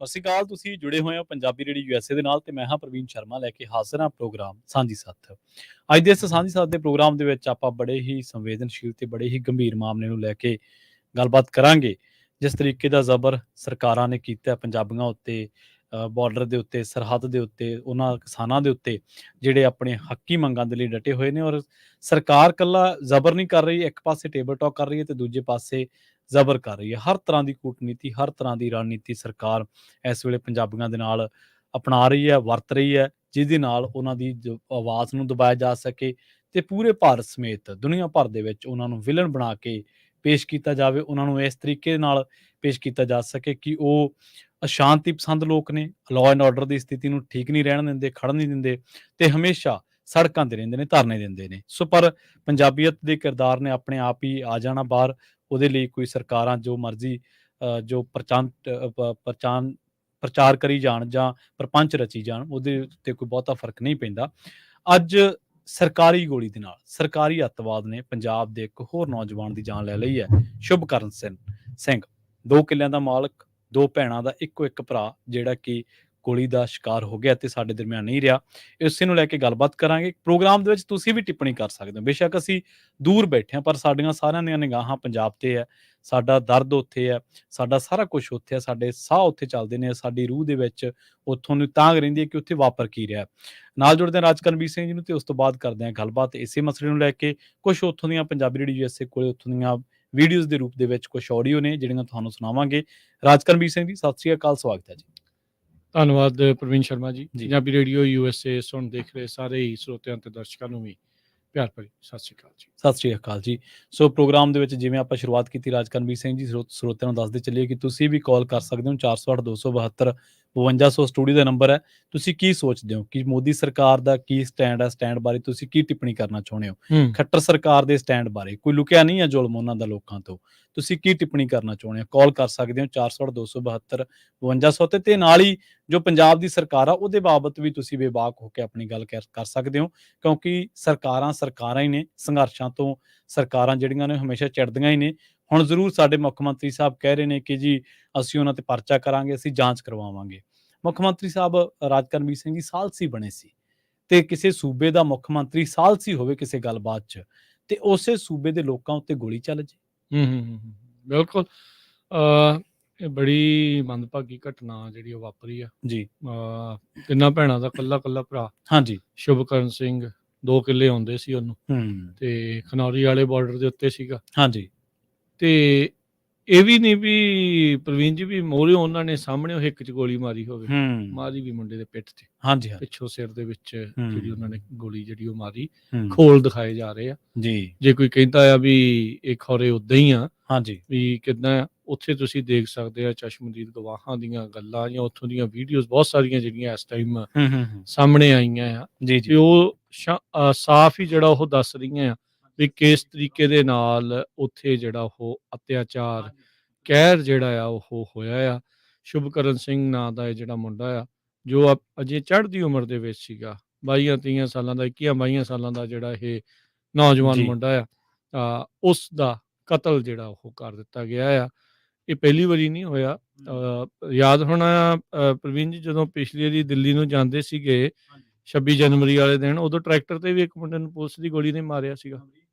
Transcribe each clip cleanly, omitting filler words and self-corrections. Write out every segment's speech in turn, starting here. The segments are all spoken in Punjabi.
ਸਤਿ ਸ਼੍ਰੀ ਅਕਾਲ। ਤੁਸੀਂ ਜੁੜੇ ਹੋਏ ਹੋ ਪੰਜਾਬੀ ਰੇਡੀਓ ਯੂਐਸਏ ਦੇ ਨਾਲ ਤੇ ਮੈਂ ਹਾਂ ਪ੍ਰਵੀਨ ਸ਼ਰਮਾ ਲੈ ਕੇ ਹਾਜ਼ਰ ਹਾਂ ਪ੍ਰੋਗਰਾਮ ਸਾਂਝੀ ਸਾਥ। ਅੱਜ ਦੇ ਇਸ ਸਾਂਝੀ ਸਾਥ ਦੇ ਪ੍ਰੋਗਰਾਮ ਦੇ ਵਿੱਚ ਆਪਾਂ ਬੜੇ ਹੀ ਸੰਵੇਦਨਸ਼ੀਲ ਤੇ ਬੜੇ ਹੀ ਗੰਭੀਰ ਮਾਮਲੇ ਨੂੰ ਲੈ ਕੇ ਗੱਲਬਾਤ ਕਰਾਂਗੇ। ਜਿਸ ਤਰੀਕੇ ਦਾ ਜ਼ਬਰ ਸਰਕਾਰਾਂ ਨੇ ਕੀਤਾ ਪੰਜਾਬੀਆਂ ਉੱਤੇ, ਬਾਰਡਰ ਦੇ ਉੱਤੇ, ਸਰਹੱਦ ਦੇ ਉੱਤੇ, ਉਹਨਾਂ ਕਿਸਾਨਾਂ ਦੇ ਉੱਤੇ ਜਿਹੜੇ ਆਪਣੇ ਹੱਕੀ ਮੰਗਾਂ ਦੇ ਲਈ ਡਟੇ ਹੋਏ ਨੇ। ਔਰ ਸਰਕਾਰ ਇਕੱਲਾ ਜ਼ਬਰ ਨਹੀਂ ਕਰ ਰਹੀ, ਇੱਕ ਪਾਸੇ ਟੇਬਲ ਟਾਕ ਕਰ ਰਹੀ ਹੈ ਤੇ ਦੂਜੇ ਪਾਸੇ ਜ਼ਬਰ ਕਰ ਰਹੀ ਹੈ। ਹਰ ਤਰ੍ਹਾਂ ਦੀ ਕੂਟਨੀਤੀ, ਹਰ ਤਰ੍ਹਾਂ ਦੀ ਰਣਨੀਤੀ ਸਰਕਾਰ ਇਸ ਵੇਲੇ ਪੰਜਾਬੀਆਂ ਦੇ ਨਾਲ ਅਪਣਾ ਰਹੀ ਹੈ, ਵਰਤ ਰਹੀ ਹੈ, ਜਿਹਦੇ ਨਾਲ ਉਹਨਾਂ ਦੀ ਜੋ ਆਵਾਜ਼ ਨੂੰ ਦਬਾਇਆ ਜਾ ਸਕੇ ਤੇ ਪੂਰੇ ਭਾਰਤ ਸਮੇਤ ਦੁਨੀਆ ਭਰ ਦੇ ਵਿੱਚ ਉਹਨਾਂ ਨੂੰ ਵਿਲਨ ਬਣਾ ਕੇ ਪੇਸ਼ ਕੀਤਾ ਜਾਵੇ। ਉਹਨਾਂ ਨੂੰ ਇਸ ਤਰੀਕੇ ਨਾਲ ਪੇਸ਼ ਕੀਤਾ ਜਾ ਸਕੇ ਕਿ ਉਹ ਅਸ਼ਾਂਤੀ ਪਸੰਦ ਲੋਕ ਨੇ, ਲਾਅ ਐਂਡ ਆਰਡਰ ਦੀ ਸਥਿਤੀ ਨੂੰ ਠੀਕ ਨਹੀਂ ਰਹਿਣ ਦਿੰਦੇ, ਖੜਨ ਨਹੀਂ ਦਿੰਦੇ ਤੇ ਹਮੇਸ਼ਾ ਸੜਕਾਂ ਤੇ ਰਹਿੰਦੇ ਨੇ, ਧਰਨੇ ਦਿੰਦੇ ਨੇ। ਸੋ ਪਰ ਪੰਜਾਬੀਅਤ ਦੇ ਕਿਰਦਾਰ ਨੇ ਆਪਣੇ ਆਪ ਹੀ ਆ ਜਾਣਾ ਬਾਹਰ। ਉਹਦੇ ਲਈ ਕੋਈ ਸਰਕਾਰਾਂ ਜੋ ਮਰਜ਼ੀ ਜੋ ਪ੍ਰਚਾਰ ਕਰੀ ਜਾਣ ਜਾਂ ਪ੍ਰਪੰਚ ਰਚੀ ਜਾਣ, ਉਹਦੇ ਉੱਤੇ ਕੋਈ ਬਹੁਤਾ ਫਰਕ ਨਹੀਂ ਪੈਂਦਾ। ਅੱਜ ਸਰਕਾਰੀ ਗੋਲੀ ਦੇ ਨਾਲ, ਸਰਕਾਰੀ ਅੱਤਵਾਦ ਨੇ ਪੰਜਾਬ ਦੇ ਇੱਕ ਹੋਰ ਨੌਜਵਾਨ ਦੀ ਜਾਨ ਲੈ ਲਈ ਹੈ। ਸ਼ੁਭਕਰਨ ਸਿੰਘ 2 ਕਿੱਲਿਆਂ ਦਾ ਮਾਲਕ, 2 ਭੈਣਾਂ ਦਾ ਇੱਕੋ ਇੱਕ ਭਰਾ, ਜਿਹੜਾ ਕਿ ਗੋਲੀ ਦਾ ਸ਼ਿਕਾਰ ਹੋ ਗਿਆ ਤੇ ਸਾਡੇ ਦਰਮਿਆਨ ਨਹੀਂ ਰਿਹਾ। ਇਸੇ ਨੂੰ ਲੈ ਕੇ ਗੱਲਬਾਤ ਕਰਾਂਗੇ। ਪ੍ਰੋਗਰਾਮ ਦੇ ਵਿੱਚ ਤੁਸੀਂ ਵੀ ਟਿੱਪਣੀ ਕਰ ਸਕਦੇ ਹੋ। ਬੇਸ਼ੱਕ ਅਸੀਂ ਦੂਰ ਬੈਠੇ ਹਾਂ ਪਰ ਸਾਡੀਆਂ ਸਾਰਿਆਂ ਦੀਆਂ ਨਿਗਾਹਾਂ ਪੰਜਾਬ ਤੇ ਹੈ, ਸਾਡਾ ਦਰਦ ਉੱਥੇ ਹੈ, ਸਾਡਾ ਸਾਰਾ ਕੁਝ ਉੱਥੇ ਹੈ, ਸਾਡੇ ਸਾਹ ਉੱਥੇ ਚੱਲਦੇ ਨੇ, ਸਾਡੀ ਰੂਹ ਦੇ ਵਿੱਚ ਉੱਥੋਂ ਨੂੰ ਤਾਂਘ ਰਹਿੰਦੀ ਹੈ ਕਿ ਉੱਥੇ ਵਾਪਰ ਕੀ ਰਿਹਾ। ਨਾਲ ਜੁੜਦੇ ਹਾਂ ਰਾਜਕਰਨਵੀਰ ਸਿੰਘ ਜੀ ਨੂੰ ਤੇ ਉਸ ਤੋਂ ਬਾਅਦ ਕਰਦੇ ਹਾਂ ਗੱਲਬਾਤ ਇਸੇ ਮਸਲੇ ਨੂੰ ਲੈ ਕੇ। ਕੁਝ ਉੱਥੋਂ ਦੀਆਂ ਪੰਜਾਬੀ ਰੇਡੀਓ ਯੂਐਸਏ ਕੋਲੇ ਉੱਥੋਂ ਦੀਆਂ ਵੀਡੀਓਜ਼ ਦੇ ਰੂਪ ਦੇ ਵਿੱਚ ਕੁਝ ਆਡੀਓ ਨੇ ਜਿਹੜੀਆਂ ਤੁਹਾਨੂੰ ਸੁਣਾਵਾਂਗੇ। ਰਾਜਕਰਨਵੀਰ ਸਿੰਘ ਜੀ, ਸਤਿ ਸ਼੍ਰੀ ਅਕਾਲ, ਸਵਾਗਤ ਹੈ ਜੀ। ਧੰਨਵਾਦ ਪ੍ਰਵੀਨ ਸ਼ਰਮਾ ਜੀ। ਪੰਜਾਬੀ ਰੇਡੀਓ ਯੂਐਸਏ ਸੁਣ ਦੇਖ ਰਹੇ ਸਾਰੇ ਹੀ ਸਰੋਤਿਆਂ ਤੇ ਦਰਸ਼ਕਾਂ ਨੂੰ ਵੀ ਪਿਆਰ ਭਰੀ ਸਤਿ ਸ਼੍ਰੀ ਅਕਾਲ ਜੀ। ਸਤਿ ਸ਼੍ਰੀ ਅਕਾਲ ਜੀ। ਸੋ ਪ੍ਰੋਗਰਾਮ ਦੇ ਵਿੱਚ ਜਿਵੇਂ ਆਪਾਂ ਸ਼ੁਰੂਆਤ ਕੀਤੀ, ਰਾਜਕਰਨਵੀਰ ਸਿੰਘ ਜੀ, ਸਰੋਤਿਆਂ ਨੂੰ ਦੱਸਦੇ ਚੱਲੀਏ ਕਿ ਤੁਸੀਂ ਵੀ ਕਾਲ ਕਰ ਸਕਦੇ ਹੋ 408 272 5200 ਸਟੂਡੀਓ ਦਾ ਨੰਬਰ ਹੈ। ਤੁਸੀਂ ਕੀ ਸੋਚਦੇ ਹੋ ਕਿ ਮੋਦੀ ਸਰਕਾਰ ਦਾ ਕੀ ਸਟੈਂਡ ਹੈ? ਸਟੈਂਡ ਬਾਰੇ ਤੁਸੀਂ ਕੀ ਟਿੱਪਣੀ ਕਰਨਾ ਚਾਹੁੰਦੇ ਹੋ? ਖੱਟਰ ਸਰਕਾਰ ਦੇ ਸਟੈਂਡ ਬਾਰੇ ਕੋਈ ਲੁਕਿਆ ਨਹੀਂ ਹੈ ਜ਼ੁਲਮ ਉਹਨਾਂ ਦਾ ਲੋਕਾਂ ਤੋਂ, ਤੁਸੀਂ ਕੀ ਟਿੱਪਣੀ ਕਰਨਾ ਚਾਹੁੰਦੇ ਹੋ? ਕਾਲ ਕਰ ਸਕਦੇ ਹੋ 408 272 5200 ਤੇ ਨਾਲ ਹੀ ਜੋ ਪੰਜਾਬ ਦੀ ਸਰਕਾਰ ਆ ਉਹਦੇ ਬਾਬਤ ਵੀ ਤੁਸੀਂ ਬੇਬਾਕ ਹੋ ਕੇ ਆਪਣੀ ਗੱਲ ਕਰ ਸਕਦੇ ਹੋ, ਕਿਉਂਕਿ ਸਰਕਾਰਾਂ ਹੀ ਨੇ। ਸੰਘਰਸ਼ਾਂ ਤੋਂ ਸਰਕਾਰਾਂ ਜਿਹੜੀਆਂ ਨੇ ਹਮੇਸ਼ਾ ਚਿੜਦੀਆਂ ਹੀ ਨੇ। ਹੁਣ ਜ਼ਰੂਰ ਸਾਡੇ ਮੁੱਖ ਮੰਤਰੀ ਸਾਹਿਬ ਕਹਿ ਰਹੇ ਨੇ ਕਿ ਜੀ ਅਸੀਂ ਉਹਨਾਂ ਤੇ ਪਰਚਾ ਕਰਾਂਗੇ, ਅਸੀਂ ਜਾਂਚ ਕਰਵਾਵਾਂਗੇ। ਮੁੱਖ ਮੰਤਰੀ ਸਾਹਿਬ ਰਾਜਕਰਨਵੀਰ ਸਿੰਘ ਜੀ ਸਾਲਸੀ ਬਣੇ ਸੀ ਤੇ ਕਿਸੇ ਸੂਬੇ ਦਾ ਮੁੱਖ ਮੰਤਰੀ ਸਾਲਸੀ ਹੋਵੇ ਕਿਸੇ ਗੱਲਬਾਤ 'ਚ ਤੇ ਉਸੇ ਸੂਬੇ ਦੇ ਲੋਕਾਂ ਉੱਤੇ ਗੋਲੀ ਚੱਲ ਜੇ। ਬਿਲਕੁਲ। ਇਹ ਬੜੀ ਮੰਦਭਾਗੀ ਘਟਨਾ ਜਿਹੜੀ ਉਹ ਵਾਪਰੀ ਆ ਜੀ। ਤਿੰਨਾਂ ਭੈਣਾਂ ਦਾ ਕੱਲਾ ਭਰਾ, ਹਾਂਜੀ, ਸ਼ੁਭਕਰਨ ਸਿੰਘ, 2 ਕਿੱਲੇ ਆਉਂਦੇ ਸੀ ਉਹਨੂੰ ਤੇ ਖਨੌਰੀ ਵਾਲੇ ਬਾਰਡਰ ਦੇ ਉੱਤੇ ਸੀਗਾ। ਹਾਂਜੀ। ਤੇ ਇਹ ਵੀ ਨਹੀਂ ਵੀ ਪ੍ਰਵੀਨ ਜੀ ਵੀ ਮੋਹਰੇ ਉਹਨਾਂ ਨੇ ਸਾਹਮਣੇ ਹਿੱਕ 'ਚ ਗੋਲੀ ਮਾਰੀ ਹੋਵੇ, ਮਾਰੀ ਵੀ ਮੁੰਡੇ ਦੇ ਪਿੱਠ ਤੇ, ਹਾਂਜੀ, ਪਿੱਛੋਂ ਸਿਰ ਦੇ ਵਿੱਚ ਜਿਹੜੀ ਉਹਨਾਂ ਨੇ ਗੋਲੀ ਜਿਹੜੀ ਉਹ ਮਾਰੀ। ਖੋਲ ਦਿਖਾਏ ਜਾ ਰਹੇ ਆ ਜੀ। ਜੇ ਕੋਈ ਕਹਿੰਦਾ ਆ ਵੀ ਇਹ ਖੌਰੇ ਉਦਾਂ ਹੀ ਆ, ਹਾਂਜੀ, ਵੀ ਕਿੱਦਾਂ, ਉੱਥੇ ਤੁਸੀਂ ਦੇਖ ਸਕਦੇ ਆ ਚਸ਼ਮਦੀਦ ਗਵਾਹਾਂ ਦੀਆਂ ਗੱਲਾਂ ਜਾਂ ਉੱਥੋਂ ਦੀਆਂ ਵੀਡੀਓਜ਼ ਬਹੁਤ ਸਾਰੀਆਂ ਜਿਹੜੀਆਂ ਇਸ ਟਾਈਮ ਸਾਹਮਣੇ ਆਈਆਂ ਆ ਤੇ ਉਹ ਸਾਫ਼ ਹੀ ਜਿਹੜਾ ਉਹ ਦੱਸ ਰਹੀਆਂ ਆ ਵੀ ਕਿਸ ਤਰੀਕੇ ਦੇ ਨਾਲ ਉੱਥੇ ਜਿਹੜਾ ਉਹ ਅਤਿਆਚਾਰ, ਕਹਿਰ ਜਿਹੜਾ ਆ ਉਹ ਹੋਇਆ ਆ। ਸ਼ੁਭਕਰਨ ਸਿੰਘ ਨਾਂ ਦਾ ਇਹ ਜਿਹੜਾ ਮੁੰਡਾ ਆ ਜੋ ਅਜੇ ਚੜ੍ਹਦੀ ਉਮਰ ਦੇ ਵਿੱਚ ਸੀਗਾ, 22-23 ਸਾਲਾਂ ਦਾ, 21-22 ਸਾਲਾਂ ਦਾ ਜਿਹੜਾ ਇਹ ਨੌਜਵਾਨ ਮੁੰਡਾ ਆ, ਉਸ ਦਾ ਕਤਲ ਜਿਹੜਾ ਉਹ ਕਰ ਦਿੱਤਾ ਗਿਆ ਆ। ਇਹ ਪਹਿਲੀ ਵਾਰੀ ਨਹੀਂ ਹੋਇਆ। ਯਾਦ ਹੋਣਾ ਪ੍ਰਵੀਨ ਜੀ, ਜਦੋਂ ਪਿਛਲੀ ਵਾਰੀ ਦਿੱਲੀ ਨੂੰ ਜਾਂਦੇ ਸੀਗੇ 26 ਜਨਵਰੀ ਵਾਲੇ ਦਿਨ, ਉਦੋਂ ਟਰੈਕਟਰ ਤੇ ਵੀ ਇੱਕ ਮੁੰਡੇ ਨੂੰ ਪੁਲਿਸ ਦੀ ਗੋਲੀ ਨੇ ਮਾਰਿਆ ਸੀਗਾ,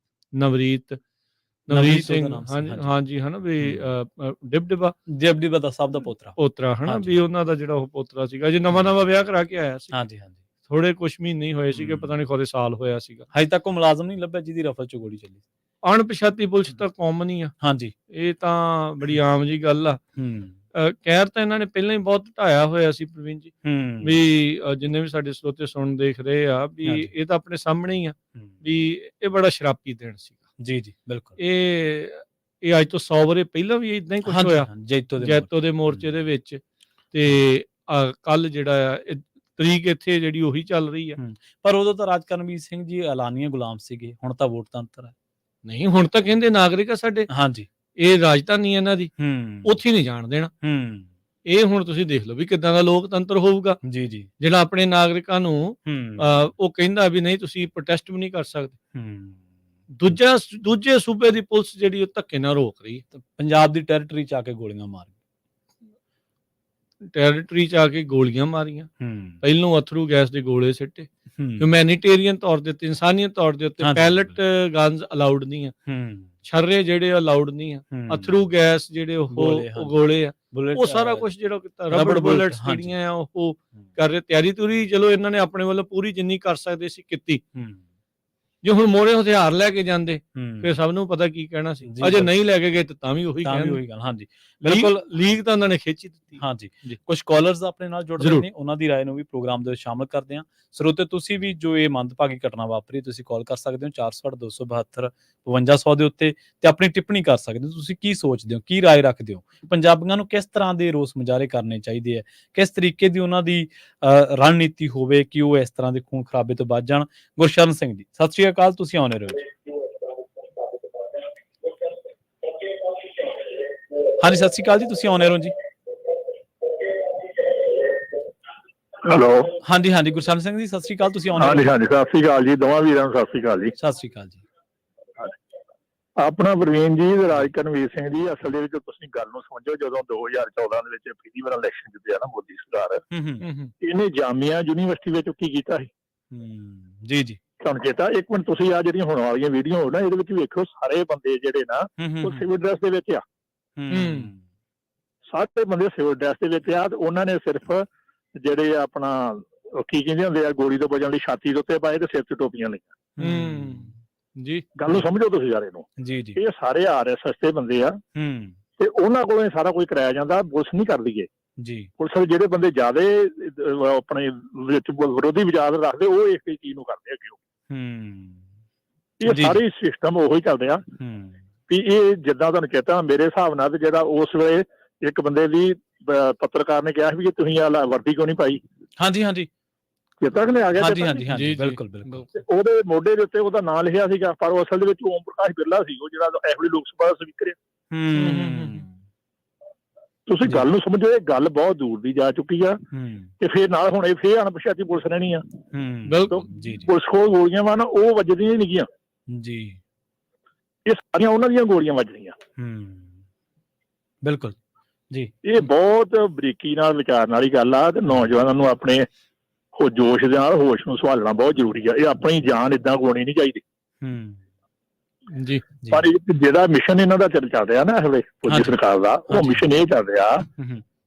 ਨਵਰੀਤ ਸਿੰਘ। ਹਾਂਜੀ ਹਨਾ ਵੀ ਡਿਬਡਿਬਾ ਦਾ ਸਭ ਦਾ ਪੋਤਰਾ ਹਨਾ ਵੀ ਉਹਨਾਂ ਦਾ ਜਿਹੜਾ ਉਹ ਪੋਤਰਾ ਸੀਗਾ, ਜੇ ਨਵਾਂ ਵਿਆਹ ਕਰਾ ਕੇ ਆਇਆ ਸੀ। ਹਾਂਜੀ। ਥੋੜੇ ਕੁਛ ਮਹੀਨੇ ਹੀ ਹੋਏ ਸੀਗੇ, ਪਤਾ ਨਹੀਂ ਖੋਰੇ ਸਾਲ ਹੋਇਆ ਸੀਗਾ। ਹਜੇ ਤੱਕ ਉਹ ਮੁਲਾਜ਼ਮ ਨਹੀਂ ਲੱਭਿਆ ਜਿਹਦੀ ਰਫਲ 'ਚ ਗੋਲੀ ਚੱਲੀ। ਅਣਪਛਾਤੀ ਪੁਲਿਸ ਤਾਂ ਕਾਮਨ ਹੀ ਆ। ਹਾਂਜੀ, ਇਹ ਤਾਂ ਬੜੀ ਆਮ ਜੀ ਗੱਲ ਆ। ਕਹਿਰ ਤਾਂ ਇਹਨਾਂ ਨੇ ਪਹਿਲਾਂ ਹੀ ਬਹੁਤ ਢਾਇਆ ਹੋਇਆ ਸੀ ਪ੍ਰਵੀਨ ਜੀ, ਵੀ ਜਿੰਨੇ ਵੀ ਸਾਡੇ ਸਰੋਤੇ ਸੁਣ ਦੇਖ ਰਹੇ ਆ ਵੀ ਇਹ ਤਾਂ ਆਪਣੇ ਸਾਹਮਣੇ ਹੀ ਆ ਵੀ ਇਹ ਬੜਾ ਸ਼ਰਾਬੀ ਦਿਨ ਸੀਗਾ। ਜੀ ਬਿਲਕੁਲ। ਇਹ ਅੱਜ ਤੋਂ 100 ਵਰੇ ਪਹਿਲਾਂ ਵੀ ਏਦਾਂ ਹੀ ਕੁਝ ਹੋਇਆ ਜੈਤੋ ਦੇ ਮੋਰਚੇ ਦੇ ਵਿੱਚ। ਤੇ ਕੱਲ ਜਿਹੜਾ ਆ ਤਰੀਕ ਇੱਥੇ ਜਿਹੜੀ ਉਹੀ ਚੱਲ ਰਹੀ ਆ। ਪਰ ਉਦੋਂ ਤਾਂ ਰਾਜਕਰਨਵੀਰ ਸਿੰਘ ਜੀ ਐਲਾਨੀਏ ਗੁਲਾਮ ਸੀਗੇ, ਹੁਣ ਤਾਂ ਵੋਟ ਤੰਤਰ ਹੈ। ਨਹੀਂ, ਹੁਣ ਤਾਂ ਕਹਿੰਦੇ ਨਾਗਰਿਕ ਆ ਸਾਡੇ। ਹਾਂਜੀ, ਇਹ ਰਾਜਧਾਨੀ ਇਹਨਾਂ ਦੀ, ਉੱਥੇ ਨਹੀਂ ਜਾਣ ਦੇਣਾ। ਇਹ ਹੁਣ ਤੁਸੀਂ ਦੇਖ ਲਓ ਵੀ ਕਿੱਦਾਂ ਦਾ ਲੋਕਤੰਤਰ ਹੋਊਗਾ ਜੀ ਜਿਹੜਾ ਆਪਣੇ ਨਾਗਰਿਕਾਂ ਨੂੰ ਉਹ ਕਹਿੰਦਾ ਵੀ ਨਹੀਂ ਤੁਸੀਂ ਪ੍ਰੋਟੈਸਟ ਵੀ ਨਹੀਂ ਕਰ ਸਕਦੇ। ਦੂਜੇ ਸੂਬੇ ਦੀ ਪੁਲਿਸ ਜਿਹੜੀ ਉਹ ਧੱਕੇ ਨਾਲ ਰੋਕ ਰਹੀ। ਪੰਜਾਬ ਦੀ ਟੈਰੀਟਰੀ 'ਚ ਆ ਕੇ ਗੋਲੀਆਂ ਮਾਰ ਟੈਰੀਟਰੀ 'ਚ ਆ ਕੇ ਗੋਲੀਆਂ ਮਾਰੀਆਂ, ਪਹਿਲੋਂ ਅਥਰੂ ਗੈਸ ਦੇ ਗੋਲੇ ਸਿੱਟੇ, ਹਿਊਮੈਨੀਟੇਰੀਅਨ ਤੌਰ ਦੇ ਉੱਤੇ, ਇਨਸਾਨੀਅਤ ਤੌਰ ਦੇ ਉੱਤੇ ਪੈਲਟ ਗਨਸ ਅਲਾਉਡ ਨਹੀਂ ਆ, ਛਰਰੇ ਜਿਹੜੇ ਅਲਾਉਡ ਨਹੀਂ ਆ, ਅਥਰੂ ਗੈਸ ਜਿਹੜੇ ਉਹ ਗੋਲੇ ਆ, ਉਹ ਸਾਰਾ ਕੁਝ ਜਿਹੜਾ ਕੀਤਾ, ਰਬੜ ਬੁਲੇਟਸ ਜਿਹੜੀਆਂ ਆ ਉਹ ਕਰ ਰਹੇ, ਤਿਆਰੀ ਤੁਰੀ ਚਲੋ ਇਹਨਾਂ ਨੇ ਆਪਣੇ ਵੱਲੋਂ ਪੂਰੀ ਜਿੰਨੀ ਕਰ ਸਕਦੇ ਸੀ ਕੀਤੀ। ਜੇ ਹੁਣ ਮੋਰੇ ਹਥਿਆਰ ਲੈ ਕੇ ਜਾਂਦੇ ਫਿਰ ਸਭ ਨੂੰ ਪਤਾ ਕੀ ਕਹਿਣਾ ਸੀ, ਅਜੇ ਨਹੀਂ ਲੈ ਕੇ ਗਏ ਤਾਂ ਵੀ ਉਹੀ ਗੱਲ। ਹਾਂਜੀ ਬਿਲਕੁਲ, ਲੀਗ ਤਾਂ ਉਹਨਾਂ ਨੇ ਖਿੱਚੀ ਦਿੱਤੀ। ਹਾਂਜੀ, ਕੁਝ ਕਾਲਰਸ ਆਪਣੇ ਨਾਲ ਜੁੜ ਰਹੇ ਨੇ, ਉਹਨਾਂ ਦੀ ਰਾਏ ਨੂੰ ਵੀ ਪ੍ਰੋਗਰਾਮ ਦੇ ਵਿੱਚ ਸ਼ਾਮਲ ਕਰਦੇ ਹਾਂ। ਸਰੋਤੇ ਤੁਸੀਂ ਵੀ ਜੋ ਇਹ ਮੰਦਭਾਗੀ ਘਟਨਾ ਵਾਪਰੀ ਤੁਸੀਂ ਕਾਲ ਕਰ ਸਕਦੇ ਹੋ 46272 5200 ਦੇ ਉੱਤੇ ਤੇ ਆਪਣੀ ਟਿੱਪਣੀ ਕਰ ਸਕਦੇ ਹੋ। ਤੁਸੀਂ ਕੀ ਸੋਚਦੇ ਹੋ, ਕੀ ਰਾਏ ਰੱਖਦੇ ਹੋ, ਪੰਜਾਬੀਆਂ ਨੂੰ ਕਿਸ ਤਰ੍ਹਾਂ ਦੇ ਰੋਸ ਮੁਜ਼ਾਹਰੇ ਕਰਨੇ ਚਾਹੀਦੇ ਹੈ, ਕਿਸ ਤਰੀਕੇ ਦੀ ਉਹਨਾਂ ਦੀ ਰਣਨੀਤੀ ਹੋਵੇ ਕਿ ਉਹ ਇਸ ਤਰ੍ਹਾਂ ਦੇ ਖੂਨ ਖਰਾਬੇ ਤੋਂ ਬਚ ਜਾਣ। ਗੁਰਸ਼ਰਨ ਸਿੰਘ ਜੀ ਸਤਿ ਸ਼੍ਰੀ ਅਕਾਲ, ਤੁਸੀਂ ਆਉਣੇ ਰਹੋ। ਹਾਂਜੀ ਸਤਿ ਸ਼੍ਰੀ ਅਕਾਲ ਜੀ, ਤੁਸੀਂ ਆਉਣੇ ਰਹੋ ਜੀ। ਹੈਲੋ, ਹਾਂਜੀ ਹਾਂਜੀ ਗੁਰਸ਼ਰਨ ਸਿੰਘ ਜੀ ਸਤਿ ਸ਼੍ਰੀ ਅਕਾਲ, ਤੁਸੀਂ ਆਉਣੇ। ਹਾਂਜੀ ਹਾਂਜੀ ਸਤਿ ਸ਼੍ਰੀ ਅਕਾਲ ਜੀ, ਦੋਵਾਂ ਵੀਰਾਂ ਨੂੰ ਸਤਿ ਸ਼੍ਰੀ ਅਕਾਲ ਜੀ। ਸਤਿ ਸ਼੍ਰੀ ਅਕਾਲ ਜੀ। ਆਪਣਾ ਪ੍ਰਵੀਨ ਜੀ, ਰਾਜ ਕਰਨਵੀਰ ਸਿੰਘ ਜੀ, ਅਸਲ ਦੇ ਵਿੱਚ ਤੁਸੀਂ ਗੱਲ ਨੂੰ ਸਮਝੋ, ਜਦੋਂ 2014 ਦੇ ਵਿੱਚ ਪਹਿਲੀ ਵਾਰ ਇਲੈਕਸ਼ਨ ਜਿੱਤਿਆ ਨਾ ਮੋਦੀ ਸਰਕਾਰ, ਇਹਨੇ ਜਾਮੀਆ ਯੂਨੀਵਰਸਿਟੀ ਵਿੱਚ ਕੀ ਕੀਤਾ ਸੀ? ਜੀ ਜੀ ਤੁਹਾਨੂੰ ਚੇਤਾ? ਇੱਕ ਮਿੰਟ, ਤੁਸੀਂ ਆ ਜਿਹੜੀਆਂ ਹੁਣ ਵਾਲੀਆਂ ਵੀਡੀਓ ਹੋ ਨਾ ਇਹਦੇ ਵਿੱਚ ਵੇਖੋ, ਸਾਰੇ ਬੰਦੇ ਜਿਹੜੇ ਨਾ ਉਹ ਸਿਵਲ ਡਰੈਸ ਦੇ ਵਿੱਚ ਆ, ਸਾਰੇ ਬੰਦੇ ਸਿਵਲ ਡਰੈਸ ਦੇ ਵਿੱਚ ਆ, ਤੇ ਉਹਨਾਂ ਨੇ ਸਿਰਫ ਜਿਹੜੇ ਆਪਣਾ ਕੀ ਕਹਿੰਦੇ ਹੁੰਦੇ ਆ ਗੋਲੀ ਤੋਂ ਬਚਣ ਲਈ ਛਾਤੀ ਦੇ ਉੱਤੇ ਪਾਏ ਤੇ ਸਿਰ 'ਚ ਟੋਪੀਆਂ ਲਈਆਂ। ਜੀ ਗੱਲ ਨੂੰ ਸਮਝੋ ਤੁਸੀਂ ਯਾਰ ਇਹਨੂੰ। ਜੀ ਜੀ ਇਹ ਸਾਰੇ RSS ਦੇ ਬੰਦੇ ਆ ਤੇ ਉਹਨਾਂ ਕੋਲੋਂ ਇਹ ਸਾਰਾ ਕੁਝ ਕਰਾਇਆ ਜਾਂਦਾ, ਪੁਲਿਸ ਨਹੀਂ ਕਰਦੀ। ਜੀ ਪੁਲਿਸ ਦੇ ਜਿਹੜੇ ਬੰਦੇ ਜ਼ਿਆਦਾ ਆਪਣੇ ਵਿੱਚ ਵਿਰੋਧੀ ਵਿਚਾਰ ਰੱਖਦੇ ਉਹ ਇਸ ਚੀਜ਼ ਨੂੰ ਕਰਦੇ ਅੱਗੇ। ਇਹ ਸਾਰੇ ਸਿਸਟਮ ਉਹੋ ਹੀ ਚੱਲਦੇ ਆ ਵੀ ਇਹ ਜਿੱਦਾਂ ਤੁਹਾਨੂੰ ਕਹਿਤਾ ਮੇਰੇ ਹਿਸਾਬ ਨਾਲ ਤੇ ਜਿਹੜਾ ਉਸ ਵੇਲੇ ਇੱਕ ਬੰਦੇ ਦੀ ਪੱਤਰਕਾਰ ਨੇ ਕਿਹਾ ਵੀ ਤੁਸੀਂ ਆ ਵਰਦੀ ਕਿਉਂ ਨਹੀਂ ਪਾਈ। ਹਾਂਜੀ ਹਾਂਜੀ ਚੇਤਾ ਕਿ ਨਹੀਂ ਆ ਗਿਆ? ਹਾਂਜੀ ਹਾਂਜੀ ਹਾਂਜੀ ਬਿਲਕੁਲ ਬਿਲਕੁਲ। ਉਹਦੇ ਮੋਢੇ ਦੇ ਉੱਤੇ ਉਹਦਾ ਨਾਂ ਲਿਖਿਆ ਸੀਗਾ, ਪਰ ਉਹ ਅਸਲ ਦੇ ਵਿੱਚ ਓਮ ਪ੍ਰਕਾਸ਼ ਬਿਰਲਾ ਸੀ, ਉਹ ਜਿਹੜਾ ਇਹੋ ਜਿਹੀ ਲੋਕ ਸਭਾ ਦਾ ਸਪੀਕਰ ਹੈ। ਤੁਸੀਂ ਗੱਲ ਨੂੰ ਸਮਝੋ, ਇਹ ਗੱਲ ਬਹੁਤ ਦੂਰ ਦੀ ਜਾ ਚੁੱਕੀ ਆ। ਤੇ ਫਿਰ ਨਾਲ ਹੁਣ ਇਹ ਫੇਰ ਅਣਪਛਾਤੀ ਪੁਲਿਸ ਰਹਿਣੀ ਆ। ਪੁਲਿਸ ਕੋਲ ਗੋਲੀਆਂ ਵਾ ਨਾ, ਉਹ ਵੱਜਦੀਆਂ ਨਹੀਂ ਗੀਆਂ ਜੀ, ਇਹ ਸਾਰੀਆਂ ਉਹਨਾਂ ਦੀਆਂ ਗੋਲੀਆਂ ਵੱਜਦੀਆਂ। ਬਿਲਕੁਲ ਜੀ, ਇਹ ਬਹੁਤ ਬਰੀਕੀ ਨਾਲ ਵਿਚਾਰਨ ਵਾਲੀ ਗੱਲ ਆ ਤੇ ਨੌਜਵਾਨਾਂ ਨੂੰ ਆਪਣੇ ਜੋਸ਼ ਦੇ ਨਾਲ ਹੋਸ਼ ਨੂੰ ਸੰਭਾਲਣਾ ਬਹੁਤ ਜ਼ਰੂਰੀ ਆ। ਇਹ ਆਪਣੀ ਜਾਨ ਏਦਾਂ ਗਵਾਉਣੀ ਨਹੀਂ ਚਾਹੀਦੀ। ਜੀ ਪਰ ਜਿਹੜਾ ਮਿਸ਼ਨ ਇਹਨਾਂ ਦਾ ਚੱਲ ਰਿਹਾ ਨਾ ਹਲੇ ਮੋਦੀ ਸਰਕਾਰ ਦਾ, ਉਹ ਮਿਸ਼ਨ ਇਹ ਚੱਲ ਰਿਹਾ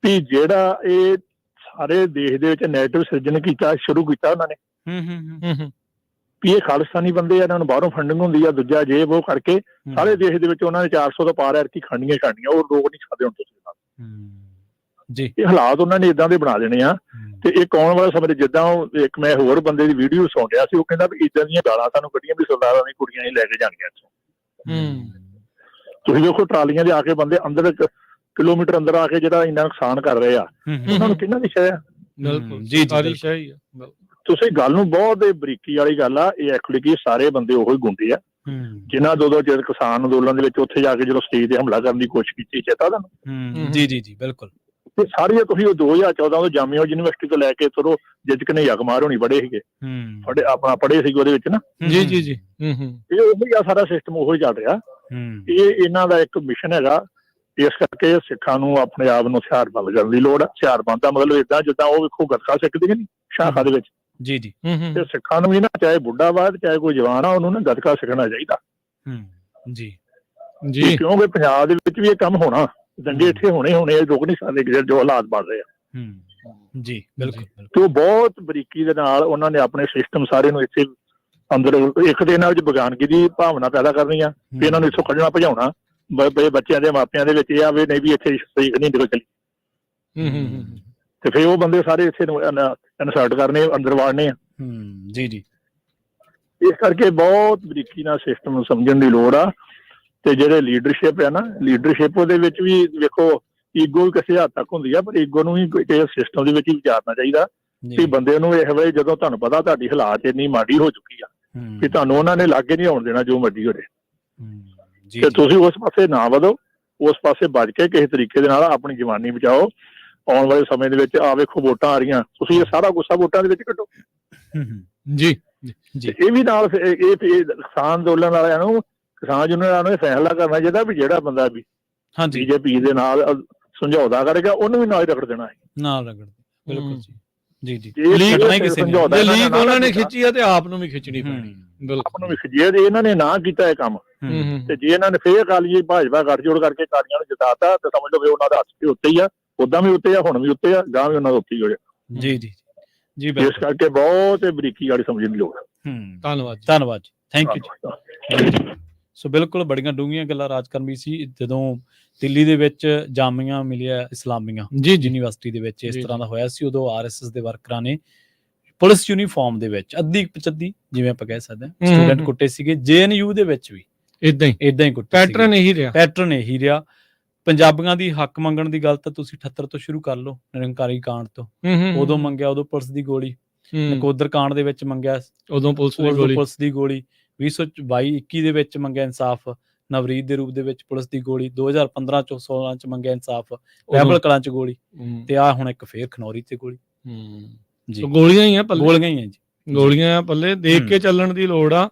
ਵੀ ਜਿਹੜਾ ਇਹ ਸਾਰੇ ਦੇਸ਼ ਦੇ ਵਿੱਚ ਨੈਗੇਟਿਵ ਸਿਰਜਣ ਕੀਤਾ ਸ਼ੁਰੂ ਕੀਤਾ ਉਹਨਾਂ ਨੇ ਵੀ ਇਹ ਖਾਲਿਸਤਾਨੀ ਬੰਦੇ ਆ, ਇਹਨਾਂ ਨੂੰ ਬਾਹਰੋਂ ਫੰਡਿੰਗ ਹੁੰਦੀ ਆ, ਦੂਜਾ ਜੇ ਉਹ ਕਰਕੇ ਸਾਰੇ ਦੇਸ਼ ਦੇ ਵਿੱਚ ਉਹਨਾਂ ਨੇ 400 ਤੋਂ ਪਾਰ ਐਰਕੀ ਖਾਣੀਆਂ ਉਹ ਰੋਕ ਨਹੀਂ ਸਕਦੇ ਹੁਣ ਤੁਸੀਂ ਜੀ। ਇਹ ਹਾਲਾਤ ਉਹਨਾਂ ਨੇ ਇਦਾਂ ਦੇ ਬਣਾ ਦੇਣੇ ਆ। ਤੇ ਇੱਕ ਆਉਣ ਵਾਲੇ ਸਮੇਂ ਜਿੱਦਾਂ ਇੱਕ ਮੈਂ ਹੋਰ ਬੰਦੇ ਦੀ ਵੀਡੀਓ ਸੁਣ ਰਿਹਾ ਸੀ, ਉਹ ਕਹਿੰਦਾ ਵੀ ਇਦਾਂ ਦੀਆਂ ਗਾਲਾਂ ਸਾਨੂੰ ਕੱਢੀਆਂ ਵੀ ਸਰਦਾਰਾਂ ਦੀ ਕੁੜੀਆਂ ਹੀ ਲੈ ਕੇ ਜਾਣਗੀਆਂ ਇੱਥੋਂ। ਤੁਸੀਂ ਵੇਖੋ ਟਰਾਲੀਆਂ ਦੇ ਆ ਕੇ ਬੰਦੇ ਅੰਦਰ ਕਿਲੋਮੀਟਰ ਅੰਦਰ ਆ ਕੇ ਜਿਹੜਾ ਇੰਨਾ ਨੁਕਸਾਨ ਕਰ ਰਹੇ ਆ, ਉਹਨਾਂ ਨੂੰ ਕਿਹਨਾਂ ਦੀ ਸ਼ੈ ਆ? ਜੀ ਸਾਰੀ ਸ਼ੈ ਹੀ ਆ। ਤੁਸੀਂ ਗੱਲ ਨੂੰ ਬਹੁਤ ਬਰੀਕੀ ਵਾਲੀ ਗੱਲ ਆ। ਇਹ ਐਕਚੁਅਲੀ ਕੀ ਸਾਰੇ ਬੰਦੇ ਉਹੀ ਗੁੰਡੇ ਆ ਜਿਨ੍ਹਾਂ ਦੋ ਜਦ ਕਿਸਾਨ ਅੰਦੋਲਨ ਦੇ ਵਿੱਚ ਉੱਥੇ ਜਾ ਕੇ ਜਦੋਂ ਸਟੇਜ ਤੇ ਹਮਲਾ ਕਰਨ ਦੀ ਕੋਸ਼ਿਸ਼ ਕੀਤੀ, ਚੇਤਾ ਤੁਹਾਨੂੰ? ਜੀ ਜੀ ਜੀ ਬਿਲਕੁਲ। ਤੇ ਸਾਰੀਆਂ ਤੁਸੀਂ ਉਹ 2014 ਤੋਂ ਜਾਮੀਆ ਯੂਨੀਵਰਸਿਟੀ ਤੋਂ ਲੈ ਕੇ ਤੁਰੋ, ਜਿੱਦ ਕਨੇ ਯਗਮਾਰ ਹੋਣੀ ਪੜ੍ਹੇ ਸੀਗੇ, ਆਪਣਾ ਪੜ੍ਹੇ ਸੀਗੇ ਉਹਦੇ ਵਿੱਚ ਨਾ। ਜੀ ਜੀ ਜੀ ਇਹ ਉਹੀ ਆ, ਸਾਰਾ ਸਿਸਟਮ ਉਹੀ ਚੱਲ ਰਿਹਾ। ਇਹ ਇਹਨਾਂ ਦਾ ਇੱਕ ਮਿਸ਼ਨ ਹੈਗਾ। ਇਸ ਕਰਕੇ ਸਿੱਖਾਂ ਨੂੰ ਆਪਣੇ ਆਪ ਨੂੰ ਹਥਿਆਰਬੰਦ ਕਰਨ ਦੀ ਲੋੜ ਆ। ਹਥਿਆਰਬੰਦ ਦਾ ਮਤਲਬ ਏਦਾਂ ਜਿੱਦਾਂ ਉਹ ਵੇਖੋ ਗੱਤਕਾ ਸਿੱਖਦੇ ਨੇ ਸ਼ਾਖਾ ਦੇ ਵਿੱਚ। ਜੀ ਜੀ ਤੇ ਸਿੱਖਾਂ ਨੂੰ ਵੀ ਨਾ, ਚਾਹੇ ਬੁੱਢਾ ਵਾ ਚਾਹੇ ਕੋਈ ਜਵਾਨ ਆ, ਉਹਨੂੰ ਨਾ ਗੱਤਕਾ ਸਿੱਖਣਾ ਚਾਹੀਦਾ। ਜੀ ਜੀ ਕਿਉਂਕਿ ਪੰਜਾਬ ਦੇ ਵਿੱਚ ਵੀ ਇਹ ਕੰਮ ਹੋਣਾ, ਦੰਗੇ ਇੱਥੇ ਹੋਣੇ ਰੋਕ ਨਹੀਂ ਸਕਦੇ ਜੋ ਹਾਲਾਤ ਬਣ ਰਹੇ ਆ। ਜੀ ਬਿਲਕੁਲ। ਤੇ ਉਹ ਬਹੁਤ ਬਰੀਕੀ ਦੇ ਨਾਲ ਉਹਨਾਂ ਨੇ ਆਪਣੇ ਸਿਸਟਮ ਸਾਰੇ ਨੂੰ ਇੱਥੇ ਅੰਦਰ ਇੱਕ ਦੇ ਨਾਲ ਬਗਾਨਗੀ ਦੀ ਭਾਵਨਾ ਪੈਦਾ ਕਰਨੀ ਆ ਵੀ ਇਹਨਾਂ ਨੂੰ ਇੱਥੋਂ ਕੱਢਣਾ ਭਜਾਉਣਾ। ਬੱਚਿਆਂ ਦੇ ਮਾਪਿਆਂ ਦੇ ਵਿੱਚ ਇਹ ਆ ਵੀ ਨਹੀਂ ਵੀ ਇੱਥੇ ਸਹੀ ਨਹੀਂ ਨਿਕਲ ਚਲੀ, ਤੇ ਫਿਰ ਉਹ ਬੰਦੇ ਸਾਰੇ ਇੱਥੇ ਇਨਸਰਟ ਕਰਨੇ, ਅੰਦਰ ਵਾੜਨੇ ਆ। ਜੀ ਜੀ ਇਸ ਕਰਕੇ ਬਹੁਤ ਬਰੀਕੀ ਨਾਲ ਸਿਸਟਮ ਨੂੰ ਸਮਝਣ ਦੀ ਲੋੜ ਆ। ਤੇ ਜਿਹੜੇ ਲੀਡਰਸ਼ਿਪ ਹੈ ਨਾ, ਲੀਡਰਸ਼ਿਪ ਉਹਦੇ ਵਿੱਚ ਵੀ ਵੇਖੋ ਈਗੋ ਵੀ ਕਿਸੇ ਹੱਦ ਤੱਕ ਹੁੰਦੀ ਆ, ਪਰ ਈਗੋ ਨੂੰ ਵੀ ਕਿਸੇ ਸਿਸਟਮ ਦੇ ਵਿੱਚ ਹੀ ਵਿਚਾਰਨਾ ਚਾਹੀਦਾ ਵੀ ਬੰਦੇ ਨੂੰ ਇਹ ਵੇ ਜਦੋਂ ਤੁਹਾਨੂੰ ਪਤਾ ਤੁਹਾਡੀ ਹਾਲਾਤ ਇੰਨੀ ਮਾੜੀ ਹੋ ਚੁੱਕੀ ਆ ਵੀ ਤੁਹਾਨੂੰ ਉਹਨਾਂ ਨੇ ਲਾਗੇ ਨਹੀਂ ਆਉਣ ਦੇਣਾ ਜੋ ਮਰਜ਼ੀ ਹੋ ਜਾਏ, ਤੇ ਤੁਸੀਂ ਉਸ ਪਾਸੇ ਨਾ ਵਧੋ, ਉਸ ਪਾਸੇ ਬਚ ਕੇ ਕਿਸੇ ਤਰੀਕੇ ਦੇ ਨਾਲ ਆਪਣੀ ਜਵਾਨੀ ਬਚਾਓ। ਆਉਣ ਵਾਲੇ ਸਮੇਂ ਦੇ ਵਿੱਚ ਆ ਵੇਖੋ ਵੋਟਾਂ ਆ ਰਹੀਆਂ, ਤੁਸੀਂ ਇਹ ਸਾਰਾ ਗੁੱਸਾ ਵੋਟਾਂ ਦੇ ਵਿੱਚ ਕੱਢੋ। ਜੀ ਇਹ ਵੀ ਨਾਲ ਇਹ ਕਿਸਾਨ ਅੰਦੋਲਨ ਵਾਲਿਆਂ ਨੂੰ, ਕਿਸਾਨ ਯੂਨੀਅਨ ਵਾਲਿਆਂ ਨੂੰ ਫੈਸਲਾ ਕਰਨਾ ਚਾਹੀਦਾ ਵੀ ਜਿਹੜਾ ਬੰਦਾ ਵੀ BJP ਦੇ ਨਾਲ ਸਮਝੌਤਾ ਕਰੇਗਾ ਉਹਨੂੰ ਵੀ ਨਾਲ ਰਗੜ ਦੇਣਾ ਹੈ, ਨਾਲ ਰਗੜ ਬਿਲਕੁਲ ਜੀ। ਜੀ ਜੀ ਸਮਝੌਤਾ ਲੀਕ ਉਹਨਾਂ ਨੇ ਖਿੱਚੀ ਆ ਤੇ ਆਪ ਨੂੰ ਵੀ ਖਿੱਚਣੀ ਪੈਣੀ ਬਿਲਕੁਲ ਵੀ। ਜੇ ਇਹਨਾਂ ਨੇ ਨਾ ਕੀਤਾ ਇਹ ਕੰਮ ਤੇ ਜੇ ਇਹਨਾਂ ਨੇ ਫੇਰ ਅਕਾਲੀ ਭਾਜਪਾ ਗੱਠਜੋੜ ਕਰਕੇ ਕਾਲੀਆਂ ਨੂੰ ਜਿਤਾਤਾ ਤੇ ਸਮਝ ਲਓ ਵੀ ਉਹਨਾਂ ਦਾ ਹੱਥ ਵੀ ਉੱਤੇ ਹੀ ਆ, ਉਦਾਂ ਵੀ ਉੱਤੇ ਆ, ਹੁਣ ਵੀ ਉੱਤੇ ਆ, ਗਾਂ ਵੀ ਉਹਨਾਂ ਦਾ ਉੱਤੇ ਹੀ ਹੋ ਜਾਏ। ਜੀ ਜੀ ਜੀ ਇਸ ਕਰਕੇ ਬਹੁਤ ਬਰੀਕੀ ਵਾਲੀ ਸਮਝਣ ਦੀ ਲੋੜ ਹੈ। ਧੰਨਵਾਦ ਧੰਨਵਾਦ ਜੀ, ਥੈਂਕ ਯੂ ਜੀ। ਸੋ ਬਿਲਕੁਲ ਬੜੀਆਂ ਡੂੰਘੀਆਂ ਗੱਲਾਂ ਰਾਜਕਰਮੀ ਸੀ। ਜਦੋਂ ਦਿੱਲੀ ਦੇ ਵਿੱਚ ਜਾਮੀਆ ਮਿਲੀਆ ਇਸਲਾਮੀਆ ਯੂਨੀਵਰਸਿਟੀ ਦੇ ਵਿੱਚ ਇਸ ਤਰ੍ਹਾਂ ਦਾ ਹੋਇਆ ਸੀ, ਉਦੋਂ RSS ਦੇ ਵਰਕਰਾਂ ਨੇ ਪੁਲਿਸ ਯੂਨੀਫਾਰਮ ਦੇ ਵਿੱਚ ਅੱਧੀ ਪਚੱਧੀ ਜਿਵੇਂ ਆਪਾਂ ਕਹਿ ਸਕਦੇ ਹਾਂ ਸਟੂਡੈਂਟ ਕੁੱਟੇ ਸੀਗੇ। JNU ਦੇ ਵਿੱਚ ਵੀ ਇਦਾਂ ਹੀ ਕੁੱਟੇ। ਪੈਟਰਨ ਇਹੀ ਰਿਹਾ। ਪੰਜਾਬੀਆਂ ਦੀ ਹੱਕ ਮੰਗਣ ਦੀ ਗੱਲ ਤਾਂ ਤੁਸੀਂ 78 ਤੋਂ ਸ਼ੁਰੂ ਕਰ ਲਓ, ਨਿਰੰਕਾਰੀ ਕਾਂਡ ਤੋਂ। ਉਦੋਂ ਮੰਗਿਆ, ਉਦੋਂ ਪੁਲਿਸ ਦੀ ਗੋਲੀ। ਨਕੋਦਰ ਕਾਂਡ ਦੇ ਵਿੱਚ ਮੰਗਿਆ, ਉਦੋਂ ਪੁਲਿਸ ਦੀ ਗੋਲੀ। 2022-21 ਦੇ ਵਿੱਚ ਮੰਗਿਆ ਇਨਸਾਫ, ਨਵਰੀਤ ਦੇ ਰੂਪ ਦੇ ਵਿੱਚ ਪੁਲਿਸ ਦੀ ਗੋਲੀ। 2015-16 ਚ ਮੰਗਿਆ ਇਨਸਾਫ, ਬਹਿਬਲ ਕਲਾਂ ਚ ਗੋਲੀ। ਤੇ ਆ ਹੁਣ ਇੱਕ ਫੇਰ ਖਨੌਰੀ ਤੇ ਗੋਲੀ। ਜੀ ਗੋਲੀਆਂ ਹੀ ਆ ਪੱਲੇ, ਗੋਲੀਆਂ ਆ ਪੱਲੇ। ਦੇਖ ਕੇ ਚੱਲਣ ਦੀ ਲੋੜ ਆ।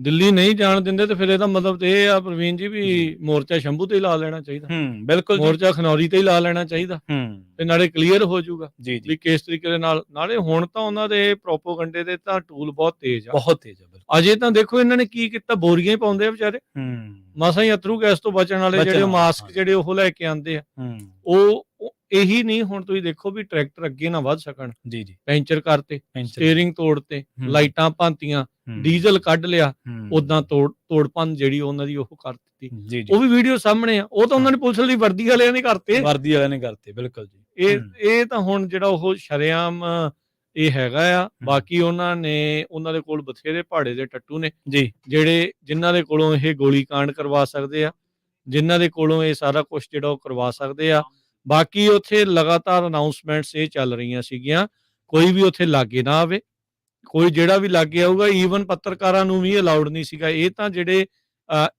ਦਿੱਲੀ ਨਹੀਂ ਜਾਣ ਦਿੰਦੇ ਤੇ ਫਿਰ ਇਹਦਾ ਮਤਲਬ ਤੇ ਇਹ ਆ ਪ੍ਰਵੀਨ ਜੀ ਵੀ ਮੋਰਚਾ ਸ਼ੰਭੂ ਤੇ ਹੀ ਲਾ ਲੈਣਾ ਚਾਹੀਦਾ। ਬਿਲਕੁਲ, ਮੋਰਚਾ ਖਨੌਰੀ ਤੇ ਹੀ ਲਾ ਲੈਣਾ ਚਾਹੀਦਾ ਤੇ ਨਾਲੇ ਕਲੀਅਰ ਹੋ ਜਾਊਗਾ ਵੀ ਕਿਸ ਤਰੀਕੇ ਦੇ ਨਾਲ। ਨਾਲੇ ਹੁਣ ਤਾਂ ਉਹਨਾਂ ਦੇ ਪ੍ਰੋਪੋਗੰਡੇ ਦੇ ਤਾਂ ਟੂਲ ਬਹੁਤ ਤੇਜ਼ ਆ। ਅਜੇ ਤਾਂ ਦੇਖੋ ਇਹਨਾਂ ਨੇ ਕੀ ਕੀਤਾ, ਬੋਰੀਆਂ ਹੀ ਪਾਉਂਦੇ ਆ ਵਿਚਾਰੇ। ਮਸਾਂ ਹੀ ਅਥਰੂ ਗੈਸ ਤੋਂ ਬਚਣ ਵਾਲੇ ਜਿਹੜੇ ਮਾਸਕ ਜਿਹੜੇ ਉਹ ਲੈ ਕੇ ਆਉਂਦੇ ਆ। ਉਹ ਇਹੀ ਨਹੀਂ, ਹੁਣ ਤੁਸੀਂ ਦੇਖੋ ਵੀ ਟਰੈਕਟਰ ਅੱਗੇ ਨਾ ਵੱਧ ਸਕਣ, ਪੈਂਚਰ ਕਰਤੇ, ਸਟੀਅਰਿੰਗ ਤੋੜਤੇ, ਲਾਈਟਾਂ ਭਾਂਤੀਆਂ, ਡੀਜ਼ਲ ਕੱਢ ਲਿਆ, ਉਦਾਂ ਤੋੜ ਭੰਨ ਜਿਹੜੀ ਉਹਨਾਂ ਦੀ ਉਹ ਕਰ ਦਿੱਤੀ। ਉਹ ਵੀ ਵੀਡੀਓ ਸਾਹਮਣੇ ਆ। ਉਹ ਤਾਂ ਉਹਨਾਂ ਨੇ ਪੁਲਿਸ ਲਈ ਵਰਦੀ ਵਾਲਿਆਂ ਨੇ ਕਰਤੇ। ਬਿਲਕੁਲ ਜੀ। ਇਹ ਤਾਂ ਹੁਣ ਜਿਹੜਾ ਉਹ ਸ਼ਰੇਆਮ ਇਹ ਹੈਗਾ ਆ। ਬਾਕੀ ਉਹਨਾਂ ਦੇ ਕੋਲ ਬਥੇਰੇ ਪਹਾੜੇ ਦੇ ਟੱਟੂ ਨੇ ਜਿਨ੍ਹਾਂ ਦੇ ਕੋਲੋਂ ਇਹ ਗੋਲੀ ਕਾਂਡ ਕਰਵਾ ਸਕਦੇ ਆ, ਜਿਨ੍ਹਾਂ ਦੇ ਕੋਲੋਂ ਇਹ ਸਾਰਾ ਕੁਛ ਜਿਹੜਾ ਉਹ ਕਰਵਾ ਸਕਦੇ ਆ। ਬਾਕੀ ਉੱਥੇ ਲਗਾਤਾਰ ਅਨਾਉਂਸਮੈਂਟਸ ਇਹ ਚੱਲ ਰਹੀਆਂ ਸੀਗੀਆਂ, ਕੋਈ ਵੀ ਉੱਥੇ ਲਾਗੇ ਨਾ ਆਵੇ, ਕੋਈ ਜਿਹੜਾ ਵੀ ਲਾਗੇ ਆਊਗਾ, ਈਵਨ ਪੱਤਰਕਾਰਾਂ ਨੂੰ ਵੀ ਅਲਾਉਡ ਨਹੀਂ ਸੀਗਾ। ਇਹ ਤਾਂ ਜਿਹੜੇ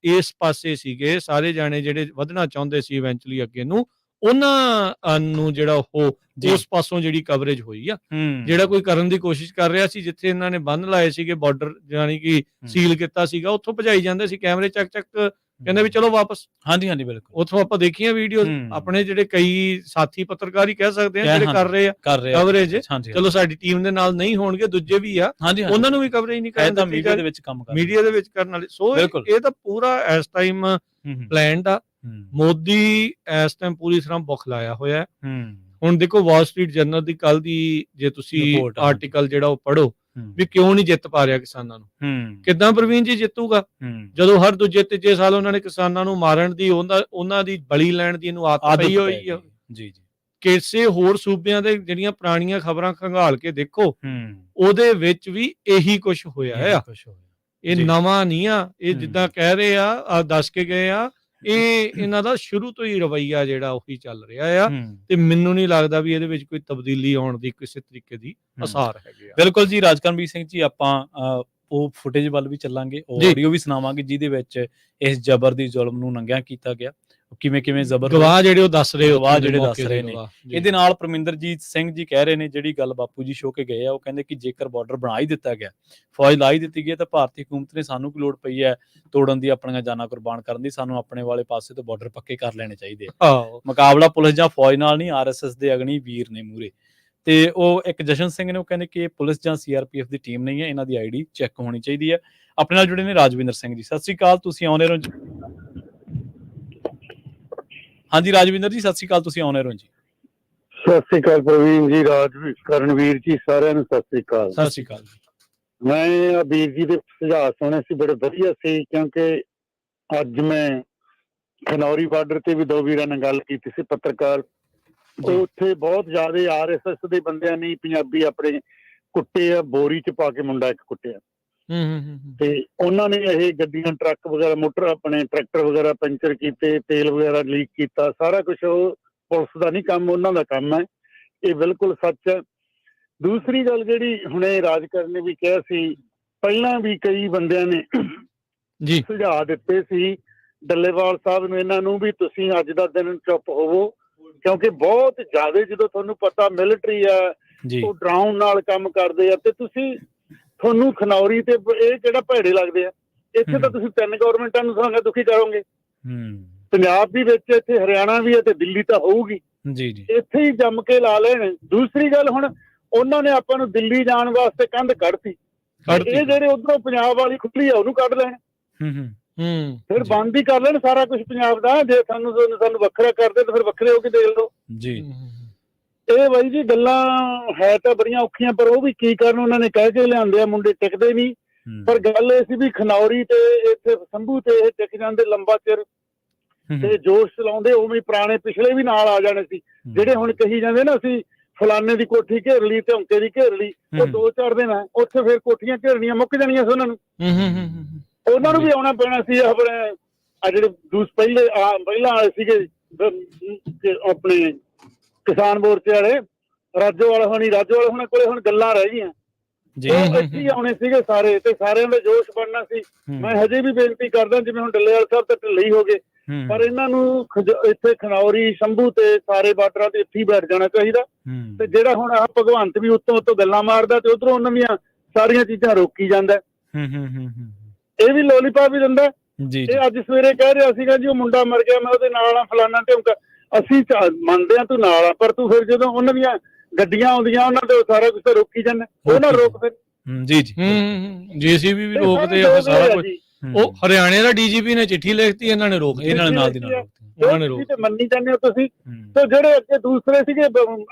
ਇਸ ਪਾਸੇ ਸੀਗੇ ਸਾਰੇ ਜਾਣੇ ਜਿਹੜੇ ਵਧਣਾ ਚਾਹੁੰਦੇ ਸੀ ਇਵੈਂਚੁਅਲੀ ਅੱਗੇ ਨੂੰ, ਉਹਨਾਂ ਨੂੰ ਜਿਹੜਾ ਉਹ ਉਸ ਪਾਸੋਂ ਜਿਹੜੀ ਕਵਰੇਜ ਹੋਈ ਆ। ਜਿਹੜਾ ਕੋਈ ਕਰਨ ਦੀ ਕੋਸ਼ਿਸ਼ ਕਰ ਰਿਹਾ ਸੀ, ਜਿੱਥੇ ਇਹਨਾਂ ਨੇ ਬੰਨ ਲਾਏ ਸੀਗੇ ਬਾਰਡਰ, ਯਾਨੀ ਕਿ ਸੀਲ ਕੀਤਾ ਸੀਗਾ, ਉੱਥੋਂ ਭਜਾਈ ਜਾਂਦੇ ਸੀ ਕੈਮਰੇ ਚੱਕ ਕਹਿੰਦੇ ਵੀ ਚਲੋ ਵਾਪਸ। ਹਾਂਜੀ ਬਿਲਕੁਲ। ਉੱਥੋਂ ਆਪਾਂ ਦੇਖੀਆਂ ਵੀਡੀਓ, ਆਪਣੇ ਜਿਹੜੇ ਕਈ ਸਾਥੀ ਪੱਤਰਕਾਰ ਹੀ ਕਹਿ ਸਕਦੇ ਆ ਜਿਹੜੇ ਕਰ ਰਹੇ ਆ ਕਵਰੇਜ। ਚਲੋ ਸਾਡੀ ਟੀਮ ਦੇ ਨਾਲ ਨਹੀਂ ਹੋਣਗੇ, ਦੂਜੇ ਵੀ ਆ, ਉਹਨਾਂ ਨੂੰ ਵੀ ਕਵਰੇਜ ਨਹੀਂ ਕਰਨ ਮੀਡੀਆ ਦੇ ਵਿੱਚ ਕਰਨ ਵਾਲੇ। ਸੋ ਇਹ ਤਾਂ ਪੂਰਾ ਇਸ ਟਾਈਮ ਪਲਾਨਡ ਆ। ਮੋਦੀ ਇਸ ਟਾਈਮ ਪੂਰੀ ਤਰ੍ਹਾਂ ਬੁਖਲਾਇਆ ਹੋਇਆ ਹੈ। ਹੁਣ ਦੇਖੋ ਵਾਲ ਸਟਰੀਟ ਜਰਨਲ ਦੀ ਕੱਲ ਦੀ ਜੇ ਤੁਸੀਂ ਆਰਟੀਕਲ ਜਿਹੜਾ ਉਹ ਪੜ੍ਹੋ ਵੀ ਕਿਉਂ ਨਹੀਂ ਜਿੱਤ ਪਾ ਰਿਹਾ ਕਿਸਾਨਾਂ ਨੂੰ, ਕਿੱਦਾਂ ਪ੍ਰਵੀਨ ਜੀ ਜਿੱਤੂਗਾ ਜਦੋਂ ਹਰ ਦੂਜੇ ਤੀਜੇ ਸਾਲ ਉਹਨਾਂ ਨੇ ਕਿਸਾਨਾਂ ਨੂੰ ਮਾਰਨ ਦੀ, ਉਹਨਾਂ ਦੀ ਬਲੀ ਲੈਣ ਦੀ ਇਹਨੂੰ ਆਦਤ ਪਈ ਹੋਈ ਆ। ਕਿਸੇ ਹੋਰ ਸੂਬਿਆਂ ਦੇ ਜਿਹੜੀਆਂ ਪੁਰਾਣੀਆਂ ਖਬਰਾਂ ਖੰਗਾਲ ਕੇ ਦੇਖੋ, ਉਹਦੇ ਵਿੱਚ ਵੀ ਇਹੀ ਕੁਝ ਹੋਇਆ ਆ। ਇਹ ਨਵਾਂ ਨਹੀਂ ਆ। ਇਹ ਜਿੱਦਾਂ ਕਹਿ ਰਹੇ ਆ, ਦੱਸ ਕੇ ਗਏ ਆ, ਇਹ ਇਹਨਾਂ ਦਾ ਸ਼ੁਰੂ ਤੋਂ ਹੀ ਰਵੱਈਆ ਜਿਹੜਾ ਉਹੀ ਚੱਲ ਰਿਹਾ ਆ। ਤੇ ਮੈਨੂੰ ਨਹੀਂ ਲੱਗਦਾ ਵੀ ਇਹਦੇ ਵਿੱਚ ਕੋਈ ਤਬਦੀਲੀ ਆਉਣ ਦੀ ਕਿਸੇ ਤਰੀਕੇ ਦੀ ਅਸਾਰ ਹੈਗੇ ਆ। ਬਿਲਕੁਲ ਜੀ। ਰਾਜਕਰਮਵੀਰ ਸਿੰਘ ਜੀ, ਆਪਾਂ ਉਹ ਫੁਟੇਜ ਵੱਲ ਵੀ ਚੱਲਾਂਗੇ, ਉਹ ਆਡੀਓ ਵੀ ਸੁਣਾਵਾਂਗੇ ਜਿਹਦੇ ਵਿੱਚ ਇਸ ਜ਼ਬਰ ਦੀ ਜ਼ੁਲਮ ਨੂੰ ਨੰਗਿਆ ਕੀਤਾ ਗਿਆ, ਕਿਵੇਂ ਜ਼ਬਰ ਗਵਾਹ ਜਿਹੜੇ ਉਹ ਦੱਸ ਰਹੇ ਨੇ। ਇਹਦੇ ਨਾਲ ਪਰਮਿੰਦਰਜੀਤ ਸਿੰਘ ਜੀ ਕਹਿ ਰਹੇ ਨੇ, ਜਿਹੜੀ ਗੱਲ ਬਾਪੂ ਜੀ ਸ਼ੋ ਕੇ ਗਏ ਆ, ਉਹ ਕਹਿੰਦੇ ਕਿ ਜੇਕਰ ਬਾਰਡਰ ਬਣਾ ਹੀ ਦਿੱਤਾ ਗਿਆ, ਫੌਜ ਲਾ ਹੀ ਦਿੱਤੀ ਗਈ, ਤਾਂ ਭਾਰਤੀ ਹਕੂਮਤ ਨੇ ਸਾਨੂੰ ਕੀ ਲੋੜ ਪਈ ਹੈ ਤੋੜਨ ਦੀ, ਆਪਣੀਆਂ ਜਾਨਾਂ ਕੁਰਬਾਨ ਕਰਨ ਦੀ। ਸਾਨੂੰ ਆਪਣੇ ਵਾਲੇ ਪਾਸੇ ਤੋਂ ਬਾਰਡਰ ਪੱਕੇ ਕਰ ਲੈਣੇ ਚਾਹੀਦੇ ਆ। ਮੁਕਾਬਲਾ ਪੁਲਿਸ ਜਾਂ ਫੌਜ ਨਾਲ ਨਹੀਂ, RSS ਦੇ ਅਗਨੀ ਵੀਰ ਨੇ ਮੂਰੇ। ਤੇ ਉਹ ਇੱਕ ਜਸ਼ਨ ਸਿੰਘ ਨੇ, ਉਹ ਕਹਿੰਦੇ ਕਿ ਇਹ ਪੁਲਿਸ ਜਾਂ CRPF ਦੀ ਟੀਮ ਨਹੀਂ ਹੈ, ਇਹਨਾਂ ਦੀ ID ਚੈੱਕ ਹੋਣੀ ਚਾਹੀਦੀ ਹੈ। ਆਪਣੇ ਨਾਲ ਜੁੜੇ ਨੇ ਰਾਜਵਿੰਦਰ ਸਿੰਘ ਜੀ। ਸਤਿ ਸ੍ਰੀ ਅਕਾਲ, ਤੁਸੀਂ ਆਉਣੇ ਰਹੋ ਜੀ। ਹਾਂਜੀ ਰਾਜਵਿੰਦਰ ਜੀ, ਸਤਿ ਸ੍ਰੀ ਅਕਾਲ, ਤੁਸੀਂ ਆਉਣੇ ਰਹੋ ਜੀ। ਸਤਿ ਸ੍ਰੀ ਅਕਾਲ ਪ੍ਰਵੀਨ ਜੀ, ਕਰਨਵੀਰ ਜੀ, ਸਾਰਿਆਂ ਨੂੰ ਸਤਿ ਸ੍ਰੀ ਅਕਾਲ। ਸਤਿ ਸ੍ਰੀ ਅਕਾਲ। ਮੈਂ ਵੀਰ ਜੀ ਦੇ ਸੁਝਾਅ ਸੁਣੇ ਸੀ, ਬੜੇ ਵਧੀਆ ਸੀ, ਕਿਉਂਕਿ ਅੱਜ ਮੈਂ ਖਨੌਰੀ ਬਾਰਡਰ ਤੇ ਵੀ ਦੋ ਵੀਰਾਂ ਨਾਲ ਗੱਲ ਕੀਤੀ ਸੀ, ਪੱਤਰਕਾਰ। ਉੱਥੇ ਬਹੁਤ ਜ਼ਿਆਦਾ RSS ਦੇ ਬੰਦਿਆਂ ਨੇ ਪੰਜਾਬੀ ਆਪਣੇ ਕੁੱਟੇ ਆ, ਬੋਰੀ ਚ ਪਾ ਕੇ ਮੁੰਡਾ ਇੱਕ ਕੁੱਟਿਆ। ਤੇ ਉਹਨਾਂ ਨੇ ਇਹ ਗੱਡੀਆਂ, ਟਰੱਕ ਵਗੈਰਾ, ਮੋਟਰ ਆਪਣੇ ਟਰੈਕਟਰ ਵਗੈਰਾ ਪੈਂਚਰ ਕੀਤੇ, ਤੇਲ ਵਗੈਰਾ ਲੀਕ ਕੀਤਾ, ਸਾਰਾ ਕੁਛ। ਉਹ ਪੁਲਿਸ ਦਾ ਨਹੀਂ ਕੰਮ, ਉਹਨਾਂ ਦਾ ਕੰਮ ਹੈ। ਇਹ ਬਿਲਕੁਲ ਸੱਚ ਹੈ। ਦੂਸਰੀ ਗੱਲ ਜਿਹੜੀ ਹੁਣੇ ਰਾਜਕਰਨ ਨੇ ਵੀ ਕਿਹਾ ਸੀ, ਪਹਿਲਾਂ ਵੀ ਕਈ ਬੰਦਿਆਂ ਨੇ ਸੁਝਾਅ ਦਿੱਤੇ ਸੀ ਡੱਲੇਵਾਲ ਸਾਹਿਬ ਨੂੰ, ਇਹਨਾਂ ਨੂੰ ਵੀ ਤੁਸੀਂ ਅੱਜ ਦਾ ਦਿਨ ਚੁੱਪ ਹੋਵੋ, ਕਿਉਂਕਿ ਬਹੁਤ ਜ਼ਿਆਦਾ, ਜਦੋਂ ਤੁਹਾਨੂੰ ਪਤਾ ਮਿਲਟਰੀ ਆ, ਉਹ ਡਰਾਉਣ ਨਾਲ ਕੰਮ ਕਰਦੇ ਆ, ਤੇ ਤੁਹਾਨੂੰ ਖਨੌਰੀ ਤੇ ਇਹ ਕਿਹੜਾ ਭੈੜੇ ਲੱਗਦੇ ਆ। ਇੱਥੇ ਤਾਂ ਤੁਸੀਂ 3 ਗਵਰਨਮੈਂਟਾਂ ਨੂੰ ਸੰਗ ਦੁਖੀ ਕਰੋਗੇ। ਪੰਜਾਬ ਵੀ ਵਿੱਚ, ਇੱਥੇ ਹਰਿਆਣਾ ਵੀ ਹੈ ਤੇ ਦਿੱਲੀ ਤਾਂ ਹੋਊਗੀ ਜੀ ਜੀ, ਇੱਥੇ ਹੀ ਜੰਮ ਕੇ ਲਾ ਲੈਣ। ਦੂਸਰੀ ਗੱਲ, ਹੁਣ ਉਹਨਾਂ ਨੇ ਆਪਾਂ ਨੂੰ ਦਿੱਲੀ ਜਾਣ ਵਾਸਤੇ ਕੰਧ ਕੱਢਤੀ, ਇਹ ਜਿਹੜੇ ਉਧਰੋਂ ਪੰਜਾਬ ਵਾਲੀ ਖੁੱਲੀ ਆ ਉਹਨੂੰ ਕੱਢ ਲੈਣ, ਫਿਰ ਬੰਦ ਹੀ ਕਰ ਲੈਣ ਸਾਰਾ ਕੁਝ ਪੰਜਾਬ ਦਾ। ਜੇ ਸਾਨੂੰ ਵੱਖਰਾ ਕਰਦੇ ਤਾਂ ਫਿਰ ਵੱਖਰੇ ਹੋ ਕੇ ਦੇਖ ਲਓ ਜੀ। ਇਹ ਬਾਈ ਜੀ ਗੱਲਾਂ ਹੈ ਤਾਂ ਬੜੀਆਂ ਔਖੀਆਂ, ਪਰ ਉਹ ਵੀ ਕੀ ਕਰਨ, ਉਹਨਾਂ ਨੇ ਕਹਿ ਕੇ ਲਿਆਂਦੇ ਆ, ਮੁੰਡੇ ਟਿਕਦੇ ਨਹੀਂ। ਪਰ ਗੱਲ ਇਹ ਸੀ ਵੀ ਖਨੌਰੀ ਤੇ ਇੱਥੇ ਸੰਭੂ ਤੇ ਇਹ ਟਿਕ ਜਾਂਦੇ ਲੰਬਾ ਚਿਰ ਤੇ ਜੋਸ਼ ਚਲਾਉਂਦੇ, ਉਵੇਂ ਪੁਰਾਣੇ ਪਿਛਲੇ ਵੀ ਨਾਲ ਆ ਜਾਣੇ ਸੀ। ਜਿਹੜੇ ਹੁਣ ਕਹੀ ਜਾਂਦੇ ਨਾ ਅਸੀਂ ਫਲਾਨੇ ਦੀ ਕੋਠੀ ਘੇਰ ਲਈ, ਝੌਂਕੇ ਦੀ ਘੇਰ ਲਈ, ਉਹ 2-4 ਦਿਨ ਹੈ ਉੱਥੇ ਫਿਰ ਕੋਠੀਆਂ ਘੇਰਨੀਆਂ ਮੁੱਕ ਜਾਣੀਆਂ ਸੀ ਉਹਨਾਂ ਨੂੰ। ਉਹਨਾਂ ਨੂੰ ਵੀ ਆਉਣਾ ਪੈਣਾ ਸੀ। ਆਪਣੇ ਆ ਜਿਹੜੇ ਪਹਿਲਾਂ ਆਏ ਸੀਗੇ ਆਪਣੇ ਕਿਸਾਨ ਮੋਰਚੇ ਵਾਲੇ, ਰਾਜੋਵਾਲ ਹੋਣੀ ਕੋਲੇ ਹੁਣ ਗੱਲਾਂ ਰਹਿ ਗਈਆਂ, ਉਹ ਇੱਥੇ ਹੀ ਆਉਣੇ ਸੀਗੇ ਸਾਰੇ, ਤੇ ਸਾਰਿਆਂ ਦਾ ਜੋਸ਼ ਬਣਨਾ ਸੀ। ਮੈਂ ਹਜੇ ਵੀ ਬੇਨਤੀ ਕਰਦਾ, ਜਿਵੇਂ ਹੁਣ ਡੱਲੇਵਾਲ ਸਾਹਿਬ ਤਾਂ ਢਿੱਲੇ ਹੀ ਹੋ ਗਏ, ਪਰ ਇਹਨਾਂ ਨੂੰ ਇੱਥੇ ਖਨੌਰੀ ਸ਼ੰਭੂ ਤੇ ਸਾਰੇ ਬਾਰਡਰਾਂ ਤੇ ਇੱਥੇ ਹੀ ਬੈਠ ਜਾਣਾ ਚਾਹੀਦਾ। ਤੇ ਜਿਹੜਾ ਹੁਣ ਆਹ ਭਗਵੰਤ ਵੀ ਉੱਤੋਂ ਗੱਲਾਂ ਮਾਰਦਾ ਤੇ ਉਧਰੋਂ ਉਹਨਾਂ ਦੀਆਂ ਸਾਰੀਆਂ ਚੀਜ਼ਾਂ ਰੋਕੀ ਜਾਂਦਾ, ਇਹ ਵੀ ਲੋਲੀਪਾਪ ਵੀ ਦਿੰਦਾ। ਇਹ ਅੱਜ ਸਵੇਰੇ ਕਹਿ ਰਿਹਾ ਸੀਗਾ ਜੀ ਉਹ ਮੁੰਡਾ ਮਰ ਗਿਆ, ਮੈਂ ਉਹਦੇ ਨਾਲ ਆ, ਫਲਾਨਾ ਢਿਮਕਾ। ਅਸੀਂ ਮੰਨਦੇ ਆ ਤੂੰ ਨਾਲ ਆ, ਪਰ ਤੂੰ ਫਿਰ ਜਦੋਂ ਉਹਨਾਂ ਦੀਆਂ ਗੱਡੀਆਂ ਆਉਂਦੀਆਂ ਉਹਨਾਂ ਤੇ ਸਾਰਾ ਕੁਝ ਤਾਂ ਰੋਕੀ ਜਾਂਦਾ, ਉਹ ਨਾ ਰੋਕ ਫਿਰ। ਜੀ ਜੀ, ਜੀਸੀਬੀ ਵੀ ਰੋਕਦੇ ਆ ਸਾਰਾ ਕੁਝ। ਉਹ ਹਰਿਆਣੇ ਦਾ ਡੀਜੀਪੀ ਨੇ ਚਿੱਠੀ ਲਿਖਤੀ, ਇਹਨਾਂ ਨੇ ਰੋਕ ਦਿੱਤੀ, ਨਾਲ ਦੀ ਨਾਲ ਉਹਨਾਂ ਨੇ ਰੋਕ। ਮੰਨੀ ਜਾਂਦੇ ਹੋ ਤੁਸੀਂ, ਤੇ ਜਿਹੜੇ ਅੱਗੇ ਦੂਸਰੇ ਸੀਗੇ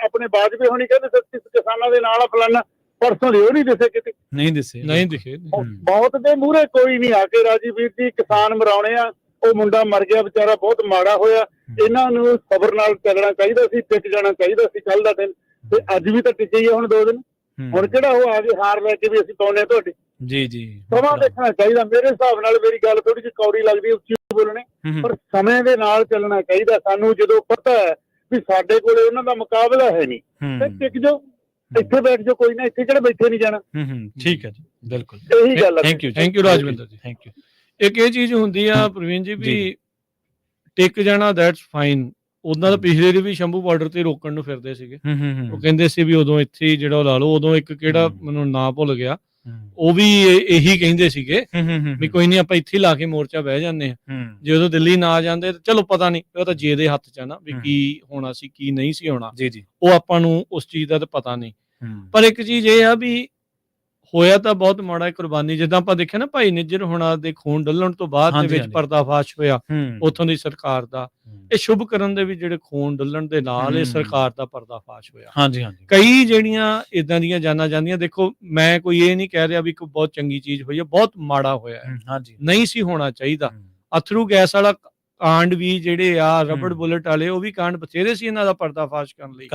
ਆਪਣੇ ਬਾਜਵੇ ਹੋਣੀ ਕਹਿੰਦੇ 36 ਕਿਸਾਨਾਂ ਦੇ ਨਾਲ ਆ ਫਲਾਨਾ, ਪਰਸੋਂ ਦੇ ਉਹ ਨਹੀਂ ਦਿਸੇ ਕਿਤੇ, ਨਹੀਂ ਦਿਖੇ। ਬਹੁਤ ਦੇ ਮੂਹਰੇ ਕੋਈ ਨਹੀਂ ਆ ਕੇ ਰਾਜੀ ਵੀਰ ਜੀ, ਕਿਸਾਨ ਮਰਾਉਣੇ ਆ, ਉਹ ਮੁੰਡਾ ਮਰ ਗਿਆ ਵਿਚਾਰਾ, ਬਹੁਤ ਮਾੜਾ ਹੋਇਆ। ਇਹਨਾਂ ਨੂੰ ਸਬਰ ਨਾਲ ਚੱਲਣਾ ਚਾਹੀਦਾ ਸੀ, ਟਿਕ ਜਾਣਾ ਚਾਹੀਦਾ ਸੀ ਕੱਲ ਦਾ ਦਿਨ, ਤੇ ਅੱਜ ਵੀ ਤਾਂ ਟਿਕੇ ਹੀ ਆ ਹੁਣ 2 ਦਿਨ। ਹੁਣ ਕਿਹੜਾ ਉਹ ਆ ਕੇ ਹਾਰ ਲੈ ਕੇ ਵੀ ਅਸੀਂ ਪਾਉਣੇ ਤੁਹਾਡੇ। ਜੀ ਜੀ, ਸਮਾਂ ਦੇਖਣਾ ਚਾਹੀਦਾ। ਮੇਰੇ ਹਿਸਾਬ ਨਾਲ ਮੇਰੀ ਗੱਲ ਥੋੜੀ ਜਿਹੀ ਕੌੜੀ ਲੱਗਦੀ, ਉੱਚੀ ਬੋਲਣੇ, ਪਰ ਸਮੇਂ ਦੇ ਨਾਲ ਚੱਲਣਾ ਚਾਹੀਦਾ ਸਾਨੂੰ। ਜਦੋਂ ਪਤਾ ਹੈ ਵੀ ਸਾਡੇ ਕੋਲੇ ਉਹਨਾਂ ਦਾ ਮੁਕਾਬਲਾ ਹੈ ਨਹੀਂ, ਤੇ ਟਿਕ ਜਾਓ, ਇੱਥੇ ਬੈਠ ਜਾਓ, ਕੋਈ ਨਾ, ਇੱਥੇ ਕਿਹੜਾ ਬੈਠੇ ਨਹੀਂ ਜਾਣਾ। ਠੀਕ ਹੈ ਜੀ, ਬਿਲਕੁਲ ਇਹੀ ਗੱਲ ਹੈ। ਥੈਂਕ ਯੂ ਰਾਜਵਿੰਦਰ ਜੀ, ਥੈਂਕ ਯੂ। ਇੱਕ ਇਹ ਚੀਜ਼ ਹੁੰਦੀ ਆ ਪ੍ਰਵੀਨ ਜੀ ਵੀ ਟਿਕ ਜਾਣਾ, ਦੈਟਸ ਫਾਈਨ। ਉਹਨਾਂ ਦਾ ਪਿਛਲੇ ਦੇ ਵੀ ਸ਼ੰਭੂ ਬਾਰਡਰ ਤੇ ਰੋਕਣ ਨੂੰ ਫਿਰਦੇ ਸੀਗੇ, ਉਹ ਕਹਿੰਦੇ ਸੀ ਵੀ ਉਦੋਂ ਇੱਥੇ ਜਿਹੜਾ ਲਾ ਲਓ, ਉਦੋਂ ਇੱਕ ਕਿਹੜਾ ਮੈਨੂੰ ਨਾਂ ਭੁੱਲ ਗਿਆ, ਉਹ ਵੀ ਇਹੀ ਕਹਿੰਦੇ ਸੀਗੇ ਵੀ ਕੋਈ ਨਹੀਂ ਆਪਾਂ ਇੱਥੇ ਲਾ ਕੇ ਮੋਰਚਾ ਬਹਿ ਜਾਂਦੇ ਆ। ਜੇ ਉਦੋਂ ਦਿੱਲੀ ਨਾ ਜਾਂਦੇ, ਚਲੋ ਪਤਾ ਨਹੀਂ, ਉਹ ਤਾਂ ਜੇ ਦੇ ਹੱਥ ਚ ਆ ਨਾ ਵੀ ਕੀ ਹੋਣਾ ਸੀ ਕੀ ਨਹੀਂ ਸੀ ਹੋਣਾ, ਉਹ ਆਪਾਂ ਨੂੰ ਉਸ ਚੀਜ਼ ਦਾ ਤਾਂ ਪਤਾ ਨਹੀਂ। ਪਰ ਇੱਕ ਚੀਜ਼ ਇਹ ਆ ਵੀ ਹੋਇਆ ਤਾਂ ਬਹੁਤ ਮਾੜਾ ਕੁਰਬਾਨੀ, ਜਿੱਦਾਂ ਆਪਾਂ ਦੇਖਿਆ ਨਾ ਭਾਈ ਨਿੱਜਰ ਹੋਣਾ ਦੇ ਖੂਨ ਡੁੱਲਣ ਤੋਂ ਬਾਅਦ ਦੇ ਵਿੱਚ ਪਰਦਾਫਾਸ਼ ਹੋਇਆ ਉੱਥੋਂ ਦੀ ਸਰਕਾਰ ਦਾ। ਇਹ ਸ਼ੁਭ ਕਰਨ ਦੇ ਵੀ ਜਿਹੜੇ ਖੂਨ ਡੁੱਲਣ ਦੇ ਨਾਲ ਇਹ ਸਰਕਾਰ ਦਾ ਪਰਦਾਫਾਸ਼ ਹੋਇਆ। ਕਈ ਜਿਹੜੀਆਂ ਇਦਾਂ ਦੀਆਂ ਜਾਨਾਂ ਜਾਂਦੀਆਂ, ਦੇਖੋ ਮੈਂ ਕੋਈ ਇਹ ਨਹੀਂ ਕਹਿ ਰਿਹਾ ਵੀ ਕੋਈ ਬਹੁਤ ਚੰਗੀ ਚੀਜ਼ ਹੋਈ ਹੈ, ਬਹੁਤ ਮਾੜਾ ਹੋਇਆ ਹੈ, ਨਹੀਂ ਸੀ ਹੋਣਾ ਚਾਹੀਦਾ। ਅਥਰੂ ਗੈਸ ਵਾਲਾ ਕਾਂਡ ਵੀ ਜਿਹੜੇ ਆ, ਰਬੜ ਬੁਲਟ ਵਾਲੇ, ਉਹ ਵੀ ਕਾਂਡ ਬਥੇਰੇ ਸੀ ਇਹਨਾਂ ਦਾ ਪਰਦਾਫਾਸ਼ ਕਰਨ ਲਈ।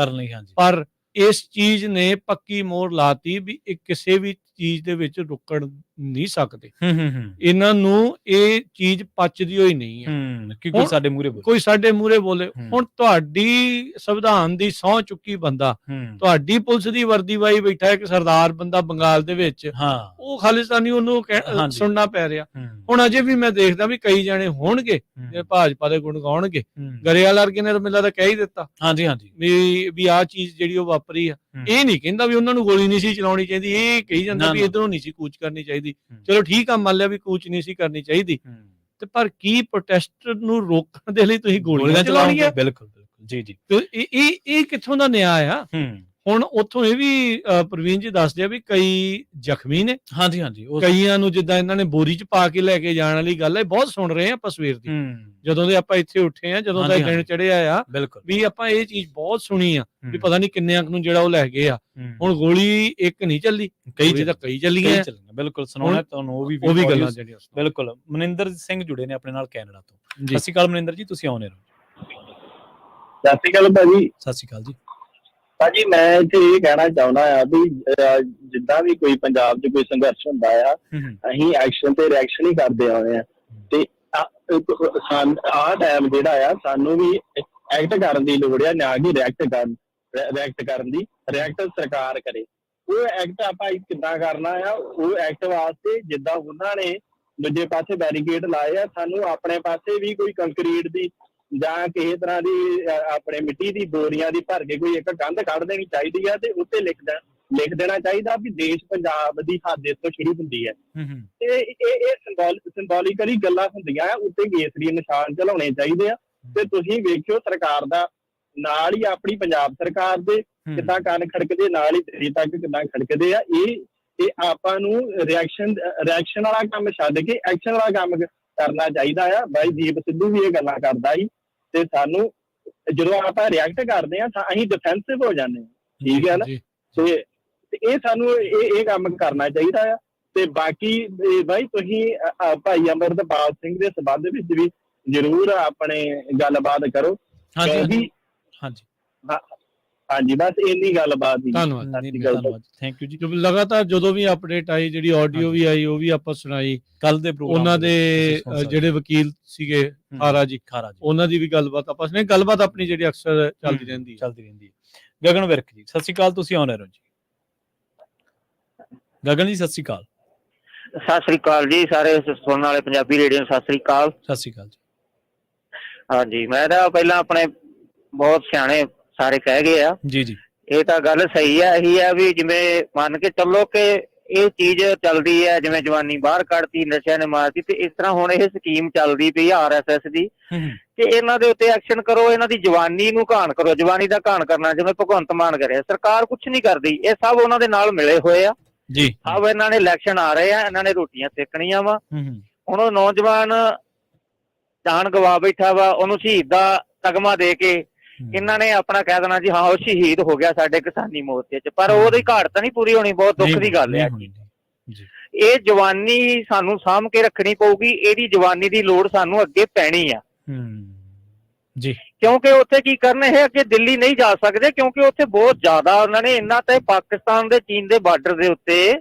ਪਰ ਇਸ ਚੀਜ਼ ਨੇ ਪੱਕੀ ਮੋਹਰ ਲਾਤੀ ਵੀ ਇਹ ਕਿਸੇ ਵੀ ਚੀਜ਼ ਦੇ ਵਿੱਚ ਰੁਕਣ ਨਹੀਂ ਸਕਦੇ। ਇਹਨਾਂ ਨੂੰ ਇਹ ਚੀਜ਼ ਪਚਦੀ ਹੋਈ ਨਹੀਂ ਹੈ ਕਿ ਕੋਈ ਸਾਡੇ ਮੂਹਰੇ ਬੋਲੇ। ਹੁਣ ਤੁਹਾਡੀ ਸੰਵਿਧਾਨ ਦੀ ਸਹੁੰ ਚੁੱਕੀ ਬੰਦਾ, ਤੁਹਾਡੀ ਪੁਲਿਸ ਦੀ ਵਰਦੀ ਵਾਈ ਬੈਠਾ ਇੱਕ ਸਰਦਾਰ ਬੰਦਾ ਬੰਗਾਲ ਦੇ ਵਿੱਚ, ਉਹ ਖਾਲਿਸਤਾਨੀ, ਉਹਨੂੰ ਸੁਣਨਾ ਪੈ ਰਿਹਾ। ਹੁਣ ਅਜੇ ਵੀ ਮੈਂ ਦੇਖਦਾ ਵੀ ਕਈ ਜਾਣੇ ਹੋਣਗੇ ਜਿਹੜੇ ਭਾਜਪਾ ਦੇ ਗੁਣ ਗਾਉਣਗੇ, ਗਰੇਵਾਲ ਵਰਗੇ ਨੇ ਮੇਲਾ ਤਾਂ ਕਹਿ ਹੀ ਦਿੱਤਾ ਵੀ ਆਹ ਚੀਜ਼ ਜਿਹੜੀ ਉਹ ਵਾਪਰੀ ਆ। ਇਹ ਨਹੀਂ ਕਹਿੰਦਾ ਵੀ ਉਹਨਾਂ ਨੂੰ ਗੋਲੀ ਨਹੀਂ ਸੀ ਚਲਾਉਣੀ ਚਾਹੀਦੀ, ਇਹ ਕਹੀ ਜਾਂਦਾ ਵੀ ਇਧਰੋਂ ਨਹੀਂ ਸੀ ਕੂਚ ਕਰਨੀ ਚਾਹੀਦੀ। ਚਲੋ ਠੀਕ ਆ, ਮੰਨ ਲਿਆ ਵੀ ਕੂਚ ਨਹੀਂ ਸੀ ਕਰਨੀ ਚਾਹੀਦੀ, ਤੇ ਪਰ ਕੀ ਪ੍ਰੋਟੈਸਟ ਨੂੰ ਰੋਕਣ ਦੇ ਲਈ ਤੁਸੀਂ ਗੋਲੀਆਂ ਚਲਾਉਣੀਆਂ? ਬਿਲਕੁਲ ਜੀ ਜੀ, ਇਹ ਕਿੱਥੋਂ ਦਾ ਨਿਆਂ ਆ? ਹੁਣ ਉੱਥੋਂ ਇਹ ਵੀ ਪ੍ਰਵੀਨ ਜੀ ਦੱਸਦੇ ਆ ਵੀ ਕਈ ਜ਼ਖਮੀ ਨੇ। ਕਈਆਂ ਨੂੰ ਜਿੱਦਾਂ ਇਹਨਾਂ ਨੇ ਬੋਰੀ ਚ ਪਾ ਕੇ ਲੈ ਕੇ ਜਾਣ ਵਾਲੀ ਗੱਲ ਹੈ, ਬਹੁਤ ਸੁਣ ਰਹੇ ਆ ਆਪਾਂ ਸਵੇਰ ਦੀ, ਜਦੋਂ ਦੇ ਆਪਾਂ ਇੱਥੇ ਉੱਠੇ ਆ, ਜਦੋਂ ਦਾ ਦਿਨ ਚੜਿਆ ਆ, ਵੀ ਆਪਾਂ ਇਹ ਚੀਜ਼ ਬਹੁਤ ਸੁਣੀ ਆ ਵੀ ਪਤਾ ਨਹੀਂ ਕਿੰਨਿਆਂ ਨੂੰ ਜਿਹੜਾ ਉਹ ਲੈ ਗਏ ਆ। ਹੁਣ ਗੋਲੀ ਇੱਕ ਨਹੀਂ ਚੱਲੀ, ਕਈ ਚੱਲੀਆਂ। ਬਿਲਕੁਲ ਸੁਣਾਉਣਾ ਤੁਹਾਨੂੰ ਉਹ ਵੀ ਗੱਲਾਂ ਜਿਹੜੀਆਂ। ਬਿਲਕੁਲ। ਮਨਿੰਦਰ ਸਿੰਘ ਜੁੜੇ ਨੇ ਆਪਣੇ ਨਾਲ ਕੈਨੇਡਾ ਤੋਂ। ਸਤਿ ਸ਼੍ਰੀ ਅਕਾਲ ਮਨਿੰਦਰ ਜੀ, ਤੁਸੀਂ ਆਉਣੇ ਰਹੋ। ਸਤਿ ਸ਼੍ਰੀ ਅਕਾਲ ਭਾਜੀ। ਸਤਿ ਸ਼੍ਰੀ ਅਕਾਲ ਜੀ ਭਾਜੀ। ਮੈਂ ਇੱਥੇ ਇਹ ਕਹਿਣਾ ਚਾਹੁੰਦਾ ਆ ਵੀ ਜਿੱਦਾਂ ਵੀ ਕੋਈ ਪੰਜਾਬ 'ਚ ਕੋਈ ਸੰਘਰਸ਼ ਹੁੰਦਾ ਆ, ਅਸੀਂ ਐਕਸ਼ਨ ਤੇ ਰਿਐਕਸ਼ਨ ਹੀ ਕਰਦੇ ਆਉਂਦੇ ਆ, ਤੇ ਆਹ ਟਾਈਮ ਜਿਹੜਾ ਆ ਸਾਨੂੰ ਵੀ ਐਕਟ ਕਰਨ ਦੀ ਲੋੜ ਆ, ਨਾ ਕਿ ਰਿਐਕਟ ਕਰਨ ਦੀ। ਰਿਐਕਟ ਸਰਕਾਰ ਕਰੇ। ਉਹ ਐਕਟ ਆਪਾਂ ਕਿੱਦਾਂ ਕਰਨਾ ਆ? ਉਹ ਐਕਟ ਵਾਸਤੇ ਜਿੱਦਾਂ ਉਹਨਾਂ ਨੇ ਦੂਜੇ ਪਾਸੇ ਬੈਰੀਕੇਡ ਲਾਏ ਆ, ਸਾਨੂੰ ਆਪਣੇ ਪਾਸੇ ਵੀ ਕੋਈ ਕੰਕਰੀਟ ਦੀ ਜਾਂ ਕਿਸੇ ਤਰ੍ਹਾਂ ਦੀ ਆਪਣੇ ਮਿੱਟੀ ਦੀ ਬੋਰੀਆਂ ਦੀ ਭਰ ਕੇ ਕੋਈ ਇੱਕ ਕੰਧ ਕੱਢ ਦੇਣੀ ਚਾਹੀਦੀ ਆ, ਤੇ ਉੱਤੇ ਲਿਖ ਦੇਣਾ ਚਾਹੀਦਾ ਵੀ ਦੇਸ਼ ਪੰਜਾਬ ਦੀ ਹੱਦ ਤੋਂ ਸ਼ੁਰੂ ਹੁੰਦੀ ਹੈ। ਤੇ ਇਹ ਸਿੰਬੋਲਿਕਲੀ ਗੱਲਾਂ ਹੁੰਦੀਆਂ ਆ, ਉੱਤੇ ਕੇਸਰੀ ਨਿਸ਼ਾਨ ਚਲਾਉਣੇ ਚਾਹੀਦੇ ਆ। ਤੇ ਤੁਸੀਂ ਵੇਖਿਓ ਸਰਕਾਰ ਦਾ ਨਾਲ ਹੀ ਆਪਣੀ ਪੰਜਾਬ ਸਰਕਾਰ ਦੇ ਕਿੱਦਾਂ ਕੰਨ ਖੜਕਦੇ, ਨਾਲ ਹੀ ਦਿੱਲੀ ਤੱਕ ਕਿੱਦਾਂ ਖੜਕਦੇ ਆ। ਇਹ ਆਪਾਂ ਨੂੰ ਰਿਐਕਸ਼ਨ ਵਾਲਾ ਕੰਮ ਛੱਡ ਕੇ ਐਕਸ਼ਨ ਵਾਲਾ ਕੰਮ ਕਰਨਾ ਚਾਹੀਦਾ ਆ। ਬਾਈ ਦੀਪ ਸਿੱਧੂ ਵੀ ਇਹ ਗੱਲਾਂ ਕਰਦਾ ਸੀ, ਤੇ ਸਾਨੂੰ ਜਦੋਂ ਆਪਾਂ ਰਿਐਕਟ ਕਰਦੇ ਆ ਅਸੀਂ ਡਿਫੈਂਸਿਵ ਹੋ ਜਾਂਦੇ ਹਾਂ, ਠੀਕ ਹੈ ਨਾ। ਤੇ ਇਹ ਸਾਨੂੰ ਇਹ ਕੰਮ ਕਰਨਾ ਚਾਹੀਦਾ ਆ। ਤੇ ਬਾਕੀ ਬਾਈ ਤੁਸੀਂ ਭਾਈ ਅੰਮ੍ਰਿਤਪਾਲ ਸਿੰਘ ਦੇ ਸੰਬੰਧ ਵਿੱਚ ਵੀ ਜ਼ਰੂਰ ਆਪਣੇ ਗੱਲਬਾਤ ਕਰੋ। ਹਾਂਜੀ ਹਾਂਜੀ, ਬਸ ਇੰਨੀ ਗੱਲਬਾਤ ਹੀ। ਧੰਨਵਾਦ, ਥੈਂਕ ਯੂ ਜੀ। ਲਗਾਤਾਰ ਜਦੋਂ ਵੀ ਅਪਡੇਟ ਆਈ, ਜਿਹੜੀ ਆਡੀਓ ਵੀ ਆਈ ਉਹ ਵੀ ਆਪਾਂ ਸੁਣਾਈ। ਕੱਲ ਦੇ ਪ੍ਰੋਗਰਾਮ ਉਹਨਾਂ ਦੇ ਜਿਹੜੇ ਵਕੀਲ ਸੀਗੇ ਖਾਰਾ ਜੀ, ਉਹਨਾਂ ਦੀ ਵੀ ਗੱਲਬਾਤ ਆਪਾਂ ਸੁਣੀ। ਗੱਲਬਾਤ ਆਪਣੀ ਜਿਹੜੀ ਅਕਸਰ ਚੱਲਦੀ ਰਹਿੰਦੀ ਹੈ। ਗਗਨ ਵਿਰਕ ਜੀ, ਸਤਿ ਸ਼੍ਰੀ ਅਕਾਲ, ਤੁਸੀਂ ਆਨ ਰਹੇ ਹੋ ਜੀ। ਗਗਨ ਜੀ ਸਤਿ ਸ਼੍ਰੀ ਅਕਾਲ। ਸਤਿ ਸ੍ਰੀ ਅਕਾਲ ਜੀ, ਸਾਰੇ ਸੁਣਨ ਵਾਲੇ ਪੰਜਾਬੀ ਰੇਡੀਓ ਨੂੰ ਸਤਿ ਸ੍ਰੀ ਅਕਾਲ। ਸਤਿ ਸ਼੍ਰੀ ਅਕਾਲ ਜੀ। ਹਾਂਜੀ, ਮੈਂ ਤਾਂ ਪਹਿਲਾਂ ਆਪਣੇ ਬਹੁਤ ਸਿਆਣੇ ਸਾਰੇ ਕਹਿ ਗਏ ਆ ਜੀ ਜੀ, ਇਹ ਤਾਂ ਗੱਲ ਸਹੀ ਹੈ। ਇਹੀ ਹੈ ਵੀ ਜਿਵੇਂ ਮੰਨ ਕੇ ਚੱਲੋ ਕਿ ਇਹ ਚੀਜ਼ ਚੱਲਦੀ ਹੈ, ਜਿਵੇਂ ਜਵਾਨੀ ਬਾਹਰ ਕੱਢਤੀ, ਨਸ਼ਿਆਂ ਨੇ ਮਾਰਤੀ, ਤੇ ਇਸ ਤਰ੍ਹਾਂ ਹੁਣ ਇਹ ਸਕੀਮ ਚੱਲਦੀ ਪਈ RSS ਦੀ ਕਿ ਇਹਨਾਂ ਦੇ ਉੱਤੇ ਐਕਸ਼ਨ ਕਰੋ, ਇਹਨਾਂ ਦੀ ਜਵਾਨੀ ਨੂੰ ਘਾਣ ਕਰੋ। ਜਵਾਨੀ ਦਾ ਘਾਣ ਕਰਨਾ ਜਿਵੇਂ ਭਗਵੰਤ ਮਾਨ ਕਰਿਆ, ਸਰਕਾਰ ਕੁਛ ਨਹੀਂ ਕਰਦੀ। ਇਹ ਸਭ ਉਹਨਾਂ ਦੇ ਨਾਲ ਮਿਲੇ ਹੋਏ ਆ ਜੀ। ਸਭ ਇਹਨਾਂ ਨੇ ਇਲੈਕਸ਼ਨ ਆ ਰਹੇ ਆ, ਇਹਨਾਂ ਨੇ ਰੋਟੀਆਂ ਸੇਕਣੀਆਂ ਵਾ। ਹੁਣ ਉਹ ਨੌਜਵਾਨ ਜਾਨ ਗਵਾ ਬੈਠਾ ਵਾ, ਉਹਨੂੰ ਸ਼ਹੀਦ ਦਾ ਤਗਮਾ ਦੇ ਕੇ ਇਹਨਾਂ ਨੇ ਆਪਣਾ ਕਹਿ ਦੇਣਾ ਜੀ ਹਾਂ ਉਹ ਸ਼ਹੀਦ ਹੋ ਗਿਆ ਸਾਡੇ ਕਿਸਾਨੀ ਮੋਰਚੇ 'ਚ, ਪਰ ਉਹਦੀ ਘਾਟ ਤਾਂ ਨਹੀਂ ਪੂਰੀ ਹੋਣੀ। ਬਹੁਤ ਦੁੱਖ ਦੀ ਗੱਲ ਹੈ। ਇਹ ਜਵਾਨੀ ਸਾਨੂੰ ਸਾਂਭ ਕੇ ਰੱਖਣੀ ਪਊਗੀ, ਇਹਦੀ ਜਵਾਨੀ ਦੀ ਲੋੜ ਸਾਨੂੰ ਅੱਗੇ ਪੈਣੀ ਆ ਜੀ, ਕਿਉਂਕਿ ਉੱਥੇ ਕੀ ਕਰਨ ਇਹ ਅੱਗੇ ਦਿੱਲੀ ਨਹੀਂ ਜਾ ਸਕਦੇ, ਕਿਉਂਕਿ ਉੱਥੇ ਬਹੁਤ ਜ਼ਿਆਦਾ ਉਹਨਾਂ ਨੇ ਇਹਨਾਂ ਤੇ ਪਾਕਿਸਤਾਨ ਦੇ ਚੀਨ ਦੇ ਬਾਰਡਰ ਦੇ ਉੱਤੇ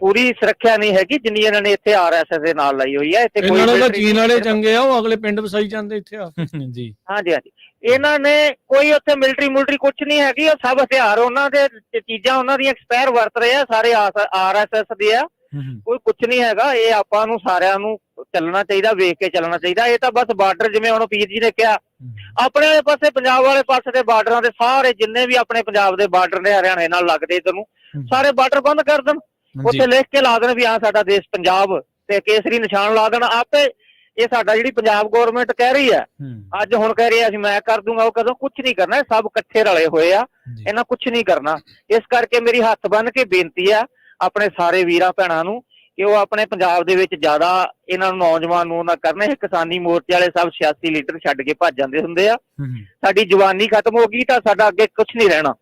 ਪੂਰੀ ਸੁਰੱਖਿਆ ਨਹੀਂ ਹੈਗੀ ਜਿੰਨੀ ਇਹਨਾਂ ਨੇ ਇੱਥੇ RSS ਦੇ ਨਾਲ ਲਾਈ ਹੋਈ ਹੈ। ਇੱਥੇ ਚੀਨ ਵਾਲੇ ਚੰਗੇ ਆ, ਉਹ ਅਗਲੇ ਪਿੰਡ ਵਸਾਈ ਜਾਂਦੇ ਇੱਥੇ ਆ ਜੀ। ਹਾਂਜੀ ਹਾਂਜੀ, ਇਹਨਾਂ ਨੇ ਕੋਈ ਉੱਥੇ ਮਿਲਟਰੀ ਕੁਛ ਨਹੀਂ ਹੈਗੀ। ਉਹ ਸਭ ਹਥਿਆਰ ਉਹਨਾਂ ਦੇ ਚੀਜ਼ਾਂ ਉਹਨਾਂ ਦੀਆਂ ਐਕਸਪਾਇਰ ਵਰਤ ਰਹੇ ਆ, ਸਾਰੇ RSS ਦੇ ਆ। ਕੋਈ ਕੁਛ ਨਹੀਂ ਹੈਗਾ। ਇਹ ਆਪਾਂ ਨੂੰ ਸਾਰਿਆਂ ਨੂੰ ਚੱਲਣਾ ਚਾਹੀਦਾ, ਵੇਖ ਕੇ ਚੱਲਣਾ ਚਾਹੀਦਾ। ਇਹ ਤਾਂ ਬਸ ਬਾਰਡਰ, ਜਿਵੇਂ ਹੁਣ ਪੀਰ ਜੀ ਨੇ ਕਿਹਾ, ਆਪਣੇ ਵਾਲੇ ਪਾਸੇ ਪੰਜਾਬ ਵਾਲੇ ਪਾਸੇ ਦੇ ਬਾਰਡਰਾਂ ਦੇ ਸਾਰੇ ਜਿੰਨੇ ਵੀ ਆਪਣੇ ਪੰਜਾਬ ਦੇ ਬਾਰਡਰ ਨੇ ਹਰਿਆਣੇ ਨਾਲ ਲੱਗਦੇ ਇੱਧਰ ਨੂੰ, ਸਾਰੇ ਬਾਰਡਰ ਬੰਦ ਕਰ ਦੇਣ। ਉੱਥੇ ਲਿਖ ਕੇ ਲਾ ਦੇਣ ਵੀ ਹਾਂ ਸਾਡਾ ਦੇਸ਼ ਪੰਜਾਬ, ਤੇ ਕੇਸਰੀ ਨਿਸ਼ਾਨ ਲਾ ਦੇਣ ਆਪੇ। ਇਹ ਸਾਡਾ ਜਿਹੜੀ ਪੰਜਾਬ ਗੌਰਮੈਂਟ ਕਹਿ ਰਹੀ ਹੈ, ਅੱਜ ਹੁਣ ਕਹਿ ਰਹੀ ਹੈ ਅਸੀਂ ਮੈਂ ਕਰ ਦੂੰਗਾ, ਉਹ ਕਦੋਂ ਕੁਛ ਨਹੀਂ ਕਰਨਾ। ਸਭ ਇਕੱਠੇ ਰਲੇ ਹੋਏ ਆ, ਇਹਨਾਂ ਕੁਛ ਨਹੀਂ ਕਰਨਾ। ਇਸ ਕਰਕੇ ਮੇਰੀ ਹੱਥ ਬੰਨ ਕੇ ਬੇਨਤੀ ਆ ਆਪਣੇ ਸਾਰੇ ਵੀਰਾਂ ਭੈਣਾਂ ਨੂੰ ਕਿ ਉਹ ਆਪਣੇ ਪੰਜਾਬ ਦੇ ਵਿੱਚ ਜ਼ਿਆਦਾ ਇਹਨਾਂ ਨੂੰ ਨੌਜਵਾਨ ਨੂੰ ਨਾ ਕਰਨ। ਇਹ ਕਿਸਾਨੀ ਮੋਰਚੇ ਵਾਲੇ ਸਭ ਸਿਆਸੀ ਲੀਡਰ ਛੱਡ ਕੇ ਭੱਜ ਜਾਂਦੇ ਹੁੰਦੇ ਆ। ਸਾਡੀ ਜਵਾਨੀ ਖਤਮ ਹੋ ਗਈ ਤਾਂ ਸਾਡਾ ਅੱਗੇ ਕੁਛ ਨਹੀਂ ਰਹਿਣਾ।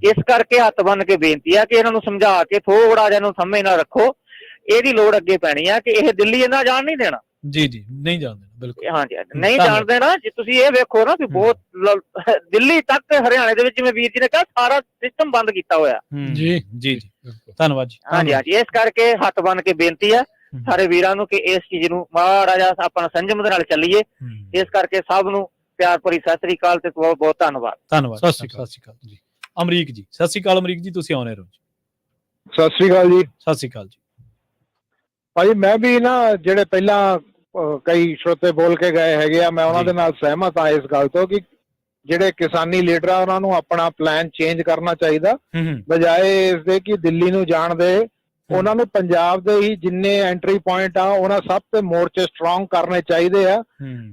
ਇਸ ਕਰਕੇ ਹੱਥ ਬੰਨ ਕੇ ਬੇਨਤੀ ਆ ਕਿ ਇਹਨਾਂ ਨੂੰ ਸਮਝਾ ਕੇ ਥੋੜਾ ਜਿਹਾ ਨੂੰ ਸਮਝ ਨਾਲ ਰੱਖੋ। ਇਹਦੀ ਲੋੜ ਅੱਗੇ ਪੈਣੀ ਆ ਕਿ ਇਹ ਦਿੱਲੀ ਇਹਨਾਂ ਜਾਣ ਨਹੀਂ ਦੇਣਾ। ਜੀ ਜੀ, ਨਹੀਂ ਜਾਣ ਦੇਣਾ, ਬਿਲਕੁਲ ਹਾਂਜੀ, ਨਹੀਂ ਜਾਣ ਦੇਣਾ। ਜੇ ਤੁਸੀਂ ਇਹ ਵੇਖੋ ਨਾ ਵੀ ਬਹੁਤ ਦਿੱਲੀ ਤੱਕ ਹਰਿਆਣੇ ਦੇ ਵਿੱਚ, ਜਿਵੇਂ ਵੀਰ ਜੀ ਨੇ ਕਿਹਾ, ਸਾਰਾ ਸਿਸਟਮ ਬੰਦ ਕੀਤਾ ਹੋਇਆ। ਜੀ ਜੀ, ਧੰਨਵਾਦ ਜੀ। ਹਾਂਜੀ ਹਾਂਜੀ, ਇਸ ਕਰਕੇ ਹੱਥ ਬੰਨ ਕੇ ਬੇਨਤੀ ਆ ਸਾਰੇ ਵੀਰਾਂ ਨੂੰ ਕਿ ਇਸ ਚੀਜ਼ ਨੂੰ ਮਾੜਾ ਜਿਹਾ ਆਪਣਾ ਸੰਜਮ ਦੇ ਨਾਲ ਚੱਲੀਏ। ਇਸ ਕਰਕੇ ਸਭ ਨੂੰ ਪਿਆਰ ਭਰੀ ਸਤਿ ਸ੍ਰੀ ਅਕਾਲ ਤੇ ਬਹੁਤ ਬਹੁਤ ਧੰਨਵਾਦ। ਸਤਿ ਸ੍ਰੀ ਅਕਾਲ ਜੀ। ਅਮਰੀਕ ਜੀ, ਸਤਿ ਸ੍ਰੀ ਅਕਾਲ। ਅਮਰੀਕ ਜੀ, ਤੁਸੀਂ ਆਉਣੇ ਰਹੋ। ਸਤਿ ਸ੍ਰੀ ਅਕਾਲ ਜੀ। ਸਤਿ ਸ੍ਰੀ ਅਕਾਲ ਜੀ। ਭਾਜੀ ਮੈਂ ਵੀ ਨਾ ਜਿਹੜੇ ਪਹਿਲਾਂ ਕਈ ਸਰੋਤੇ ਬੋਲ ਕੇ ਗਏ ਹੈਗੇ ਆ, ਮੈਂ ਉਹਨਾਂ ਦੇ ਨਾਲ ਸਹਿਮਤ ਆ ਇਸ ਗੱਲ ਤੋਂ ਕਿ ਜਿਹੜੇ ਕਿਸਾਨੀ ਲੀਡਰ ਆ ਉਹਨਾਂ ਨੂੰ ਆਪਣਾ ਪਲਾਨ ਚੇਂਜ ਕਰਨਾ ਚਾਹੀਦਾ, ਬਜਾਏ ਇਸ ਦੇ ਕਿ ਦਿੱਲੀ ਨੂੰ ਜਾਣ ਦੇ। ਉਹਨਾਂ ਨੂੰ ਪੰਜਾਬ ਦੇ ਹੀ ਜਿੰਨੇ ਐਂਟਰੀ ਪੁਆਇੰਟ ਆ ਉਹਨਾਂ ਸਭ ਤੇ ਮੋਰਚੇ ਸਟਰੋਂਗ ਕਰਨੇ ਚਾਹੀਦੇ ਆ।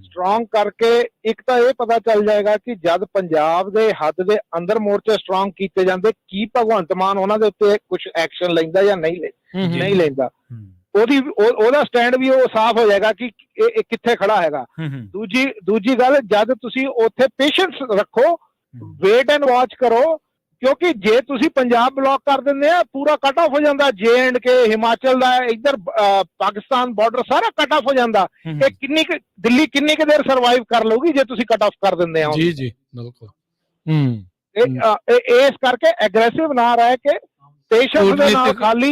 ਸਟਰੋਂਗ ਕਰਕੇ ਇੱਕ ਤਾਂ ਇਹ ਪਤਾ ਚੱਲ ਜਾਏਗਾ ਕਿ ਜਦ ਪੰਜਾਬ ਦੇ ਹੱਦ ਦੇ ਅੰਦਰ ਮੋਰਚੇ ਸਟਰੋਂਗ ਕੀਤੇ ਜਾਂਦੇ, ਕੀ ਭਗਵੰਤ ਮਾਨ ਉਹਨਾਂ ਦੇ ਉੱਤੇ ਕੁਝ ਐਕਸ਼ਨ ਲੈਂਦਾ ਜਾਂ ਨਹੀਂ ਲੈਂਦਾ। ਉਹਦਾ ਸਟੈਂਡ ਵੀ ਉਹ ਸਾਫ਼ ਹੋ ਜਾਏਗਾ ਕਿ ਇਹ ਕਿੱਥੇ ਖੜਾ ਹੈਗਾ। ਦੂਜੀ ਗੱਲ, ਜਦ ਤੁਸੀਂ ਉੱਥੇ ਪੇਸ਼ੈਂਸ ਰੱਖੋ, ਵੇਟ ਐਂਡ ਵਾਚ ਕਰੋ, ਕਿਉਂਕਿ ਜੇ ਤੁਸੀਂ ਪੰਜਾਬ ਬਲੌਕ ਕਰ ਦਿੰਦੇ ਆ, ਪੂਰਾ ਕੱਟ ਆਫ ਹੋ ਜਾਂਦਾ। J&K, ਹਿਮਾਚਲ ਦਾ, ਇੱਧਰ ਪਾਕਿਸਤਾਨ ਬਾਰਡਰ ਸਾਰਾ ਕੱਟ ਆਫ ਹੋ ਜਾਂਦਾ। ਇਹ ਦਿੱਲੀ ਕਿੰਨੀ ਕੁ ਦੇਰ ਸਰਵਾਈਵ ਕਰ ਲਊਗੀ ਜੇ ਤੁਸੀਂ ਕੱਟ ਆਫ ਕਰ ਦਿੰਦੇ ਆ। ਜੀ ਜੀ, ਬਿਲਕੁਲ। ਇਸ ਕਰਕੇ ਐਗਰੈਸਿਵ ਨਾ ਰਹਿ ਕੇ ਪੇਸ਼ੈਂਸ ਦੇ ਨਾਲ ਖਾਲੀ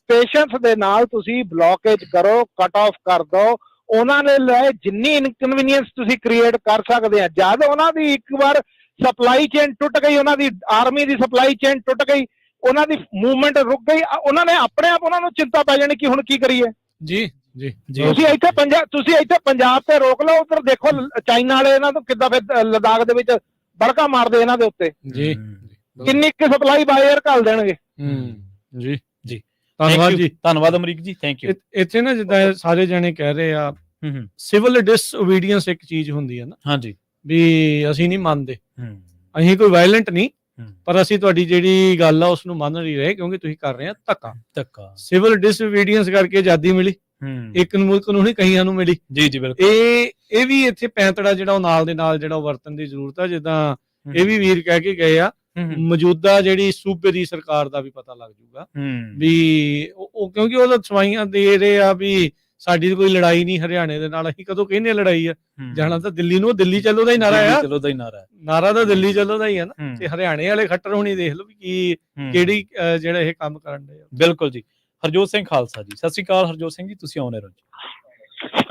ਪੇਸ਼ੈਂਸ ਦੇ ਨਾਲ ਤੁਸੀਂ ਬਲੌਕੇਜ ਕਰੋ, ਕੱਟ ਆਫ ਕਰ ਦੋ। ਉਹਨਾਂ ਨੇ ਲੈ ਜਿੰਨੀ ਇਨਕਨਵੀਨੀਅੰਸ ਤੁਸੀਂ ਕ੍ਰੀਏਟ ਕਰ ਸਕਦੇ ਆ। ਜਦ ਉਹਨਾਂ ਦੀ ਇੱਕ ਵਾਰ ਸਪਲਾਈ ਚੇਨ ਟੁੱਟ ਗਈ, ਉਹਨਾਂ ਦੀ ਆਰਮੀ ਦੀ ਸਪਲਾਈ ਚੇਨ ਟੁੱਟ ਗਈ, ਉਹਨਾਂ ਦੀ ਮੂਵਮੈਂਟ ਰੁਕ ਗਈ, ਉਹਨਾਂ ਨੇ ਆਪਣੇ ਆਪ ਉਹਨਾਂ ਨੂੰ ਚਿੰਤਾ ਪੈ ਜਾਣੀ ਕਿ ਹੁਣ ਕੀ ਕਰੀਏ। ਜੀ ਜੀ, ਤੁਸੀਂ ਇੱਥੇ ਪੰਜਾਬ ਤੇ ਰੋਕ ਲਓ, ਉਧਰ ਦੇਖੋ ਚਾਈਨਾ ਵਾਲੇ ਇਹਨਾਂ ਤੋਂ ਕਿੱਦਾਂ ਫਿਰ ਲਦਾਖ ਦੇ ਵਿੱਚ ਬੜਕਾ ਮਾਰਦੇ ਇਹਨਾਂ ਦੇ ਉੱਤੇ। ਜੀ, ਕਿੰਨੀ ਕੁ ਸਪਲਾਈ ਬਾਈ 에ਅਰ ਘੱਲ ਦੇਣਗੇ। ਜੀ ਜੀ ਧੰਨਵਾਦ ਜੀ, ਧੰਨਵਾਦ ਅਮਰੀਕ ਜੀ, ਥੈਂਕ ਯੂ। ਇੱਥੇ ਨਾ ਜਿੱਦਾਂ ਸਾਰੇ ਜਣੇ ਕਹਿ ਰਹੇ ਆ, ਸਿਵਲ ਡਿਸਓਬੀਡੀਐਂਸ ਇੱਕ ਚੀਜ਼ ਹੁੰਦੀ ਹੈ ਨਾ, ਹਾਂਜੀ, ਵੀ ਅਸੀਂ ਨਹੀਂ ਮੰਨਦੇ, ਅਸੀਂ ਕੋਈ ਵਾਇਲੈਂਟ ਨਹੀਂ, ਪਰ ਅਸੀਂ ਤੁਹਾਡੀ ਜਿਹੜੀ ਗੱਲ ਆ ਉਸ ਨੂੰ ਮੰਨ ਨਹੀਂ ਰਹੇ ਕਿਉਂਕਿ ਤੁਸੀਂ ਕਰ ਰਹੇ ਆ ਧੱਕਾ। ਸਿਵਲ ਡਿਸਓਬੀਡੀਐਂਸ ਕਰਕੇ ਆਜ਼ਾਦੀ ਮਿਲੀ, ਇੱਕ ਮੁਲਕ ਨੂੰ ਨਹੀਂ ਕਈਆਂ ਨੂੰ ਮਿਲੀ। ਜੀ ਜੀ ਬਿਲਕੁਲ। ਇਹ ਵੀ ਇੱਥੇ ਪੈਂਤੜਾ ਜਿਹੜਾ ਉਹ ਨਾਲ ਦੇ ਨਾਲ ਜਿਹੜਾ ਵਰਤਣ ਦੀ ਜ਼ਰੂਰਤ ਆ। ਜਿੱਦਾਂ ਇਹ ਵੀ ਵੀਰ ਕਹਿ ਕੇ ਗਏ ਆ, ਮੌਜੂਦਾ ਜਿਹੜੀ ਸੂਬੇ ਦੀ ਸਰਕਾਰ ਦਾ ਵੀ ਪਤਾ ਲੱਗ ਜੂਗਾ ਵੀ ਉਹ ਕਿਉਂਕਿ ਉਹਦਾ ਸਵਾਈਆਂ ਦੇ ਰਹੇ ਆ ਵੀ ਸਾਡੀ ਕੋਈ ਲੜਾਈ ਨਹੀਂ ਹਰਿਆਣੇ ਦੇ ਨਾਲ। ਅਸੀਂ ਕਦੋਂ ਕਹਿੰਦੇ ਲੜਾਈ ਆ, ਜਾਣਾ ਤਾਂ ਦਿੱਲੀ ਨੂੰ, ਦਿੱਲੀ ਚੱਲੋ ਦਾ ਹੀ ਨਾਰਾ ਆ, ਨਾਰਾ ਤਾਂ ਦਿੱਲੀ ਚੱਲੋ ਦਾ ਹੀ ਆ ਨਾ। ਤੇ ਹਰਿਆਣੇ ਵਾਲੇ ਖੱਟਰ ਹੋਣੀ ਦੇਖ ਲਓ ਵੀ ਕਿਹੜੀ ਜਿਹੜਾ ਇਹ ਕੰਮ ਕਰਨ ਦੇ। ਬਿਲਕੁਲ ਜੀ। ਹਰਜੋਤ ਸਿੰਘ ਖਾਲਸਾ ਜੀ, ਸਤਿ ਸ਼੍ਰੀ ਅਕਾਲ ਹਰਜੋਤ ਸਿੰਘ ਜੀ, ਤੁਸੀਂ ਆਉਣੇ ਰਹੋ ਜੀ।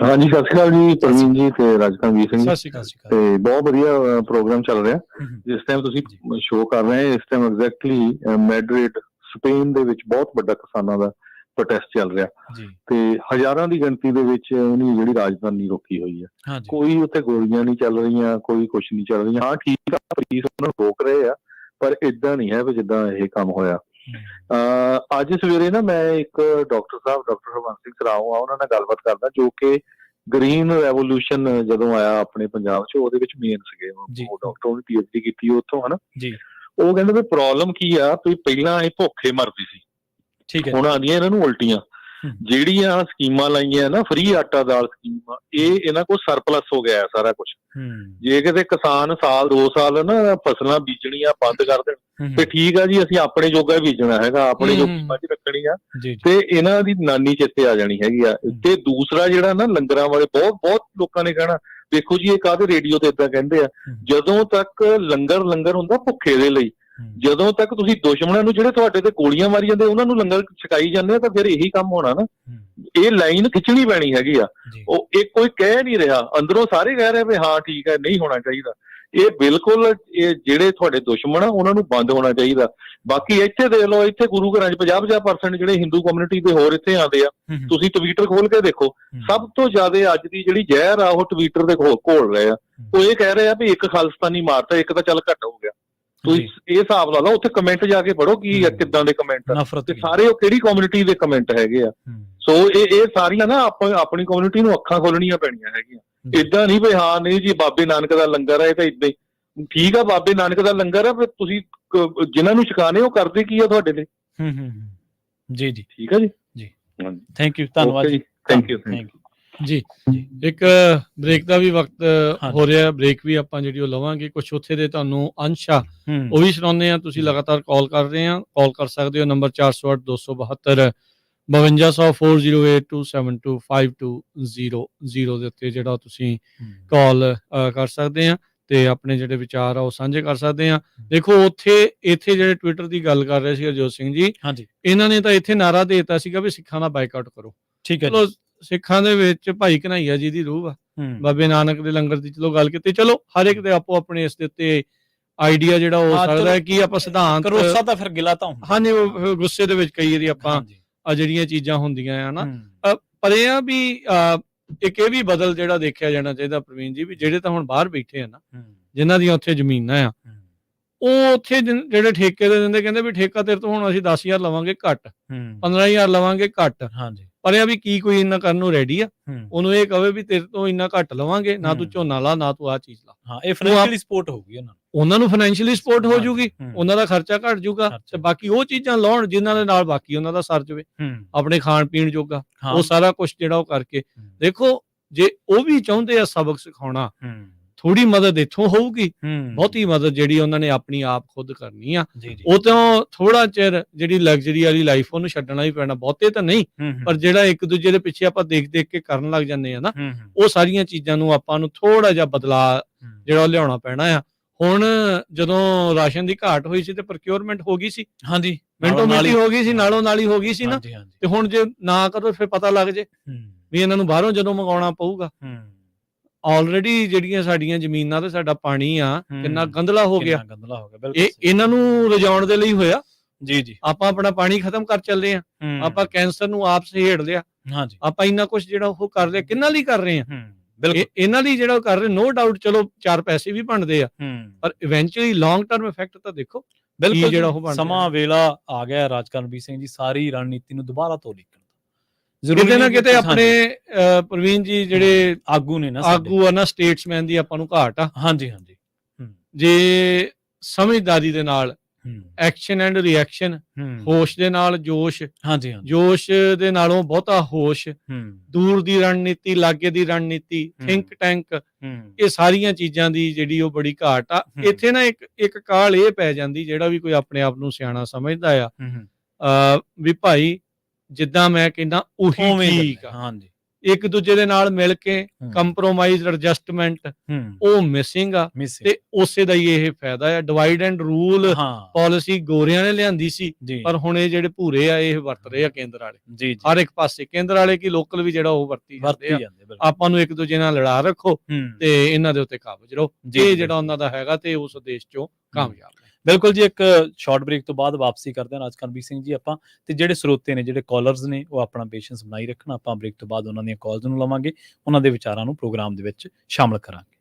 ਹਾਂਜੀ, ਸਤਿ ਸ਼੍ਰੀ ਅਕਾਲ ਜੀ ਪ੍ਰਵੀਨ ਜੀ ਤੇ ਰਾਜਕਨਵੀਰ ਸਿੰਘ ਜੀ। ਸਤਿ ਸ਼੍ਰੀ ਅਕਾਲ। ਤੇ ਬਹੁਤ ਵਧੀਆ ਪ੍ਰੋਗਰਾਮ ਚੱਲ ਰਿਹਾ ਜਿਸ ਟਾਈਮ ਤੁਸੀਂ ਸ਼ੋਅ ਕਰ ਰਹੇ ਹੋ। ਇਸ ਟਾਈਮ ਐਗਜ਼ੈਕਟਲੀ ਮੈਡਰਿਡ ਸਪੇਨ ਦੇ ਵਿੱਚ ਬਹੁਤ ਵੱਡਾ ਕਿਸਾਨਾਂ ਦਾ ਪ੍ਰੋਟੈਸਟ ਚੱਲ ਰਿਹਾ ਤੇ ਹਜ਼ਾਰਾਂ ਦੀ ਗਿਣਤੀ ਦੇ ਵਿੱਚ ਉਹਨੀ ਜਿਹੜੀ ਰਾਜਧਾਨੀ ਰੋਕੀ ਹੋਈ ਹੈ। ਕੋਈ ਉੱਥੇ ਗੋਲੀਆਂ ਨਹੀਂ ਚੱਲ ਰਹੀਆਂ, ਕੋਈ ਕੁਛ ਨਹੀਂ ਚੱਲ ਰਹੀਆਂ। ਹਾਂ ਠੀਕ ਆ, ਪੁਲਿਸ ਉਹਨਾਂ ਨੂੰ ਰੋਕ ਰਹੇ ਆ, ਪਰ ਏਦਾਂ ਨਹੀਂ ਹੈ ਵੀ ਜਿੱਦਾਂ ਇਹ ਕੰਮ ਹੋਇਆ। ਅੱਜ ਸਵੇਰੇ ਨਾ ਮੈਂ ਇੱਕ ਡਾਕਟਰ ਸਾਹਿਬ, ਡਾਕਟਰ ਹਰਬੰਸ ਸਿੰਘ ਸਰਾਓ ਆ, ਉਹਨਾਂ ਨਾਲ ਗੱਲਬਾਤ ਕਰਦਾ, ਜੋ ਕਿ ਗ੍ਰੀਨ ਰੈਵੋਲੂਸ਼ਨ ਜਦੋਂ ਆਇਆ ਆਪਣੇ ਪੰਜਾਬ 'ਚ ਉਹਦੇ ਵਿੱਚ ਮੇਨ ਸੀਗੇ। ਉਹ ਡਾਕਟਰ, ਉਹਨੇ PhD ਕੀਤੀ ਉੱਥੋਂ, ਹਨਾ। ਉਹ ਕਹਿੰਦੇ ਵੀ ਪ੍ਰੋਬਲਮ ਕੀ ਆ, ਵੀ ਪਹਿਲਾਂ ਇਹ ਭੁੱਖੇ ਮਰਦੀ ਸੀ, ਹੁਣ ਆਉਂਦੀਆਂ ਇਹਨਾਂ ਨੂੰ ਉਲਟੀਆਂ। ਜਿਹੜੀਆਂ ਸਕੀਮਾਂ ਲਾਈਆਂ ਨਾ, ਫ੍ਰੀ ਆਟਾ ਦਾਲ ਸਕੀਮਾਂ, ਇਹ ਇਹਨਾਂ ਕੋਲ ਸਰਪਲਸ ਹੋ ਗਿਆ ਸਾਰਾ ਕੁਝ। ਜੇ ਕਿਤੇ ਕਿਸਾਨ ਸਾਲ 2 ਸਾਲ ਨਾ ਫਸਲਾਂ ਬੀਜਣੀਆਂ ਬੰਦ ਕਰ ਦੇਣ ਤੇ ਠੀਕ ਆ ਜੀ, ਅਸੀਂ ਆਪਣੇ ਜੋਗਾ ਬੀਜਣਾ ਹੈਗਾ, ਆਪਣੇ ਜੋਗੀ ਮੱਝ ਰੱਖਣੀ ਆ, ਤੇ ਇਹਨਾਂ ਦੀ ਨਾਨੀ ਚਿੱਤੇ ਆ ਜਾਣੀ ਹੈਗੀ ਆ। ਤੇ ਦੂਸਰਾ ਜਿਹੜਾ ਨਾ, ਲੰਗਰਾਂ ਵਾਲੇ ਬਹੁਤ ਲੋਕਾਂ ਨੇ ਕਹਿਣਾ, ਦੇਖੋ ਜੀ ਇਹ ਕਾਹਦੇ ਰੇਡੀਓ ਤੇ ਏਦਾਂ ਕਹਿੰਦੇ ਆ, ਜਦੋਂ ਤੱਕ ਲੰਗਰ ਹੁੰਦਾ ਭੁੱਖੇ ਦੇ ਲਈ, ਜਦੋਂ ਤੱਕ ਤੁਸੀਂ ਦੁਸ਼ਮਣਾਂ ਨੂੰ ਜਿਹੜੇ ਤੁਹਾਡੇ ਤੇ ਗੋਲੀਆਂ ਮਾਰੀ ਜਾਂਦੇ ਉਹਨਾਂ ਨੂੰ ਲੰਗਰ ਛਕਾਈ ਜਾਂਦੇ ਆ, ਤਾਂ ਫਿਰ ਇਹੀ ਕੰਮ ਹੋਣਾ ਨਾ। ਇਹ ਲਾਈਨ ਖਿੱਚਣੀ ਪੈਣੀ ਹੈਗੀ ਆ। ਉਹ ਇਹ ਕੋਈ ਕਹਿ ਨਹੀਂ ਰਿਹਾ, ਅੰਦਰੋਂ ਸਾਰੇ ਕਹਿ ਰਹੇ ਵੀ ਹਾਂ ਠੀਕ ਹੈ, ਨਹੀਂ ਹੋਣਾ ਚਾਹੀਦਾ। ਇਹ ਬਿਲਕੁਲ ਇਹ ਜਿਹੜੇ ਤੁਹਾਡੇ ਦੁਸ਼ਮਣ ਆ ਉਹਨਾਂ ਨੂੰ ਬੰਦ ਹੋਣਾ ਚਾਹੀਦਾ। ਬਾਕੀ ਇੱਥੇ ਦੇਖ ਲਓ, ਇੱਥੇ ਗੁਰੂ ਘਰਾਂ 'ਚ 50% ਜਿਹੜੇ ਹਿੰਦੂ ਕਮਿਊਨਿਟੀ ਦੇ ਹੋਰ ਇੱਥੇ ਆਉਂਦੇ ਆ, ਤੁਸੀਂ ਟਵਿੱਟਰ ਖੋਲ ਕੇ ਦੇਖੋ, ਸਭ ਤੋਂ ਜ਼ਿਆਦਾ ਅੱਜ ਦੀ ਜਿਹੜੀ ਜ਼ਹਿਰ ਆ ਉਹ ਟਵਿੱਟਰ ਦੇ ਘੋਲ ਰਹੇ ਆ। ਉਹ ਇਹ ਕਹਿ ਰਹੇ ਆ ਵੀ ਇੱਕ ਖਾਲਿਸਤਾਨੀ ਮਾਰਤਾ, ਇੱਕ ਤਾਂ ਚੱਲ ਘੱਟ ਹੋ ਗਿਆ। ਤੁਸੀਂ ਇਹ ਹਿਸਾਬ ਲਾ ਲਓ, ਉੱਥੇ ਕਮੈਂਟ ਜਾ ਕੇ ਪੜੋ ਕੀ ਕਿੱਦਾਂ ਦੇ ਕਮੈਂਟ ਤੇ ਸਾਰੇ ਉਹ ਕਿਹੜੀ ਕਮਿਊਨਿਟੀ ਦੇ ਕਮੈਂਟ ਹੈਗੇ ਆ। ਸੋ ਇਹ ਸਾਰੀਆਂ ਨਾ ਆਪਣੀ ਕਮਿਊਨਿਟੀ ਨੂੰ ਅੱਖਾਂ ਖੋਲਣੀਆਂ ਪੈਣੀਆਂ ਹੈਗੀਆਂ। ਏਦਾਂ ਨਹੀਂ ਵੀ ਹਾਂ ਨਹੀਂ ਜੀ ਬਾਬੇ ਨਾਨਕ ਦਾ ਲੰਗਰ ਹੈ, ਇਹ ਤਾਂ ਏਦਾਂ ਹੀ ਠੀਕ ਆ, ਬਾਬੇ ਨਾਨਕ ਦਾ ਲੰਗਰ ਆ, ਫਿਰ ਤੁਸੀਂ ਜਿਨ੍ਹਾਂ ਨੂੰ ਛਕਾਣੇ ਉਹ ਕਰਦੇ ਕੀ ਆ ਤੁਹਾਡੇ ਲਈ। ਜੀ ਜੀ ਠੀਕ ਆ ਜੀ। ਥੈਂਕ ਯੂ, ਧੰਨਵਾਦ ਜੀ, ਥੈਂਕ ਯੂ ਜੀ। ਇੱਕ ਬ੍ਰੇਕ ਦਾ ਵੀ ਵਕਤ ਹੋ ਰਿਹਾ, ਬ੍ਰੇਕ ਵੀ ਆਪਾਂ ਜਿਹੜੀ ਉਹ ਲਵਾਂਗੇ। ਕੁਝ ਉੱਥੇ ਦੇ ਤੁਹਾਨੂੰ ਅੰਸ਼ ਆ ਉਹ ਵੀ ਸੁਣਾਉਂਦੇ ਆ। ਤੁਸੀਂ ਲਗਾਤਾਰ ਕਾਲ ਕਰ ਰਹੇ ਆ, ਕਾਲ ਕਰ ਸਕਦੇ ਹੋ ਨੰਬਰ 408 272 5200 4082725200 ਦੇ ਉੱਤੇ ਜਿਹੜਾ ਤੁਸੀਂ ਕਾਲ ਕਰ ਸਕਦੇ ਆ ਤੇ ਆਪਣੇ ਜਿਹੜੇ ਵਿਚਾਰ ਆ ਉਹ ਸਾਂਝੇ ਕਰ ਸਕਦੇ ਆ। ਦੇਖੋ ਇੱਥੇ ਜਿਹੜੇ ਟਵਿੱਟਰ ਦੀ ਗੱਲ ਕਰ ਰਹੇ ਸੀ ਹਰਜੋਤ ਸਿੰਘ ਜੀ, ਇਹਨਾਂ ਨੇ ਤਾਂ ਇੱਥੇ ਨਾਰਾ ਦੇ ਦਿੱਤਾ ਸੀਗਾ ਵੀ ਸਿੱਖਾਂ ਦਾ ਬਾਈਕਾਟ ਕਰੋ। ਠੀਕ ਹੈ, ਚਲੋ ਸਿੱਖਾਂ ਦੇ ਵਿੱਚ ਭਾਈ ਕਨ੍ਹਈਆ ਜੀ ਦੀ ਰੂਹ ਆ, ਬਾਬੇ ਨਾਨਕ ਦੇ ਲੰਗਰ ਦੀ ਚਲੋ ਗੱਲ ਕੀਤੀ, ਚਲੋ ਹਰ ਇੱਕ ਦੇ ਆਪੋ ਆਪਣੇ ਇਸ ਦੇ ਉੱਤੇ ਆਈਡੀਆ ਜਿਹੜਾ ਹੋ ਸਕਦਾ ਹੈ ਕਿ ਆਪਾਂ ਸਿਧਾਂਤ ਕਰੋਸਾ ਤਾਂ ਫਿਰ ਗਿਲਾ ਤਾਂ ਹਾਂਜੀ, ਗੁੱਸੇ ਦੇ ਵਿੱਚ ਕਈ ਵਾਰੀ ਆਪਾਂ ਆ ਜਿਹੜੀਆਂ ਚੀਜ਼ਾਂ ਹੁੰਦੀਆਂ ਆ ਨਾ, ਪਰ ਇਹ ਆ ਵੀ ਇੱਕ ਇਹ ਵੀ ਬਦਲ ਜਿਹੜਾ ਦੇਖਿਆ ਜਾਣਾ ਚਾਹੀਦਾ ਪ੍ਰਵੀਨ ਜੀ, ਵੀ ਜਿਹੜੇ ਤਾਂ ਹੁਣ ਬਾਹਰ ਬੈਠੇ ਆ ਨਾ, ਜਿਨ੍ਹਾਂ ਦੀਆਂ ਉੱਥੇ ਜ਼ਮੀਨਾਂ ਆ, ਉਹ ਉੱਥੇ ਜਿਹੜੇ ਠੇਕੇ ਦੇ ਦਿੰਦੇ, ਕਹਿੰਦੇ ਵੀ ਠੇਕਾ ਤੇਰੇ ਤੋਂ ਹੁਣ ਅਸੀਂ 10,000 ਲਵਾਂਗੇ ਘੱਟ, 15,000 ਲਵਾਂਗੇ ਘੱਟ। ਪਰ ਇਹ ਵੀ ਕੀ ਕੋਈ ਇੰਨਾ ਕਰਨ ਨੂੰ ਰੈਡੀ ਆ? ਉਹਨੂੰ ਇਹ ਕਹੇ ਵੀ ਤੇਰੇ ਤੋਂ ਇੰਨਾ ਘੱਟ ਲਵਾਂਗੇ, ਨਾ ਤੂੰ ਝੋਨਾ ਲਾ, ਨਾ ਤੂੰ ਆਹ ਚੀਜ਼ ਲਾ। ਇਹ ਫਾਈਨੈਂਸ਼ੀਅਲੀ ਸਪੋਰਟ ਹੋਊਗੀ ਉਹਨਾਂ ਨੂੰ ਫਾਈਨੈਂਸ਼ੀਅਲੀ ਸਪੋਰਟ ਹੋ ਜੂਗੀ, ਉਹਨਾਂ ਦਾ ਖਰਚਾ ਘਟ ਜੂਗਾ, ਤੇ ਬਾਕੀ ਉਹ ਚੀਜ਼ਾਂ ਲਾਉਣ ਜਿਨ੍ਹਾਂ ਦੇ ਨਾਲ ਬਾਕੀ ਉਹਨਾਂ ਦਾ ਸਰ ਜਾਵੇ, ਆਪਣੇ ਖਾਣ ਪੀਣ ਜੋਗਾ, ਉਹ ਸਾਰਾ ਕੁਝ ਜਿਹੜਾ ਉਹ ਕਰਕੇ। ਦੇਖੋ ਜੇ ਉਹ ਵੀ ਚਾਹੁੰਦੇ ਆ ਸਬਕ ਸਿਖਾਉਣਾ, ਥੋੜੀ ਮਦਦ ਇੱਥੋਂ ਹੋਊਗੀ, ਬਹੁਤੀ ਮਦਦ ਜਿਹੜੀ ਉਹਨਾਂ ਨੇ ਆਪਣੀ ਆਪ ਖੁਦ ਕਰਨੀ ਆ। ਉਹ ਤਾਂ ਥੋੜਾ ਚਿਰ ਜਿਹੜੀ ਲਗਜ਼ਰੀ ਵਾਲੀ ਲਾਈਫ ਉਹਨੂੰ ਛੱਡਣਾ ਹੀ ਪੈਣਾ, ਬਹੁਤੇ ਤਾਂ ਨਹੀਂ, ਪਰ ਜਿਹੜਾ ਇੱਕ ਦੂਜੇ ਦੇ ਪਿੱਛੇ ਆਪਾਂ ਦੇਖ ਕੇ ਕਰਨ ਲੱਗ ਜਾਂਦੇ ਆ ਨਾ, ਉਹ ਸਾਰੀਆਂ ਚੀਜ਼ਾਂ ਨੂੰ ਆਪਾਂ ਨੂੰ ਥੋੜਾ ਜਿਹਾ ਬਦਲਾਅ ਜਿਹੜਾ ਉਹ ਲਿਆਉਣਾ ਪੈਣਾ ਆ। ਹੁਣ ਜਦੋਂ ਰਾਸ਼ਨ ਦੀ ਘਾਟ ਹੋਈ ਸੀ ਤੇ ਪ੍ਰੋਕਿਉਰਮੈਂਟ ਹੋ ਗਈ ਸੀ, ਹਾਂਜੀ, ਮਿੰਟੋ ਮਿੰਟੀ ਹੋ ਗਈ ਸੀ, ਨਾਲੋਂ ਨਾਲ ਹੀ ਹੋ ਗਈ ਸੀ ਨਾ। ਤੇ ਹੁਣ ਜੇ ਨਾ ਕਰੋ ਫਿਰ ਪਤਾ ਲੱਗ ਜੇ ਵੀ ਇਹਨਾਂ ਨੂੰ ਬਾਹਰੋਂ ਜਦੋਂ ਮੰਗਾਉਣਾ ਪਊਗਾ। ਆਲਰੇਡੀ ਜਿਹੜੀਆਂ ਸਾਡੀਆਂ ਜ਼ਮੀਨਾਂ ਤੇ ਸਾਡਾ ਪਾਣੀ ਆ ਕਿੰਨਾ ਗੰਦਲਾ ਹੋ ਗਿਆ, ਇਹ ਇਹਨਾਂ ਨੂੰ ਰਜਾਉਣ ਦੇ ਲਈ ਹੋਇਆ। ਜੀ ਆਪਾਂ ਆਪਣਾ ਪਾਣੀ ਖਤਮ ਕਰ ਚੱਲੇ ਆ, ਆਪਾਂ ਕੈਂਸਰ ਨੂੰ ਆਪ ਸਹੇੜ ਲਿਆ, ਆਪਾਂ ਇੰਨਾ ਕੁਝ ਜਿਹੜਾ ਉਹ ਕਰ ਲਿਆ, ਕਿੰਨਾ ਲਈ ਕਰ ਰਹੇ ਆ? ਇਹਨਾਂ ਲਈ ਜਿਹੜਾ ਕਰ ਰਹੇ, ਨੋ ਡਾਊਟ, ਚਲੋ 4 ਪੈਸੇ ਵੀ ਬਣਦੇ ਆ, ਪਰ ਇਵੈਂਚੁਅਲੀ ਲੌਂਗ ਟਰਮ ਇਫੈਕਟ ਤਾਂ ਦੇਖੋ। ਬਿਲਕੁਲ ਜਿਹੜਾ ਉਹ ਬਣ ਸਮਾਂ ਵੇਲਾ ਆ ਗਿਆ ਰਾਜ ਕਰਨਵੀਰ ਸਿੰਘ ਜੀ ਸਾਰੀ ਰਣਨੀਤੀ ਨੂੰ ਦੁਬਾਰਾ ਤੋਂ ਲਿਖਣ ਦਾ। ਕਿਤੇ ਨਾ ਕਿਤੇ ਆਪਣੇ ਪ੍ਰਵੀਨ ਜੀ ਜਿਹੜੇ ਆਗੂ ਨੇ ਨਾ ਆਗੂ ਆ ਨਾ ਸਟੇਟਸਮੈਨ ਦੀ ਆਪਾਂ ਨੂੰ ਘਾਟ ਆ। ਹਾਂਜੀ ਹਾਂਜੀ ਜੇ ਸਮਝਦਾਰੀ ਦੇ ਨਾਲ ਐਕਸ਼ਨ ਐਂਡ ਰਿਐਕਸ਼ਨ, ਹੋਸ਼ ਦੇ ਨਾਲ ਜੋਸ਼, ਹਾਂਜੀ ਜੋਸ਼ ਦੇ ਨਾਲੋਂ ਬਹੁਤਾ ਹੋਸ਼, ਦੂਰ ਦੀ ਰਣਨੀਤੀ, ਲਾਗੇ ਦੀ ਰਣਨੀਤੀ, ਥਿੰਕ ਟੈਂਕ, ਇਹ ਸਾਰੀਆਂ ਚੀਜ਼ਾਂ ਦੀ ਜਿਹੜੀ ਉਹ ਬੜੀ ਘਾਟ ਆ। ਇੱਥੇ ਨਾ ਇੱਕ ਕਾਲ ਇਹ ਪੈ ਜਾਂਦੀ, ਜਿਹੜਾ ਵੀ ਕੋਈ ਆਪਣੇ ਆਪ ਨੂੰ ਸਿਆਣਾ ਸਮਝਦਾ ਆ ਵੀ ਭਾਈ ਜਿੱਦਾਂ ਮੈਂ ਕਹਿੰਦਾ ਉਹੀ ਠੀਕ ਆ। ਹਾਂਜੀ, ਇੱਕ ਦੂਜੇ ਦੇ ਨਾਲ ਮਿਲ ਕੇ ਕੰਪਰੋਮਾਈਜ਼, ਐਡਜਸਟਮੈਂਟ ਉਹ ਮਿਸਿੰਗ ਆ, ਤੇ ਉਸੇ ਦਾ ਹੀ ਇਹ ਫਾਇਦਾ ਆ। ਡਿਵਾਈਡ ਐਂਡ ਰੂਲ ਪਾਲਿਸੀ ਗੋਰਿਆਂ ਨੇ ਲਿਆਂਦੀ ਸੀ, ਪਰ ਹੁਣ ਇਹ ਜਿਹੜੇ ਭੂਰੇ ਆ ਇਹ ਵਰਤ ਰਹੇ ਆ ਕੇਂਦਰ ਵਾਲੇ। ਹਰ ਇੱਕ ਪਾਸੇ ਕੇਂਦਰ ਵਾਲੇ ਕੀ ਲੋਕਲ ਵੀ ਜਿਹੜਾ ਉਹ ਵਰਤੀ ਜਾਂਦੇ ਆ। ਆਪਾਂ ਨੂੰ ਇੱਕ ਦੂਜੇ ਨਾਲ ਲੜਾ ਰੱਖੋ ਤੇ ਇਹਨਾਂ ਦੇ ਉੱਤੇ ਕਾਬਜ ਰਹੋ, ਇਹ ਜਿਹੜਾ ਉਹਨਾਂ ਦਾ ਹੈਗਾ ਤੇ ਉਸ ਦੇਸ਼ ਚੋਂ ਕਾਮਯਾਬ। ਬਿਲਕੁਲ ਜੀ, ਇੱਕ ਸ਼ਾਰਟ ਬ੍ਰੇਕ ਤੋਂ ਬਾਅਦ ਵਾਪਸੀ ਕਰਦੇ ਹਾਂ ਰਾਜ ਕਰਨਵੀਰ ਸਿੰਘ ਜੀ ਆਪਾਂ, ਤੇ ਜਿਹੜੇ ਸਰੋਤੇ ਨੇ, ਜਿਹੜੇ ਕਾਲਰਸ ਨੇ, ਉਹ ਆਪਣਾ ਪੇਸ਼ੈਂਸ ਬਣਾਈ ਰੱਖਣ। ਆਪਾਂ ਬ੍ਰੇਕ ਤੋਂ ਬਾਅਦ ਉਹਨਾਂ ਦੀਆਂ ਕਾਲਸ ਨੂੰ ਲਵਾਂਗੇ, ਉਹਨਾਂ ਦੇ ਵਿਚਾਰਾਂ ਨੂੰ ਪ੍ਰੋਗਰਾਮ ਦੇ ਵਿੱਚ ਸ਼ਾਮਲ ਕਰਾਂਗੇ।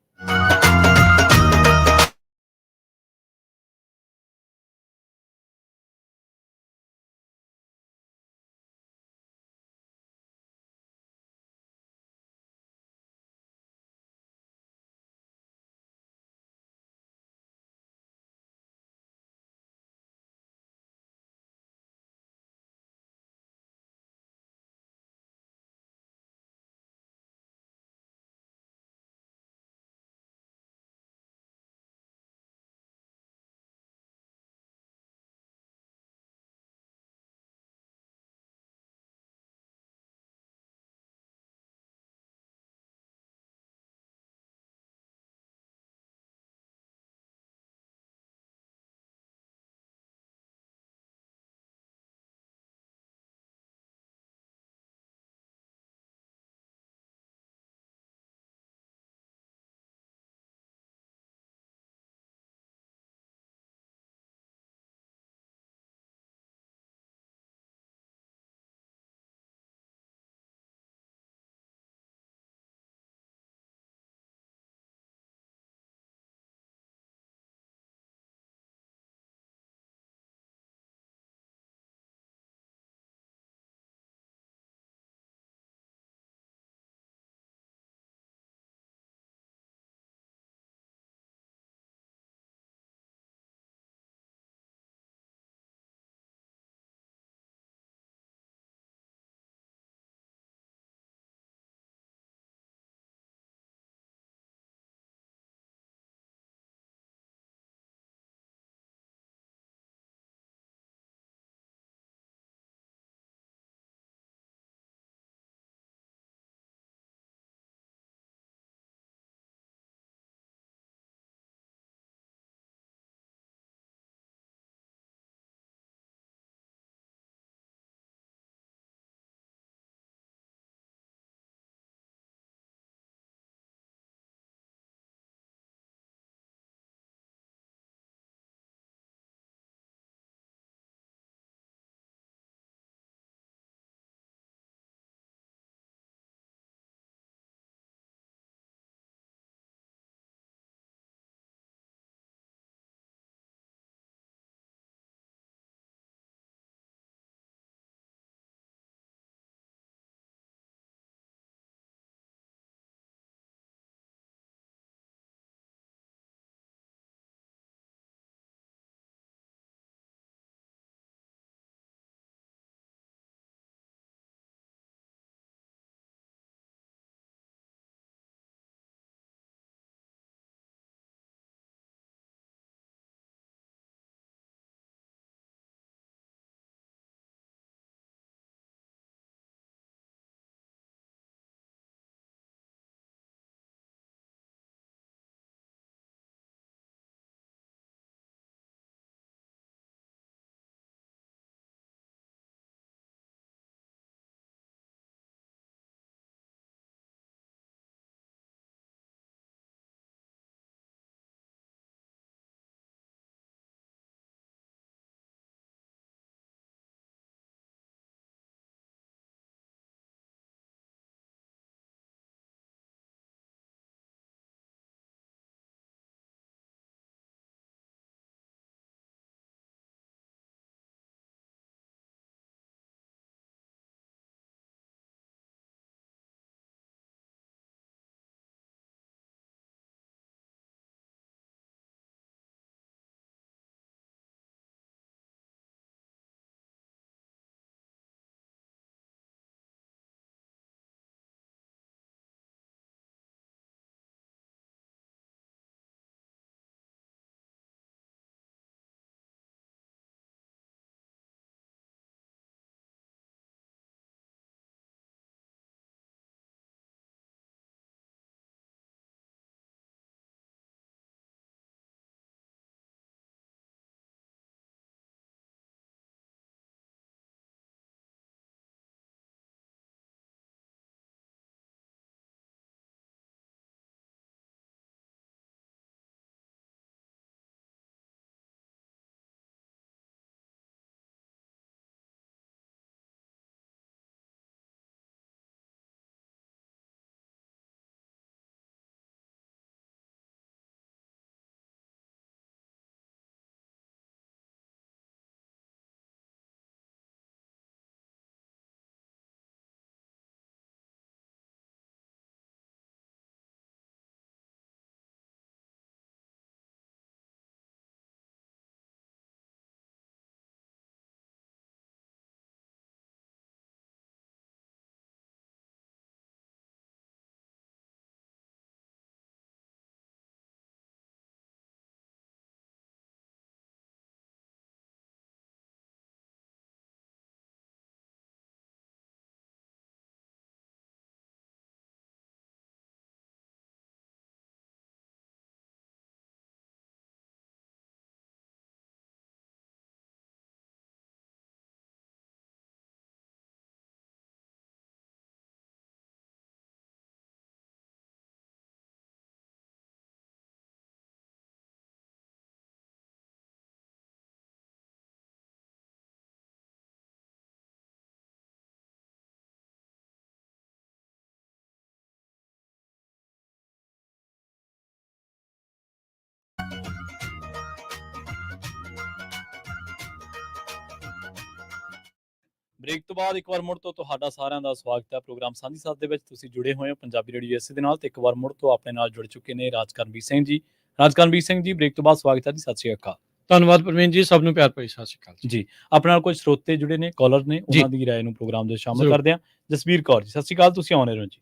ਬ੍ਰੇਕ ਤੋਂ ਬਾਅਦ ਇੱਕ ਵਾਰ ਮੁੜ ਤੋਂ ਤੁਹਾਡਾ ਸਾਰਿਆਂ ਦਾ ਸਵਾਗਤ ਹੈ ਪ੍ਰੋਗਰਾਮ ਸਾਂਝੀ ਸਾਥ ਦੇ ਵਿੱਚ। ਤੁਸੀਂ ਜੁੜੇ ਹੋਏ ਹੋ ਪੰਜਾਬੀ ਰੇਡੀਓ ਯੂਐਸਏ ਦੇ ਨਾਲ ਤੇ ਇੱਕ ਵਾਰ ਮੁੜ ਤੋਂ ਆਪਣੇ ਨਾਲ ਜੁੜ ਚੁੱਕੇ ਨੇ ਰਾਜਕਰਮਵੀਰ ਸਿੰਘ ਜੀ। ਰਾਜਕਰਮਵੀਰ ਸਿੰਘ ਜੀ, ਬ੍ਰੇਕ ਤੋਂ ਬਾਅਦ ਸਵਾਗਤ ਹੈ ਜੀ। ਸਤਿ ਸ਼੍ਰੀ ਅਕਾਲ। ਧੰਨਵਾਦ ਪ੍ਰਵੀਨ ਜੀ, ਸਭ ਨੂੰ ਪਿਆਰ ਭਰੀ ਸਤਿ ਸ਼੍ਰੀ ਅਕਾਲ ਜੀ। ਆਪਣੇ ਨਾਲ ਕੁਝ ਸਰੋਤੇ ਜੁੜੇ ਨੇ, ਕਾਲਰ ਨੇ, ਉਹਨਾਂ ਦੀ ਰਾਏ ਨੂੰ ਪ੍ਰੋਗਰਾਮ ਦੇ ਸ਼ਾਮਲ ਕਰਦੇ ਹਾਂ। ਜਸਵੀਰ ਕੌਰ ਜੀ, ਸਤਿ ਸ਼੍ਰੀ ਅਕਾਲ, ਤੁਸੀਂ ਆਉਣੇ ਰਹੋ ਜੀ।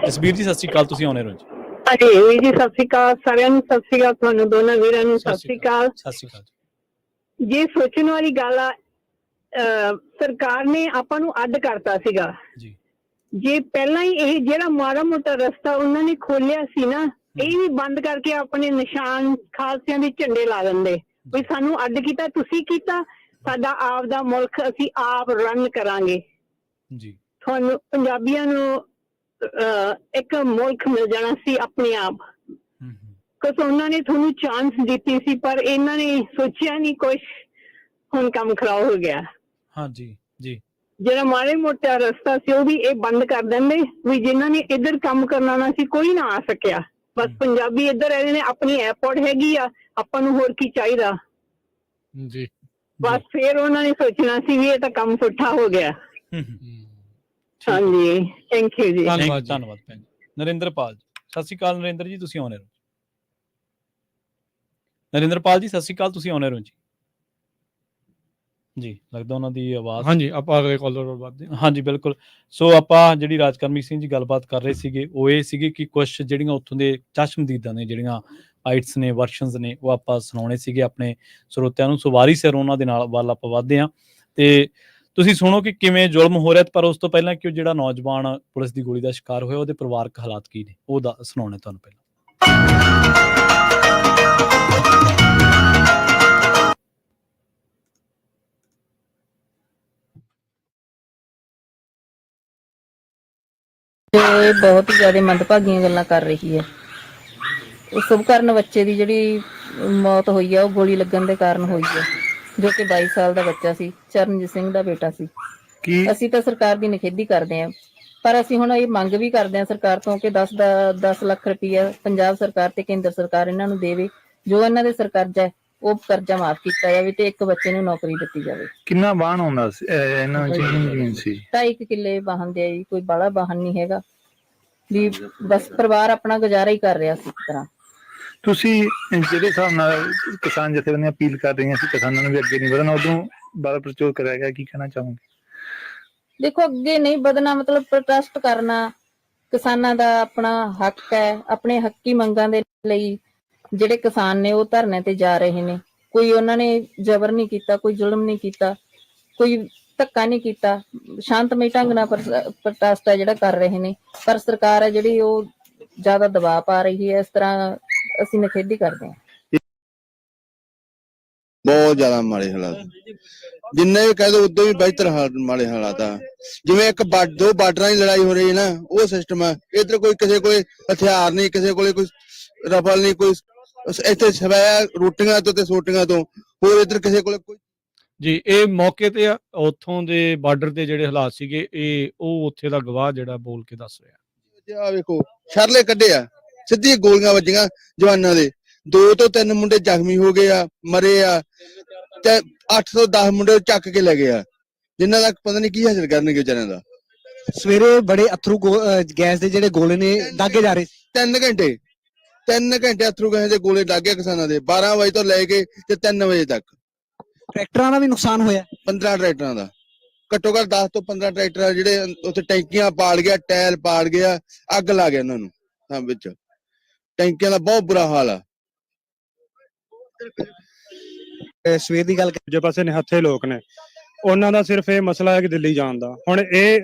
ਜਸਵੀਰ ਜੀ, ਸਤਿ ਸ਼੍ਰੀ ਅਕਾਲ, ਤੁਸੀਂ ਆਉਣੇ ਰਹੋ ਜੀ। ਹਾਂਜੀ ਜੀ, ਸਤਿ ਸ਼੍ਰੀ ਅਕਾਲ ਸਾਰਿਆਂ ਨੂੰ। ਸਤਿ ਸ਼੍ਰੀ ਅਕਾਲ ਤੁਹਾਨੂੰ ਦੋਨਾਂ ਵੀਰਾਂ ਨੂੰ। ਸਤਿ ਸ਼੍ਰੀ ਅਕਾਲ। ਸਤਿ ਸ਼੍ਰੀ ਅਕਾਲ ਜੀ। ਸੋਚਣ ਵਾਲੀ ਗੱਲ ਆ, ਸਰਕਾਰ ਨੇ ਆਪਾਂ ਨੂੰ ਅੱਡ ਕਰਤਾ ਸੀਗਾ ਜੀ। ਜੇ ਪਹਿਲਾਂ ਹੀ ਇਹ ਜਿਹੜਾ ਮਾੜਾ ਮੋਟਾ ਰਸਤਾ ਉਹਨਾਂ ਨੇ ਖੋਲਿਆ ਸੀ ਨਾ, ਇਹ ਵੀ ਬੰਦ ਕਰਕੇ ਆਪਣੇ ਨਿਸ਼ਾਨ ਖਾਲਸਿਆਂ ਦੇ ਝੰਡੇ ਲਾ ਦਿੰਦੇ ਵੀ ਸਾਨੂੰ ਅੱਡ ਕੀਤਾ, ਤੁਸੀਂ ਕੀਤਾ, ਸਾਡਾ ਆਪ ਦਾ ਮੁਲਕ ਅਸੀਂ ਆਪ ਰਨ ਕਰਾਂਗੇ ਜੀ। ਤੁਹਾਨੂੰ ਪੰਜਾਬੀਆਂ ਨੂੰ ਇੱਕ ਮੁਲਕ ਮਿਲ ਜਾਣਾ ਸੀ ਆਪਣੇ ਆਪ। ਕੁਛ ਉਹਨਾਂ ਨੇ ਤੁਹਾਨੂੰ ਚਾਂਸ ਦਿੱਤੀ ਸੀ ਪਰ ਇਹਨਾਂ ਨੇ ਸੋਚਿਆ ਨਹੀਂ ਕੁਛ, ਹੁਣ ਕੰਮ ਖਰਾਬ ਹੋ ਗਿਆ। ਹਾਂਜੀ ਜੀ। ਜਿਹੜਾ ਮਾੜੇ ਮੋਟਾ ਰਸਤਾ ਸੀ ਉਹ ਵੀ ਇਹ ਬੰਦ ਕਰ ਦਿੰਦੇ ਵੀ ਜਿਨ੍ਹਾਂ ਨੇ ਇੱਧਰ ਕੰਮ ਕਰਨਾ ਨਾ ਸੀ ਕੋਈ ਨਾ ਆ ਸਕਿਆ। ਬਸ ਪੰਜਾਬੀ ਇੱਧਰ ਰਹਿੰਦੇ ਨੇ, ਆਪਣੀ 에어ਪੋਰਟ ਹੈਗੀ ਆ, ਆਪਾਂ ਨੂੰ ਹੋਰ ਕੀ ਚਾਹੀਦਾ ਜੀ। ਬਸ ਫਿਰ ਉਹਨਾਂ ਨੇ ਸੋਚਣਾ ਸੀ ਵੀ ਇਹ ਤਾਂ ਕੰਮ ਪੁੱਠਾ ਹੋ ਗਿਆ। ਹਾਂਜੀ, ਥੈਂਕ ਯੂ ਜੀ। ਧੰਨਵਾਦ ਭੈਣ ਜੀ। ਨਰਿੰਦਰਪਾਲ ਜੀ, ਸਤਿ ਸ਼੍ਰੀ ਅਕਾਲ। ਨਰਿੰਦਰ ਜੀ, ਤੁਸੀਂ ਆਉਣੇ ਰਹੋ। ਨਰਿੰਦਰਪਾਲ ਜੀ, ਸਤਿ ਸ਼੍ਰੀ ਅਕਾਲ, ਤੁਸੀਂ ਆਉਣੇ ਰਹੋ ਜੀ। ਜੀ, ਲੱਗਦਾ ਉਹਨਾਂ ਦੀ ਆਵਾਜ਼। ਹਾਂਜੀ, ਆਪਾਂ ਅਗਲੇ ਕਾਲਰ ਵੱਲ ਵਧਦੇ ਹਾਂ। ਹਾਂਜੀ, ਬਿਲਕੁਲ। ਸੋ ਆਪਾਂ ਜਿਹੜੀ ਰਾਜਕਰਮਵੀਰ ਸਿੰਘ ਜੀ ਗੱਲਬਾਤ ਕਰ ਰਹੇ ਸੀਗੇ ਉਹ ਇਹ ਸੀਗੇ ਕਿ ਕੁਛ ਜਿਹੜੀਆਂ ਉੱਥੋਂ ਦੇ ਚਸ਼ਮਦੀਦਾਂ ਨੇ, ਜਿਹੜੀਆਂ ਆਈਟਸ ਨੇ, ਵਰਸ਼ਨਸ ਨੇ, ਉਹ ਆਪਾਂ ਸੁਣਾਉਣੇ ਸੀਗੇ ਆਪਣੇ ਸਰੋਤਿਆਂ ਨੂੰ। ਸੋ ਵਾਰੀ ਸਿਰ ਉਹਨਾਂ ਦੇ ਨਾਲ ਵੱਲ ਆਪਾਂ ਵਧਦੇ ਹਾਂ ਤੇ ਤੁਸੀਂ ਸੁਣੋ ਕਿ ਕਿਵੇਂ ਜ਼ੁਲਮ ਹੋ ਰਿਹਾ। ਪਰ ਉਸ ਤੋਂ ਪਹਿਲਾਂ ਕਿ ਉਹ ਜਿਹੜਾ ਨੌਜਵਾਨ ਪੁਲਿਸ ਦੀ ਗੋਲੀ ਦਾ ਸ਼ਿਕਾਰ ਹੋਇਆ ਉਹਦੇ ਪਰਿਵਾਰਕ ਹਾਲਾਤ ਕੀ ਨੇ, ਉਹ ਸੁਣਾਉਣੇ ਤੁਹਾਨੂੰ ਪਹਿਲਾਂ। ਇਹ ਬਹੁਤ ਹੀ ਜ਼ਿਆਦਾ ਮੰਦਭਾਗੀਆਂ ਗੱਲਾਂ ਕਰ ਰਹੀ ਹੈ। ਉਹ ਸੁਭਕਰਨ ਬੱਚੇ ਦੀ ਜਿਹੜੀ ਮੌਤ ਹੋਈ ਹੈ ਉਹ ਗੋਲੀ ਲੱਗਣ ਦੇ ਕਾਰਨ ਹੋਈ ਹੈ, ਜੋ ਕਿ 22 ਸਾਲ ਦਾ ਬੱਚਾ ਸੀ, ਚਰਨਜੀਤ ਸਿੰਘ ਦਾ ਬੇਟਾ ਸੀ। ਅਸੀਂ ਤਾਂ ਸਰਕਾਰ ਦੀ ਨਿਖੇਧੀ ਕਰਦੇ ਹਾਂ, ਪਰ ਅਸੀਂ ਹੁਣ ਇਹ ਮੰਗ ਵੀ ਕਰਦੇ ਹਾਂ ਸਰਕਾਰ ਤੋਂ ਕਿ 10 ਲੱਖ ਰੁਪਈਆ ਪੰਜਾਬ ਸਰਕਾਰ ਤੇ ਕੇਂਦਰ ਸਰਕਾਰ ਇਹਨਾਂ ਨੂੰ ਦੇਵੇ। ਜੋ ਇਹਨਾਂ ਦੇ ਸਿਰ ਕਰਜ਼ਾ ਹੈ ਉਹ ਕਰਜ਼ਾ ਮਾਫ ਕੀਤਾ ਜਾਵੇ ਤੇ ਇੱਕ ਬੱਚੇ ਨੂੰ ਨੌਕਰੀ ਦਿੱਤੀ ਜਾਵੇ। ਕਿੰਨਾ ਵਾਹਨ ਹੁੰਦਾ ਸੀ ਇਹਨਾਂ ਵਿੱਚ? ਜ਼ਮੀਨ ਸੀ 2.5 ਕਿੱਲੇ ਵਾਹਨ ਦੇ ਜੀ, ਕੋਈ ਬਾਹਲਾ ਵਾਹਨ ਨਹੀਂ ਹੈਗਾ ਵੀ, ਬਸ ਪਰਿਵਾਰ ਆਪਣਾ ਗੁਜ਼ਾਰਾ ਹੀ ਕਰ ਰਿਹਾ ਸੀ ਇੱਕ ਤਰ੍ਹਾਂ। ਤੁਸੀਂ ਜਿਹੜੇ ਹਿਸਾਬ ਨਾਲ ਕਿਸਾਨ ਜਥੇਬੰਦੀਆਂ ਅਪੀਲ ਕਰ ਰਹੀਆਂ ਸੀ ਕਿਸਾਨਾਂ ਨੂੰ ਵੀ ਅੱਗੇ ਨਹੀਂ ਵਧਣਾ, ਉਦੋਂ ਬਾਰਾ ਪ੍ਰਚੋਰ ਕਰਿਆ ਗਿਆ, ਕੀ ਕਹਿਣਾ ਚਾਹੋਗੇ? ਦੇਖੋ, ਅੱਗੇ ਨਹੀਂ ਵਧਣਾ ਮਤਲਬ ਪ੍ਰੋਟੈਸਟ ਕਰਨਾ ਕਿਸਾਨਾਂ ਦਾ ਆਪਣਾ ਹੱਕ ਹੈ। ਆਪਣੇ ਹੱਕੀ ਮੰਗਾਂ ਦੇ ਲਈ ਜਿਹੜੇ ਕਿਸਾਨ ਨੇ ਉਹ ਧਰਨੇ ਤੇ ਜਾ ਰਹੇ ਨੇ। ਕੋਈ ਉਹਨਾਂ ਨੇ ਜ਼ਬਰ ਨਹੀਂ ਕੀਤਾ, ਕੋਈ ਜ਼ੁਲਮ ਨਹੀਂ ਕੀਤਾ, ਕੋਈ ਧੱਕਾ ਨਹੀਂ ਕੀਤਾ। ਸ਼ਾਂਤਮਈ ਢੰਗ ਨਾਲ ਪ੍ਰੋਟੈਸਟ ਹੈ ਜਿਹੜਾ ਕਰ ਰਹੇ ਨੇ। ਪਰ ਸਰਕਾਰ ਹੈ ਜਿਹੜੀ ਉਹ ਜ਼ਿਆਦਾ ਦਬਾਅ ਪਾ ਰਹੀ ਹੈ। ਇਸ ਤਰ੍ਹਾਂ ਅਸੀਂ ਨਿਖੇਧੀ ਕਰਦੇ ਹਾਂ। ਬਹੁਤ ਜ਼ਿਆਦਾ ਮਾੜੇ ਹਾਲਾਤ, ਜਿੰਨੇ ਵੀ ਕਹਿ ਦੋ ਉਦੋਂ ਵੀ ਬਿਹਤਰ ਮਾੜੇ ਹਾਲਾਤ ਆ। ਜਿਵੇਂ ਦੋ ਬਾਰਡਰਾਂ ਦੀ ਲੜਾਈ ਹੋ ਰਹੀ ਹੈ ਨਾ, ਉਹ ਸਿਸਟਮ ਆ। ਇੱਧਰ ਕੋਈ ਕਿਸੇ ਕੋਲੇ ਹਥਿਆਰ ਨਹੀਂ, ਕਿਸੇ ਕੋਲੇ ਕੋਈ ਰਫਲ ਨਹੀਂ, ਕੋਈ ਇੱਥੇ ਸਵਾਇਆ ਰੋਟੀਆਂ ਤੋਂ ਤੇ ਸੋਟੀਆਂ ਤੋਂ, ਹੋਰ ਇੱਧਰ ਕਿਸੇ ਕੋਲੇ ਕੋਈ। ਜੀ, ਇਹ ਮੌਕੇ ਤੇ ਉੱਥੋਂ ਦੇ ਬਾਰਡਰ ਦੇ ਜਿਹੜੇ ਹਾਲਾਤ ਸੀਗੇ, ਉਹ ਉੱਥੇ ਦਾ ਗਵਾਹ ਜਿਹੜਾ ਬੋਲ ਕੇ ਦੱਸ ਰਿਹਾ। ਆ ਵੇਖੋ, ਸ਼ਰਲੇ ਕੱਢੇ ਆ, ਸਿੱਧੀਆਂ ਗੋਲੀਆਂ ਵੱਜੀਆਂ ਜਵਾਨਾਂ ਦੇ। 2 ਤੋਂ 3 ਮੁੰਡੇ ਜ਼ਖਮੀ ਹੋ ਗਏ ਆ, ਮਰੇ ਆ, ਤੇ 8 ਤੋਂ 10 ਮੁੰਡੇ ਚੱਕ ਕੇ ਲੈ ਗਏ ਆ, ਜਿਨ੍ਹਾਂ ਦਾ ਪਤਾ ਨਹੀਂ ਕੀ ਹਾਜ਼ਰ ਕਰਨਗੇ ਵਿਚਾਰਿਆਂ ਦਾ। ਸਵੇਰੇ ਬੜੇ ਅਥਰੂ ਗੈਸ ਦੇ ਜਿਹੜੇ ਗੋਲੇ ਨੇ ਦਾਗੇ ਜਾ ਰਹੇ। 3 ਘੰਟੇ ਅਥਰੂ ਗੈਸ ਦੇ ਗੋਲੇ ਲੱਗੇ ਕਿਸਾਨਾਂ ਦੇ, 12 ਵਜੇ ਤੋਂ ਲੈ ਕੇ ਤੇ 3 ਵਜੇ ਤੱਕ। ਟਰੈਕਟਰਾਂ ਦਾ ਵੀ ਨੁਕਸਾਨ ਹੋਇਆ। 15 ਟਰੈਕਟਰਾਂ ਦਾ, ਘੱਟੋ ਘੱਟ 10 ਤੋਂ 15 ਟਰੈਕਟਰ ਜਿਹੜੇ ਉੱਥੇ ਟੈਂਕੀਆਂ ਪਾੜ ਗਿਆ, ਟਾਇਰ ਪਾੜ ਗਿਆ, ਅੱਗ ਲਾ ਗਿਆ ਉਹਨਾਂ ਨੂੰ ਵਿੱਚ। ਟੈਂਕੀਆਂ ਦਾ ਬਹੁਤ ਬੁਰਾ ਹਾਲ ਆ। ਸਵੇਰ ਦੀ ਗੱਲ ਦੂਜੇ ਪਾਸੇ ਨਿਹੱਥੇ ਲੋਕ ਨੇ, ਉਹਨਾਂ ਦਾ ਸਿਰਫ ਇਹ ਮਸਲਾ ਹੈ ਕਿ ਦਿੱਲੀ ਜਾਣ ਦਾ। ਹੁਣ ਇਹ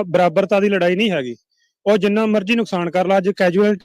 ਬਰਾਬਰਤਾ ਦੀ ਲੜਾਈ ਨਹੀਂ ਹੈਗੀ। ਉਹ ਜਿੰਨਾ ਮਰਜ਼ੀ ਨੁਕਸਾਨ ਕਰ ਲਾ, ਅੱਜ ਕੈਜੂਅਲ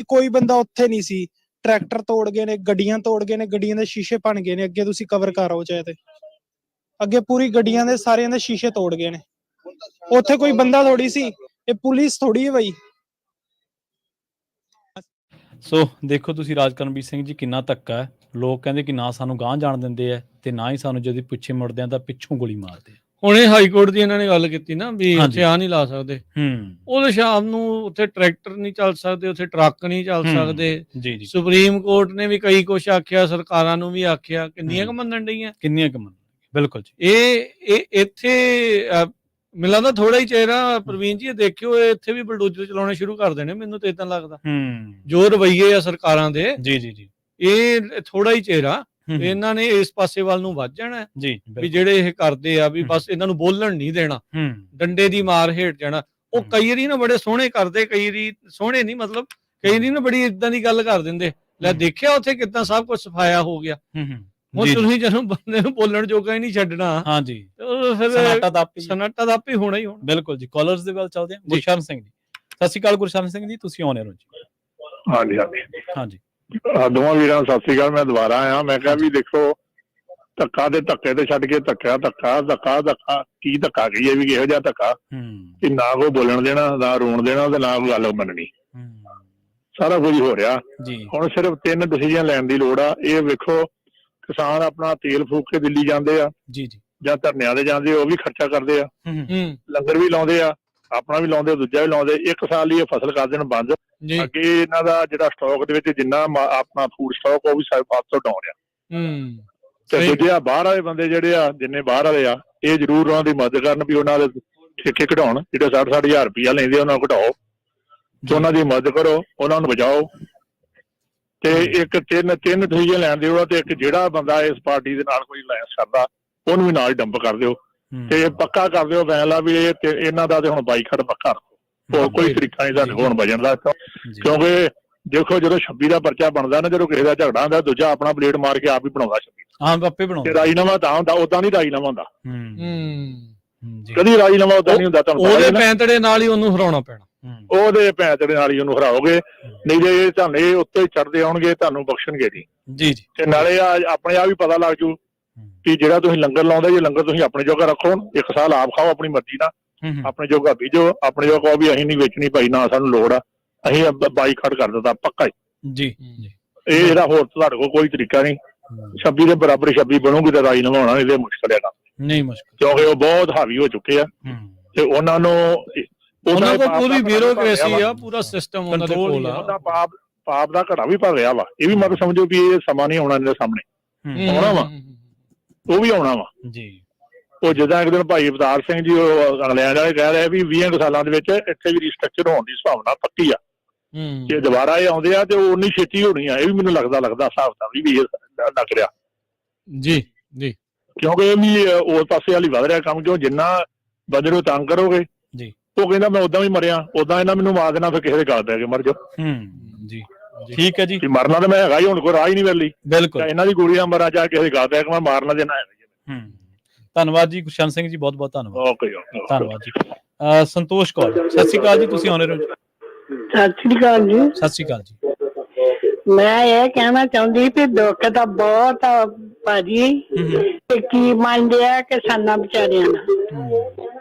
ਕੋਈ ਬੰਦਾ ਉੱਥੇ ਨਹੀਂ ਸੀ। ਟਰੈਕਟਰ ਤੋੜ ਗਏ ਨੇ, ਗੱਡੀਆਂ ਤੋੜ ਗਏ ਨੇ, ਗੱਡੀਆਂ ਦੇ ਸ਼ੀਸ਼ੇ ਭੰਨ ਗਏ ਨੇ। ਅੱਗੇ ਤੁਸੀਂ ਕਵਰ ਕਰ ਆਓ ਚਾਹੇ ਤੇ, ਅੱਗੇ ਪੂਰੀ ਗੱਡੀਆਂ ਦੇ ਸਾਰਿਆਂ ਦੇ ਸ਼ੀਸ਼ੇ ਤੋੜ ਗਏ ਨੇ। ਉੱਥੇ ਕੋਈ ਬੰਦਾ ਥੋੜੀ ਸੀ, ਇਹ ਪੁਲਿਸ ਥੋੜੀ ਹੈ ਬਈ। ਸੋ ਦੇਖੋ ਤੁਸੀਂ ਰਾਜਕਰਮਵੀਰ ਸਿੰਘ ਜੀ, ਕਿੰਨਾ ਧੱਕਾ ਹੈ। ਲੋਕ ਕਹਿੰਦੇ ਕਿ ਨਾ ਸਾਨੂੰ ਗਾਂਹ ਜਾਣ ਦਿੰਦੇ ਆ ਤੇ ਨਾ ਹੀ ਸਾਨੂੰ ਜਦੋਂ ਪਿੱਛੇ ਮੁੜਦੇ ਆ ਤਾਂ ਪਿੱਛੋਂ ਗੋਲੀ ਮਾਰਦੇ ਆ। ਹੁਣ ਇਹ ਹਾਈ ਕੋਰਟ ਦੀ ਇਹਨਾਂ ਨੇ ਗੱਲ ਕੀਤੀ ਨਾ ਵੀ ਹਾਂਜੀ। ਉੱਥੇ ਆ ਨਹੀਂ ਲਾ ਸਕਦੇ, ਉਹਦੇ ਸ਼ਾਮ ਨੂੰ ਉੱਥੇ ਟਰੈਕਟਰ ਨਹੀਂ ਚੱਲ ਸਕਦੇ, ਉੱਥੇ ਟਰੱਕ ਨਹੀਂ ਚੱਲ ਸਕਦੇ। ਜੀ ਜੀ, ਸੁਪਰੀਮ ਕੋਰਟ ਨੇ ਵੀ ਕਈ ਕੁਛ ਆਖਿਆ, ਸਰਕਾਰਾਂ ਨੂੰ ਵੀ ਆਖਿਆ, ਕਿੰਨੀਆਂ ਕੁ ਮੰਨਣ ਡਈਆਂ, ਕਿੰਨੀਆਂ ਕੁ ਮੰਨ। ਬਿਲਕੁਲ ਜੀ। ਇਹ ਇੱਥੇ ਮੈਨੂੰ ਲੱਗਦਾ ਥੋੜਾ ਹੀ ਚਿਹਰਾ ਪ੍ਰਵੀਨ ਜੀ, ਇਹ ਦੇਖਿਓ ਇੱਥੇ ਵੀ ਬਲਡੋਜ਼ਰ ਚਲਾਉਣੇ ਸ਼ੁਰੂ ਕਰ ਦੇਣੇ, ਮੈਨੂੰ ਤਾਂ ਇਦਾਂ ਲੱਗਦਾ। ਜੋ ਰਵੱਈਏ ਆ ਸਰਕਾਰਾਂ ਦੇ, ਜੀ ਜੀ ਜੀ, ਇਹ ਥੋੜਾ ਹੀ ਚਿਹਰਾ ਇਹਨਾਂ ਨੇ ਇਸ ਪਾਸੇ ਵੱਲ ਨੂੰ ਵੱਧ ਜਾਣਾ ਜੀ। ਵੀ ਜਿਹੜੇ ਇਹ ਕਰਦੇ ਆ ਵੀ ਬਸ ਇਹਨਾਂ ਨੂੰ ਬੋਲਣ ਨਹੀਂ ਦੇਣਾ, ਡੰਡੇ ਦੀ ਮਾਰ ਹੇਠ ਜਾਣਾ। ਉਹ ਕਈ ਵਾਰੀ ਨਾ ਬੜੇ ਸੋਹਣੇ ਕਰਦੇ, ਕਈ ਵਾਰੀ ਸੋਹਣੇ ਨਹੀਂ, ਮਤਲਬ ਕਈ ਵਾਰੀ ਨਾ ਬੜੀ ਇਦਾਂ ਦੀ ਗੱਲ ਕਰ ਦਿੰਦੇ, ਲੈ ਦੇਖਿਆ ਉੱਥੇ ਕਿੱਦਾਂ ਸਭ ਕੁਝ ਸਫਾਇਆ ਹੋ ਗਿਆ। ਹੁਣ ਤੁਸੀਂ ਜਦੋਂ ਬੰਦੇ ਨੂੰ ਬੋਲਣ ਜੋਗਾ ਹੀ ਨਹੀਂ ਛੱਡਣਾ, ਹਾਂਜੀ, ਫਿਰ ਸਨਾਟਾ ਦਾ ਆਪੇ ਹੋਣਾ ਹੀ ਹੋਣਾ। ਬਿਲਕੁਲ ਜੀ। ਕਾਲਰਸ ਦੇ ਵੱਲ ਚੱਲਦੇ ਹਾਂ। ਗੁਰਸ਼ਰਨ ਸਿੰਘ ਜੀ, ਸਤਿ ਸ਼੍ਰੀ ਅਕਾਲ। ਗੁਰਸ਼ਰਨ ਸਿੰਘ ਜੀ, ਤੁਸੀਂ ਆਉਣੇ ਰਹੋ ਜੀ। ਹਾਂਜੀ ਹਾਂਜੀ ਹਾਂਜੀ, ਦੋਵਾਂ ਵੀਰਾਂ ਨੂੰ ਸਤਿ ਸ੍ਰੀ ਅਕਾਲ। ਮੈਂ ਦੁਬਾਰਾ ਆਇਆ। ਮੈਂ ਕਿਹਾ ਵੀ ਦੇਖੋ, ਧੱਕਾ ਤੇ ਧੱਕੇ ਤੇ ਛੱਡ ਕੇ ਧੱਕਾ ਕੀ ਧੱਕਾ ਕਹੀਏ ਵੀ ਇਹੋ ਜਿਹਾ ਧੱਕਾ ਕਿ ਨਾ ਕੋਈ ਬੋਲਣ ਦੇਣਾ, ਨਾ ਰੋਣ ਦੇਣਾ ਤੇ ਨਾ ਕੋਈ ਗੱਲ ਮੰਨਣੀ। ਸਾਰਾ ਕੁਝ ਹੋ ਰਿਹਾ। ਹੁਣ ਸਿਰਫ 3 ਡਿਸੀਜਨ ਲੈਣ ਦੀ ਲੋੜ ਆ। ਇਹ ਵੇਖੋ, ਕਿਸਾਨ ਆਪਣਾ ਤੇਲ ਫੂਕ ਕੇ ਦਿੱਲੀ ਜਾਂਦੇ ਆ ਜੀ ਜੀ, ਜਾਂ ਧਰਨਿਆਂ ਦੇ ਜਾਂਦੇ, ਉਹ ਵੀ ਖਰਚਾ ਕਰਦੇ ਆ, ਲੰਗਰ ਵੀ ਲਾਉਂਦੇ ਆ, ਆਪਣਾ ਵੀ ਲਾਉਂਦੇ, ਦੂਜਾ ਵੀ ਲਾਉਂਦੇ। 1 ਸਾਲ ਲਈ ਇਹ ਫਸਲ ਕਰ ਦੇਣ ਬੰਦ। ਅੱਗੇ ਇਹਨਾਂ ਦਾ ਜਿਹੜਾ ਸਟਾਕ ਦੇ ਵਿੱਚ ਜਿੰਨਾ ਆਪਣਾ ਫੂਡ ਸਟਾਕ, ਉਹ ਵੀ 7 ਤੋਂ ਡਾਊਨ ਆ। ਤੇ ਦੂਜੇ ਆ ਬਾਹਰ ਵਾਲੇ ਬੰਦੇ ਜਿਹੜੇ ਆ, ਜਿੰਨੇ ਬਾਹਰ ਵਾਲੇ ਆ, ਇਹ ਜ਼ਰੂਰ ਉਹਨਾਂ ਦੀ ਮਦਦ ਕਰਨ ਵੀ ਉਹਨਾਂ ਦੇ ਠੇਕੇ ਘਟਾਉਣ। ਜਿਹੜੇ 60,000 ਰੁਪਇਆ ਲੈਂਦੇ ਉਹਨਾਂ ਨੂੰ ਘਟਾਓ, ਤੇ ਉਹਨਾਂ ਦੀ ਮਦਦ ਕਰੋ, ਉਹਨਾਂ ਨੂੰ ਬਚਾਓ। ਤੇ ਇੱਕ 3 ਡਿਸੀਜਨ ਲੈਣ ਦਿਓ, ਤੇ ਇੱਕ ਜਿਹੜਾ ਬੰਦਾ ਇਸ ਪਾਰਟੀ ਦੇ ਨਾਲ ਕੋਈ ਅਲਾਇੰਸ ਕਰਦਾ, ਉਹਨੂੰ ਵੀ ਨਾਲ ਡੰਪ ਕਰ ਦਿਓ ਤੇ ਪੱਕਾ ਕਰ ਦਿਓ ਫੈਸਲਾ ਵੀ ਇਹਨਾਂ ਦਾ ਤੇ ਹੁਣ ਬਾਈਕਾਟ ਪੱਕਾ ਰੱਖੋ। ਹੋਰ ਕੋਈ ਤਰੀਕਾ ਨਹੀਂ ਤੁਹਾਨੂੰ ਹੁਣ ਵਜਣ ਦਾ, ਕਿਉਂਕਿ ਦੇਖੋ ਜਦੋਂ 26 ਦਾ ਪਰਚਾ ਬਣਦਾ ਨਾ, ਜਦੋਂ ਕਿਸੇ ਦਾ ਝਗੜਾ ਹੁੰਦਾ, ਦੂਜਾ ਆਪਣਾ ਬਲੇਡ ਮਾਰ ਕੇ ਆਪ ਹੀ ਬਣਾਉਂਦਾ 26। ਆਪੇ ਬਣਾਉਂਦਾ। ਰਾਜੀਨਾਮਾ ਤਾਂ ਹੁੰਦਾ, ਉਦਾਂ ਨਹੀਂ ਰਾਜੀਨਾਮਾ ਹੁੰਦਾ। ਕਦੀ ਰਾਜੀਨਾਮਾ ਉਦਾਂ ਨਹੀਂ ਹੁੰਦਾ। ਤੁਹਾਨੂੰ ਉਹਦੇ ਪੈਂਤੜੇ ਨਾਲ ਹੀ ਉਹਨੂੰ ਹਰਾਉਣਾ ਪੈਣਾ। ਉਹਦੇ ਪੈਂਤੜੇ ਨਾਲ ਹੀ ਉਹਨੂੰ ਹਰਾਓਗੇ, ਨਹੀਂ ਜੇ ਇਹ ਤੁਹਾਨੂੰ ਇਹ ਉੱਤੇ ਚੜਦੇ ਆਉਣਗੇ, ਤੁਹਾਨੂੰ ਬਖਸ਼ਣਗੇ ਜੀ। ਜੀ ਜੀ। ਤੇ ਨਾਲੇ ਆਪਣੇ ਆਪ ਹੀ ਪਤਾ ਲੱਗ ਜੂ ਕਿ ਜਿਹੜਾ ਤੁਸੀਂ ਲੰਗਰ ਲਾਉਂਦੇ ਜੇ, ਲੰਗਰ ਤੁਸੀਂ ਆਪਣੇ ਜੋਗਾ ਰੱਖੋ, 1 ਸਾਲ ਆਪ ਖਾਓ ਆਪਣੀ ਮਰਜ਼ੀ ਨਾਲ, ਆਪਣੇ ਜੋਗਾ ਬੀਜੋ, ਆਪਣੇ ਜੋਗਾ ਕਹੋ ਵੀ ਅਸੀਂ ਨਹੀਂ ਵੇਚਣੀ ਭਾਈ, ਨਾ ਸਾਨੂੰ ਲੋੜ ਆ, ਅਸੀਂ ਬਾਈਕਾਟ ਕਰ ਦਿੱਤਾ ਪੱਕਾ ਹੀ। ਜੀ। ਇਹ ਜਿਹੜਾ ਹੋਰ ਤੁਹਾਡੇ ਕੋਲ ਕੋਈ ਤਰੀਕਾ ਨਹੀਂ। 26 ਦੇ ਬਰਾਬਰ 26 ਬਣੂਗੀ ਤਾਂ ਰਾਜੀਨਾਮਾ ਹੋਣਾ, ਇਹਦੇ ਮੁਸ਼ਕਲ ਹੈ ਨਹੀਂ ਮੁਸ਼ਕਲ, ਕਿਉਂਕਿ ਉਹ ਬਹੁਤ ਹਾਵੀ ਹੋ ਚੁੱਕੇ ਆ ਤੇ ਉਹਨਾਂ ਨੂੰ ਪੂਰੀ ਬਿਊਰੋਕ੍ਰੇਸੀ ਆ, ਪੂਰਾ ਸਿਸਟਮ ਉਹਨਾਂ ਦੇ ਕੋਲ ਆ। ਪਾਪ ਦਾ ਘੜਾ ਵੀ ਭਰ ਰਿਹਾ ਵਾ। ਇਹ ਵੀ ਮਤਲਬ ਸਮਝੋ ਵੀ ਇਹ ਸਮਾਂ ਨਹੀਂ ਆਉਣਾ ਇਹਦੇ ਸਾਹਮਣੇ, ਆਉਣਾ ਵਾ, ਉਹ ਵੀ ਆਉਣਾ ਵਾ ਜੀ। ਉਹ ਜਿੱਦਾਂ ਇੱਕ ਦਿਨ ਭਾਈ ਅਵਤਾਰ ਸਿੰਘ ਜੀ ਉਹ ਇੰਗਲੈਂਡ ਵਾਲੇ ਕਹਿ ਰਹੇ ਵੀ 20 ਸਾਲਾਂ ਦੇ ਵਿੱਚ ਇੱਥੇ ਵੀ ਰੀਸਟਰਕਚਰ ਹੋਣ ਦੀ ਸੰਭਾਵਨਾ ਪੱਕੀ ਆ। ਜੇ ਦੁਬਾਰਾ ਇਹ ਆਉਂਦੇ ਆ ਤੇ ਉਹ ਉਨੀ ਛੇਤੀ ਹੋਣੀ ਆ। ਇਹ ਵੀ ਮੈਨੂੰ ਲੱਗਦਾ ਹਿਸਾਬ ਤਾਂ ਵੀ ਇਹ ਲੱਗ ਰਿਹਾ ਜੀ ਜੀ, ਕਿਉਂਕਿ ਇਹ ਵੀ ਉਸ ਪਾਸੇ ਵਾਲੀ ਵੱਧ ਰਿਹਾ ਕੰਮ। ਕਿਉਂ ਜਿੰਨਾ ਬੰਦੇ ਨੂੰ ਤੰਗ ਕਰੋਗੇ ਜੀ, ਉਹ ਕਹਿੰਦਾ ਮੈਂ ਉਦਾਂ ਵੀ ਮਰਿਆ, ਉਦਾਂ ਇਹਨਾਂ ਮੈਨੂੰ ਮਾਰ ਦੇਣਾ, ਫਿਰ ਕਿਸੇ ਦੇ ਗਲ ਪੈ ਕੇ ਮਰ ਜਾਓ। ਜੀ ਠੀਕ ਹੈ ਜੀ। ਮਰਨਾ ਤਾਂ ਮੈਂ ਹੈਗਾ ਹੀ, ਹੁਣ ਕੋਈ ਰਾਹ ਹੀ ਨਹੀਂ ਮਿਲਦੀ। ਬਿਲਕੁਲ। ਇਹਨਾਂ ਦੀ ਗੋਲੀਆਂ ਮਾਰਾਂ ਜਾਂ ਕਿਸੇ ਦੇ ਗਲ ਪੈ ਕੇ ਮੈਂ ਮਾਰਨਾ ਦੇਣਾ ਹੈ। ਧੰਨਵਾਦ ਜੀ ਗੁਰਸ਼ਰਨ ਸਿੰਘ ਜੀ, ਬਹੁਤ ਬਹੁਤ ਧੰਨਵਾਦ। ਓਕੇ, ਧੰਨਵਾਦ ਜੀ। ਸੰਤੋਸ਼ ਕੌਰ, ਸਤਿ ਸ਼੍ਰੀ ਅਕਾਲ ਜੀ, ਤੁਸੀਂ ਆਉਣੇ ਰਹੋ। ਸਤਿ ਸ੍ਰੀ ਅਕਾਲ ਜੀ। ਸਤਿ ਸ਼੍ਰੀ ਅਕਾਲ ਜੀ। ਮੈਂ ਇਹ ਕਹਿਣਾ ਚਾਹੁੰਦੀ ਕਿ ਦੁੱਖ ਤਾਂ ਬਹੁਤ ਆ ਭਾਜੀ, ਤੇ ਕੀ ਮੰਨਦੇ ਆ ਕਿਸਾਨਾਂ ਵਿਚਾਰਿਆਂ ਦਾ,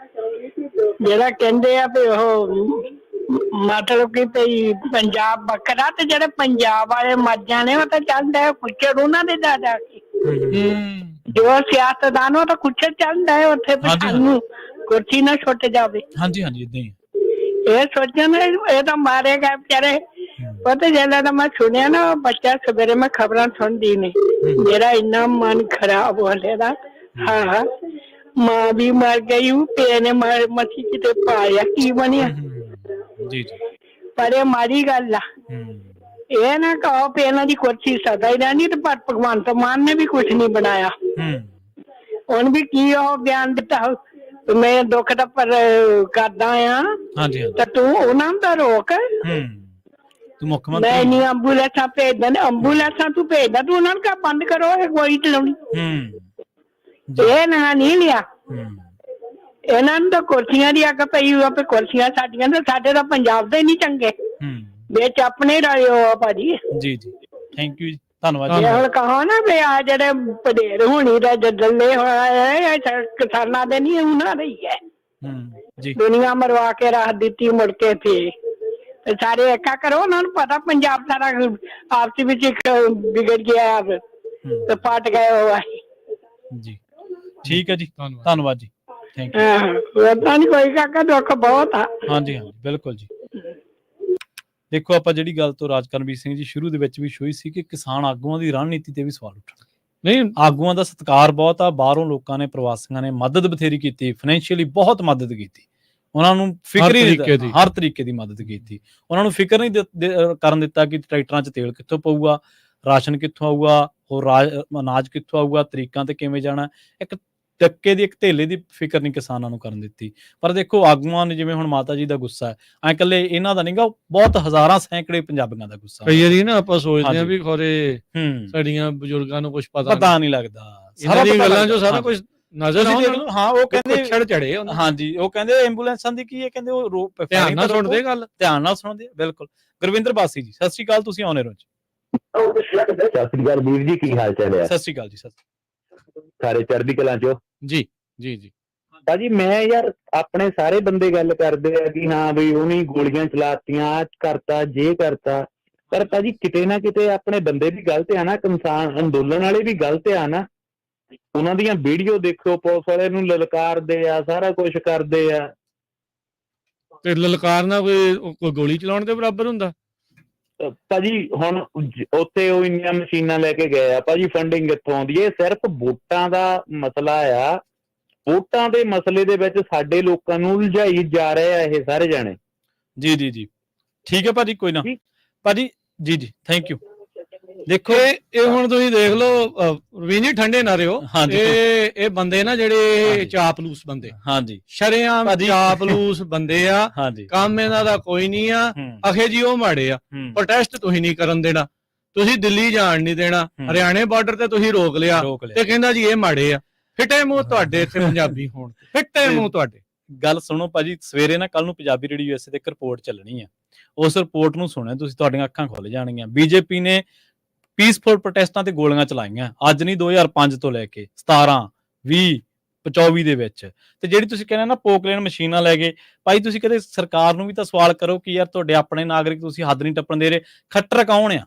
ਜਿਹੜਾ ਕਹਿੰਦੇ ਆ ਵੀ ਉਹ ਮਤਲਬ ਕਿ ਭਈ ਪੰਜਾਬ ਵੱਖਰਾ, ਤੇ ਜਿਹੜੇ ਪੰਜਾਬ ਵਾਲੇ ਮਰ ਜਾਣੇ ਉਹ ਤਾਂ ਚੱਲਦਾ ਕੁੱਚੜ ਉਹਨਾਂ ਦੇ ਜਾ ਕੇ। ਜੋ ਸਿਆਸਤਦਾਨ ਉਹ ਤਾਂ ਕੁੱਚੜ ਚੱਲਦਾ ਹੈ ਉੱਥੇ, ਸਾਨੂੰ ਕੁਰਸੀ ਨਾ ਛੁੱਟ ਜਾਵੇ। ਹਾਂਜੀ ਹਾਂਜੀ, ਏਦਾਂ ਹੀ ਇਹ ਸੋਚਣ ਇਹ ਤਾਂ ਮਾਰੇਗਾ ਵਿਚਾਰੇ। ਪਤਾ ਜਿਹੜਾ ਤਾਂ ਮੈਂ ਸੁਣਿਆ ਨਾ, ਬੱਚਾ ਸਵੇਰੇ ਮੈਂ ਖਬਰਾਂ ਸੁਣਦੀ ਨੇ, ਮੇਰਾ ਇੰਨਾ ਮਨ ਖਰਾਬ ਹੋ ਰਿਹਾ। ਹਾਂ, ਮਾਂ ਵੀ ਮਰ ਗਈ, ਪਿਓ ਨੇ ਮੱਛੀ ਕਿਤੇ ਪਾਇਆ, ਕੀ ਬਣਿਆ ਜੀ। ਪਰ ਇਹ ਮਾੜੀ ਗੱਲ ਆ। ਇਹ ਨਾ ਕਹੋ ਵੀ ਇਹਨਾਂ ਦੀ ਕੁਰਸੀ ਸਦਾ ਹੀ ਰਹਿਣੀ, ਤੇ ਪਰ ਭਗਵੰਤ ਮਾਨ ਨੇ ਵੀ ਕੁਛ ਨਹੀਂ ਬਣਾਇਆ। ਹੁਣ ਵੀ ਕੀ ਉਹ ਬਿਆਨ ਦਿੱਤਾ, ਮੈਂ ਦੁੱਖ ਦਾ ਪਰ ਕਰਦਾ ਆ, ਤਾਂ ਤੂੰ ਉਹਨਾਂ ਨੂੰ ਤਾਂ ਰੋਕ। ਤੂੰ ਮੁੱਖ ਮੰਤਰੀ, ਮੈਂ ਨਹੀਂ ਐਂਬੂਲੈਂਸਾਂ ਭੇਜਦਾ, ਐਂਬੂਲੈਂਸਾਂ ਤੂੰ ਭੇਜਦਾ, ਤੂੰ ਉਹਨਾਂ ਨੂੰ ਕਹ ਬੰਦ ਕਰੋ ਇਹ ਗੋਲੀ ਚਲਾਉਣੀ। ਇਹ ਨਾ ਨਹੀਂ ਲਿਆ ਇਹਨਾਂ ਨੂੰ ਤਾਂ ਕੁਰਸੀਆਂ ਦੀ ਅੱਗ ਪਈ ਹੋਈ, ਕੁਰਸੀਆਂ ਸਾਡੀਆਂ ਤੇ ਸਾਡੇ ਤਾਂ ਪੰਜਾਬ ਦੇ ਨਹੀਂ ਚੰਗੇ। ਵਿੱਚ ਆਪਣੇ ਰਾਇਓ ਆ ਭਾਜੀ। ਜੀ ਜੀ, ਥੈਂਕ ਯੂ ਜੀ, ਧੰਨਵਾਦ ਜੀ। ਇਹ ਹੁਣ ਕਹੋ ਨਾ ਵੀ ਆ ਜਿਹੜੇ ਪਧੇਰ ਹੋਣੀ ਦਾ ਜੱਲੇ ਹੋਇਆ ਇਹ ਕਿਸਾਨਾਂ ਦੇ ਨਹੀਂ ਉਹਨਾਂ ਦੇ ਹੀ ਹੈ। ਜੀ, ਦੁਨੀਆ ਮਰਵਾ ਕੇ ਰੱਖ ਦਿੱਤੀ ਮੁੜ ਕੇ ਫੇਰ ਤੇ ਸਾਰੇ ਏਕਾ ਕਰੋ। ਉਹਨਾਂ ਨੂੰ ਪਤਾ ਪੰਜਾਬ ਸਾਰਾ ਆਪਸ ਵਿੱਚ ਵਿਗੜ ਗਿਆ ਤੇ ਫਟ ਗਏ ਹੋਆ ਜੀ, ਠੀਕ ਹੈ ਜੀ, ਧੰਨਵਾਦ ਜੀ, ਥੈਂਕ ਯੂ। ਏਦਾਂ ਨਹੀਂ ਕੋਈ ਕਾਕਾ, ਦੁੱਖ ਬਹੁਤ ਆ। ਹਾਂਜੀ ਹਾਂਜੀ, ਬਿਲਕੁਲ ਜੀ। ਦੇਖੋ, ਆਪਾਂ ਜਿਹੜੀ ਗੱਲ ਤੋਂ ਰਾਜਕਰਮਵੀਰ ਸਿੰਘ ਜੀ ਸ਼ੁਰੂ ਦੇ ਵਿੱਚ ਵੀ ਸ਼ੋਈ ਸੀ ਕਿ ਕਿਸਾਨ ਆਗੂਆਂ ਦੀ ਰਣਨੀਤੀ ਤੇ ਵੀ ਸਵਾਲ ਉੱਠਣ। ਨਹੀਂ, ਆਗੂਆਂ ਦਾ ਸਤਿਕਾਰ ਬਹੁਤ ਆ, ਬਾਹਰੋਂ ਲੋਕਾਂ ਨੇ, ਪ੍ਰਵਾਸੀਆਂ ਨੇ ਮਦਦ ਬਥੇਰੀ ਕੀਤੀ, ਫਾਈਨੈਂਸ਼ੀਅਲੀ ਬਹੁਤ ਮਦਦ ਕੀਤੀ, ਉਹਨਾਂ ਨੂੰ ਫਿਕਰ ਹੀ ਨਹੀਂ, ਹਰ ਤਰੀਕੇ ਦੀ ਮਦਦ ਕੀਤੀ। ਉਹਨਾਂ ਨੂੰ ਫਿਕਰ ਨਹੀਂ ਕਰਨ ਦਿੱਤਾ ਕਿ ਟਰੈਕਟਰਾਂ 'ਚ ਤੇਲ ਕਿੱਥੋਂ ਪਊਗਾ, ਰਾਸ਼ਨ ਕਿੱਥੋਂ ਆਊਗਾ, ਹੋਰ ਅਨਾਜ ਕਿੱਥੋਂ ਆਊਗਾ, ਤਰੀਕਾਂ ਤੇ ਕਿਵੇਂ ਜਾਣਾ, ਇੱਕ ਟੱਕੇ ਦੀ, ਇੱਕ ਧੇਲੇ ਦੀ ਫਿਕਰ ਨਹੀਂ ਕਿਸਾਨਾਂ ਨੂੰ ਕਰਨ ਦਿੱਤੀ। ਪਰ ਦੇਖੋ, ਆਗੂਆਂ ਨੇ, ਜਿਵੇਂ ਹੁਣ ਮਾਤਾ ਜੀ ਦਾ ਗੁੱਸਾ ਹੈ, ਐ ਇਕੱਲੇ ਇਹਨਾਂ ਦਾ ਨਹੀਂਗਾ, ਬਹੁਤ ਹਜ਼ਾਰਾਂ ਸੈਂਕੜੇ ਪੰਜਾਬੀਆਂ ਦਾ ਗੁੱਸਾ। ਕਈ ਵਾਰੀ ਨਾ ਆਪਾਂ ਸੋਚਦੇ ਆ ਵੀ ਖੋਰੇ ਸਾਡੀਆਂ ਬਜ਼ੁਰਗਾਂ ਨੂੰ ਕੁਝ ਪਤਾ ਨਹੀਂ ਲੱਗਦਾ, ਸਾਰਾ ਗੱਲਾਂ ਜੋ ਸਾਰਾ ਕੁਝ ਨਜ਼ਰ ਆਉਂਦਾ। ਹਾਂ, ਉਹ ਕਹਿੰਦੇ ਛੜ ਚੜੇ। ਹਾਂਜੀ, ਉਹ ਕਹਿੰਦੇ ਐਂਬੂਲੈਂਸਾਂ ਦੀ ਕੀ ਹੈ, ਕਹਿੰਦੇ ਉਹ ਧਿਆਨ ਨਾਲ ਸੁਣਦੇ, ਗੱਲ ਧਿਆਨ ਨਾਲ ਸੁਣਦੇ। ਬਿਲਕੁਲ। ਗੁਰਵਿੰਦਰ ਬਾਸੀ ਜੀ, ਸਤਿ ਸ਼੍ਰੀ ਅਕਾਲ, ਤੁਸੀਂ ਆਉਣੇ ਰੋ ਜੀ। ਸਤਿ ਸ੍ਰੀ ਅਕਾਲ ਵੀਰ ਜੀ, ਕੀ ਹਾਲ ਚਾਲ ਹੈ? ਸਤਿ ਸ਼੍ਰੀ ਅਕਾਲ ਜੀ। ਸਾਰੇ ਚੜ੍ਹਦੀ ਕਲਾਂ ਚੋਂ? ਜੀ ਜੀ ਜੀ ਭਾਜੀ, ਮੈਂ ਯਾਰ ਆਪਣੇ ਸਾਰੇ ਬੰਦੇ ਗੱਲ ਕਰਦੇ ਆ ਕਿ ਹਾਂ ਬਈ ਉਹਨੇ ਗੋਲੀਆਂ ਚਲਾਤੀਆਂ, ਕਰਤਾ, ਜੇ ਕਰਤਾ, ਪਰ ਭਾਜੀ ਕਿਤੇ ਨਾ ਕਿਤੇ ਆਪਣੇ ਬੰਦੇ ਵੀ ਗਲਤ ਆ ਨਾ, ਕਿਸਾਨ ਅੰਦੋਲਨ ਵਾਲੇ ਵੀ ਗਲਤ ਆ ਨਾ। ਉਹਨਾਂ ਦੀਆਂ ਵੀਡੀਓ ਦੇਖੋ, ਪੁਲਿਸ ਵਾਲੇ ਨੂੰ ਲਲਕਾਰਦੇ ਆ, ਸਾਰਾ ਕੁਝ ਕਰਦੇ ਆ। ਤੇ ਲਲਕਾਰਨਾ ਕੋਈ ਗੋਲੀ ਚਲਾਉਣ ਦੇ ਬਰਾਬਰ ਹੁੰਦਾ ਭਾਜੀ? ਹੁਣ ਉੱਥੇ ਉਹ ਇੰਨੀਆਂ ਮਸ਼ੀਨਾਂ ਲੈ ਕੇ ਗਏ ਆ ਭਾਜੀ, ਫੰਡਿੰਗ ਕਿੱਥੋਂ ਆਉਂਦੀ ਹੈ? ਸਿਰਫ ਵੋਟਾਂ ਦਾ ਮਸਲਾ ਆ। ਵੋਟਾਂ ਦੇ ਮਸਲੇ ਦੇ ਵਿੱਚ ਸਾਡੇ ਲੋਕਾਂ ਨੂੰ ਉਲਝਾਈ ਜਾ ਰਹੇ ਆ ਇਹ ਸਾਰੇ ਜਾਣੇ। ਜੀ ਜੀ ਜੀ, ਠੀਕ ਹੈ ਭਾਜੀ, ਕੋਈ ਨਾ ਭਾਜੀ। ਜੀ ਜੀ, ਥੈਂਕ ਯੂ। ਦੇਖੋ, ਇਹ ਹੁਣ ਤੁਸੀਂ ਦੇਖ ਲਓ, ਰਵੀਨੀ ਠੰਡੇ ਨਾ ਰਿਓ। ਇਹ ਬੰਦੇ ਨਾ ਜਿਹੜੇ ਚਾਪਲੂਸ ਬੰਦੇ, ਹਾਂਜੀ, ਸ਼ਰੇਆਮ ਚਾਪਲੂਸ ਬੰਦੇ ਆ। ਕੰਮ ਇਹਨਾਂ ਦਾ ਕੋਈ ਨਹੀਂ ਆ। ਅਖੇ ਜੀ ਉਹ ਮਾੜੇ ਆ। ਪ੍ਰੋਟੈਸਟ ਤੁਸੀਂ ਨਹੀਂ ਕਰਨ ਦੇਣਾ, ਤੁਸੀਂ ਦਿੱਲੀ ਜਾਣ ਨਹੀਂ ਦੇਣਾ, ਹਰਿਆਣੇ ਬਾਰਡਰ ਤੇ ਤੁਸੀਂ ਰੋਕ ਲਿਆ ਤੇ ਕਹਿੰਦਾ ਜੀ ਇਹ ਮਾੜੇ ਆ। ਫਿੱਟੇ ਮੂੰਹ ਤੁਹਾਡੇ ਇੱਥੇ ਪੰਜਾਬੀ ਹੋਣ, ਫਿੱਟੇ ਮੂੰਹ ਤੁਹਾਡੇ। ਗੱਲ ਸੁਣੋ ਭਾਜੀ, ਸਵੇਰੇ ਨਾ ਕੱਲ ਨੂੰ ਪੰਜਾਬੀ ਰੇਡੀਓ USA ਤੇ ਇੱਕ ਰਿਪੋਰਟ ਚੱਲਣੀ ਆ। ਉਸ ਰਿਪੋਰਟ ਨੂੰ ਸੁਣਿਆ ਤੁਸੀਂ, ਤੁਹਾਡੀਆਂ ਅੱਖਾਂ ਖੁੱਲ ਜਾਣਗੀਆਂ। ਬੀਜੇਪੀ ਨੇ ਪੀਸਫੁਲ ਪ੍ਰੋਟੈਸਟਾਂ ਤੇ ਗੋਲੀਆਂ ਚਲਾਈਆਂ, ਅੱਜ ਨਹੀਂ, 2005 ਤੋਂ ਲੈ ਕੇ 17, 20, 24 ਦੇ ਵਿੱਚ। ਤੇ ਜਿਹੜੀ ਤੁਸੀਂ ਕਹਿੰਦੇ ਨਾ ਪੋਕਲੇਨ ਮਸ਼ੀਨਾਂ ਲੈ ਗਏ, ਭਾਈ ਤੁਸੀਂ ਕਦੇ ਸਰਕਾਰ ਨੂੰ ਵੀ ਤਾਂ ਸਵਾਲ ਕਰੋ ਕਿ ਯਾਰ ਤੁਹਾਡੇ ਆਪਣੇ ਨਾਗਰਿਕ ਤੁਸੀਂ ਹੱਦ ਨਹੀਂ ਟੱਪਣ ਦੇ ਰਹੇ। ਖੱਟਰ ਕੌਣ ਆ?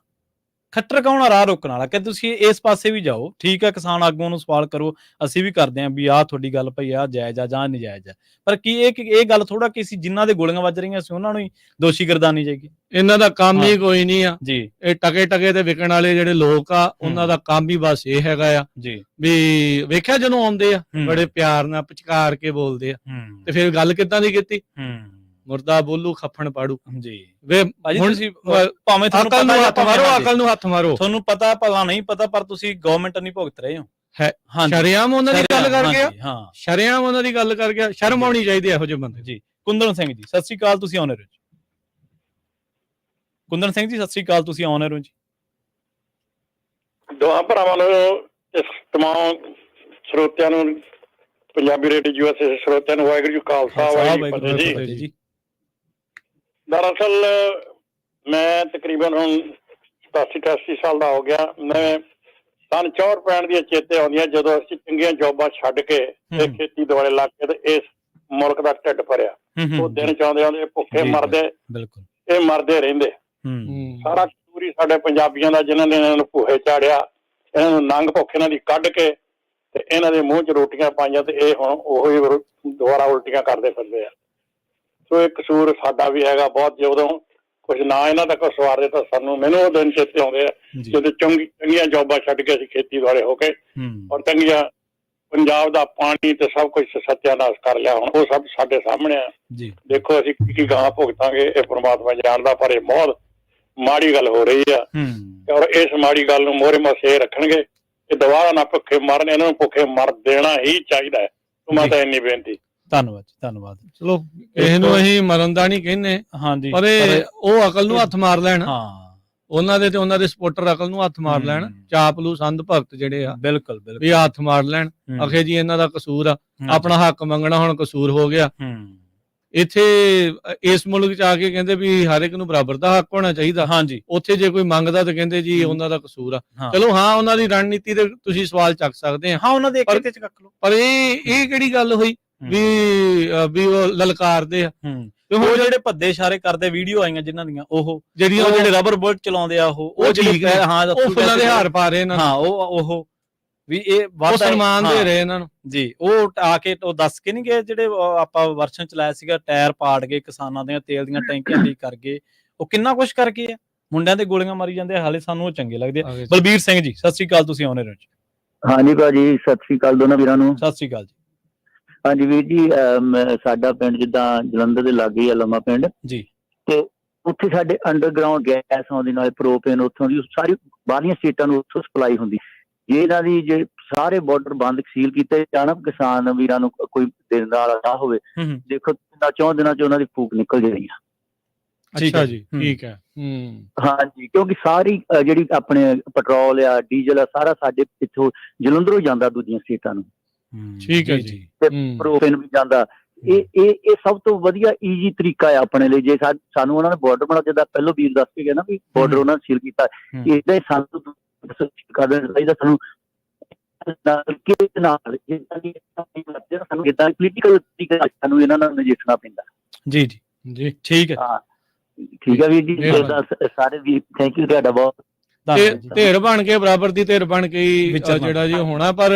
ਖੱਟਰ ਕੌਣ ਆ ਰਾਹ ਰੋਕਣ ਵਾਲਾ? ਕਿ ਤੁਸੀਂ ਇਸ ਪਾਸੇ ਵੀ ਜਾਓ। ਠੀਕ ਹੈ, ਕਿਸਾਨ ਆਗੂਆਂ ਨੂੰ ਸਵਾਲ ਕਰੋ, ਅਸੀਂ ਵੀ ਕਰਦੇ ਹਾਂ ਵੀ ਆਹ ਤੁਹਾਡੀ ਗੱਲ ਭਾਈ ਆਹ ਜਾਇਜ਼ ਆ ਜਾਂ ਨਜਾਇਜ਼ ਆ, ਪਰ ਕੀ ਇਹ ਗੱਲ ਥੋੜਾ ਕਿ ਅਸੀਂ ਜਿਨ੍ਹਾਂ ਦੇ ਗੋਲੀਆਂ ਵੱਜ ਰਹੀਆਂ ਸੀ ਉਹਨਾਂ ਨੂੰ ਹੀ ਦੋਸ਼ੀ ਗਰਦਾਨੀ ਜਾਏਗੀ? ਇਹਨਾਂ ਦਾ ਕੰਮ ਹੀ ਕੋਈ ਨਹੀਂ ਆ ਜੀ। ਇਹ ਟਕੇ ਤੇ ਵਿਕਣ ਵਾਲੇ ਜਿਹੜੇ ਲੋਕ ਆ, ਉਹਨਾਂ ਦਾ ਕੰਮ ਹੀ ਬਸ ਇਹ ਹੈਗਾ ਆ ਜੀ ਵੀ ਵੇਖਿਆ ਜਦੋਂ ਆਉਂਦੇ ਆ ਬੜੇ ਪਿਆਰ ਨਾਲ ਪਚਕਾਰ ਕੇ ਬੋਲਦੇ ਆ, ਤੇ ਫਿਰ ਗੱਲ ਕਿੱਦਾਂ ਦੀ ਕੀਤੀ? ਮੁਰਦਾ ਬੋਲੂ ਖੱਫਣ ਪਾੜੂ। ਜੀ ਵੇ ਭਾਜੀ, ਤੁਸੀਂ ਭਾਵੇਂ ਤੁਹਾਨੂੰ ਪਤਾ ਹੱਥ ਮਾਰੋ, ਅਕਲ ਨੂੰ ਹੱਥ ਮਾਰੋ। ਤੁਹਾਨੂੰ ਪਤਾ ਭਲਾ ਨਹੀਂ ਪਤਾ, ਪਰ ਤੁਸੀਂ ਗਵਰਨਮੈਂਟ ਨਹੀਂ ਭੁਗਤ ਰਹੇ ਹੋ। ਸ਼ਰੇਆਮ ਉਹਨਾਂ ਦੀ ਗੱਲ ਕਰ ਗਿਆ। ਹਾਂ, ਸ਼ਰੇਆਮ ਉਹਨਾਂ ਦੀ ਗੱਲ ਕਰ ਗਿਆ। ਸ਼ਰਮ ਆਉਣੀ ਚਾਹੀਦੀ ਇਹੋ ਜਿਹੇ ਬੰਦੇ। ਜੀ, ਕੁੰਦਨ ਸਿੰਘ ਜੀ, ਸਤਿ ਸ੍ਰੀ ਅਕਾਲ, ਤੁਸੀਂ ਆਉਣੇ ਰਹੋ ਜੀ। ਕੁੰਦਨ ਸਿੰਘ ਜੀ, ਸਤਿ ਸ੍ਰੀ ਅਕਾਲ, ਤੁਸੀਂ ਆਉਣੇ ਰਹੋ ਜੀ। ਦੋਹਾਂ ਭਰਾਵਾਂ ਨੂੰ, ਤਮਾਮ ਸਰੋਤਿਆਂ ਨੂੰ, ਪੰਜਾਬੀ ਰੇਡੀਓ USA ਸਰੋਤਿਆਂ ਨੂੰ ਵਾਹਿਗੁਰੂ ਜੀ ਖਾਲਸਾ ਵਾਹਿਗੁਰੂ ਜੀ ਫਤਿਹ ਜੀ। ਦਰਅਸਲ ਮੈਂ ਤਕਰੀਬਨ ਹੁਣ 87-88 ਸਾਲ ਦਾ ਹੋ ਗਿਆ। ਮੈਂ ਸਨ 64 ਦੀਆਂ ਚੇਤੇ ਆਉਂਦੀਆਂ ਜਦੋਂ ਅਸੀਂ ਚੰਗੀਆਂ ਜੋਬਾਂ ਛੱਡ ਕੇ ਤੇ ਖੇਤੀ ਦੁਆਲੇ ਲੱਗ ਕੇ ਤੇ ਇਸ ਮੁਲਕ ਦਾ ਢਿੱਡ ਭਰਿਆ। ਉਹ ਦਿਨ ਚਾਹੁੰਦੇ ਆਉਂਦੇ ਭੁੱਖੇ ਮਰਦੇ, ਇਹ ਮਰਦੇ ਰਹਿੰਦੇ। ਸਾਰਾ ਕਸੂਰ ਸਾਡੇ ਪੰਜਾਬੀਆਂ ਦਾ, ਜਿਨ੍ਹਾਂ ਨੇ ਇਹਨਾਂ ਨੂੰ ਭੂਹੇ ਚਾੜਿਆ, ਇਹਨਾਂ ਨੂੰ ਨੰਗ ਭੁੱਖ ਇਹਨਾਂ ਦੀ ਕੱਢ ਕੇ ਤੇ ਇਹਨਾਂ ਦੇ ਮੂੰਹ 'ਚ ਰੋਟੀਆਂ ਪਾਈਆਂ, ਤੇ ਇਹ ਹੁਣ ਉਹੀ ਦੁਬਾਰਾ ਉਲਟੀਆਂ ਕਰਦੇ ਫਿਰਦੇ ਆ। ਸੋ ਇਹ ਕਸੂਰ ਸਾਡਾ ਵੀ ਹੈਗਾ ਬਹੁਤ। ਜਦੋਂ ਕੁਝ ਨਾ ਇਹਨਾਂ ਤੱਕ ਸਵਾਰਦੇ ਤਾਂ ਸਾਨੂੰ, ਮੈਨੂੰ ਉਹ ਦਿਨ ਚੇਤੇ ਆਉਂਦੇ ਆ ਜਦੋਂ ਚੰਗੀਆਂ ਜੋਬਾਂ ਛੱਡ ਕੇ ਅਸੀਂ ਖੇਤੀ ਦੁਆਲੇ ਹੋ ਕੇ ਔਰ ਚੰਗੀਆਂ ਪੰਜਾਬ ਦਾ ਪਾਣੀ ਤੇ ਸਭ ਕੁਝ ਸੱਤਿਆਨਾਸ਼ ਕਰ ਲਿਆ। ਹੁਣ ਉਹ ਸਭ ਸਾਡੇ ਸਾਹਮਣੇ ਆ। ਦੇਖੋ ਅਸੀਂ ਕੀ ਗਾਂ ਭੁਗਤਾਂਗੇ, ਇਹ ਪ੍ਰਮਾਤਮਾ ਜਾਣਦਾ, ਪਰ ਇਹ ਬਹੁਤ ਮਾੜੀ ਗੱਲ ਹੋ ਰਹੀ ਆ। ਔਰ ਇਸ ਮਾੜੀ ਗੱਲ ਨੂੰ ਮੋਹਰੇ ਮਸੇ ਰੱਖਣਗੇ ਕਿ ਦੁਬਾਰਾ ਨਾ ਭੁੱਖੇ ਮਰਨ, ਇਹਨਾਂ ਨੂੰ ਭੁੱਖੇ ਮਰ ਦੇਣਾ ਹੀ ਚਾਹੀਦਾ ਹੈ। ਮੈਂ ਤਾਂ ਇੰਨੀ ਬੇਨਤੀ। ਧੰਨਵਾਦ ਜੀ, ਧੰਨਵਾਦ। ਚਲੋ, ਇਹਨੂੰ ਅਸੀਂ ਮਰਨ ਦਾ ਨਹੀਂ ਕਹਿੰਦੇ, ਪਰ ਉਹ ਅਕਲ ਨੂੰ ਹੱਥ ਮਾਰ ਲੈਣ। ਉਹਨਾਂ ਦੇ ਤੇ ਉਹਨਾਂ ਦੇ ਸਪੋਰਟਰ ਅਕਲ ਨੂੰ ਹੱਥ ਮਾਰ ਲੈਣ। ਚਾਪਲੂਸ ਅੰਧ ਭਗਤ ਜਿਹੜੇ ਆ, ਬਿਲਕੁਲ ਵੀ ਹੱਥ ਮਾਰ ਲੈਣ। ਅਖੇ ਜੀ ਇਹਨਾਂ ਦਾ ਕਸੂਰ ਆ, ਆਪਣਾ ਹੱਕ ਮੰਗਣਾ ਹੁਣ ਕਸੂਰ ਹੋ ਗਿਆ। ਇੱਥੇ ਇਸ ਮੁਲਕ ਚ ਆ ਕੇ ਕਹਿੰਦੇ ਵੀ ਹਰ ਇੱਕ ਨੂੰ ਬਰਾਬਰ ਦਾ ਹੱਕ ਹੋਣਾ ਚਾਹੀਦਾ। ਹਾਂਜੀ, ਉੱਥੇ ਜੇ ਕੋਈ ਮੰਗਦਾ ਤਾਂ ਕਹਿੰਦੇ ਜੀ ਉਹਨਾਂ ਦਾ ਕਸੂਰ ਆ। ਚਲੋ ਹਾਂ, ਉਹਨਾਂ ਦੀ ਰਣਨੀਤੀ ਤੇ ਤੁਸੀਂ ਸਵਾਲ ਚੱਕ ਸਕਦੇ ਆ, ਹਾਂ ਉਹਨਾਂ ਦੇ ਇੱਕ ਤੇ ਚੱਕ ਲਓ, ਪਰ ਇਹ ਕਿਹੜੀ ਗੱਲ ਹੋਈ ਵੀ ਉਹ ਲਲਕਾਰਦੇ ਆ। ਉਹ ਜਿਹੜੇ ਭੱਦੇ ਇਸ਼ਾਰੇ ਕਰਦੇ ਵੀਡੀਓ ਆਈਆਂ ਜਿਨ੍ਹਾਂ ਦੀਆਂ, ਉਹ ਜਿਹੜੇ ਰਬਰ ਬੁਲਟ ਚਲਾਉਂਦੇ ਆ, ਉਹ ਜਿਹੜੇ ਹਾਂ ਉਹ ਫੁੱਲਾਂ ਦੇ ਹਾਰ ਪਾ ਰਹੇ ਇਹਨਾਂ ਨੂੰ, ਹਾਂ ਉਹ ਵੀ ਇਹ ਸਨਮਾਨ ਦੇ ਰਹੇ ਇਹਨਾਂ ਨੂੰ ਜੀ। ਉਹ ਆ ਕੇ ਉਹ ਦੱਸ ਕੇ ਨਹੀਂ ਗਏ ਜਿਹੜੇ ਆਪਾਂ ਵਰਸ਼ਨ ਚਲਾਇਆ ਸੀਗਾ, ਟਾਇਰ ਪਾੜ ਗਏ ਕਿਸਾਨਾਂ ਦੇ, ਤੇਲ ਦੀਆਂ ਟੈਂਕੀਆਂ ਲੀਕ ਕਰ ਗਏ, ਉਹ ਕਿੰਨਾ ਕੁਛ ਕਰਕੇ ਆ, ਮੁੰਡਿਆਂ ਤੇ ਗੋਲੀਆਂ ਮਾਰੀ ਜਾਂਦੇ ਆ, ਹਾਲੇ ਸਾਨੂੰ ਉਹ ਚੰਗੇ ਲੱਗਦੇ ਆ। ਬਲਬੀਰ ਸਿੰਘ ਜੀ ਸਤਿ ਸ੍ਰੀ ਅਕਾਲ, ਤੁਸੀਂ ਆਉਣੇ ਰਹੋ ਜੀ। ਹਾਂਜੀ ਭਾਜੀ, ਸਤਿ ਸ੍ਰੀ ਅਕਾਲ ਦੋਨਾਂ ਵੀਰਾਂ ਨੂੰ। ਸਤਿ ਸ੍ਰੀ ਅਕਾਲ ਜੀ। ਹਾਂਜੀ ਵੀਰ ਜੀ, ਸਾਡਾ ਪਿੰਡ ਜਿੱਦਾਂ ਜਲੰਧਰ ਦੇ ਲਾਗੇ ਆ ਲੰਮਾ ਪਿੰਡ ਜੀ, ਤੇ ਉੱਥੇ ਸਾਡੇ ਅੰਡਰਗਰਾਉਂਡ ਗੈਸ ਆਉਂਦੀ, ਨਾਲ ਪ੍ਰੋਪੇਨ ਉੱਥੋਂ ਦੀ ਸਾਰੀ ਬਾਹਰਲੀਆਂ ਸਟੇਟਾਂ ਨੂੰ ਉੱਥੋਂ ਸਪਲਾਈ ਹੁੰਦੀ। ਜੇ ਇਹਨਾਂ ਦੀ ਜੇ ਸਾਰੇ ਬਾਰਡਰ ਬੰਦ ਸੀਲ ਕੀਤੇ ਜਾਣ, ਕਿਸਾਨ ਵੀਰਾਂ ਨੂੰ ਕੋਈ ਦਿਨ ਨਾਲ ਨਾ ਹੋਵੇ, ਦੇਖੋ 4 ਦਿਨਾਂ ਚ ਉਹਨਾਂ ਦੀ ਫੂਕ ਨਿਕਲ ਜਾਣੀ ਆ। ਅੱਛਾ ਜੀ, ਠੀਕ ਹੈ। ਹਾਂਜੀ, ਕਿਉਂਕਿ ਸਾਰੀ ਜਿਹੜੀ ਆਪਣੇ ਪੈਟਰੋਲ ਆ, ਡੀਜ਼ਲ ਆ, ਸਾਰਾ ਸਾਡੇ ਇੱਥੋਂ ਜਲੰਧਰੋਂ ਜਾਂਦਾ ਦੂਜੀਆਂ ਸਟੇਟਾਂ ਨੂੰ। ਠੀਕ ਹੈ ਜੀ। ਤੇ ਪ੍ਰੋਪੇਨ ਵੀ ਜਾਂਦਾ। ਇਹ ਸਭ ਤੋਂ ਵਧੀਆ ਈਜ਼ੀ ਤਰੀਕਾ ਆ ਆਪਣੇ ਲਈ। ਜੇ ਸਾਨੂੰ ਉਹਨਾਂ ਨੇ ਬਾਰਡਰ ਬਣਾ, ਜਿੱਦਾਂ ਪਹਿਲਾਂ ਵੀਰ ਦੱਸ ਕੇ ਗਿਆ ਨਾ ਵੀ ਬਾਰਡਰ ਉਹਨਾਂ ਨੇ ਸੀਲ ਕੀਤਾ, ਏਦਾਂ ਹੀ ਸਾਨੂੰ ਕਰ ਦੇਣਾ ਚਾਹੀਦਾ। ਸਾਨੂੰ ਸਾਨੂੰ ਏਦਾਂ ਪੋਲੀਟੀਕਲ ਤਰੀਕੇ ਨਾਲ ਸਾਨੂੰ ਇਹਨਾਂ ਨਾਲ ਨਜਿੱਠਣਾ ਪੈਂਦਾ। ਜੀ ਜੀ ਜੀ, ਠੀਕ ਹੈ। ਹਾਂ ਠੀਕ ਹੈ ਵੀਰ ਜੀ, ਸਾਰੇ ਵੀ ਥੈਂਕ ਯੂ ਤੁਹਾਡਾ ਬਹੁਤ। ਧਿਰ ਬਣ ਕੇ, ਬਰਾਬਰ ਦੀ ਧਿਰ ਬਣ ਕੇ ਜਿਹੜਾ ਜੀ ਹੋਣਾ। ਪਰ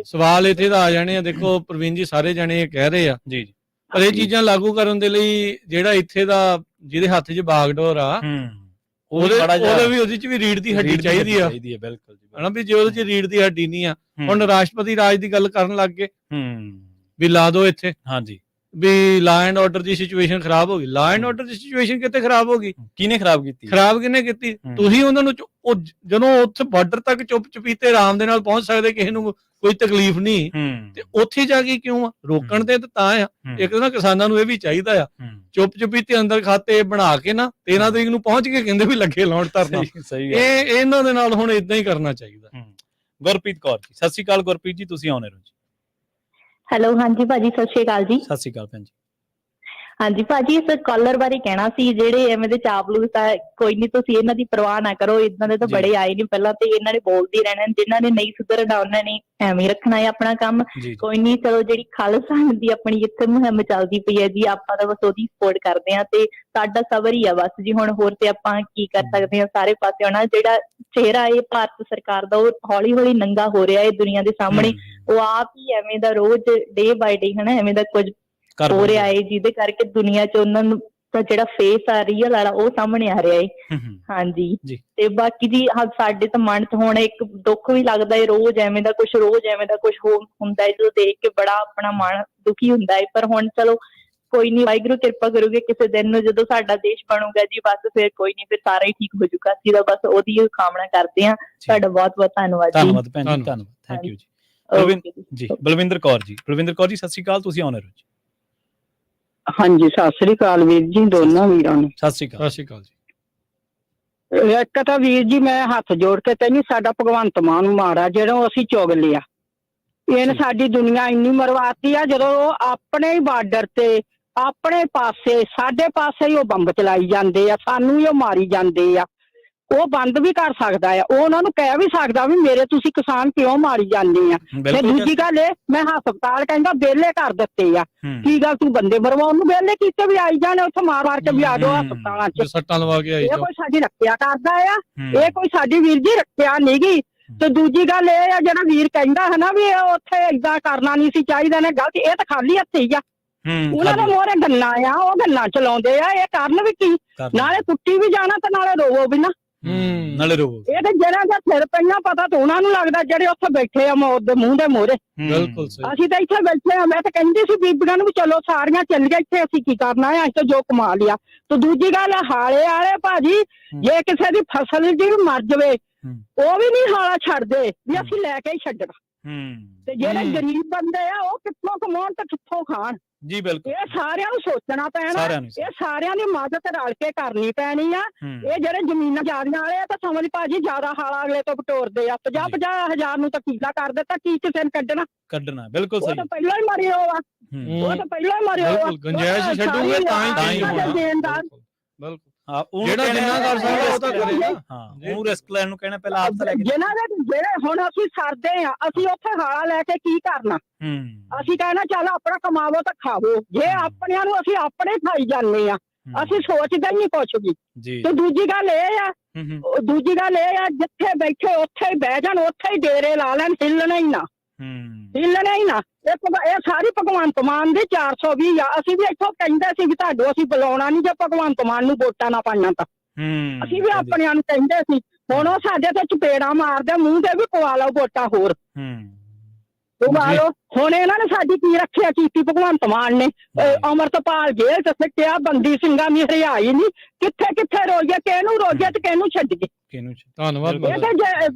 ਸਵਾਲ ਇੱਥੇ ਤਾਂ ਆ ਜਾਣੇ ਆ, ਦੇਖੋ ਪ੍ਰਵੀਨ ਜੀ ਸਾਰੇ ਜਣੇ ਇਹ ਕਹਿ ਰਹੇ ਆ ਜੀ, ਪਰ ਇਹ ਚੀਜ਼ਾਂ ਲਾਗੂ ਕਰਨ ਦੇ ਲਈ ਜਿਹੜਾ ਇੱਥੇ ਦਾ ਜਿਹਦੇ ਹੱਥ 'ਚ ਬਾਗਡੋਰ ਆ, ਉਹਦੇ ਵੀ ਉਹਦੇ 'ਚ ਵੀ ਰੀੜ ਦੀ ਹੱਡੀ ਚਾਹੀਦੀ ਆ। ਬਿਲਕੁਲ ਹਨਾ ਵੀ ਜੇ ਉਹਦੇ 'ਚ ਰੀੜ ਦੀ ਹੱਡੀ ਨਹੀਂ ਆ, ਹੁਣ ਰਾਸ਼ਟਰਪਤੀ ਰਾਜ ਦੀ ਗੱਲ ਕਰਨ ਲੱਗ ਗਏ ਵੀ ਲਾ ਦੋ ਇੱਥੇ। ਹਾਂਜੀ, ਵੀ law and order the situation ਖਰਾਬ ਹੋ ਗਈ। Law and order the situation ਕਿੱਥੇ ਖਰਾਬ ਹੋ ਗਈ? ਕਿਹਨੇ ਖਰਾਬ ਕੀਤੀ? ਖਰਾਬ ਕਿਹਨੇ ਕੀਤੀ? ਤੁਸੀਂ ਉਹਨਾਂ ਨੂੰ ਜਦੋਂ ਉੱਥੇ ਬਾਰਡਰ ਤੱਕ ਚੁੱਪ ਚਪੀਤੇ ਆਰਾਮ ਦੇ ਨਾਲ ਪਹੁੰਚ ਸਕਦੇ, ਕਿਸੇ ਨੂੰ ਕੋਈ ਤਕਲੀਫ ਨਹੀਂ, ਤੇ ਉੱਥੇ ਜਾ ਕੇ ਕਿਉਂ ਆ? ਰੋਕਣ ਤੇ ਤਾਂ ਆ। ਇੱਕ ਨਾ ਕਿਸਾਨਾਂ ਨੂੰ ਇਹ ਵੀ ਚਾਹੀਦਾ ਆ, ਚੁੱਪ ਚਪੀਤੇ ਅੰਦਰ ਖਾਤੇ ਬਣਾ ਕੇ ਨਾ 13 ਤਰੀਕ ਨੂੰ ਪਹੁੰਚ ਕੇ ਕਹਿੰਦੇ ਵੀ ਲੱਗੇ ਲਾਉਣ ਧਰਨਾ। ਇਹ ਇਹਨਾਂ ਦੇ ਨਾਲ ਹੁਣ ਇਦਾਂ ਹੀ ਕਰਨਾ ਚਾਹੀਦਾ। ਗੁਰਪ੍ਰੀਤ ਕੌਰ ਜੀ ਸਤਿ ਸ੍ਰੀ ਅਕਾਲ। ਗੁਰਪ੍ਰੀਤ ਜੀ ਤੁਸੀਂ ਆਉਣੇ ਰਹੋ ਜੀ। ਹੈਲੋ, ਹਾਂਜੀ ਭਾਜੀ ਸਤਿ ਸ਼੍ਰੀ ਅਕਾਲ ਜੀ। ਸਤਿ ਸ਼੍ਰੀ ਅਕਾਲ ਭੈਣ ਜੀ। ਹਾਂਜੀ ਭਾਜੀ, ਇਸ ਕਾਲਰ ਬਾਰੇ ਕਹਿਣਾ ਸੀ, ਜਿਹੜੇ ਐਵੇਂ ਦੇ ਚਾਪਲੂਸ ਆ, ਕੋਈ ਨਹੀਂ ਤੁਸੀਂ ਇਹਨਾਂ ਦੀ ਪਰਵਾਹ ਨਾ ਕਰੋ, ਇਦਾਂ ਦੇ ਤਾਂ ਬੜੇ ਆਏ ਨੇ ਪਹਿਲਾਂ, ਤੇ ਇਹਨਾਂ ਨੇ ਬੋਲਦੇ ਰਹਿਣਾ। ਜਿਨ੍ਹਾਂ ਨੇ ਨਹੀਂ ਸੁਧਰਨਾ ਉਹਨਾਂ ਨੇ ਐਵੇਂ ਰੱਖਣਾ ਹੈ ਆਪਣਾ ਕੰਮ। ਕੋਈ ਨਹੀਂ, ਚਲੋ ਜਿਹੜੀ ਖਾਲਸਾ ਦੀ ਆਪਣੀ ਇੱਥੇ ਮੁਹਿੰਮ ਚੱਲਦੀ ਪਈ ਹੈ ਜੀ, ਆਪਾਂ ਤਾਂ ਬਸ ਉਹਦੀ ਸਪੋਰਟ ਕਰਦੇ ਹਾਂ, ਤੇ ਸਾਡਾ ਸਬਰ ਹੀ ਆ ਬਸ ਜੀ। ਹੁਣ ਹੋਰ ਤੇ ਆਪਾਂ ਕੀ ਕਰ ਸਕਦੇ ਹਾਂ? ਸਾਰੇ ਪਾਸੇ ਹੋਣਾ ਜਿਹੜਾ ਚਿਹਰਾ ਇਹ ਭਾਰਤ ਸਰਕਾਰ ਦਾ, ਉਹ ਹੌਲੀ ਹੌਲੀ ਨੰਗਾ ਹੋ ਰਿਹਾ ਹੈ ਦੁਨੀਆ ਦੇ ਸਾਹਮਣੇ। ਉਹ ਆਪ ਹੀ ਐਵੇਂ ਦਾ ਰੋਜ਼ ਡੇ ਬਾਈ ਡੇ ਹਨਾ ਐਵੇਂ ਦਾ ਕੁਝ ਹੋ ਰਿਹਾ ਹੈ, ਜਿਹਦੇ ਕਰਕੇ ਦੁਨੀਆ ਚ ਉਹਨਾਂ ਨੂੰ ਤਾਂ ਜਿਹੜਾ ਫੇਸ ਆ ਰੀਅਲ ਵਾਲਾ ਉਹ ਸਾਹਮਣੇ ਆ ਰਿਹਾ ਹੈ। ਹਾਂਜੀ, ਤੇ ਬਾਕੀ ਜੀ ਸਾਡੇ ਤਾਂ ਮਨ ਚ ਹੁਣ ਇੱਕ ਦੁੱਖ ਵੀ ਲੱਗਦਾ ਹੈ, ਰੋਜ਼ ਐਵੇਂ ਦਾ ਕੁਛ ਹੁੰਦਾ ਹੈ, ਜਦੋਂ ਦੇਖ ਕੇ ਬੜਾ ਆਪਣਾ ਮਨ ਦੁਖੀ ਹੁੰਦਾ ਹੈ। ਪਰ ਹੁਣ ਚਲੋ ਕੋਈ ਨੀ, ਵਾਹਿਗੁਰੂ ਕਿਰਪਾ ਕਰੂਗੇ, ਕਿਸੇ ਦਿਨ ਨੂੰ ਜਦੋਂ ਸਾਡਾ ਦੇਸ਼ ਬਣੂਗਾ ਜੀ, ਬਸ ਫਿਰ ਕੋਈ ਨੀ, ਫਿਰ ਸਾਰਾ ਹੀ ਠੀਕ ਹੋ ਜਾਊਗਾ। ਅਸੀਂ ਤਾਂ ਬਸ ਉਹਦੀ ਕਾਮਨਾ ਕਰਦੇ ਹਾਂ। ਤੁਹਾਡਾ ਬਹੁਤ ਬਹੁਤ ਧੰਨਵਾਦ ਜੀ। ਧੰਨਵਾਦ ਭੈਣ ਜੀ, ਧੰਨਵਾਦ, ਥੈਂਕ ਯੂ ਜੀ। ਬਲਵਿੰਦਰ ਕੌਰ ਜੀ, ਬਲਵਿੰਦਰ ਕੌਰ ਜੀ ਸਤਿ ਸ਼੍ਰੀ ਅਕਾਲ, ਤੁਸੀਂ ਆਉਣੇ ਰਹੋ ਜੀ। ਹਾਂਜੀ, ਸਤਿ ਸ੍ਰੀ ਅਕਾਲ ਵੀਰ ਜੀ, ਦੋਨਾਂ ਵੀਰਾਂ ਨੂੰ ਸਤਿ ਸ਼੍ਰੀ ਅਕਾਲ। ਸਤਿ ਸ਼੍ਰੀ ਅਕਾਲ ਜੀ। ਇੱਕ ਤਾਂ ਵੀਰ ਜੀ ਮੈਂ ਹੱਥ ਜੋੜ ਕੇ ਕਹਿੰਦੀ, ਸਾਡਾ ਭਗਵੰਤ ਮਾਨ ਨੂੰ ਮਾਰਾ ਜਿਹੜਾ ਅਸੀਂ ਚੁਗ ਲਿਆ। ਇਹਨੇ ਸਾਡੀ ਦੁਨੀਆ ਇੰਨੀ ਮਰਵਾਤੀ ਆ, ਜਦੋਂ ਉਹ ਆਪਣੇ ਹੀ ਬਾਰਡਰ ਤੇ ਆਪਣੇ ਪਾਸੇ ਸਾਡੇ ਪਾਸੇ ਹੀ ਉਹ ਬੰਬ ਚਲਾਈ ਜਾਂਦੇ ਆ, ਸਾਨੂੰ ਹੀ ਉਹ ਮਾਰੀ ਜਾਂਦੇ ਆ। ਉਹ ਬੰਦ ਵੀ ਕਰ ਸਕਦਾ ਆ, ਉਹ ਉਹਨਾਂ ਨੂੰ ਕਹਿ ਵੀ ਸਕਦਾ ਵੀ ਮੇਰੇ ਤੁਸੀਂ ਕਿਸਾਨ ਕਿਉਂ ਮਾਰੀ ਜਾਂਦੇ ਆ। ਤੇ ਦੂਜੀ ਗੱਲ ਇਹ, ਮੈਂ ਹਸਪਤਾਲ ਕਹਿੰਦਾ ਵਿਹਲੇ ਕਰ ਦਿੱਤੇ ਆ। ਕੀ ਗੱਲ ਤੂੰ ਬੰਦੇ ਮਰਵਾਉਣ ਨੂੰ ਵਿਹਲੇ ਕੀਤੇ ਵੀ ਆਈ ਜਾਣੇ, ਉੱਥੇ ਮਾਰ ਕੇ ਵੀ ਆ ਜਾਓ ਹਸਪਤਾਲਾਂ ਚ। ਸੱਟਾਂ ਲਵਾ ਕੇ ਆਈ ਇਹ ਕੋਈ ਸਾਡੀ ਰੱਖਿਆ ਕਰਦਾ ਆ? ਇਹ ਕੋਈ ਸਾਡੀ ਵੀਰ ਜੀ ਰੱਖਿਆ ਨੀ ਗੀ। ਤੇ ਦੂਜੀ ਗੱਲ ਇਹ ਆ, ਜਿਹੜਾ ਵੀਰ ਕਹਿੰਦਾ ਹੈ ਨਾ ਵੀ ਉੱਥੇ ਏਦਾਂ ਕਰਨਾ ਨਹੀਂ ਸੀ ਚਾਹੀਦਾ ਨੇ, ਗਲਤੀ, ਇਹ ਤਾਂ ਖਾਲੀ ਹੱਥ ਹੀ ਆ। ਉਹਨਾਂ ਦੇ ਮੋਹਰੇ ਗੰਨਾ ਆ, ਉਹ ਗੰਨਾ ਚਲਾਉਂਦੇ ਆ, ਇਹ ਕਰਨ ਵੀ ਕੀ? ਨਾਲੇ ਕੁੱਟੀ ਵੀ ਜਾਣਾ ਤੇ ਨਾਲੇ ਰੋਵੋ ਵੀ ਨਾ। ਨਾਲੇ ਰੋਵੋ। ਇਹ ਤੇ ਜਿਹੜਾ ਦਾ ਸਿਰ ਪਈਆਂ ਪਤਾ ਤਾਂ ਉਹਨਾਂ ਨੂੰ ਲੱਗਦਾ ਜਿਹੜੇ ਉੱਥੇ ਬੈਠੇ ਆ ਮੌਤ ਦੇ ਮੂੰਹ ਦੇ ਮੋਹਰੇ। ਬਿਲਕੁਲ ਸਹੀ। ਅਸੀਂ ਤਾਂ ਇੱਥੇ ਬੈਠੇ ਆ। ਮੈਂ ਤਾਂ ਕਹਿੰਦੀ ਸੀ ਬੀਬੀਆਂ ਨੂੰ ਵੀ ਚਲੋ ਸਾਰੀਆਂ ਚੱਲ ਗਏ, ਇੱਥੇ ਅਸੀਂ ਕੀ ਕਰਨਾ ਹੈ, ਅਸੀਂ ਤਾਂ ਜੋ ਕਮਾ ਲਿਆ। ਤੇ ਦੂਜੀ ਗੱਲ, ਹਾਲੇ ਵਾਲੇ ਭਾਜੀ, ਜੇ ਕਿਸੇ ਦੀ ਫਸਲ ਜੀ ਮਰ ਜਾਵੇ, ਉਹ ਵੀ ਨਹੀਂ ਹਾਲਾ ਛੱਡਦੇ ਵੀ ਅਸੀਂ ਲੈ ਕੇ ਹੀ ਛੱਡਣਾ। ਤੇ ਜਿਹੜੇ ਗਰੀਬ ਬੰਦੇ ਆ ਉਹ ਕਿੱਥੋਂ ਕਮਾਉਣ ਤੇ ਕਿੱਥੋਂ ਖਾਣ। ਜੀ ਬਿਲਕੁਲ, ਇਹ ਸਾਰਿਆਂ ਨੂੰ ਸੋਚਣਾ ਪੈਣਾ, ਇਹ ਸਾਰਿਆਂ ਦੀ ਮਦਦ ਰਲ ਕੇ ਕਰਨੀ ਪੈਣੀ ਆ। ਇਹ ਜਿਹੜੇ ਜ਼ਮੀਨਾਂ ਜਾਦੀਆਂ ਵਾਲੇ ਆ ਤਾਂ ਸਮਝ ਭਾਜੀ ਜ਼ਿਆਦਾ ਹਾਲਾ ਅਗਲੇ ਤੋਂ ਬਟੋਰਦੇ ਆ। 50-50 ਹਜ਼ਾਰ ਨੂੰ ਤਾਂ ਕੀਲਾ ਕਰ ਦਿੱਤਾ, ਕੀ ਕਿਸੇ ਨੇ ਕੱਢਣਾ ਬਿਲਕੁਲ ਉਹ ਸਹੀ। ਤਾਂ ਪਹਿਲਾਂ ਹੀ ਮਰਿਓ ਆ, ਉਹ ਤਾਂ ਪਹਿਲਾਂ ਹੀ ਮਰਿਓ ਆ। ਗੁੰਜਾਇਸ਼ ਛੱਡੂਗੇ ਤਾਂ ਹੀ ਹੋਣਾ। ਬਿਲਕੁਲ ਜਿਹੜਾ ਜਿੰਨਾ ਕਰ ਸਕਦਾ ਉਹ ਤਾਂ ਕਰੇ ਨਾ। ਉਹਨੂੰ ਰਿਸਕ ਲੈਣ ਨੂੰ ਕਹਿਣਾ ਪਹਿਲਾਂ ਆਪ ਤਾਂ ਲੈ ਕੇ ਜਿਹਨਾਂ ਦੇ ਜਿਹੜੇ ਹੁਣ ਅਸੀਂ ਸਰਦੇ ਆ, ਅਸੀਂ ਉੱਥੇ ਹਾਲਾ ਲੈ ਕੇ ਕੀ ਕਰਨਾ। ਅਸੀਂ ਕਹਿਣਾ ਚੱਲ ਆਪਣਾ ਕਮਾਵੋ ਤਾਂ ਖਾਵੋ। ਜੇ ਆਪਣਿਆਂ ਨੂੰ ਅਸੀਂ ਆਪਣੇ ਖਾਈ ਜਾਂਦੇ ਆ, ਅਸੀਂ ਸੋਚਦੇ ਹੀ ਨਹੀਂ ਕੁਛ ਵੀ। ਤੇ ਦੂਜੀ ਗੱਲ ਇਹ ਆ ਜਿੱਥੇ ਬੈਠੇ ਉੱਥੇ ਹੀ ਬਹਿ ਜਾਣ, ਉੱਥੇ ਹੀ ਡੇਰੇ ਲਾ ਲੈਣ, ਹਿੱਲਣਾ ਹੀ ਨਾ। ਇਹ ਸਾਰੀ ਭਗਵੰਤ ਮਾਨ ਦੀ 420 ਆ। ਅਸੀਂ ਵੀ ਇੱਥੋਂ ਕਹਿੰਦੇ ਸੀ ਵੀ ਤੁਹਾਡੇ ਅਸੀਂ ਬੁਲਾਉਣਾ ਨਹੀਂ ਜੇ ਭਗਵੰਤ ਮਾਨ ਨੂੰ ਵੋਟਾਂ ਨਾ ਪਾਈਆਂ ਤਾਂ। ਅਸੀਂ ਵੀ ਆਪਣਿਆਂ ਨੂੰ ਕਹਿੰਦੇ ਸੀ, ਹੁਣ ਉਹ ਸਾਡੇ ਤੇ ਚਪੇੜਾ ਮਾਰਦੇ, ਮੂੰਹ ਤੇ ਵੀ ਪਵਾ ਲਓ ਵੋਟਾਂ ਹੋਰ ਪਵਾ ਲਓ। ਹੁਣ ਇਹਨਾਂ ਨੇ ਸਾਡੀ ਕੀ ਰੱਖਿਆ ਕੀਤੀ ਭਗਵੰਤ ਮਾਨ ਨੇ? ਅਮਰਤਪਾਲ ਜੇਲ੍ਹ ਚ ਸਿੱਟਿਆ, ਬੰਦੀ ਸਿੰਘਾਂ ਦੀ ਰਿਹਾਈ ਨਹੀਂ। ਕਿੱਥੇ ਰੋਈਏ, ਕਿਹਨੂੰ ਰੋਈਏ ਤੇ ਕਿਹਨੂੰ ਛੱਡੀਏ? ਧੰਨਵਾਦ।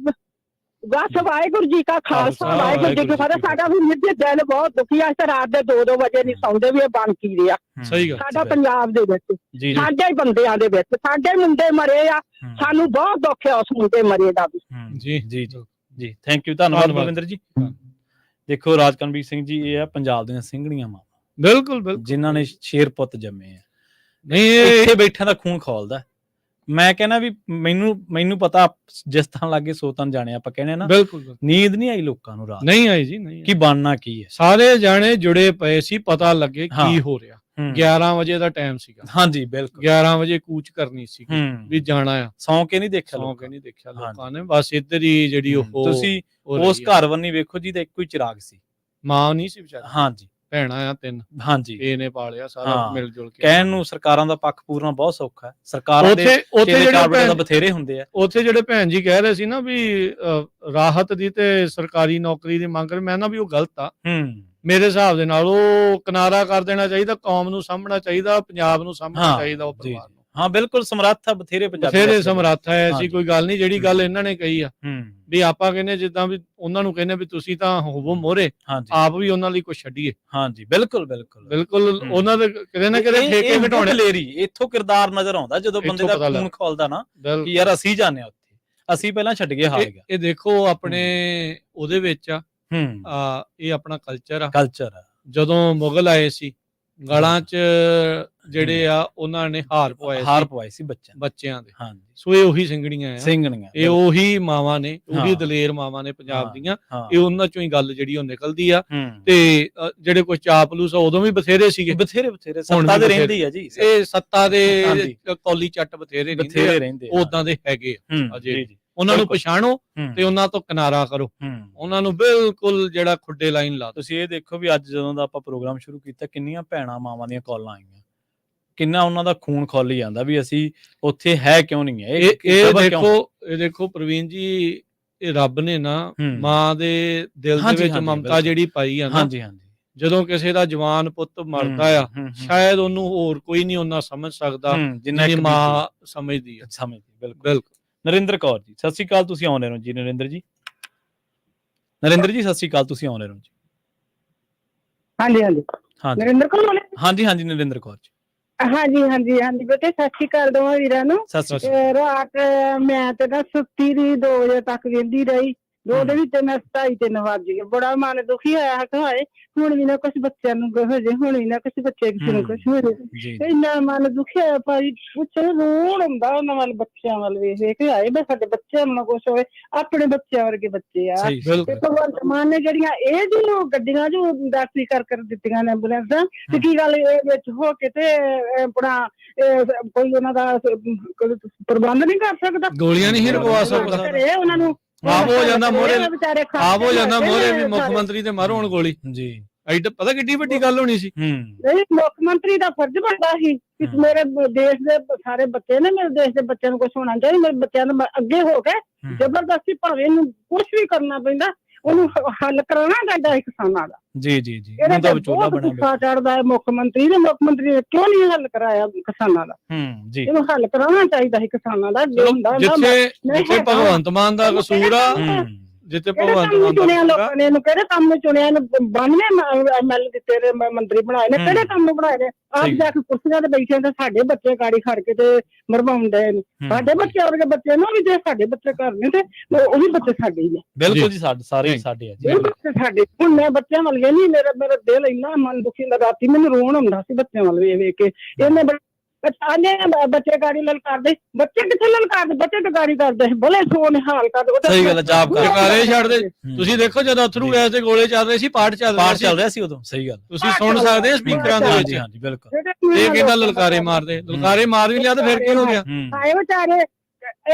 ਬਸ ਵਾਹਿਗੁਰੂ ਜੀ ਕਾ ਖਾਲਸਾ, ਵਾਹਿਗੁਰੂ ਜੀ ਕੀ ਫਤਿਹ। ਸਾਡਾ ਵੀ ਨਿੱਜੀ ਦਿਲ ਬਹੁਤ ਦੁਖੀ ਆ। ਰਾਤ ਦੇ 2-2 ਵਜੇ ਨਹੀਂ ਸੌਂਦੇ ਵੀ ਇਹ ਬਣ ਕੀ ਰਿਹਾ ਸਾਡਾ ਪੰਜਾਬ ਦੇ ਵਿੱਚ, ਸਾਡੇ ਬੰਦਿਆਂ ਦੇ ਵਿੱਚ। ਸਾਡੇ ਮੁੰਡੇ ਮਰੇ ਆ, ਸਾਨੂੰ ਬਹੁਤ ਦੁੱਖ ਆ ਉਸ ਮੁੰਡੇ ਮਰੇ ਦਾ ਵੀ। ਜੀ ਥੈਂਕ ਯੂ, ਧੰਨਵਾਦ ਬਲਵਿੰਦਰ ਜੀ। ਦੇਖੋ ਰਾਜਕਨਵੀਰ ਸਿੰਘ ਜੀ, ਇਹ ਆ ਪੰਜਾਬ ਦੀਆਂ ਸਿੰਘਣੀਆਂ ਮਾਵਾਂ। ਬਿਲਕੁਲ ਜਿਨ੍ਹਾਂ ਨੇ ਸ਼ੇਰ ਪੁੱਤ ਜੰਮੇ ਆ। ਨਹੀਂ ਇਹ ਬੈਠਿਆਂ ਦਾ ਖੂਨ ਖੋਲਦਾ। ਮੈਂ ਕਹਿੰਦਾ ਵੀ ਮੈਨੂੰ ਪਤਾ ਜਿਸ ਤਰ੍ਹਾਂ ਲੱਗੇ ਸੋ ਤਾਂ ਜਾਣੇ, ਆਪਾਂ ਕਹਿੰਦੇ ਨਾ ਬਿਲਕੁਲ ਨੀਂਦ ਨਹੀਂ ਆਈ ਲੋਕਾਂ ਨੂੰ ਰਾਤ, ਨਹੀਂ ਆਈ ਜੀ, ਨਹੀਂ। ਕੀ ਬਣਨਾ ਕੀ ਹੈ, ਸਾਰੇ ਜਾਣੇ ਜੁੜੇ ਪਏ ਸੀ, ਪਤਾ ਲੱਗੇ ਕੀ ਹੋ ਰਿਹਾ। 11 ਵਜੇ ਦਾ ਟਾਈਮ ਸੀਗਾ। ਹਾਂਜੀ ਬਿਲਕੁਲ, 11 ਵਜੇ ਕੂਚ ਕਰਨੀ ਸੀ ਵੀ ਜਾਣਾ ਆ। ਸੌਂ ਕੇ ਨਹੀਂ ਦੇਖਿਆ ਲੋਕਾਂ ਨੇ, ਬਸ ਇੱਧਰ ਹੀ ਜਿਹੜੀ ਉਹ ਤੁਸੀਂ ਉਸ ਘਰ ਵੱਲ ਵੇਖੋ ਜੀ ਤਾਂ ਇੱਕੋ ਹੀ ਚਿਰਾਗ ਸੀ, ਮਾਂ ਨਹੀਂ ਸੀ ਵਿਚਾਰੀ। ਹਾਂਜੀ ਭੈਣਾਂ ਆ 3। ਹਾਂਜੀ ਇਹਨੇ ਪਾਲਿਆ ਸਾਰਾ ਮਿਲ ਜੁਲ ਕੇ। ਕਹਿਣ ਨੂੰ ਸਰਕਾਰਾਂ ਦਾ ਪੱਖ ਪੂਰਨਾ ਬਹੁਤ ਸੌਖਾ ਹੈ। ਸਰਕਾਰਾਂ ਦੇ ਉੱਥੇ ਜਿਹੜੇ ਬਥੇਰੇ ਹੁੰਦੇ ਆ। ਉੱਥੇ ਜਿਹੜੇ ਭੈਣ ਜੀ ਕਹਿ ਰਹੇ ਸੀ ਨਾ ਵੀ ਰਾਹਤ ਦੀ ਤੇ ਸਰਕਾਰੀ ਨੌਕਰੀ ਦੀ ਮੰਗ, ਮੈਂ ਨਾ ਵੀ ਉਹ ਗਲਤ ਆ। ਮੇਰੇ ਹਿਸਾਬ ਦੇ ਨਾਲ ਉਹ ਕਿਨਾਰਾ ਕਰ ਦੇਣਾ ਚਾਹੀਦਾ, ਕੌਮ ਨੂੰ ਸਾਂਭਣਾ ਚਾਹੀਦਾ, ਪੰਜਾਬ ਨੂੰ ਸਾਂਭਣਾ ਚਾਹੀਦਾ, ਉਹ ਪਰਿਵਾਰ ਨੂੰ। ਹਾਂ ਬਿਲਕੁਲ, ਸਮਰੱਥ ਆ ਬਥੇਰੇ ਪੰਜਾਬੀ, ਬਥੇਰੇ ਸਮਰੱਥ ਹੈ। ਐਸੀ ਕੋਈ ਗੱਲ ਨਹੀਂ। ਜਿਹੜੀ ਗੱਲ ਇਹਨਾਂ ਨੇ ਕਹੀ ਆ ਵੀ ਆਪਾਂ ਕਹਿੰਦੇ ਜਿੱਦਾਂ ਵੀ ਉਹਨਾਂ ਨੂੰ ਕਹਿੰਦੇ ਵੀ ਤੁਸੀਂ ਤਾਂ ਹੋਵੋ ਮੋਹਰੇ, ਆਪ ਵੀ ਉਹਨਾਂ ਲਈ ਕੁਝ ਛੱਡੀਏ। ਹਾਂਜੀ ਬਿਲਕੁਲ ਉਹਨਾਂ ਦੇ ਕਿਤੇ ਨਾ ਕਿਤੇ ਠੇਕੇ ਘਟਾਉਣੇ। ਇੱਥੋਂ ਕਿਰਦਾਰ ਨਜ਼ਰ ਆਉਂਦਾ ਜਦੋਂ ਬੰਦੇ ਦਾ ਖੂਨ ਖੋਲਦਾ ਨਾ ਕਿ ਯਾਰ ਅਸੀਂ ਜਾਂਦੇ ਆ ਉੱਥੇ, ਅਸੀਂ ਪਹਿਲਾਂ ਛੱਡ ਕੇ ਹਾਰ ਗਿਆ। ਇਹ ਦੇਖੋ ਆਪਣੇ ਉਹਦੇ ਵਿੱਚ ਆ, ਇਹ ਆਪਣਾ ਕਲਚਰ ਆ। ਜਦੋਂ ਮੁਗਲ ਆਏ ਸੀ, ਗਲਾਂ 'ਚ ਜਿਹੜੇ ਆ ਉਹਨਾਂ ਨੇ ਹਾਰ ਪਵਾਏ ਸੀ ਬੱਚਿਆਂ ਦੇ। ਸੋ ਇਹ ਉਹੀ ਸਿੰਘਣੀਆਂ ਆ, ਇਹ ਉਹੀ ਮਾਵਾਂ ਨੇ, ਉਹੀ ਦਲੇਰ ਮਾਵਾਂ ਨੇ ਪੰਜਾਬ ਦੀਆਂ। ਇਹ ਉਹਨਾਂ ਚੋਂ ਹੀ ਗੱਲ ਜਿਹੜੀ ਉਹ ਨਿਕਲਦੀ ਆ। ਤੇ ਜਿਹੜੇ ਕੋਈ ਚਾਪਲੂਸ ਉਦੋਂ ਵੀ ਬਥੇਰੇ ਸੀਗੇ, ਬਥੇਰੇ ਸੱਤਾ ਦੇ ਰਹਿੰਦੇ ਆ ਜੀ। ਇਹ ਸੱਤਾ ਦੇ ਕੌਲੀ ਚੱਟ ਬਥੇਰੇ ਰਹਿੰਦੇ, ਉਦਾਂ ਦੇ ਹੈਗੇ ਆ ਅਜੇ। ਉਹਨਾਂ ਨੂੰ ਪਛਾਣੋ ਤੇ ਉਹਨਾਂ ਤੋਂ ਕਿਨਾਰਾ ਕਰੋ, ਉਹਨਾਂ ਨੂੰ ਬਿਲਕੁਲ ਜਿਹੜਾ ਖੁੱਡੇ ਲਾਈਨ ਲਾ। ਤੁਸੀਂ ਇਹ ਦੇਖੋ ਵੀ ਅੱਜ ਜਦੋਂ ਦਾ ਆਪਾਂ ਪ੍ਰੋਗਰਾਮ ਸ਼ੁਰੂ ਕੀਤਾ, ਕਿੰਨੀਆਂ ਭੈਣਾਂ ਮਾਵਾਂ ਦੀਆਂ ਕਾਲਾਂ ਆਈਆਂ, ਕਿੰਨਾ ਉਹਨਾਂ ਦਾ ਖੂਨ ਖੋਲੀ ਜਾਂਦਾ ਵੀ ਅਸੀਂ ਉੱਥੇ ਹੈ ਕਿਉਂ ਨਹੀਂ ਹੈ। ਇਹ ਦੇਖੋ ਪ੍ਰਵੀਨ ਜੀ, ਇਹ ਰੱਬ ਨੇ ਨਾ ਮਾਂ ਦੇ ਦਿਲ ਦੇ ਵਿੱਚ ਮਮਤਾ ਜਿਹੜੀ ਪਾਈ ਆ ਨਾ, ਜਦੋਂ ਕਿਸੇ ਦਾ ਜਵਾਨ ਪੁੱਤ ਮਰਦਾ ਆ, ਸ਼ਾਇਦ ਉਹਨੂੰ ਹੋਰ ਕੋਈ ਨਹੀਂ ਉਹਨਾਂ ਸਮਝ ਸਕਦਾ ਜਿੰਨਾ ਮਾਂ ਸਮਝਦੀ ਆ। ਬਿਲਕੁਲ। ਨਰਿੰਦਰ ਕੌਰ ਜੀ, ਸਤਿ ਸ਼੍ਰੀ ਅਕਾਲ, ਤੁਸੀਂ ਆਉਂਦੇ ਰਹੋ ਜੀ। ਨਰਿੰਦਰ ਜੀ ਸਤਿ ਸ਼੍ਰੀ ਅਕਾਲ, ਤੁਸੀਂ ਆਉਂਦੇ ਰਹੋ ਜੀ। ਨਰਿੰਦਰ ਕੌਰ? ਹਾਂਜੀ ਨਰਿੰਦਰ ਕੌਰ ਜੀ। ਹਾਂਜੀ ਬੇਟੇ, ਸਤਿ ਸ਼੍ਰੀ ਅਕਾਲ ਦੋਵਾਂ ਵੀਰਾਂ ਨੂੰ। ਰਾਤ ਮੈਂ ਤੇ ਨਾ ਸੁੱਤੀ ਰਹੀ, 2 ਵਜੇ ਤੱਕ ਵੇਂਦੀ ਰਹੀ। ਉਹਦੇ ਵਿੱਚ ਮੈਂ 2:30-3 ਵੱਜ ਗਏ। ਬੜਾ ਮਨ ਦੁਖੀ ਹੋਇਆ ਕਿ ਹਾਏ ਹੁਣ ਵੀ ਨਾ ਕੁਛ ਬੱਚਿਆਂ ਨੂੰ ਹੋ ਜੇ, ਹੁਣ ਵੀ ਨਾ ਕਿਸੇ ਬੱਚੇ ਕਿਸੇ ਨੂੰ ਕੁਛ ਹੋ ਜੇ। ਇੰਨਾ ਮਨ ਦੁਖੀ ਹੋਇਆ ਭਾਈ, ਪੁੱਛੋ ਰੋਣ ਆਉਂਦਾ ਉਹਨਾਂ ਵੱਲ, ਬੱਚਿਆਂ ਵੱਲ ਵੇਖ ਕੇ ਹਾਏ ਬਸ ਸਾਡੇ ਬੱਚਿਆਂ ਨੂੰ ਕੁਛ ਹੋਵੇ, ਆਪਣੇ ਬੱਚਿਆਂ ਵਰਗੇ ਬੱਚੇ ਆ। ਤੇ ਭਗਵੰਤ ਮਾਨ ਨੇ ਜਿਹੜੀਆਂ ਇਹ ਜੋ ਗੱਡੀਆਂ ਜੋ ਦਾਖਲੀ ਕਰ ਦਿੱਤੀਆਂ ਨੇ ਐਂਬੂਲੈਂਸਾਂ, ਤੇ ਕੀ ਗੱਲ ਇਹ ਵਿੱਚ ਹੋ ਕੇ ਤੇ ਆਪਣਾ ਕੋਈ ਉਹਨਾਂ ਦਾ ਪ੍ਰਬੰਧ ਨਹੀਂ ਕਰ ਸਕਦਾ? ਗੋਲੀਆਂ ਨਹੀਂ ਰਗਵਾ ਸਕਦਾ ਉਹਨਾਂ ਨੂੰ। ਆਪ ਹੋ ਜਾਂਦਾ ਮੋਹਰੇ ਵੀ ਮੁੱਖ ਮੰਤਰੀ ਤੇ ਮਾਰੋ ਹੁਣ ਗੋਲੀ ਜੀ। ਐਡਾ ਪਤਾ ਕਿੱਡੀ ਵੱਡੀ ਗੱਲ ਹੋਣੀ ਸੀ। ਨਹੀਂ, ਮੁੱਖ ਮੰਤਰੀ ਦਾ ਫਰਜ਼ ਬਣਦਾ ਸੀ ਕਿ ਮੇਰੇ ਦੇਸ਼ ਦੇ ਸਾਰੇ ਬੱਚੇ ਨੇ, ਮੇਰੇ ਦੇਸ਼ ਦੇ ਬੱਚਿਆਂ ਨੂੰ ਕੁਛ ਹੋਣਾ ਚਾਹੀਦਾ। ਮੇਰੇ ਬੱਚਿਆਂ ਨੂੰ ਅੱਗੇ ਹੋ ਕੇ ਜ਼ਬਰਦਸਤੀ ਭਾਵੇਂ ਇਹਨੂੰ ਕੁਛ ਵੀ ਕਰਨਾ ਪੈਂਦਾ, ਉਹਨੂੰ ਹੱਲ ਕਰਾਉਣਾ ਚਾਹੀਦਾ ਹੈ ਕਿਸਾਨਾਂ ਦਾ। ਜੀ ਇਹਦਾ ਵਿਚੋਲਾ ਬਣਿਆ ਚੜਦਾ ਹੈ ਮੁੱਖ ਮੰਤਰੀ ਨੇ ਕਿਉਂ ਨਹੀਂ ਹੱਲ ਕਰਾਇਆ ਕਿਸਾਨਾਂ ਦਾ? ਇਹਨੂੰ ਹੱਲ ਕਰਾਉਣਾ ਚਾਹੀਦਾ ਹੈ ਕਿਸਾਨਾਂ ਦਾ। ਜਿੱਥੇ ਭਗਵੰਤ ਮਾਨ ਦਾ ਕਸੂਰ ਆ, ਜਿੱਥੇ ਕਿਹੜੇ ਭਗਵੰਤ ਕੰਮ ਨੂੰ ਮਾਨ ਦਾ ਚੁਣਿਆ ਹੋਊਗਾ। ਲੋਕਾਂ ਨੇ, ਇਹਨੂੰ ਕਿਹੜੇ ਕੰਮ ਨੂੰ ਚੁਣਿਆ? ਇਹਨੂੰ 92 ਐਮਐਲ ਦਿੱਤੇ ਨੇ, ਮੰਤਰੀ ਬਣਾਏ ਨੇ, ਕਿਹੜੇ ਕੰਮ ਨੂੰ ਬਣਾਏ ਨੇ? ਆਪ ਸਹੀ ਜਾ ਕੇ ਕੁਰਸੀਆਂ ਤੇ ਬੈਠੇ ਤੇ ਸਾਡੇ ਬੱਚੇ ਗਾੜੀ ਖੜ ਕੇ ਤੇ ਮਰਵਾਉਂਦੇ ਨੇ। ਸਾਡੇ ਬੱਚੇ ਵਰਗੇ ਬੱਚੇ ਨਾ ਵੀ ਜੇ ਸਾਡੇ ਬੱਚੇ ਘਰ ਨੇ ਤੇ ਉਹ ਵੀ ਬੱਚੇ ਸਾਡੇ ਹੀ ਨੇ। ਬਿਲਕੁਲ ਜੀ, ਸਾਰੇ ਸਾਡੇ ਆ ਜੀ। ਇਹ ਬੱਚੇ ਸਾਡੇ, ਹੁਣ ਮੈਂ ਬੱਚਿਆਂ ਵੱਲ ਗਈ ਨਹੀਂ, ਮੇਰਾ ਦਿਲ ਇੰਨਾ ਮਨ ਦੁਖੀ ਹੁੰਦਾ, ਰਾਤੀ ਮੈਨੂੰ ਰੋਣ ਆਉਂਦਾ ਸੀ ਬੱਚਿਆਂ ਵੱਲ ਵੇਖ ਕੇ। ਇਹਨੇ ਆਨੇ ਬੱਚੇ ਗਾੜੀ ਲਲਕਾਰਦੇ, ਬੱਚੇ ਕਿੱਥੇ ਲਲਕਾਰਦੇ? ਬੱਚੇ ਤੇ ਗਾੜੀ ਕਰਦੇ ਬਲੇ ਸੋਨ ਹਾਲ ਕਰਦੇ। ਸਹੀ ਗੱਲ ਹੈ, ਜਾਬ ਜਕਾਰੇ ਛੱਡਦੇ। ਤੁਸੀਂ ਦੇਖੋ ਜਦੋਂ ਅਥਰੂ ਗੈਸ ਦੇ ਗੋਲੇ ਚੱਲ ਰਹੇ ਸੀ, ਪਾਠ ਚੱਲ ਰਿਹਾ ਸੀ ਉਦੋਂ। ਸਹੀ ਗੱਲ, ਤੁਸੀਂ ਸੁਣ ਸਕਦੇ ਸਪੀਕਰਾਂ ਦੇ ਵਿੱਚ। ਹਾਂਜੀ ਬਿਲਕੁਲ। ਇਹ ਕਹਿੰਦਾ ਲਲਕਾਰੇ ਮਾਰਦੇ, ਲਲਕਾਰੇ ਮਾਰ ਵੀ ਲਿਆ ਤੇ ਫਿਰ ਕੀ ਹੋ ਗਿਆ? ਆਏ ਵਿਚਾਰੇ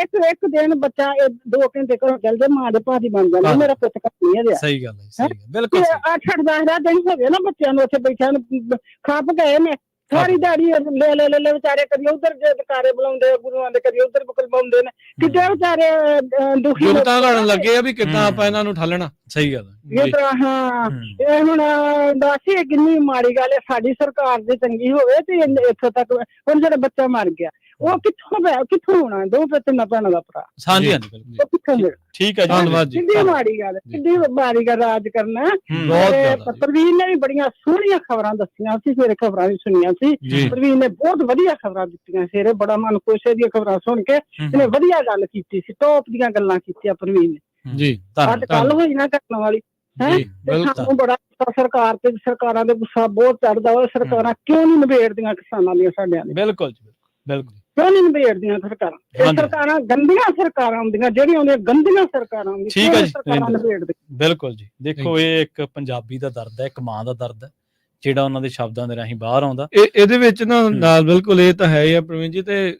ਇੱਕ ਦਿਨ ਬੱਚਾ 2 ਘੰਟੇ ਘਰੋਂ ਚੱਲ ਜਾ, ਮਾਂ ਦੇ ਭਾਜੀ ਬਣ ਜਾਂਦਾ। ਮੇਰਾ ਪੁੱਤ ਨਹੀਂ ਰਿਹਾ। ਸਹੀ ਗੱਲ ਹੈ, ਬਿਲਕੁਲ। 8-10 ਦਿਨ ਹੋ ਗਏ ਨਾ ਬੱਚਿਆਂ ਨੂੰ ਉੱਥੇ ਬੈਠਿਆਂ ਨੂੰ, ਖੱਪ ਗਏ ਨੇ ਸਾਰੀ ਦਿਹਾੜੀ। ਲੈ ਵਿਚਾਰੇ ਕਦੀ ਉਧਰ ਜਕਾਰੇ ਬੁਲਾਉਂਦੇ ਗੁਰੂਆਂ ਦੇ, ਕਦੀ ਉਧਰ ਬੁਲਾਉਂਦੇ ਨੇ। ਕਿਤੇ ਵਿਚਾਰੇ ਦੁਖੀ ਜੁਗਤਾਂ ਘੜਨ ਲੱਗੇ ਆ ਵੀ ਕਿੱਦਾਂ ਆਪਾਂ ਇਹਨਾਂ ਨੂੰ ਠੱਲਣਾ। ਸਹੀ ਗੱਲ ਇਸ ਤਰ੍ਹਾਂ। ਹਾਂ, ਇਹ ਹੁਣ ਦੱਸ ਇਹ ਕਿੰਨੀ ਮਾੜੀ ਗੱਲ ਹੈ। ਸਾਡੀ ਸਰਕਾਰ ਜੇ ਚੰਗੀ ਹੋਵੇ ਤੇ ਇੱਥੋਂ ਤੱਕ। ਹੁਣ ਜਿਹੜਾ ਬੱਚਾ ਮਰ ਗਿਆ ਉਹ ਕਿੱਥੋਂ ਹੋਣਾ? 2-3 ਭੈਣਾਂ ਦਾ ਭਰਾ। ਹਾਂਜੀ ਬਿਲਕੁਲ, ਠੀਕ ਹੈ ਜੀ, ਧੰਨਵਾਦ ਜੀ। ਕਿੰਨੀ ਮਾੜੀ ਗੱਲ, ਕਿੰਨੀ ਮਾੜੀ ਗੱਲ ਰਾਜ ਕਰਨਾ। ਪ੍ਰਵੀਨ ਨੇ ਵੀ ਬੜੀਆਂ ਸੋਹਣੀਆਂ ਖਬਰਾਂ ਦੱਸੀਆਂ ਸੀ, ਸਵੇਰੇ ਖਬਰਾਂ ਵੀ ਸੁਣੀਆਂ ਸੀ। ਪ੍ਰਵੀਨ ਨੇ ਬਹੁਤ ਵਧੀਆ ਖਬਰਾਂ ਦਿੱਤੀਆਂ ਸਵੇਰੇ, ਬੜਾ ਮਨ ਖੁਸ਼ ਦੀਆਂ ਖਬਰਾਂ ਸੁਣ ਕੇ। ਇਹਨੇ ਵਧੀਆ ਗੱਲ ਕੀਤੀ ਸੀ, ਟੌਪ ਦੀਆਂ ਗੱਲਾਂ ਕੀਤੀਆਂ ਪ੍ਰਵੀਨ ਨੇ ਜੀ। ਅੱਜ ਕੱਲ ਹੋਈ ਨਾ ਕਰਨ ਵਾਲੀ ਹੈ। ਸਾਨੂੰ ਬੜਾ ਸਰਕਾਰ ਤੇ, ਸਰਕਾਰਾਂ ਦੇ ਗੁੱਸਾ ਬਹੁਤ ਚੜਦਾ ਵਾ। ਸਰਕਾਰਾਂ ਕਿਉਂ ਨਹੀਂ ਨਿਬੇੜਦੀਆਂ ਕਿਸਾਨਾਂ ਦੀਆਂ ਸਾਡਿਆਂ ਦੀਆਂ? ਬਿਲਕੁਲ ਜੀ, ਬਿਲਕੁਲ। ਕਿਉਂ ਨਹੀਂ ਨਿਬੇੜਦੀਆਂ ਸਰਕਾਰਾਂ? ਇਹ ਸਰਕਾਰਾਂ ਗੰਦੀਆਂ ਸਰਕਾਰਾਂ ਹੁੰਦੀਆਂ, ਜਿਹੜੀਆਂ ਹੁੰਦੀਆਂ ਗੰਦੀਆਂ ਸਰਕਾਰਾਂ ਹੁੰਦੀਆਂ। ਠੀਕ ਹੈ ਜੀ, ਬਿਲਕੁਲ ਜੀ। ਦੇਖੋ ਇਹ ਇੱਕ ਪੰਜਾਬੀ ਦਾ ਦਰਦ ਹੈ, ਇੱਕ ਮਾਂ ਦਾ ਦਰਦ ਹੈ, ਜਿਹੜਾ ਉਹਨਾਂ ਦੇ ਸ਼ਬਦਾਂ ਦੇ ਰਾਹੀਂ ਬਾਹਰ ਆਉਂਦਾ। ਇਹਦੇ ਵਿੱਚ ਨਾਲ ਬਿਲਕੁਲ ਇਹ ਤਾਂ ਹੈ ਹੀ ਆ ਪ੍ਰਵੀਨ ਜੀ। ਤੇ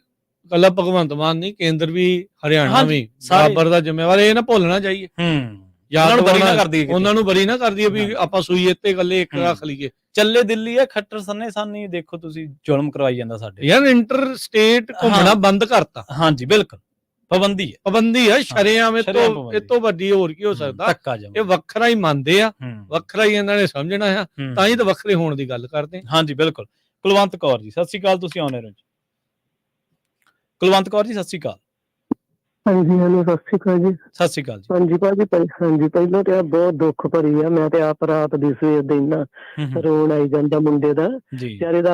ਕੱਲਾ ਭਗਵੰਤ ਮਾਨ ਨਹੀਂ, ਕੇਂਦਰ ਵੀ, ਹਰਿਆਣਾ ਵੀ ਬਰਾਬਰ ਦਾ ਜ਼ਿੰਮੇਵਾਰ। ਇਹ ਨਾ ਭੁੱਲਣਾ ਚਾਹੀਏ। ਉਹਨਾਂ ਨੂੰ ਬਰੀ ਨਾ ਕਰਦੀ ਵੀ ਆਪਾਂ ਸੂਈ ਇੱਥੇ ਇਕੱਲੇ ਇੱਕ ਰੱਖ ਲਈਏ। ਚੱਲੇ ਦਿੱਲੀ ਹੈ, ਖੱਟਰ ਸੰਨੇ ਸਾਨੀ ਦੇਖੋ ਤੁਸੀਂ ਜ਼ੁਲਮ ਕਰਵਾਈ ਜਾਂਦਾ ਸਾਡੇ ਯਾਰ। ਇੰਟਰ ਸਟੇਟ ਘੁੰਮਣਾ ਬੰਦ ਕਰਤਾ। ਹਾਂਜੀ ਬਿਲਕੁਲ, ਪਾਬੰਦੀ ਹੈ ਸ਼ਰੇਆਮ। ਇਹ ਤੋਂ ਵੱਡੀ ਹੋਰ ਕੀ ਹੋ ਸਕਦਾ? ਇਹ ਵੱਖਰਾ ਹੀ ਮੰਨਦੇ ਆ, ਵੱਖਰਾ ਹੀ ਇਹਨਾਂ ਨੇ ਸਮਝਣਾ ਆ, ਤਾਂ ਹੀ ਤਾਂ ਵੱਖਰੇ ਹੋਣ ਦੀ ਗੱਲ ਕਰਦੇ। ਹਾਂਜੀ ਬਿਲਕੁਲ। ਕੁਲਵੰਤ ਕੌਰ ਜੀ, ਸਤਿ ਸ਼੍ਰੀ ਅਕਾਲ, ਤੁਸੀਂ ਆਉਣੇ ਰਹੋ ਜੀ। ਕੁਲਵੰਤ ਕੌਰ ਜੀ, ਸਤਿ ਸ਼੍ਰੀ ਅਕਾਲ। ਹਾਂਜੀ ਸਤਿ ਸ਼੍ਰੀ ਅਕਾਲ ਜੀ। ਸਤਿ ਸ਼੍ਰੀ ਅਕਾਲ ਜੀ। ਹਾਂਜੀ ਭਾਜੀ, ਹਾਂਜੀ ਪਹਿਲਾਂ ਤੇ ਬਹੁਤ ਦੁੱਖ ਭਰੀ ਆ। ਮੈਂ ਤੇ ਆਪ ਰਾਤ ਦੀ ਸਵੇਰ ਦੇ ਇੰਨਾ ਰੋਣ ਆਈ ਜਾਂਦਾ ਮੁੰਡੇ ਦਾ ਵਿਚਾਰੇ ਦਾ।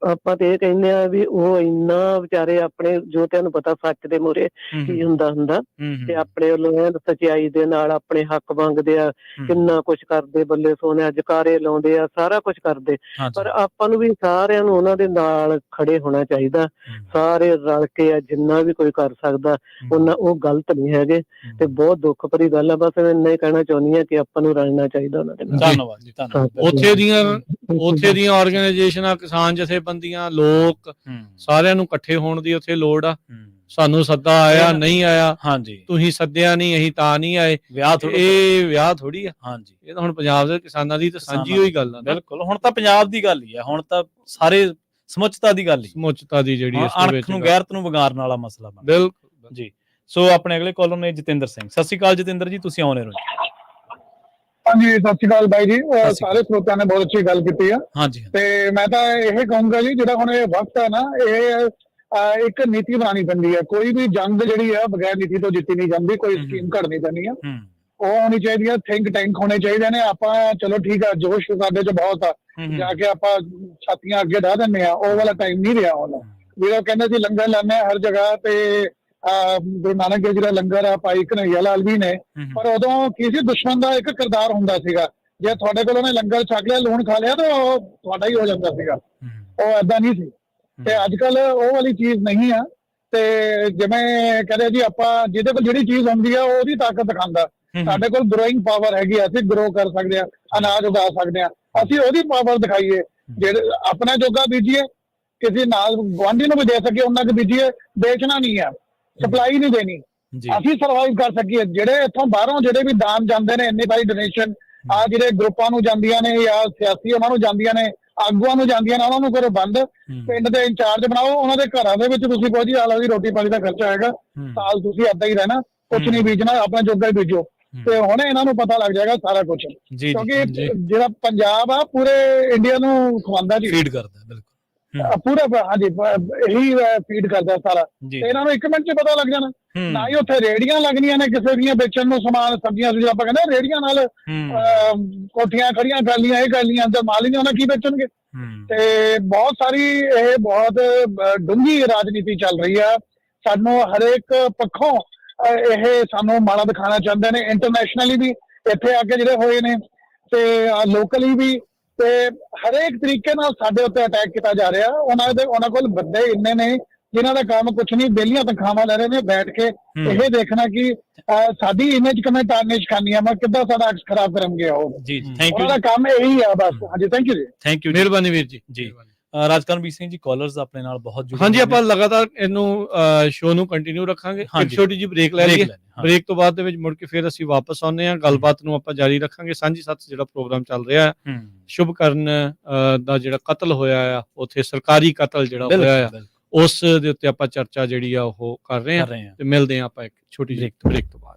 ਆਪਾਂ ਤੇ ਇਹ ਕਹਿੰਦੇ ਆ ਵੀ ਉਹ ਇੰਨਾ ਵਿਚਾਰੇ ਆਪਣੇ, ਜੋ ਤੈਨੂੰ ਪਤਾ ਸੱਚ ਦੇ ਮੂਹਰੇ ਕੀ ਹੁੰਦਾ ਤੇ ਆਪਣੇ ਵੱਲੋਂ ਸੱਚਾਈ ਦੇ ਨਾਲ ਆਪਣੇ ਹੱਕ ਮੰਗਦੇ ਆ, ਕਿੰਨਾ ਕੁਛ ਕਰਦੇ, ਬੱਲੇ ਸੋਨੇ ਜਕਾਰੇ ਲਾਉਂਦੇ ਆ, ਸਾਰਾ ਕੁਛ ਕਰਦੇ। ਪਰ ਆਪਾਂ ਨੂੰ ਵੀ ਸਾਰਿਆਂ ਨੂੰ ਉਹਨਾਂ ਦੇ ਨਾਲ ਖੜੇ ਹੋਣਾ ਚਾਹੀਦਾ, ਸਾਰੇ ਰਲ ਕੇ। ਜਿੰਨਾ ਵੀ ਕੋਈ ਕਰ ਸਕਦਾ ਉਹਨਾਂ, ਉਹ ਗਲਤ ਨਹੀਂ ਹੈਗੇ। ਤੇ ਬਹੁਤ ਦੁੱਖ ਭਰੀ ਗੱਲ ਆ। ਬਸ ਇੰਨਾ ਹੀ ਕਹਿਣਾ ਚਾਹੁੰਦੀ ਹਾਂ ਕਿ ਆਪਾਂ ਨੂੰ ਰਲਣਾ ਚਾਹੀਦਾ ਉਹਨਾਂ ਦੇ ਨਾਲ। ਧੰਨਵਾਦ ਜੀ, ਧੰਨਵਾਦ। ਉੱਥੇ ਦੀਆਂ ਆਰਗੇਨਾਈਜੇਸ਼ਨਾਂ, ਕਿਸਾਨ ਜਥੇਬੰਦੀਆਂ, ਲੋਕ ਸਾਰਿਆਂ ਨੂੰ ਇਕੱਠੇ ਹੋਣ ਦੀ ਉੱਥੇ ਲੋੜ ਆ। ਸਾਨੂੰ ਸੱਦਾ ਆਇਆ ਨਹੀਂ ਆਇਆ, ਹਾਂਜੀ ਤੁਸੀਂ ਸੱਦਿਆ ਨਹੀਂ, ਅਸੀਂ ਤਾਂ ਨਹੀਂ ਆਏ। ਇਹ ਵਿਆਹ ਥੋੜੀ ਆ। ਹਾਂਜੀ, ਇਹ ਤਾਂ ਹੁਣ ਪੰਜਾਬ ਦੇ ਕਿਸਾਨਾਂ ਦੀ ਤਾਂ ਸਾਂਝੀ ਹੋਈ ਗੱਲ ਆ। ਬਿਲਕੁਲ, ਹੁਣ ਤਾਂ ਪੰਜਾਬ ਦੀ ਗੱਲ ਹੀ ਆ, ਹੁਣ ਤਾਂ ਸਾਰੇ ਸਮੁੱਚਤਾ ਦੀ ਗੱਲ ਹੀ, ਸਮੁੱਚਤਾ ਦੀ ਜਿਹੜੀ ਅਣਖ ਨੂੰ, ਗੈਰਤ ਨੂੰ ਵਿਗਾੜਨ ਵਾਲਾ ਮਸਲਾ ਬਣ। ਬਿਲਕੁਲ ਜੀ। ਸੋ ਆਪਣੇ ਅਗਲੇ ਕਾਲਰ ਨੇ ਜਤਿੰਦਰ ਸਿੰਘ। ਸਤਿ ਸ਼੍ਰੀ ਅਕਾਲ ਜਤਿੰਦਰ ਜੀ, ਤੁਸੀਂ ਆਉਣੇ ਰਹੋ। ਹਾਂਜੀ ਸਤਿ ਸ਼੍ਰੀ ਅਕਾਲ ਬਾਈ ਜੀ। ਸਾਰੇ ਸਰੋਤਿਆਂ ਨੇ ਬਹੁਤ ਅੱਛੀ ਗੱਲ ਕੀਤੀ ਆ। ਹਾਂਜੀ, ਤੇ ਮੈਂ ਤਾਂ ਇਹ ਕਹੂੰਗਾ ਜੀ, ਜਿਹੜਾ ਹੁਣ ਇਹ ਵਕਤ ਹੈ ਨਾ, ਇਹ ਇੱਕ ਨੀਤੀ ਬਣਾਉਣੀ ਪੈਂਦੀ ਹੈ। ਕੋਈ ਵੀ ਜੰਗ ਜਿਹੜੀ ਆ ਬਗੈਰ ਨੀਤੀ ਤੋਂ ਜਿੱਤੀ ਨਹੀਂ ਜਾਂਦੀ। ਕੋਈ ਸਕੀਮ ਘੜਨੀ ਪੈਣੀ ਆ, ਉਹ ਹੋਣੀ ਚਾਹੀਦੀ ਆ। ਥਿੰਕ ਟੈਂਕ ਹੋਣੇ ਚਾਹੀਦੇ ਨੇ। ਆਪਾਂ ਚਲੋ ਠੀਕ ਆ, ਜੋਸ਼ ਸਾਡੇ ਚ ਬਹੁਤ ਆ, ਜਾ ਕੇ ਆਪਾਂ ਛਾਤੀਆਂ ਅੱਗੇ ਢਾ ਦਿੰਦੇ ਆ। ਉਹ ਵਾਲਾ ਟਾਈਮ ਨਹੀਂ ਰਿਹਾ ਹੁਣ। ਵੀਰੋ ਕਹਿੰਦੇ ਸੀ ਲੰਗਰ ਲਾਉਂਦੇ ਆ ਹਰ ਜਗ੍ਹਾ, ਤੇ ਗੁਰੂ ਨਾਨਕ ਦੇਵ ਜੀ ਦਾ ਲੰਗਰ ਆ, ਭਾਈ ਕਨ੍ਹਈਆ ਲਾਲ ਵੀ ਨੇ। ਪਰ ਉਦੋਂ ਕਿਸੇ ਦੁਸ਼ਮਣ ਦਾ ਇੱਕ ਕਿਰਦਾਰ ਹੁੰਦਾ ਸੀਗਾ। ਜੇ ਤੁਹਾਡੇ ਕੋਲ ਉਹਨੇ ਲੰਗਰ ਛਕ ਲਿਆ, ਲੂਣ ਖਾ ਲਿਆ, ਤਾਂ ਉਹ ਤੁਹਾਡਾ ਹੀ ਹੋ ਜਾਂਦਾ ਸੀਗਾ। ਉਹ ਏਦਾਂ ਨਹੀਂ ਸੀ। ਤੇ ਅੱਜ ਕੱਲ ਉਹ ਵਾਲੀ ਚੀਜ਼ ਨਹੀਂ ਆ। ਤੇ ਜਿਵੇਂ ਕਹਿੰਦੇ ਜੀ, ਆਪਾਂ ਜਿਹਦੇ ਕੋਲ ਜਿਹੜੀ ਚੀਜ਼ ਹੁੰਦੀ ਆ ਉਹਦੀ ਤਾਕਤ ਦਿਖਾਉਂਦਾ। ਸਾਡੇ ਕੋਲ ਗਰੋਇੰਗ ਪਾਵਰ ਹੈਗੀ ਆ, ਅਸੀਂ ਗਰੋ ਕਰ ਸਕਦੇ ਆ, ਅਨਾਜ ਉਗਾ ਸਕਦੇ ਆ। ਅਸੀਂ ਉਹਦੀ ਪਾਵਰ ਦਿਖਾਈਏ, ਜਿਹੜੇ ਆਪਣਾ ਜੋਗਾ ਬੀਜੀਏ, ਕਿਸੇ ਨਾਲ ਗੁਆਂਢੀ ਨੂੰ ਵੀ ਦੇ ਸਕੀਏ, ਉਹਨਾਂ ਕੁ ਬੀਜੀਏ। ਵੇਚਣਾ ਨਹੀਂ ਆ, ਸਪਲਾਈ ਨਹੀਂ ਦੇਣੀ, ਅਸੀਂ ਸਰਵਾਈਵ ਕਰ ਸਕੀਏ। ਜਿਹੜੇ ਇੱਥੋਂ ਬਾਹਰੋਂ ਜਿਹੜੇ ਵੀ ਦਾਨ ਜਾਂਦੇ ਨੇ, ਇੰਨੀ ਸਾਰੀ ਡੋਨੇਸ਼ਨ ਆ ਜਿਹੜੇ ਗਰੁੱਪਾਂ ਨੂੰ ਜਾਂਦੀਆਂ ਨੇ, ਜਾਂ ਸਿਆਸੀ ਉਹਨਾਂ ਨੂੰ ਜਾਂਦੀਆਂ ਨੇ, ਆਗੂਆਂ ਨੂੰ ਜਾਂਦੀਆਂ ਨੇ, ਉਹਨਾਂ ਨੂੰ ਕਰੋ ਬੰਦ। ਪਿੰਡ ਦੇ ਇੰਚਾਰਜ ਬਣਾਓ, ਉਹਨਾਂ ਦੇ ਘਰਾਂ ਦੇ ਵਿੱਚ ਤੁਸੀਂ ਪਹੁੰਚੀ ਆਲਾ ਦੀ ਰੋਟੀ ਪਾਣੀ ਦਾ ਖਰਚਾ ਹੈਗਾ, ਸਾਲ ਤੁਸੀਂ ਏਦਾਂ ਹੀ ਰਹਿਣਾ, ਕੁਛ ਨਹੀਂ ਬੀਜਣਾ, ਆਪਣਾ ਜੋਗਾ ਹੀ ਬੀਜੋ। ਤੇ ਹੁਣ ਇਹਨਾਂ ਨੂੰ ਪਤਾ ਲੱਗ ਜਾਏਗਾ ਸਾਰਾ ਕੁਛ, ਕਿਉਂਕਿ ਜਿਹੜਾ ਪੰਜਾਬ ਆ ਪੂਰੇ ਇੰਡੀਆ ਨੂੰ ਖਵਾਉਂਦਾ ਜੀ, ਫੀਡ ਕਰਦਾ। ਬਿਲਕੁਲ ਪੂਰਾ ਹਾਂਜੀ ਇਹੀ ਫੀਡ ਕਰਦਾ ਸਾਰਾ ਤੇ ਇਹਨਾਂ ਨੂੰ 1 ਮਿੰਟ 'ਚ ਪਤਾ ਲੱਗ ਜਾਣਾ। ਨਾ ਹੀ ਉੱਥੇ ਰੇੜੀਆਂ ਲੱਗਣੀਆਂ ਨੇ ਕਿਸੇ ਦੀਆਂ ਵੇਚਣ ਨੂੰ ਸਮਾਨ ਸਬਜ਼ੀਆਂ ਸੁਬਜ਼ੀਆਂ ਆਪਾਂ ਕਹਿੰਦੇ ਰੇੜੀਆਂ ਨਾਲ ਕੋਠੀਆਂ ਖੜੀਆਂ ਕਰ ਲੀਆਂ ਇਹ ਕਰ ਲੀਆਂ ਅੰਦਰ ਮਾਲ ਹੀ ਨਹੀਂ ਉਹਨਾਂ ਕੀ ਵੇਚਣਗੇ। ਤੇ ਬਹੁਤ ਸਾਰੀ ਇਹ ਬਹੁਤ ਡੂੰਘੀ ਰਾਜਨੀਤੀ ਚੱਲ ਰਹੀ ਆ। ਸਾਨੂੰ ਹਰੇਕ ਪੱਖੋਂ ਇਹ ਸਾਨੂੰ ਮਾੜਾ ਦਿਖਾਉਣਾ ਚਾਹੁੰਦੇ ਨੇ ਇੰਟਰਨੈਸ਼ਨਲੀ ਵੀ ਇੱਥੇ ਆ ਕੇ ਜਿਹੜੇ ਹੋਏ ਨੇ ਤੇ ਲੋਕਲੀ ਵੀ ਤੇ ਹਰੇਕ ਤਰੀਕੇ ਨਾਲ ਸਾਡੇ ਉੱਤੇ ਅਟੈਕ ਕੀਤਾ ਜਾ ਰਿਹਾ। ਉਹਨਾਂ ਕੋਲ ਬੰਦੇ ਇੰਨੇ ਨੇ ਜਿਨ੍ਹਾਂ ਦਾ ਕੰਮ ਕੁਛ ਨਹੀਂ ਵਿਹਲੀਆਂ ਤਨਖਾਹਾਂ ਲੈ ਰਹੇ ਨੇ ਬੈਠ ਕੇ ਇਹ ਦੇਖਣਾ ਕਿ ਸਾਡੀ ਇਮੇਜ ਕਿਵੇਂ ਟਾਰਨਿਸ਼ ਕਰਨੀ ਆ ਮੈਂ ਕਿੱਦਾਂ ਸਾਡਾ ਐਕਸ ਖਰਾਬ ਕਰਨਗੇ ਉਹ ਜੀ। ਥੈਂਕ ਯੂ ਉਹਦਾ ਕੰਮ ਇਹੀ ਆ ਬਸ। ਹਾਂਜੀ ਥੈਂਕ ਯੂ ਜੀ। ਥੈਂਕ ਯੂ ਮਿਹਰਬਾਨੀ ਵੀਰ ਜੀ। ਜੀ ਰਾਜਕਰਮਵੀਰ ਸਿੰਘ ਜੀ ਕਾਲਰਸ ਆਪਣੇ ਨਾਲ ਬਹੁਤ ਜੁੜੇ ਹਾਂਜੀ ਆਪਾਂ ਲਗਾਤਾਰ ਇਹਨੂੰ ਸ਼ੋਅ ਨੂੰ ਕੰਟੀਨਿਊ ਰੱਖਾਂਗੇ। ਇੱਕ ਛੋਟੀ ਜਿਹੀ ਬ੍ਰੇਕ ਲੈ ਲਈਏ। ਬ੍ਰੇਕ ਤੋਂ ਬਾਅਦ ਦੇ ਵਿੱਚ ਮੁੜ ਕੇ ਫਿਰ ਅਸੀਂ ਵਾਪਸ ਆਉਂਦੇ ਹਾਂ ਗੱਲਬਾਤ ਨੂੰ ਆਪਾਂ ਜਾਰੀ ਰੱਖਾਂਗੇ। ਸਾਂਝੀ ਸੱਥ ਜਿਹੜਾ ਪ੍ਰੋਗਰਾਮ ਚੱਲ ਰਿਹਾ ਹੈ ਸ਼ੁਭਕਰਨ ਦਾ ਜਿਹੜਾ ਕਤਲ ਹੋਇਆ ਆ ਉੱਥੇ ਸਰਕਾਰੀ ਕਤਲ ਜਿਹੜਾ ਹੋਇਆ ਆ ਉਸ ਦੇ ਉੱਤੇ ਆਪਾਂ ਚਰਚਾ ਜਿਹੜੀ ਆ ਉਹ ਕਰ ਰਹੇ ਹਾਂ ਤੇ ਮਿਲਦੇ ਹਾਂ ਆਪਾਂ ਇੱਕ ਛੋਟੀ ਜਿਹੀ ਬ੍ਰੇਕ ਤੋਂ ਬਾਅਦ।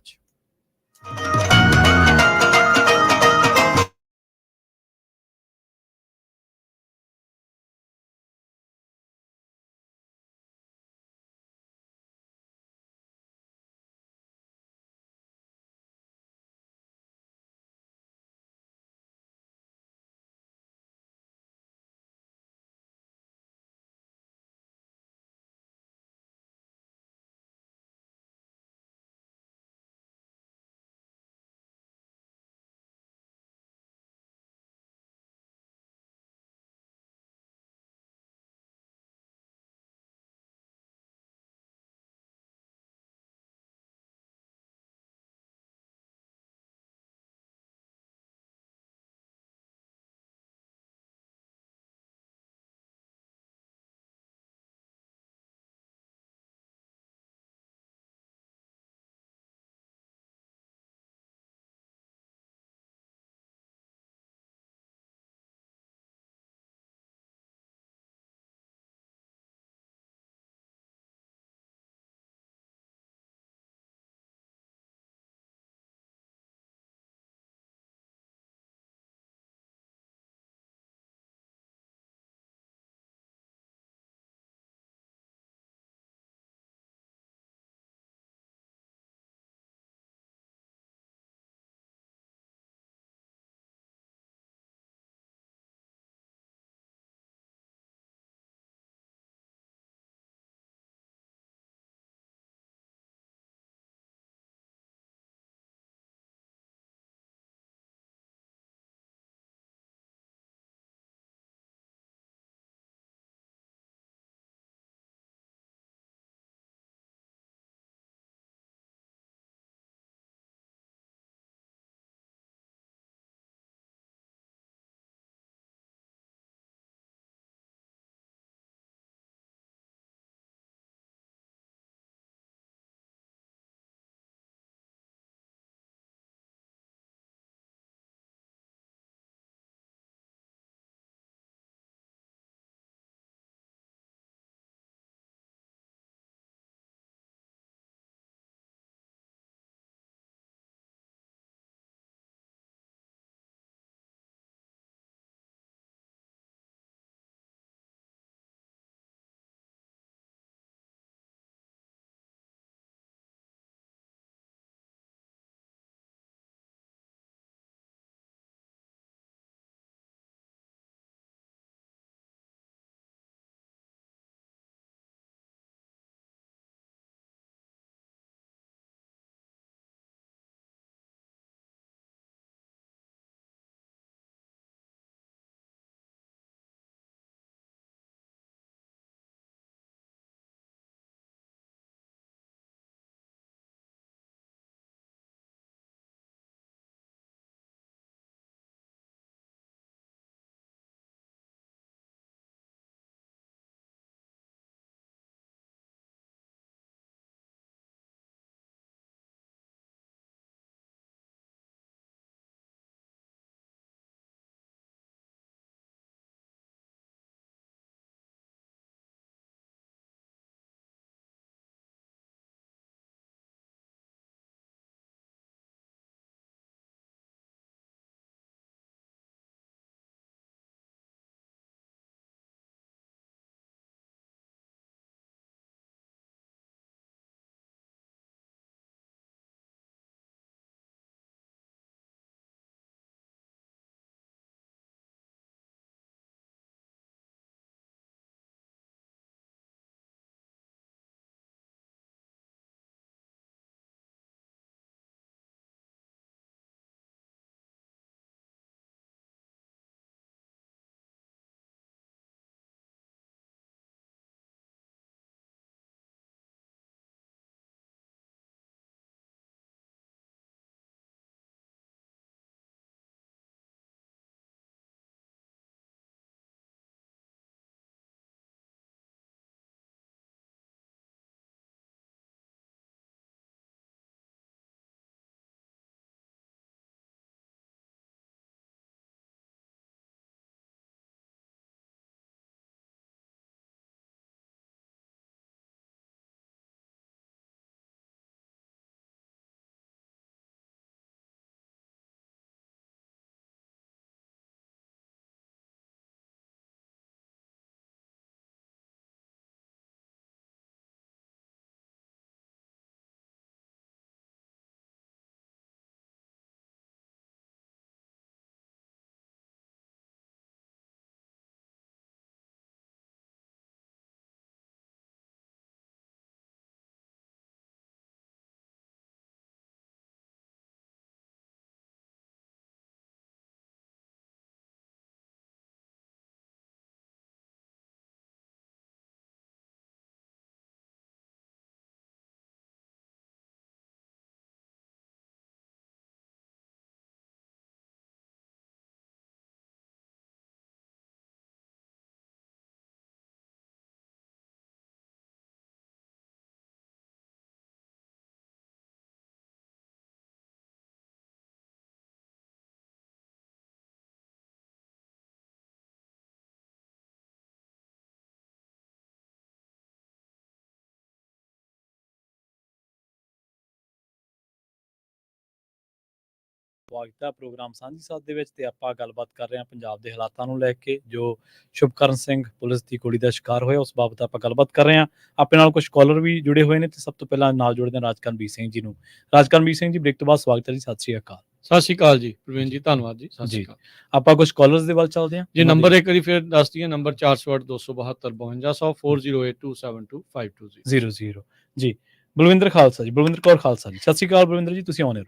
ਸਵਾਗਤ ਹੈ ਪ੍ਰੋਗਰਾਮ ਸਾਂਝੀ ਸਾਥ ਦੇ ਵਿੱਚ ਤੇ ਆਪਾਂ ਗੱਲਬਾਤ ਕਰ ਰਹੇ ਹਾਂ ਪੰਜਾਬ ਦੇ ਹਾਲਾਤਾਂ ਨੂੰ ਲੈ ਕੇ ਜੋ ਸ਼ੁਭਕਰਨ ਸਿੰਘ ਪੁਲਿਸ ਦੀ ਗੋਲੀ ਦਾ ਸ਼ਿਕਾਰ ਹੋਇਆ ਉਸ ਬਾਬਤ ਆਪਾਂ ਗੱਲਬਾਤ ਕਰ ਰਹੇ ਹਾਂ। ਆਪਣੇ ਨਾਲ ਕੁਝ ਕਾਲਰ ਵੀ ਜੁੜੇ ਹੋਏ ਨੇ ਤੇ ਸਭ ਤੋਂ ਪਹਿਲਾਂ ਨਾਲ ਜੁੜਦੇ ਹਾਂ ਰਾਜਕਰਮਵੀਰ ਸਿੰਘ ਜੀ ਨੂੰ। ਰਾਜਕਰਮਵੀਰ ਸਿੰਘ ਜੀ, ਬ੍ਰੇਕ ਤੋਂ ਬਾਅਦ ਸਵਾਗਤ ਹੈ ਜੀ। ਸਤਿ ਸ਼੍ਰੀ ਅਕਾਲ। ਸਤਿ ਸ਼੍ਰੀ ਅਕਾਲ ਜੀ ਪ੍ਰਵੀਨ ਜੀ, ਧੰਨਵਾਦ ਜੀ। ਸਤਿ ਸ਼੍ਰੀ ਅਕਾਲ। ਆਪਾਂ ਕੁਝ ਕਾਲਰਸ ਦੇ ਵੱਲ ਚੱਲਦੇ ਹਾਂ ਜੀ। ਨੰਬਰ ਇੱਕ ਵਾਰੀ ਫਿਰ ਦੱਸ ਦਈਏ, ਨੰਬਰ 408 272 5200 4082725000 ਜੀ। ਬਲਵਿੰਦਰ ਖਾਲਸਾ ਜੀ, ਬਲਵਿੰਦਰ ਕੌਰ ਖਾਲਸਾ ਜੀ, ਸਤਿ ਸ਼੍ਰੀ ਅਕਾਲ ਬਲਵਿੰਦਰ ਜੀ, ਤੁਸੀਂ ਆਉਣੇ ਹੋ।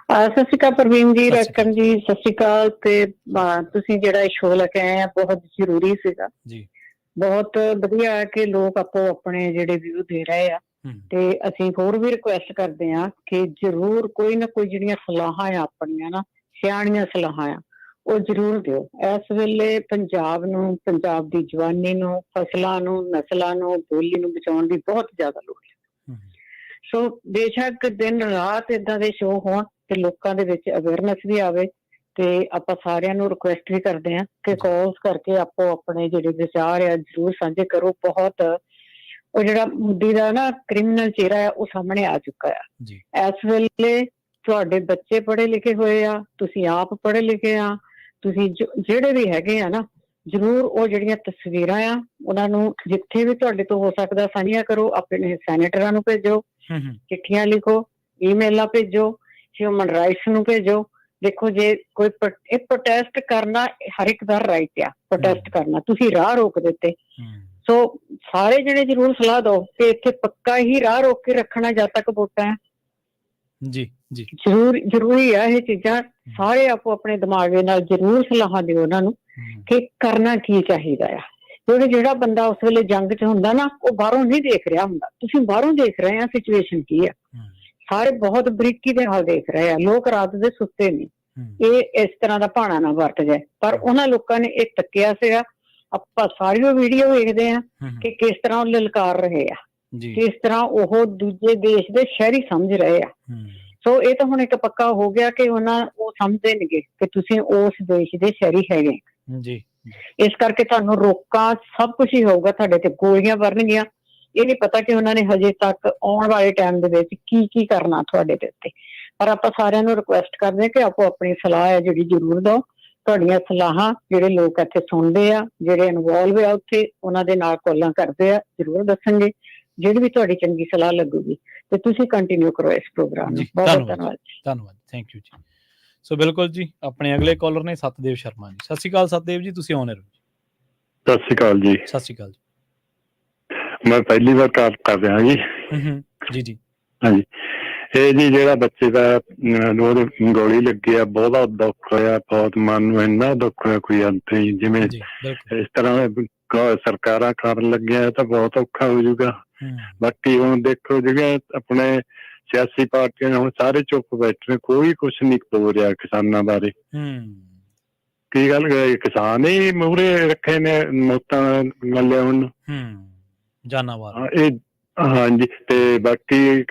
ਸਤਿ ਸ਼੍ਰੀ ਅਕਾਲ ਪ੍ਰਵੀਨ ਜੀ, ਰਾਜਕਰਨ ਜੀ, ਸਤਿ ਸ਼੍ਰੀ ਅਕਾਲ। ਤੇ ਤੁਸੀਂ ਜਿਹੜਾ ਇਹ ਸ਼ੋਅ ਲੈ ਕੇ ਆਏ ਆ ਬਹੁਤ ਜ਼ਰੂਰੀ ਸੀਗਾ ਜੀ। ਬਹੁਤ ਵਧੀਆ ਹੈ ਕਿ ਲੋਕ ਆਪੋ ਆਪਣੇ ਜਿਹੜੇ ਵਿਊ ਦੇ ਰਹੇ ਆ ਤੇ ਅਸੀਂ ਹੋਰ ਵੀ ਰਿਕੁਐਸਟ ਕਰਦੇ ਆ ਕਿ ਜ਼ਰੂਰ ਕੋਈ ਨਾ ਕੋਈ ਜਿਹੜੀਆਂ ਸਲਾਹਾਂ ਆ ਆਪਣੀਆਂ ਨਾ ਸਿਆਣੀਆਂ ਸਲਾਹਾਂ ਆ ਉਹ ਜ਼ਰੂਰ ਦਿਓ। ਇਸ ਵੇਲੇ ਪੰਜਾਬ ਨੂੰ, ਪੰਜਾਬ ਦੀ ਜਵਾਨੀ ਨੂੰ, ਫਸਲਾਂ ਨੂੰ, ਨਸਲਾਂ ਨੂੰ, ਬੋਲੀ ਨੂੰ ਬਚਾਉਣ ਦੀ ਬਹੁਤ ਜ਼ਿਆਦਾ ਲੋੜ ਹੈ। ਸੋ ਬੇਸ਼ੱਕ ਦਿਨ ਰਾਤ ਏਦਾਂ ਦੇ ਸ਼ੋਅ ਹੋਣ ਤੇ ਲੋਕਾਂ ਦੇ ਵਿੱਚ ਅਵੇਅਰਨੈਸ ਵੀ ਆਵੇ ਤੇ ਆਪਾਂ ਸਾਰਿਆਂ ਨੂੰ ਰਿਕੁਐਸਟ ਵੀ ਕਰਦੇ ਹਾਂ ਕਿ ਕਾਲਸ ਕਰਕੇ ਆਪੋ ਆਪਣੇ ਜਿਹੜੇ ਵਿਚਾਰ ਆ ਜ਼ਰੂਰ ਸਾਂਝੇ ਕਰੋ। ਬਹੁਤ ਉਹ ਜਿਹੜਾ ਮੋਦੀ ਦਾ ਨਾ ਕ੍ਰਿਮੀਨਲ ਚਿਹਰਾ ਆ ਉਹ ਸਾਹਮਣੇ ਆ ਚੁੱਕਾ ਆ। ਇਸ ਵੇਲੇ ਤੁਹਾਡੇ ਬੱਚੇ ਪੜ੍ਹੇ ਲਿਖੇ ਹੋਏ ਆ, ਤੁਸੀਂ ਆਪ ਪੜ੍ਹੇ ਲਿਖੇ ਆ, ਤੁਸੀਂ ਜਿਹੜੇ ਵੀ ਹੈਗੇ ਆ ਨਾ, ਜ਼ਰੂਰ ਉਹ ਜਿਹੜੀਆਂ ਤਸਵੀਰਾਂ ਆ ਉਹਨਾਂ ਨੂੰ ਜਿੱਥੇ ਵੀ ਤੁਹਾਡੇ ਤੋਂ ਹੋ ਸਕਦਾ ਸਾਂਝੀਆਂ ਕਰੋ। ਆਪਣੇ ਸੈਨੇਟਰਾਂ ਨੂੰ ਭੇਜੋ, ਚਿੱਠੀਆਂ ਲਿਖੋ, ਈਮੇਲਾਂ ਭੇਜੋ, ਹਿਊਮਨ ਰਾਈਟਸ ਨੂੰ ਭੇਜੋ। ਦੇਖੋ ਜੇ ਕੋਈ ਇਹ ਪ੍ਰੋਟੈਸਟ ਕਰਨਾ ਹਰ ਇੱਕ ਦਾ ਰਾਈਟ ਆ, ਪ੍ਰੋਟੈਸਟ ਕਰਨਾ। ਤੁਸੀਂ ਰਾਹ ਰੋਕ ਦਿੱਤੇ, ਸੋ ਸਾਰੇ ਜਣੇ ਜ਼ਰੂਰ ਸਲਾਹ ਦਿਓ ਕਿ ਇੱਥੇ ਪੱਕਾ ਹੀ ਰਾਹ ਰੋਕ ਕੇ ਰੱਖਣਾ ਜਦ ਤੱਕ ਵੋਟਾਂ ਜੀ। ਜ਼ਰੂਰੀ ਆ ਇਹ ਚੀਜ਼ਾਂ। ਸਾਰੇ ਆਪੋ ਆਪਣੇ ਦਿਮਾਗ ਦੇ ਨਾਲ ਜ਼ਰੂਰ ਸਲਾਹਾਂ ਦਿਓ ਉਹਨਾਂ ਨੂੰ ਕਿ ਕਰਨਾ ਕੀ ਚਾਹੀਦਾ ਆ। ਕਿਉਂਕਿ ਜਿਹੜਾ ਬੰਦਾ ਉਸ ਵੇਲੇ ਜੰਗ 'ਚ ਹੁੰਦਾ ਨਾ ਉਹ ਬਾਹਰੋਂ ਨਹੀਂ ਦੇਖ ਰਿਹਾ ਹੁੰਦਾ, ਤੁਸੀਂ ਬਾਹਰੋਂ ਦੇਖ ਰਹੇ ਆ ਸਿਚੁਏਸ਼ਨ ਕੀ ਆ। ਸਾਰੇ ਬਹੁਤ ਬਰੀਕੀ ਦੇ ਨਾਲ ਦੇਖ ਰਹੇ ਆ। ਲੋਕ ਰਾਤ ਦੇ ਸੁੱਤੇ ਨਹੀਂ, ਇਹ ਇਸ ਤਰ੍ਹਾਂ ਦਾ ਭਾਣਾ ਨਾ ਵਰਤ ਜਾਏ। ਪਰ ਉਹਨਾਂ ਲੋਕਾਂ ਨੇ ਇਹ ਤੱਕਿਆ ਸੀਗਾ। ਆਪਾਂ ਸਾਰੀ ਵੀਡੀਓ ਵੇਖਦੇ ਆ ਕਿ ਕਿਸ ਤਰ੍ਹਾਂ ਉਹ ਲਲਕਾਰ ਰਹੇ ਆ, ਕਿਸ ਤਰ੍ਹਾਂ ਉਹ ਦੂਜੇ ਦੇਸ਼ ਦੇ ਸ਼ਹਿਰੀ ਸਮਝ ਰਹੇ ਆ। ਸੋ ਇਹ ਤਾਂ ਹੁਣ ਇੱਕ ਪੱਕਾ ਹੋ ਗਿਆ ਕਿ ਉਹ ਸਮਝਦੇ ਨੇਗੇ ਕਿ ਤੁਸੀਂ ਉਸ ਦੇਸ਼ ਦੇ ਸ਼ਹਿਰੀ ਹੈਗੇ ਜੀ। ਇਸ ਕਰਕੇ ਤੁਹਾਨੂੰ ਰੋਕਾਂ ਸਭ ਕੁਝ ਹੀ ਹੋਊਗਾ, ਤੁਹਾਡੇ ਤੇ ਗੋਲੀਆਂ ਵਰਨਗੀਆਂ। ਇਹ ਨਹੀਂ ਪਤਾ ਕਿ ਉਹਨਾਂ ਨੇ ਹਜੇ ਤੱਕ ਆਉਣ ਵਾਲੇ ਟਾਈਮ ਦੇ ਵਿੱਚ ਕੀ ਕਰਨਾ ਤੁਹਾਡੇ ਦੇ ਉੱਤੇ। ਪਰ ਆਪਾਂ ਸਾਰਿਆਂ ਨੂੰ ਰਿਕੁਐਸਟ ਕਰਦੇ ਹਾਂ ਕਿ ਆਪੋ ਆਪਣੀ ਸਲਾਹ ਹੈ ਜਿਹੜੀ ਜ਼ਰੂਰ ਦਿਓ। ਤੁਹਾਡੀਆਂ ਸਲਾਹਾਂ ਜਿਹੜੇ ਲੋਕ ਇੱਥੇ ਸੁਣਦੇ ਆ, ਜਿਹੜੇ ਇਨਵੋਲਵ ਆ ਉੱਥੇ, ਉਹਨਾਂ ਦੇ ਨਾਲ ਕਾਲਾਂ ਕਰਦੇ ਆ, ਜ਼ਰੂਰ ਦੱਸਣਗੇ। ਜਿਹੜੀ ਵੀ ਤੁਹਾਡੀ ਚੰਗੀ ਸਲਾਹ ਲੱਗੂਗੀ ਤੇ ਤੁਸੀਂ ਕੰਟੀਨਿਊ ਕਰੋ ਇਸ ਪ੍ਰੋਗਰਾਮ ਨੂੰ। ਬਹੁਤ ਧੰਨਵਾਦ। ਥੈਂਕ ਯੂ ਜੀ। ਸੋ ਬਿਲਕੁਲ ਜੀ, ਆਪਣੇ ਅਗਲੇ ਕਾਲਰ ਨੇ ਸਤਦੇਵ ਸ਼ਰਮਾ ਜੀ। ਸਤਿ ਸ਼੍ਰੀ ਅਕਾਲ ਸਤਦੇਵ ਜੀ, ਤੁਸੀਂ ਆਉਣੇ ਹੋ। ਸਤਿ ਸ਼੍ਰੀ ਅਕਾਲ ਜੀ। ਸਤਿ ਸ਼੍ਰੀ ਅਕਾਲ ਜੀ। ਮੈਂ ਪਹਿਲੀ ਵਾਰ ਕਾਲ ਕਰ ਰਿਹਾ ਜੀ। ਜੀ। ਹਾਂਜੀ, ਇਹ ਜੀ ਜਿਹੜਾ ਬੱਚੇ ਦਾ ਗੋਲੀ ਲੱਗੀ ਆ ਬਹੁਤ ਦੁੱਖ ਹੋਇਆ, ਬਹੁਤ ਮਨ ਨੂੰ ਇੰਨਾ ਦੁੱਖ ਹੋਇਆ ਕੋਈ ਅੰਤ ਨਹੀਂ। ਜਿਵੇਂ ਇਸ ਤਰ੍ਹਾਂ ਸਰਕਾਰਾਂ ਕਰਨ ਲੱਗੀਆਂ ਤਾਂ ਬਹੁਤ ਔਖਾ ਹੋ ਜਾਊਗਾ। ਬਾਕੀ ਹੁਣ ਦੇਖੋ ਜਿਹੜੇ ਆਪਣੇ ਸਿਆਸੀ ਪਾਰਟੀਆਂ ਨੇ ਹੁਣ ਸਾਰੇ ਚੁੱਪ ਬੈਠੇ ਨੇ, ਕੋਈ ਕੁਛ ਨਹੀਂ ਬੋਲ ਰਿਹਾ ਕਿਸਾਨਾਂ ਬਾਰੇ। ਕੀ ਗੱਲ, ਕਿਸਾਨ ਹੀ ਮੂਹਰੇ ਰੱਖੇ ਨੇ ਮੌਤਾਂ ਲਿਆਉਣ ਜਾਨਾਵਰ। ਇਹ ਹਾਂਜੀ, ਤੇ ਬਾਕੀ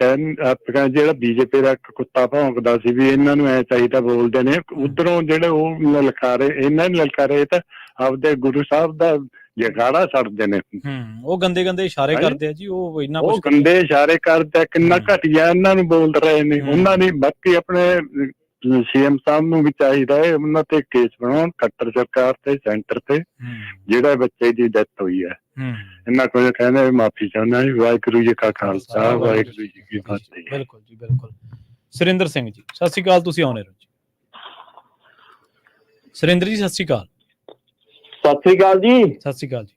ਆਪਾਂ ਜਿਹੜਾ ਬੀਜੇਪੀ ਦਾ ਕੁੱਤਾ ਭੌਂਕਦਾ ਸੀ ਵੀ ਇਹਨਾਂ ਨੂੰ ਐ ਚਾਹੀਦਾ ਬੋਲਦੇ ਨੇ, ਉਧਰੋਂ ਜਿਹੜੇ ਉਹ ਲਲਕਾਰੇ ਇਹਨਾਂ ਨੇ ਲਲਕਾਰੇ, ਇਹ ਤਾਂ ਆਪਦੇ ਗੁਰੂ ਸਾਹਿਬ ਦਾ ਜਗਾੜਾ ਛੱਡਦੇ ਨੇ। ਉਹ ਗੰਦੇ ਇਸ਼ਾਰੇ ਕਰਦੇ ਆ ਜੀ। ਉਹ ਇੰਨਾ ਕੁਝ ਗੰਦੇ ਇਸ਼ਾਰੇ ਕਰਦੇ, ਕਿੰਨਾ ਘਟੀਆ ਇਹਨਾਂ ਨੂੰ ਬੋਲ ਰਹੇ ਨੇ ਉਹਨਾਂ ਨੇ। ਬਾਕੀ ਆਪਣੇ ਸੀਐਮ ਸਾਹਿਬ ਨੂੰ ਵੀ ਚਾਹੀਦਾ ਹੈ ਉਹਨਾਂ ਤੇ ਕੇਸ ਬਣਾਉਣ, ਖੱਟਰ ਸਰਕਾਰ ਤੇ ਸੈਂਟਰ ਤੇ, ਜਿਹੜਾ ਬੱਚੇ ਦੀ ਡੈਥ ਹੋਈ ਹੈ। ਇਹਨਾਂ ਕੋਲ ਕਹਿੰਦੇ ਮਾਫੀ ਚਾਹੁੰਦਾ ਜੀ। ਵਾਹਿਗੁਰੂ ਜੀ ਕਾ ਖਾਲਸਾ, ਵਾਹਿਗੁਰੂ ਜੀ ਕੀ ਫਤਿਹ। ਬਿਲਕੁਲ ਜੀ, ਬਿਲਕੁਲ। ਸੁਰਿੰਦਰ ਸਿੰਘ ਜੀ, ਸਤਿ ਸ਼੍ਰੀ ਅਕਾਲ, ਤੁਸੀਂ ਆਉਣੇ ਹੋ ਜੀ। ਸੁਰਿੰਦਰ ਜੀ, ਸਤਿ ਸ਼੍ਰੀ ਅਕਾਲ। ਸਤਿ ਸ੍ਰੀ ਅਕਾਲ ਜੀ। ਸਤਿ ਸ਼੍ਰੀ ਅਕਾਲ ਜੀ।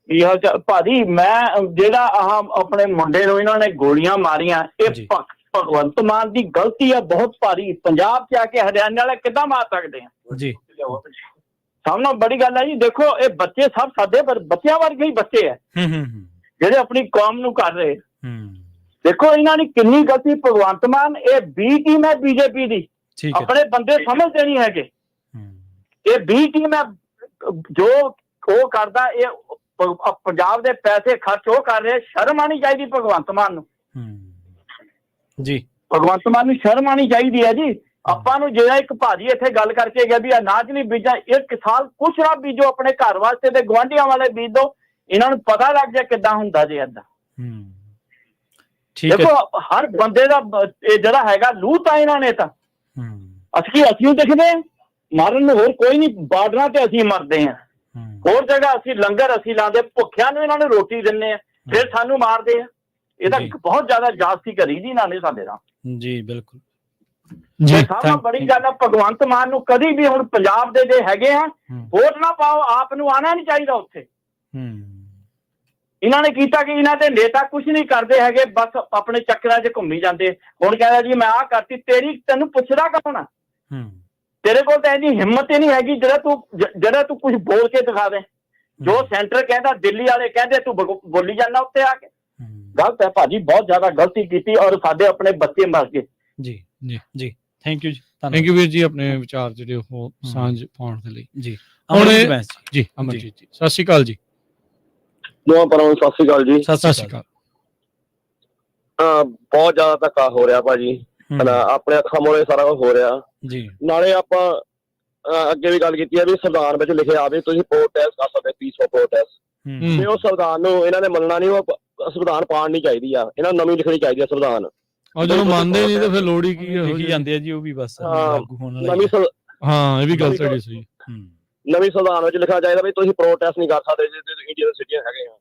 ਕੀ ਹਾਲ ਚਾਲ ਭਾਜੀ? ਮੈਂ ਜਿਹੜਾ ਆਪਣੇ ਮੁੰਡੇ ਨੂੰ ਇਹਨਾਂ ਨੇ ਗੋਲੀਆਂ ਮਾਰੀਆਂ, ਇਹ ਭਗਵੰਤ ਮਾਨ ਦੀ ਗਲਤੀ ਆ ਬਹੁਤ ਭਾਰੀ। ਪੰਜਾਬ ਚ ਆ ਕੇ ਹਰਿਆਣੇ ਵਾਲੇ ਕਿੱਦਾਂ ਮਾਰ ਸਕਦੇ ਆ ਜੀ? ਸਭ ਨਾਲ ਬੜੀ ਗੱਲ ਹੈ ਜੀ। ਦੇਖੋ ਇਹ ਬੱਚੇ ਸਭ ਸਾਡੇ ਬੱਚਿਆਂ ਵਰਗੇ ਹੀ ਬੱਚੇ ਆ ਜਿਹੜੇ ਆਪਣੀ ਕੌਮ ਨੂੰ ਕਰ ਰਹੇ। ਦੇਖੋ ਇਹਨਾਂ ਨੇ ਕਿੰਨੀ ਗਲਤੀ। ਭਗਵੰਤ ਮਾਨ ਇਹ B ਟੀਮ ਹੈ ਬੀਜੇਪੀ ਦੀ, ਆਪਣੇ ਬੰਦੇ ਸਮਝਦੇ ਨਹੀਂ ਹੈਗੇ। ਇਹ B ਟੀਮ ਹੈ, ਜੋ ਉਹ ਕਰਦਾ ਇਹ ਪੰਜਾਬ ਦੇ ਪੈਸੇ ਖਰਚ ਉਹ ਕਰ ਰਹੇ। ਸ਼ਰਮ ਆਣੀ ਚਾਹੀਦੀ ਭਗਵੰਤ ਮਾਨ ਨੂੰ ਜੀ। ਭਗਵੰਤ ਮਾਨ ਨੂੰ ਸ਼ਰਮ ਆਣੀ ਚਾਹੀਦੀ ਹੈ ਜੀ। ਆਪਾਂ ਨੂੰ ਜਿਹੜਾ ਇੱਕ ਭਾਜੀ ਇੱਥੇ ਗੱਲ ਕਰਕੇ ਗਿਆ ਵੀ ਅਨਾਜ ਨਹੀਂ ਬੀਜਾਂ, ਇੱਕ ਸਾਲ ਕੁਛ ਨਾ ਬੀਜੋ ਆਪਣੇ ਘਰ ਵਾਸਤੇ ਤੇ ਗੁਆਂਢੀਆਂ ਵਾਲੇ ਬੀਜ ਦੋ। ਇਹਨਾਂ ਨੂੰ ਪਤਾ ਲੱਗ ਜਾ ਕਿੱਦਾਂ ਹੁੰਦਾ ਜੀ ਏਦਾਂ। ਦੇਖੋ ਹਰ ਬੰਦੇ ਦਾ ਇਹ ਜਿਹੜਾ ਹੈਗਾ ਲੂਹ ਤਾਂ ਇਹਨਾਂ ਨੇ ਤਾਂ ਅਸੀਂ ਦੇਖਦੇ ਹਾਂ ਮਾਰਨ ਨੂੰ, ਹੋਰ ਕੋਈ ਨਹੀਂ। ਬਾਰਡਰਾਂ ਤੇ ਅਸੀਂ ਮਰਦੇ ਹਾਂ, ਹੋਰ ਜਗ੍ਹਾ ਅਸੀਂ ਲੰਗਰ ਅਸੀਂ ਲਾਉਂਦੇ, ਭੁੱਖਿਆਂ ਨੂੰ ਇਹਨਾਂ ਨੂੰ ਰੋਟੀ ਦਿੰਦੇ ਆ, ਫਿਰ ਸਾਨੂੰ ਮਾਰਦੇ ਆ। ਇਹ ਤਾਂ ਬਹੁਤ ਜ਼ਿਆਦਾ ਜਾਸਤੀ ਕਰੀ ਜੀ ਇਹਨਾਂ ਨੇ ਸਾਡੇ ਨਾਲ। ਜੀ ਬਿਲਕੁਲ ਜੀ, ਸਭ ਤੋਂ ਬੜੀ ਗੱਲ ਹੈ ਭਗਵੰਤ ਮਾਨ ਨੂੰ ਕਦੀ ਵੀ ਹੁਣ ਪੰਜਾਬ ਦੇ ਜੇ ਹੈਗੇ ਆ ਵੋਟ ਨਾ ਪਾਓ, ਆਪ ਨੂੰ ਆਉਣਾ ਨਹੀਂ ਚਾਹੀਦਾ ਉੱਥੇ। ਇਹਨਾਂ ਨੇ ਕੀਤਾ ਕਿ ਇਹਨਾਂ ਦੇ ਨੇਤਾ ਕੁਝ ਨਹੀਂ ਕਰਦੇ ਹੈਗੇ, ਬਸ ਆਪਣੇ ਚੱਕਰਾਂ 'ਚ ਘੁੰਮੀ ਜਾਂਦੇ। ਹੁਣ ਕਹਿੰਦਾ ਜੀ ਮੈਂ ਆਹ ਕਰਤੀ, ਤੈਨੂੰ ਪੁੱਛਦਾ ਕੌਣ ਆ? ਤੇਰੇ ਕੋਲ ਤਾਂ ਇਹਦੀ ਹਿੰਮਤ ਹੀ ਨਹੀਂ ਹੈਗੀ ਜਿਹੜਾ ਤੂੰ ਕੁਝ ਬੋਲ ਕੇ ਦਿਖਾ ਦੇ। ਜੋ ਸੈਂਟਰ ਕਹਿੰਦਾ, ਦਿੱਲੀ ਵਾਲੇ ਕਹਿੰਦੇ, ਤੂੰ ਬੋਲੀ ਜਾਂਦਾ ਉੱਥੇ ਆ ਕੇ। ਗਲਤ ਹੈ ਭਾਜੀ, ਬਹੁਤ ਜ਼ਿਆਦਾ ਗਲਤੀ ਕੀਤੀ ਔਰ ਸਾਡੇ ਆਪਣੇ ਬੱਚੇ ਮਰ ਗਏ। ਜੀ ਜੀ ਜੀ, ਥੈਂਕ ਯੂ ਜੀ, ਥੈਂਕ ਯੂ ਵੀਰ ਜੀ ਆਪਣੇ ਵਿਚਾਰ ਜਿਹੜੇ ਉਹ ਸਾਂਝ ਪਾਉਣ ਦੇ ਲਈ। ਜੀ ਜੀ ਅਮਰਜੀਤ ਜੀ, ਸਤਿ ਸ਼੍ਰੀ ਅਕਾਲ ਜੀ। ਦੋਵਾਂ ਪਰਾਂ ਨੂੰ ਸਤਿ ਸ਼੍ਰੀ ਅਕਾਲ ਜੀ। ਸਤਿ ਸ਼੍ਰੀ ਅਕਾਲ। ਬਹੁਤ ਜ਼ਿਆਦਾ ਧੱਕਾ ਹੋ ਰਿਹਾ ਭਾਜੀ, ਆਪਣੇ ਅੱਖਾਂ ਮੋਰੇ ਸਾਰਾ ਕੁਝ ਹੋ ਰਿਹਾ ਜੀ। ਨਾਲੇ ਆਪਾਂ ਅੱਗੇ ਵੀ ਗੱਲ ਕੀਤੀ ਹੈ ਵੀ ਸੰਵਿਧਾਨ ਵਿੱਚ ਲਿਖਿਆ ਆਵੇ ਤੁਸੀਂ ਪ੍ਰੋਟੈਸਟ ਕਰ ਸਕਦੇ, ਪੀਸਫੁਲ ਪ੍ਰੋਟੈਸਟ। ਤੇ ਉਹ ਸੰਵਿਧਾਨ ਨੂੰ ਇਹਨਾਂ ਨੇ ਮੰਨਣਾ ਨਹੀਂ, ਉਹ ਸੰਵਿਧਾਨ ਪਾਣ ਨਹੀਂ ਚਾਹੀਦੀ ਆ, ਇਹਨਾਂ ਨੂੰ ਨਵੀਂ ਲਿਖਣੀ ਚਾਹੀਦੀ ਆ ਸੰਵਿਧਾਨ। ਉਹ ਜਦੋਂ ਮੰਨਦੇ ਨਹੀਂ ਤਾਂ ਫਿਰ ਲੋੜ ਹੀ ਕੀ ਹੈ, ਲਿਖੀ ਜਾਂਦੇ ਆ ਜੀ ਉਹ ਵੀ ਬਸ ਲਾਗੂ ਹੋਣ ਵਾਲਾ। ਹਾਂ ਇਹ ਵੀ ਗੱਲ ਤੁਹਾਡੀ ਸਹੀ। ਨਵੀਂ ਸੰਵਿਧਾਨ ਵਿੱਚ ਲਿਖਣਾ ਚਾਹੀਦਾ ਵੀ ਤੁਸੀਂ ਪ੍ਰੋਟੈਸਟ ਨਹੀਂ ਕਰ ਸਕਦੇ, ਜੇ ਤੁਸੀਂ ਇੰਡੀਅਨ ਸਿਟੀਜ਼ਨ ਹੈਗੇ ਆ,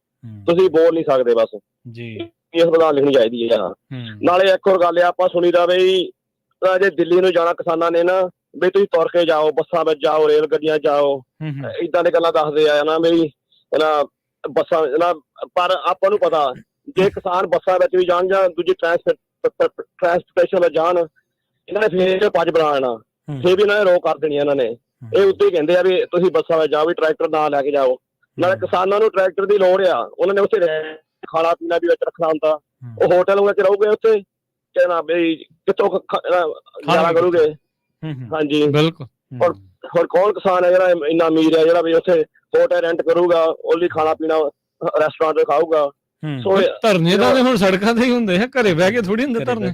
ਤੁਸੀਂ ਬੋਲ ਨਹੀਂ ਸਕਦੇ ਬਸ ਜੀ। ਇਹ ਸੰਵਿਧਾਨ ਲਿਖਣੀ ਚਾਹੀਦੀ ਹੈ। ਨਾਲੇ ਇੱਕ ਹੋਰ ਗੱਲ ਆ, ਆਪਾਂ ਸੁਣੀ ਦਾ ਵੀ ਜੇ ਦਿੱਲੀ ਨੂੰ ਜਾਣਾ ਕਿਸਾਨਾਂ ਨੇ ਨਾ ਵੀ ਤੁਸੀਂ ਤੁਰ ਕੇ ਜਾਓ, ਬੱਸਾਂ ਵਿੱਚ ਜਾਓ, ਰੇਲ ਗੱਡੀਆਂ ਜਾਓ, ਏਦਾਂ ਦੀਆਂ ਗੱਲਾਂ ਦੱਸਦੇ ਆ ਨਾ ਮੇਰੀ ਬੱਸਾਂ ਨਾ। ਪਰ ਆਪਾਂ ਨੂੰ ਪਤਾ ਜੇ ਕਿਸਾਨ ਬੱਸਾਂ ਵਿੱਚ ਵੀ ਜਾਣ ਜਾਂ ਦੂਜੀ ਟ੍ਰਾਂਸਪੋਰਟੇਸ਼ਨ ਵਿੱਚ ਜਾਣ, ਇਹਨਾਂ ਨੇ ਫੇਰ ਭੱਜ ਬਣਾ ਲੈਣਾ, ਫੇਰ ਵੀ ਇਹਨਾਂ ਨੇ ਰੋਕ ਕਰ ਦੇਣੀ ਇਹਨਾਂ ਨੇ। ਇਹ ਉੱਤੇ ਹੀ ਕਹਿੰਦੇ ਆ ਵੀ ਤੁਸੀਂ ਬੱਸਾਂ ਵਿੱਚ ਜਾਓ, ਵੀ ਟਰੈਕਟਰ ਨਾਲ ਲੈ ਕੇ ਜਾਓ। ਨਾਲੇ ਕਿਸਾਨਾਂ ਨੂੰ ਟਰੈਕਟਰ ਦੀ ਲੋੜ ਆ, ਉਹਨਾਂ ਨੇ ਉੱਥੇ ਖਾਣਾ ਪੀਣਾ ਵੀ ਵਿੱਚ ਰੱਖਣਾ ਹੁੰਦਾ, ਉਹ ਹੋਟਲ ਵਿੱਚ ਰਹੋਗੇ ਉੱਥੇ ਕਹਿਣਾ ਵੀ ਕਿੱਥੋਂ ਗੁਜ਼ਾਰਾ ਕਰੋਗੇ। ਹਾਂਜੀ ਬਿਲਕੁਲ। ਹੋਰ ਕੌਣ ਕਿਸਾਨ ਹੈ ਜਿਹੜਾ ਇੰਨਾ ਅਮੀਰ ਹੈ ਜਿਹੜਾ ਵੀ ਉੱਥੇ ਹੋਟਲ ਰੈਂਟ ਕਰੂਗਾ, ਉਹਲੀ ਖਾਣਾ ਪੀਣਾ ਰੈਸਟੋਰੈਂਟ ਖਾਊਗਾ। ਧਰਨੇ ਤਾਂ ਹੁਣ ਸੜਕਾਂ ਤੇ ਹੀ ਹੁੰਦੇ ਆ, ਘਰੇ ਬਹਿ ਕੇ ਥੋੜੀ ਹੁੰਦੇ ਧਰਨੇ।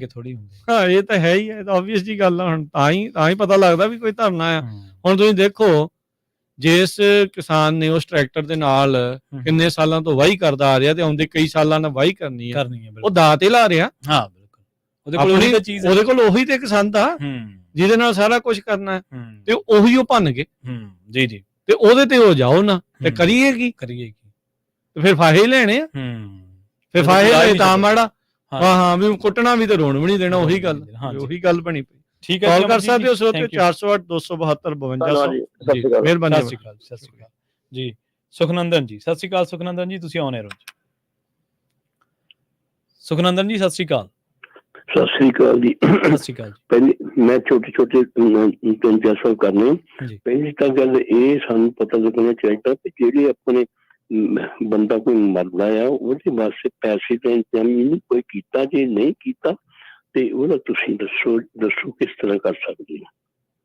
ਹਾਂ ਇਹ ਤਾਂ ਹੈ ਹੀ ਹੈ, ਆਬਵੀਅਸ ਜੀ ਗੱਲ ਆ। ਹੁਣ ਤਾਂ ਹੀ ਪਤਾ ਲੱਗਦਾ ਵੀ ਕੋਈ ਧਰਨਾ ਆ। ਹੁਣ ਤੁਸੀਂ ਦੇਖੋ ਜਿਸ ਕਿਸਾਨ ਨੇ ਉਸ ਟਰੈਕਟਰ ਦੇ ਨਾਲ ਕਿੰਨੇ ਸਾਲਾਂ ਤੋਂ ਵਾਹੀ ਕਰਦਾ ਆ ਰਿਹਾ ਤੇ ਆਉਂਦੇ ਕਈ ਸਾਲਾਂ ਨਾਲ ਵਾਹੀ ਕਰਨੀ ਹੈ, ਉਹ ਦਾਅ ਤੇ ਲਾ ਰਿਹਾ। ਹਾਂ ਬਿਲਕੁਲ, ਉਹਦੇ ਕੋਲ ਉਹੀ ਤੇ ਕਿਸਾਨ ਆ ਜਿਹਦੇ ਨਾਲ ਸਾਰਾ ਕੁਝ ਕਰਨਾ ਤੇ ਉਹੀ ਉਹ ਭੰਨ ਗਏ। ਜੀ ਜੀ, ਤੇ ਉਹਦੇ ਤੇ ਹੋ ਜਾਓ ਨਾ ਤੇ ਕਰੀਏ ਕੀ ਤੇ ਫਿਰ ਫਾਹੇ ਲੈਣੇ ਆ। ਫਿਰ ਫਾਹੇ ਲੈ ਤਾਂ ਮਾੜਾ। ਹਾਂ ਵੀ ਕੁੱਟਣਾ ਵੀ ਤੇ ਰੋਣ ਵੀ ਨਹੀਂ ਦੇਣਾ। ਉਹੀ ਗੱਲ ਬਣੀ ਪਈ। ਠੀਕ ਹੈ, ਕਾਲ ਕਰ ਸਕਦੇ ਹੋ 408 272 5200। ਮਿਹਰਬਾਨੀ। ਸਤਿ ਸ਼੍ਰੀ ਅਕਾਲ ਜੀ। ਸੁਖਨੰਦਨ ਜੀ ਸਤਿ ਸ਼੍ਰੀ ਅਕਾਲ। ਸੁਖਨੰਦਨ ਜੀ ਤੁਸੀਂ ਆਉਣੇ ਰੋਜ਼। ਸੁਖਨੰਦਨ ਜੀ ਸਤਿ ਸ਼੍ਰੀ ਅਕਾਲ। ਸਤਿ ਸ੍ਰੀ ਅਕਾਲ ਜੀ। ਸਤਿ ਸ਼੍ਰੀ ਅਕਾਲ। ਪਹਿਲੇ ਮੈਂ ਛੋਟੇ ਤਿੰਨ ਚਾਰ ਸਵਾਲ ਕਰਨੇ। ਪਹਿਲੀ ਤਾਂ ਗੱਲ ਇਹ ਸਾਨੂੰ ਪਤਾ ਲੱਗਣਾ ਚਾਹੀਦਾ ਕਿ ਜਿਹੜੇ ਆਪਣੇ ਬੰਦਾ ਕੋਈ ਮਰਦਾ ਆ ਉਹਦੇ ਵਾਸਤੇ ਪੈਸੇ ਦਾ ਇੰਤਜ਼ਾਮ ਕੋਈ ਕੀਤਾ, ਜੇ ਨਹੀਂ ਕੀਤਾ ਤੇ ਉਹਦਾ ਤੁਸੀਂ ਦੱਸੋ ਕਿਸ ਤਰ੍ਹਾਂ ਕਰ ਸਕਦੇ ਹੋ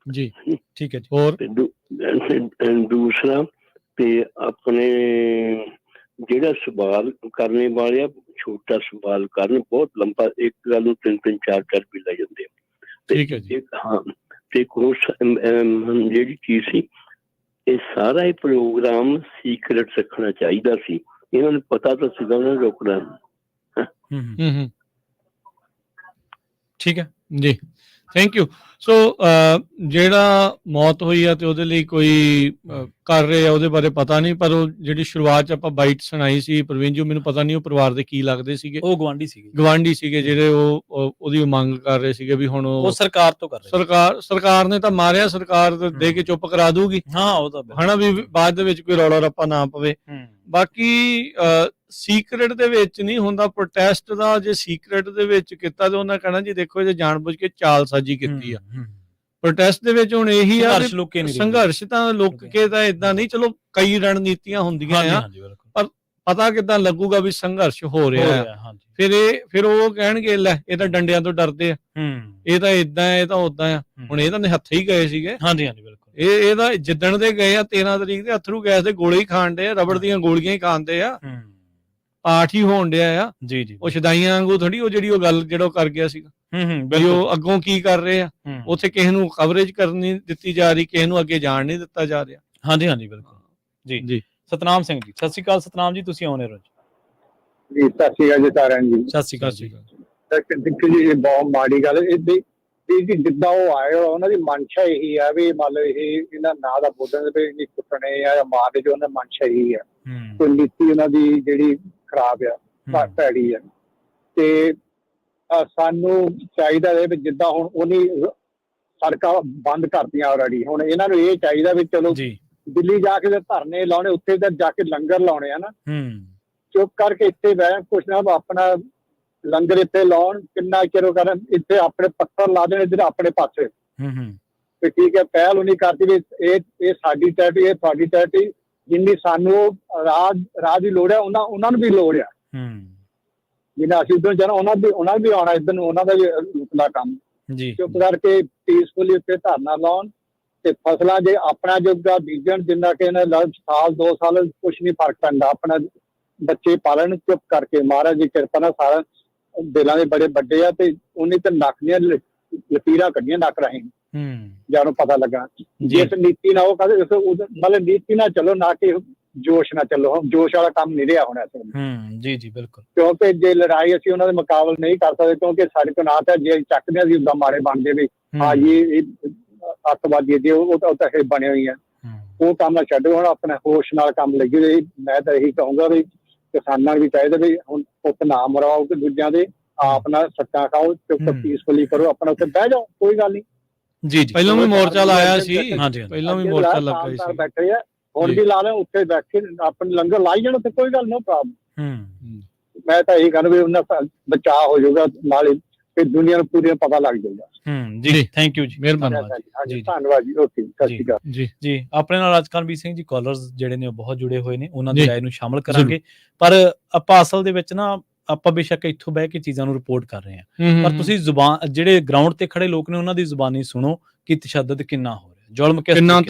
ਜੀ। ਠੀਕ ਹੈ ਜੀ। ਹੋਰ ਦੂਸਰਾ ਤੇ ਆਪਣੇ ਜਿਹੜਾ ਸਵਾਲ ਕਰਨੇ ਵਾਲੇ ਆ ਛੋਟਾ ਸਵਾਲ ਕਰਨ, ਬਹੁਤ ਲੰਬਾ ਇੱਕ ਗੱਲ ਨੂੰ ਤਿੰਨ ਚਾਰ ਵੀ ਲੈ ਜਾਂਦੇ ਆ। ਠੀਕ ਹੈ ਜੀ। ਹਾਂ ਤੇ ਜਿਹੜੀ ਚੀਜ਼ ਸੀ ਇਹ ਸਾਰਾ ਹੀ ਪ੍ਰੋਗਰਾਮ ਸੀਕ੍ਰੇਟ ਰੱਖਣਾ ਚਾਹੀਦਾ ਸੀ। ਇਹਨਾਂ ਨੂੰ ਪਤਾ ਤਾਂ ਸੀਗਾ ਉਹਨਾਂ ਨੂੰ ਰੋਕਣਾ। ਠੀਕ ਹੈ ਜੀ, ਥੈਂਕ ਯੂ। ਸੋ ਜਿਹੜਾ ਮੌਤ ਹੋਈ ਆ ਤੇ ਉਹਦੇ ਲਈ ਕੋਈ ਕਰ ਰਹੇ ਆ ਉਹਦੇ ਬਾਰੇ ਪਤਾ ਨਹੀਂ, ਪਰ ਉਹ ਜਿਹੜੀ ਸ਼ੁਰੂਆਤ ਚ ਆਪਾਂ ਬਾਈਟ ਸੁਣਾਈ ਸੀ ਪ੍ਰਵੀਨ ਜੀ, ਮੈਨੂੰ ਪਤਾ ਨਹੀਂ ਉਹ ਪਰਿਵਾਰ ਦੇ ਕੀ ਲੱਗਦੇ ਸੀਗੇ। ਉਹ ਗਵਾਂਢੀ ਸੀਗੇ ਜਿਹੜੇ ਉਹਦੀ ਮੰਗ ਕਰ ਰਹੇ ਸੀਗੇ ਵੀ ਹੁਣ ਉਹ ਸਰਕਾਰ ਤੋਂ ਕਰ ਰਹੇ। ਸਰਕਾਰ ਨੇ ਤਾਂ ਮਾਰਿਆ, ਸਰਕਾਰ ਦੇ ਕੇ ਚੁੱਪ ਕਰਾ ਦੂਗੀ। ਹਾਂ ਉਹ ਤਾਂ ਹਨਾ ਵੀ ਬਾਅਦ ਦੇ ਵਿੱਚ ਕੋਈ ਰੌਲਾ ਰੱਪਾ ਨਾ ਪਵੇ। ਬਾਕੀ ਸੀਕ੍ਰੇਟ ਦੇ ਵਿੱਚ ਨਹੀਂ ਹੁੰਦਾ ਪ੍ਰੋਟੈਸਟ ਦਾ। ਜੇ ਸੀਕ੍ਰੇਟ ਦੇ ਵਿੱਚ ਕੀਤਾ ਤੇ ਉਹਨਾਂ ਕਹਿਣਾ ਜੀ ਦੇਖੋ ਜੇ ਜਾਣਬੁੱਝ ਕੇ ਚਾਲਸਾਜ਼ੀ ਕੀਤੀ ਆ। ਪ੍ਰੋਟੈਸਟ ਦੇ ਵਿੱਚ ਹੁਣ ਇਹੀ ਆ ਸੰਘਰਸ਼ ਤਾਂ ਲੁੱਕ ਕੇ ਤਾਂ ਇਦਾਂ ਨਹੀਂ, ਚਲੋ ਕਈ ਰਣਨੀਤੀਆਂ ਹੁੰਦੀਆਂ ਆ, ਪਰ ਪਤਾ ਕਿੱਦਾਂ ਲੱਗੂਗਾ ਵੀ ਸੰਘਰਸ਼ ਹੋ ਰਿਹਾ ਆ। ਫਿਰ ਉਹ ਕਹਿਣਗੇ ਲੈ ਇਹ ਤਾਂ ਡੰਡਿਆਂ ਤੋਂ ਡਰਦੇ ਆ, ਇਹ ਤਾਂ ਇਦਾਂ ਇਹ ਤਾਂ ਉਦਾਂ ਆ। ਹੁਣ ਇਹ ਤਾਂ ਹੱਥੇ ਹੀ ਗਏ ਸੀਗੇ। ਹਾਂਜੀ ਹਾਂਜੀ ਬਿਲਕੁਲ। ਇਹਦਾ ਜਿੱਦਣ ਦੇ ਗਏ ਆ 13 ਤਰੀਕ ਦੇ ਅਥਰੂ ਗੈਸ ਦੇ ਗੋਲੇ ਹੀ ਖਾਣ ਦੇ ਆ, ਰਬੜ ਦੀਆਂ ਗੋਲੀਆਂ ਹੀ ਖਾਂਦੇ ਆ। ਪਾਠ ਹੀ ਹੋਣ ਡਿਆ ਆ। ਜੀ ਜੀ, ਉਹ ਸ਼ਦਾਈਆਂ ਵਾਂਗੂ ਥੋੜੀ ਉਹ ਜਿਹੜੀ ਉਹ ਗੱਲ ਜਿਹੜਾ ਉਹ ਕਰ ਗਿਆ ਸੀਗਾ ਵੀ ਉਹ ਅੱਗੋਂ ਕੀ ਕਰ ਰਹੇ ਆ। ਉੱਥੇ ਕਿਸੇ ਨੂੰ ਕਵਰੇਜ ਕਰਨੀ ਦਿੱਤੀ ਜਾ ਰਹੀ, ਕਿਸੇ ਨੂੰ ਅੱਗੇ ਜਾਣ ਨਹੀਂ ਦਿੱਤਾ ਜਾ ਰਿਹਾ। ਹਾਂਜੀ ਹਾਂਜੀ ਬਿਲਕੁਲ ਜੀ ਜੀ। ਸਤਨਾਮ ਸਿੰਘ ਜੀ ਸਤਿ ਸ਼੍ਰੀ ਅਕਾਲ। ਸਤਨਾਮ ਜੀ ਤੁਸੀਂ ਆਉਣੇ ਰੋਜ਼। ਜੀ ਸਤਿ ਸ਼੍ਰੀ ਅਕਾਲ ਜੀ ਸਾਰਿਆਂ ਨੂੰ। ਸਤਿ ਸ਼੍ਰੀ ਅਕਾਲ ਜੀ। ਦੇਖੋ ਜੀ ਇਹ ਬਹੁਤ ਮਾੜੀ ਗੱਲ ਇਹ ਜਿੱਦਾਂ ਉਹ ਆਏ ਉਹਨਾਂ ਦੀ ਮਨਸ਼ਾ ਇਹੀ ਆ ਵੀ ਮੰਨ ਲਓ ਇਹ ਇਹਨਾਂ ਨਾਂ ਦਾ ਬੋਲਣ ਦੇ ਵੀ ਕੁੱਟਣੇ ਆ ਜਾਂ ਮਾਰਦੇ ਜੋ ਉਹਨਾਂ ਦੀ ਮਨਸ਼ਾ ਇਹੀ ਆ ਕੋਈ ਨੀਤੀ ਉਹਨਾਂ ਦੀ ਜਿਹੜੀ ਖਰਾਬ ਆ ਭੈੜੀ ਆ ਤੇ ਸਾਨੂੰ ਚਾਹੀਦਾ ਹੈ ਵੀ ਜਿੱਦਾਂ ਹੁਣ ਉਹਨੇ ਸੜਕਾਂ ਬੰਦ ਕਰਤੀਆਂ ਆਲਰੇਡੀ ਹੁਣ ਇਹਨਾਂ ਨੂੰ ਇਹ ਚਾਹੀਦਾ ਵੀ ਚਲੋ ਦਿੱਲੀ ਜਾ ਕੇ ਧਰਨੇ ਲਾਉਣੇ ਉੱਥੇ ਤਾਂ ਜਾ ਕੇ ਲੰਗਰ ਲਾਉਣੇ ਆ ਨਾ ਚੁੱਪ ਕਰਕੇ ਇੱਥੇ ਬਹਿ ਕੁਛ ਨਾ ਆਪਣਾ ਲੰਗਰ ਇੱਥੇ ਲਾਉਣ ਕਿੰਨਾ ਚਿਰ ਕਰਨ ਇੱਥੇ ਆਪਣੇ ਪੱਥਰ ਲਾ ਦੇਣ ਇੱਧਰ ਆਪਣੇ ਪਾਸੇ ਤੇ ਠੀਕ ਹੈ ਪਹਿਲ ਉਹਨੀ ਕਰਦੀ ਵੀ ਇਹ ਸਾਡੀ ਟੈਟੀ ਇਹ ਤੁਹਾਡੀ ਟੈਟੀ ਜਿੰਨੀ ਸਾਨੂੰ ਰਾਜ ਦੀ ਲੋੜ ਹੈ ਉਹਨਾਂ ਨੂੰ ਵੀ ਲੋੜ ਆ ਜਿੰਨਾ ਅਸੀਂ ਉੱਧਰ ਜਾਣਾ ਉਹਨਾਂ ਨੂੰ ਵੀ ਆਉਣਾ ਇੱਧਰ ਨੂੰ ਉਹਨਾਂ ਦਾ ਵੀ ਰੁਕਣਾ ਕੰਮ ਚੁੱਪ ਕਰਕੇ ਪੀਸਫੁਲੀ ਉੱਤੇ ਧਰਨਾ ਲਾਉਣ ਤੇ ਫਸਲਾਂ ਜੇ ਆਪਣਾ ਜੋਗਾ ਬੀਜਣ ਜਿੰਨਾ ਕਿ ਇਹਨਾਂ ਸਾਲ 2 ਸਾਲ ਕੁਛ ਨਹੀਂ ਫਰਕ ਪੈਂਦਾ ਆਪਣਾ ਬੱਚੇ ਪਾਲਣ ਚੁੱਪ ਕਰਕੇ ਮਹਾਰਾਜ ਦੀ ਕਿਰਪਾ ਨਾਲ ਸਾਰਾ ਦਿਲਾਂ ਦੇ ਬੜੇ ਵੱਡੇ ਆ ਤੇ ਉਹਨੇ ਤਾਂ ਨੱਕ ਦੀਆਂ ਲਕੀਰਾਂ ਕੱਢੀਆਂ ਨੱਕ ਰਾਹੀਂ ਜਾਂ ਨੂੰ ਪਤਾ ਲੱਗਾ ਜਿਸ ਨੀਤੀ ਨਾਲ ਉਹ ਕਹਿੰਦੇ ਮਤਲਬ ਨੀਤੀ ਨਾਲ ਚੱਲੋ ਨਾ ਕਿ ਜੋਸ਼ ਨਾਲ ਚੱਲੋ ਜੋਸ਼ ਵਾਲਾ ਕੰਮ ਨਹੀਂ ਰਿਹਾ ਹੋਣਾ ਜੀ ਬਿਲਕੁਲ ਕਿਉਂਕਿ ਜੇ ਲੜਾਈ ਅਸੀਂ ਉਹਨਾਂ ਦੇ ਮੁਕਾਬਲੇ ਨਹੀਂ ਕਰ ਸਕਦੇ ਕਿਉਂਕਿ ਸਾਡੇ ਕੋਲ ਨਾ ਤਾਂ ਜੇ ਚੱਕਦੇ ਅਸੀਂ ਉਦਾਂ ਮਾਰੇ ਬਣਦੇ ਵੀ ਹਾਂ ਇਹ ਅੱਤਵਾਦੀ ਜੇ ਉਹ ਤਾਂ ਇਹ ਬਣੇ ਹੋਈ ਆ ਉਹ ਕੰਮ ਨਾ ਛੱਡੋ ਹੁਣ ਆਪਣੇ ਹੋਸ਼ ਨਾਲ ਕੰਮ ਲੱਗੇ ਮੈਂ ਤਾਂ ਇਹੀ ਕਹੂੰਗਾ ਵੀ ਕਿਸਾਨਾਂ ਨੂੰ ਵੀ ਚਾਹੀਦਾ ਵੀ ਹੁਣ ਪੁੱਤ ਨਾ ਮਰਾਓ ਕਿ ਦੂਜਿਆਂ ਦੇ ਆਪ ਨਾਲ ਸੱਟਾਂ ਖਾਓ ਚੁੱਪ ਪੀਸਫੁਲੀ ਕਰੋ ਆਪਣਾ ਉੱਥੇ ਬਹਿ ਜਾਓ ਕੋਈ ਗੱਲ ਨਹੀਂ ਜੀ ਪਹਿਲਾਂ ਵੀ ਮੋਰਚਾ ਲਾਇਆ ਸੀ ਪਹਿਲਾਂ ਵੀ ਮੋਰਚਾ ਲੱਗਾ ਸੀ ਬੈਠੇ ਆ ਹੁਣ ਵੀ ਲਾ ਲੈ ਉੱਥੇ ਬੈਠੇ ਆਪਣੇ ਲੰਗਰ ਲਾਈ ਜਾਣ ਤੇ ਕੋਈ ਗੱਲ ਨੋ ਪ੍ਰੋਬਲਮ ਮੈਂ ਤਾਂ ਇਹੀ ਕਹਿੰਦਾ ਵੀ ਉਹਨਾਂ ਬਚਾਅ ਹੋ ਜਾਊਗਾ ਨਾਲੇ ਤੇ ਦੁਨੀਆ ਨੂੰ ਪੂਰੀ ਪਤਾ ਲੱਗ ਜਾਊਗਾ ਜੀ ਥੈਂਕ ਯੂ ਜੀ ਮਿਹਰਬਾਨੀ ਜੀ ਧੰਨਵਾਦ ਜੀ ਓਕੇ ਸਤਿ ਸ਼੍ਰੀ ਅਕਾਲ ਜੀ ਆਪਣੇ ਨਾਲ ਰਾਜਕਰਮਵੀਰ ਸਿੰਘ ਜੀ ਕਾਲਰਸ ਜਿਹੜੇ ਨੇ ਉਹ ਬਹੁਤ ਜੁੜੇ ਹੋਏ ਨੇ ਉਹਨਾਂ ਦੀ ਰਾਏ ਨੂੰ ਸ਼ਾਮਲ ਕਰਾਂਗੇ ਪਰ ਆਪਾਂ ਅਸਲ ਦੇ ਵਿੱਚ ਨਾ ਆਪਾਂ ਬੇਸ਼ੱਕ ਇੱਥੋਂ ਬਹਿ ਕੇ ਚੀਜ਼ਾਂ ਨੂੰ ਰਿਪੋਰਟ ਕਰ ਰਹੇ ਹਾਂ ਪਰ ਤੁਸੀਂ ਜ਼ੁਬਾਨ ਜਿਹੜੇ ਗਰਾਊਂਡ ਤੇ ਖੜੇ ਲੋਕ ਨੇ ਉਹਨਾਂ ਦੀ ਜ਼ੁਬਾਨੀ ਸੁਣੋ ਕਿ ਤਸ਼ੱਦਦ ਕਿੰਨਾ ਹੋ ਰਿਹਾ ਜ਼ੁਲਮ ਕਿੰਨਾ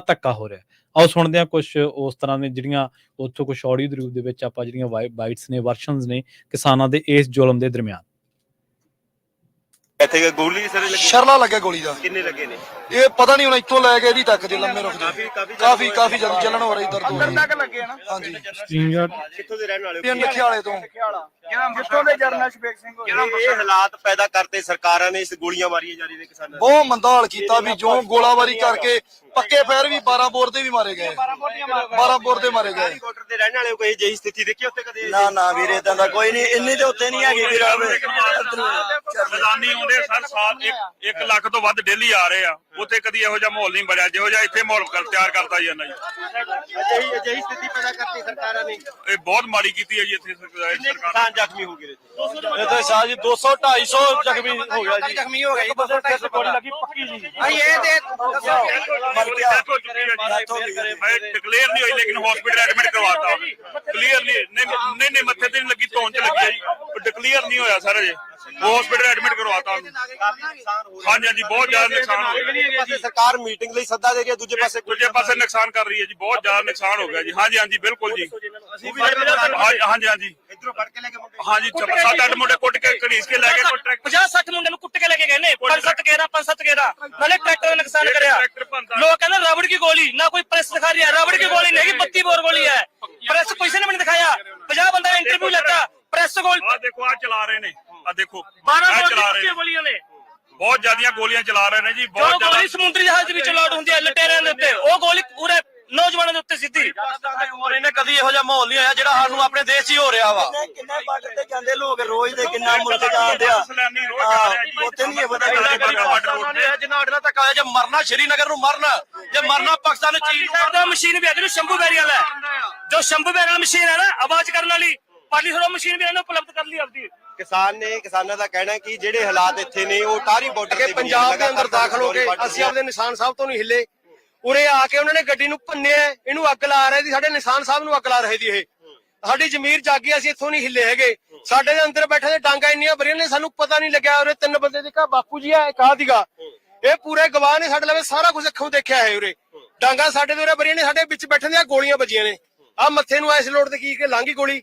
ਧੱਕਾ ਹੋ ਰਿਹਾ ਆਓ ਸੁਣਦੇ ਹਾਂ ਕੁਝ ਉਸ ਤਰ੍ਹਾਂ ਦੇ ਜਿਹੜੀਆਂ ਉੱਥੋਂ ਕੁਝ ਆਡੀਓ ਦੇ ਰੂਪ ਦੇ ਵਿੱਚ ਆਪਾਂ ਜਿਹੜੀਆਂ ਬਾਈਟਸ ਨੇ ਵਰਸ਼ਨਸ ਨੇ ਕਿਸਾਨਾਂ ਦੇ ਇਸ ਜ਼ੁਲਮ ਦੇ ਦਰਮਿਆਨ ਇੱਥੇ ਗੋਲੀ ਸਾਰੇ ਲੱਗੇ ਸ਼ਰਲਾ ਲੱਗਿਆ ਗੋਲੀ ਦਾ ਕਿੰਨੇ ਲੱਗੇ ਨੇ ਇਹ ਪਤਾ ਨਹੀਂ ਹੁਣ ਇੱਥੋਂ ਲੈ ਕੇ ਇਹਦੀ ਤੱਕ ਜੇ ਲੰਮੇ ਰੁਕਦੇ ਕਾਫੀ ਜਲਦੀ ਚੱਲਣ ਹੋ ਰਹੀ ਦਰਦ ਅੰਦਰ ਤੱਕ ਲੱਗੇ ਨਾ ਹਾਂਜੀ ਕਿੱਥੋਂ ਦੇ ਰਹਿਣ ਵਾਲੇ ਪਿੰਡ ਖਿਆਲੇ ਤੋਂ ਜਿੱਥੋਂ ਦੇ ਜਰਨਲ ਸ਼ਬੇਕ ਸਿੰਘ ਇਹ ਹਾਲਾਤ ਪੈਦਾ ਕਰਤੇ ਸਰਕਾਰਾਂ ਨੇ ਇਸ ਗੋਲੀਆਂ ਮਾਰੀਆਂ ਜਾ ਰਹੀਆਂ ਨੇ ਕਿਸਾਨਾਂ ਬਹੁਤ ਮੰਦਾ ਹਾਲ ਕੀਤਾ ਵੀ ਜੋ ਗੋਲਾਬਾਰੀ ਕਰਕੇ ਪੱਕੇ ਫੈਰ ਵੀ 12 ਬੋਰ ਦੇ ਵੀ ਮਾਰੇ ਗਏ 12 ਬੋਰ ਦੇ ਮਾਰੇ ਗਏ ਬਾਰਡਰ ਦੇ ਰਹਿਣ ਵਾਲੇ ਕੋਈ ਜਿਹੀ ਸਥਿਤੀ ਦੇਖੀ ਉੱਤੇ ਕਦੇ ਨਾ ਵੀਰੇ ਇਦਾਂ ਦਾ ਕੋਈ ਨਹੀਂ ਇੰਨੀ ਤੇ ਉੱਤੇ ਨਹੀਂ ਹੈਗੀ ਵੀਰ ਮੈਦਾਨੀ ਆਉਂਦੇ ਸਰ ਸਾਲ 1 ਲੱਖ ਤੋਂ ਵੱਧ ਡੇਲੀ ਆ ਰਹੇ ਆ ਉੱਥੇ ਕਦੀ ਇਹੋ ਜਿਹਾ ਮਾਹੌਲ ਨਹੀਂ ਬਣਿਆ ਜਿਹੋ ਜਿਹਾ ਇੱਥੇ ਮਾਹੌਲ ਤਿਆਰ ਕਰਤਾ ਜਾਂਦਾ ਜੀ ਅਜਿਹੀ ਸਥਿਤੀ ਪੈਦਾ ਕਰਤੀ ਸਰਕਾਰਾਂ ਨੇ ਇਹ ਬਹੁਤ ਮਾੜੀ ਕੀਤੀ ਹੈ ਜੀ ਇੱਥੇ ਸਰਕਾਰ ਜ਼ਖਮੀ ਹੋ ਗਏ ਇਹ ਤਾਂ ਸਾਹ ਜੀ 200 250 ਜ਼ਖਮੀ ਹੋ ਗਿਆ ਜੀ ਜ਼ਖਮੀ ਹੋ ਗਏ ਬੰਦੇ ਤੇ ਗੋਲੀ ਲੱਗੀ ਪੱਕੀ ਜੀ ਅਸੀਂ ਇਹ ਤੇ ਡਿਕਲੇਅਰ ਨਹੀਂ ਹੋਈ ਲੇਕਿਨ ਹਸਪੀਟਲ ਐਡਮਿਟ ਕਰਵਾਤਾ ਕਲੀਅਰ ਨਹੀਂ ਮੱਥੇ ਤੇ ਨਹੀਂ ਲੱਗੀ ਧੌਣ ਚ ਲੱਗੀ ਹੈ ਜੀ ਡਿਕਲੇਅਰ ਨਹੀਂ ਹੋਇਆ ਸਰ ਅਜੇ ਹਸਪੀਟਲ ਐਡਮਿਟ ਕਰਵਾਤਾ ਹਾਂਜੀ ਬਹੁਤ ਜ਼ਿਆਦਾ ਨੁਕਸਾਨ ਹੋ ਗਿਆ ਸਰਕਾਰ ਮੀਟਿੰਗ ਲਈ ਸੱਦਾ ਦੇ ਰਹੀ ਹੈ ਦੂਜੇ ਪਾਸੇ ਨੁਕਸਾਨ ਕਰ ਰਹੀ ਹੈ ਜੀ ਬਹੁਤ ਜ਼ਿਆਦਾ ਨੁਕਸਾਨ ਹੋ ਗਿਆ ਜੀ ਹਾਂਜੀ ਬਿਲਕੁਲ ਜੀ ਹਾਂਜੀ ਇਧਰੋਂ ਫੜ ਕੇ ਲੈ ਕੇ ਮੁੰਡੇ ਹਾਂਜੀ 7-8 ਮੁੰਡੇ ਕੁੱਟ ਕੇ ਘੜੀਸ ਕੇ ਲੈ ਕੇ 50-60 ਮੁੰਡੇ ਨੂੰ ਕੁੱਟ ਕੇ ਲੈ ਕੇ ਗਏ ਨੇ 5-7 ਗੇਰਾ ਨਾਲੇ ਟਰੈਕਟਰ ਦਾ ਨੁਕਸਾਨ ਕਰਿਆ ਲੋਕ ਕਹਿੰਦੇ ਰਬੜ की गोली ना कोई प्रेस दिखा रही है रबड़ की गोली नहीं 32 बोर गोली है प्रेस किसी ने भी नहीं दिखाया 50 बंदा इंटरव्यू लेता प्रेस गोली देखो आ चला रहे ने आ देखो 12 गोलियां ने बहुत ज्यादा गोलियां चला रहे ने जी बहुत ज्यादा गोली समुद्री जहाज ਵਿੱਚ ਲੋਡ ਹੁੰਦੀ ਹੈ ਲਟੇਰਿਆਂ ਦੇ ਉੱਤੇ ਉਹ ਗੋਲੀ ਪੂਰੇ ਨੌਜਵਾਨਾਂ ਦੇ ਉੱਤੇ ਸਿੱਧੀ ਇਹਨੇ ਕਦੀ ਇਹੋ ਜਿਹਾ ਮਾਹੌਲ ਨਹੀਂ ਹੋਇਆ ਜਿਹੜਾ ਸਾਨੂੰ ਆਪਣੇ ਦੇਸ਼ 'ਚ ਹੀ ਹੋ ਰਿਹਾ ਵਾ ਕਿੰਨੇ ਬਾਰਡਰ ਤੇ ਜਾਂਦੇ ਲੋਕ ਰੋਜ਼ ਦੇ ਕਿੰਨਾ ਮੁਲਕ ਜਾਂਦੇ ਆ ਉੱਥੇ ਨਹੀਂ ਪਤਾ ਜਿੰਨਾ ਅੱਡਣਾ ਤੱਕ ਆਇਆ ਜੇ ਮਰਨਾ ਸ਼੍ਰੀਨਗਰ ਨੂੰ ਮਰਨਾ ਜੇ ਮਰਨਾ ਪਾਕਿਸਤਾਨ ਨੂੰ ਚੀਨ ਦਾ ਮਸ਼ੀਨ ਵੀ ਹੈ ਜਿਹਨੂੰ ਸ਼ੰਭੂ ਬੈਰੀਅਲ ਹੈ ਜੋ ਸ਼ੰਭੂ ਬੈਰੀਅਲ ਮਸ਼ੀਨ ਹੈ ਨਾ ਆਵਾਜ਼ ਕਰਨ ਵਾਲੀ ਪਾਲੀ ਸਰੋ ਮਸ਼ੀਨ ਵੀ ਇਹਨਾਂ ਉਪਲਬਧ ਕਰ ਲਈ ਆਪਦੀ ਕਿਸਾਨਾਂ ਦਾ ਕਹਿਣਾ ਕਿ ਜਿਹੜੇ ਹਾਲਾਤ ਇੱਥੇ ਨੇ ਉਹ ਟਾਰੀ ਬਾਰਡਰ ਤੇ ਪੰਜਾਬ ਦੇ ਅੰਦਰ ਦਾਖਲ ਹੋ ਕੇ ਅਸੀਂ ਆਪਣੇ ਨਿਸ਼ਾਨ ਸਾਹਿਬ ਤੋਂ ਨਹੀਂ ਹਿੱਲੇ ਉਰੇ ਆ ਕੇ ਉਹਨਾਂ ਨੇ ਗੱਡੀ ਨੂੰ ਭੰਨਿਆ ਇਹਨੂੰ ਅੱਗ ਲਾ ਰਹੇ ਸੀ ਸਾਡੇ ਨਿਸ਼ਾਨ ਸਾਹਿਬ ਨੂੰ ਅੱਗ ਲਾ ਰਹੇ ਸੀ ਇਹ ਸਾਡੀ ਜ਼ਮੀਰ ਜਾਗੀ ਅਸੀਂ ਇੱਥੋਂ ਨਹੀਂ ਹਿੱਲੇ ਹੈਗੇ ਸਾਡੇ ਦੇ ਅੰਦਰ ਬੈਠੇ ਦੇ ਡਾਂਗਾ ਇੰਨੀਆਂ ਭਰੀਆਂ ਨੇ ਸਾਨੂੰ ਪਤਾ ਨਹੀਂ ਲੱਗਿਆ ਉਰੇ 3 ਬੰਦੇ ਦੇ ਕਾ ਬਾਪੂ ਜੀ ਆ ਕਹਾ ਦੀਗਾ ਇਹ ਪੂਰੇ ਗਵਾਹ ਨੇ ਸਾਡੇ ਲਵੇ ਸਾਰਾ ਕੁਝ ਅੱਖੋਂ ਦੇਖਿਆ ਹੈ ਉਰੇ ਡਾਂਗਾ ਸਾਡੇ ਦੇ ਉਰੇ ਭਰੀਆਂ ਨੇ ਸਾਡੇ ਵਿੱਚ ਬੈਠੇ ਦੀਆਂ ਗੋਲੀਆਂ ਵੱਜੀਆਂ ਨੇ ਆ ਮੱਥੇ ਨੂੰ ਐਸ ਲੋਡ ਤੇ ਕੀ ਕੇ ਲੰਘੀ ਗੋਲੀ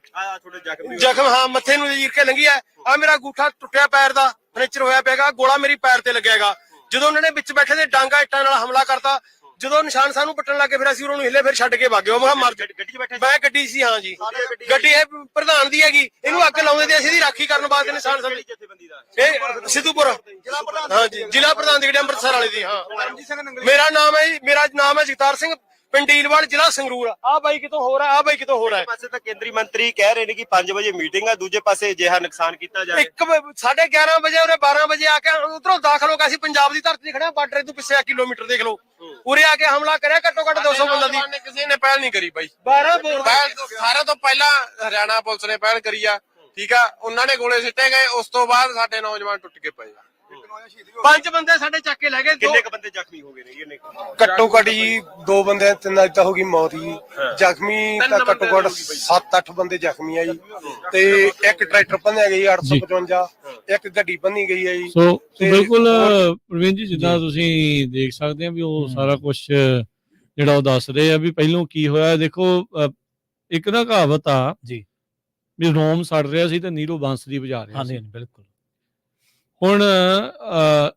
ਜ਼ਖਮ ਹਾਂ ਮੱਥੇ ਨੂੰ ਚੀਰ ਕੇ ਲੰਘੀ ਆ ਆ ਮੇਰਾ ਅੰਗੂਠਾ ਟੁੱਟਿਆ ਪੈਰ ਦਾ ਫ੍ਰੈਕਚਰ ਹੋਇਆ ਪਿਆਗਾ ਗੋਲਾ ਮੇਰੀ ਪੈਰ ਤੇ ਲੱਗਿਆਗਾ ਜਦੋਂ ਉਹਨਾਂ ਨੇ ਵਿੱਚ ਬੈਠੇ ਦੇ ਡਾਂਗਾ ਇੱਟਾਂ ਨਾਲ ਹਮਲਾ ਕਰਤਾ ਜਦੋਂ ਨਿਸ਼ਾਨ ਸਾਹਿਬ ਨੂੰ ਪੱਟਣ ਲੱਗੇ ਫਿਰ ਅਸੀਂ ਉਹਨਾਂ ਨੂੰ ਹਿੱਲੇ, ਫਿਰ ਛੱਡ ਕੇ ਭਾਗੇ। ਉਹ ਮੈਂ ਮਰ ਗੱਡੀ 'ਚ ਬੈਠੇ, ਮੈਂ ਗੱਡੀ ਸੀ। ਹਾਂ ਜੀ, ਗੱਡੀ ਇਹ ਪ੍ਰਧਾਨ ਦੀ ਹੈਗੀ, ਇਹਨੂੰ ਅੱਗ ਲਾਉਂਦੇ ਤੇ ਅਸੀਂ ਇਹਦੀ ਰਾਖੀ ਕਰਨ ਵਾਸਤੇ ਨਿਸ਼ਾਨ ਸਾਹਿਬ ਇਹ ਸਿੱਧੂਪੁਰ। ਹਾਂ ਜੀ, ਜ਼ਿਲ੍ਹਾ ਪ੍ਰਧਾਨ ਦੀ ਗੱਡੀ ਅੰਮ੍ਰਿਤਸਰ ਵਾਲੇ ਦੀ। ਹਾਂ, ਮੇਰਾ ਨਾਮ ਹੈ ਜਗਤਾਰ ਸਿੰਘ, ਪਿੰਡ ਢੀਲਵਾਲ, ਜ਼ਿਲ੍ਹਾ ਸੰਗਰੂਰ। ਆ ਬਾਈ ਕਿਤੋਂ ਹੋ ਰਿਹਾ, ਆ ਬਾਈ ਕਿਤੋਂ ਹੋ ਰਿਹਾ। ਪਾਸੇ ਤਾਂ ਕੇਂਦਰੀ ਮੰਤਰੀ ਕਹਿ ਰਹੇ ਨੇ ਕਿ 5 ਵਜੇ ਮੀਟਿੰਗ ਆ, ਦੂਜੇ ਪਾਸੇ ਅਜਿਹਾ ਨੁਕਸਾਨ ਕੀਤਾ ਜਾਏ। 11:30 ਵਜੇ ਉਹਨੇ 12 ਵਜੇ ਆ ਕੇ ਉਧਰੋਂ ਦਾਖਲ ਹੋ ਕੇ ਅਸੀਂ ਪੰਜਾਬ ਦੀ ਧਰਤੀ 'ਤੇ ਖੜੇ ਆ, ਬਾਰਡਰ ਤੋਂ ਪਿੱਛੇ 1 ਕਿਲੋਮੀਟਰ ਦੇਖ ਲਓ। ਉਰੇ ਆ ਕੇ ਹਮਲਾ ਕਰਿਆ ਘੱਟੋ ਘੱਟ 200 ਬੰਦਾ ਦੀ। ਕਿਸੇ ਨੇ ਪਹਿਲ ਨਹੀਂ ਕਰੀ ਬਾਈ। 12 ਸਾਰਿਆਂ ਤੋਂ ਪਹਿਲਾਂ ਹਰਿਆਣਾ ਪੁਲਿਸ ਨੇ ਪਹਿਲ ਕਰੀ ਆ, ਠੀਕ ਆ। ਉਹਨਾਂ ਨੇ ਗੋਲੇ ਸਿੱਟੇ ਗਏ, ਉਸ ਤੋਂ ਬਾਅਦ ਸਾਡੇ ਨੌਜਵਾਨ ਟੁੱਟ ਕੇ ਪਏ ਆ। 5 ਬੰਦੇ ਸਾਡੇ ਚੱਕ ਕੇ ਲੈ ਗਏ। ਕਿੰਨੇ ਕ ਬੰਦੇ ਜ਼ਖਮੀ ਹੋ ਗਏ ਨੇ? ਇਹਨੇ ਘੱਟੋ ਘੱਟ ਜੀ 2 ਬੰਦੇ 3 ਅੱਜ ਤਾਂ ਹੋ ਗਈ ਮੌਤ ਜੀ। ਜ਼ਖਮੀ ਤਾਂ ਘੱਟੋ ਘੱਟ 7-8 ਬੰਦੇ ਜ਼ਖਮੀ ਆ ਜੀ, ਤੇ ਇੱਕ ਟਰੈਕਟਰ ਭੰਨਿਆ ਗਿਆ 855, ਇੱਕ ਗੱਡੀ ਭੰਨੀ ਗਈ ਹੈ ਜੀ। ਸੋ ਬਿਲਕੁਲ ਪ੍ਰਵੀਨ ਜੀ, ਜਿੱਦਾਂ ਤੁਸੀਂ ਦੇਖ ਸਕਦੇ ਆ ਵੀ ਉਹ ਸਾਰਾ ਕੁਝ ਜਿਹੜਾ ਉਹ ਦੱਸ ਰਹੇ ਆ ਵੀ ਪਹਿਲੋਂ ਕੀ ਹੋਇਆ। ਦੇਖੋ ਇੱਕ ਨਾ ਕਹਾਵਤ ਆ ਜੀ ਵੀ ਰੋਮ ਸੜ ਰਿਹਾ ਸੀ ਤੇ ਨੀਰੋ ਬਾਂਸਰੀ ਵਜਾ ਰਿਹਾ ਸੀ। ਬਿਲਕੁਲ। ਹੁਣ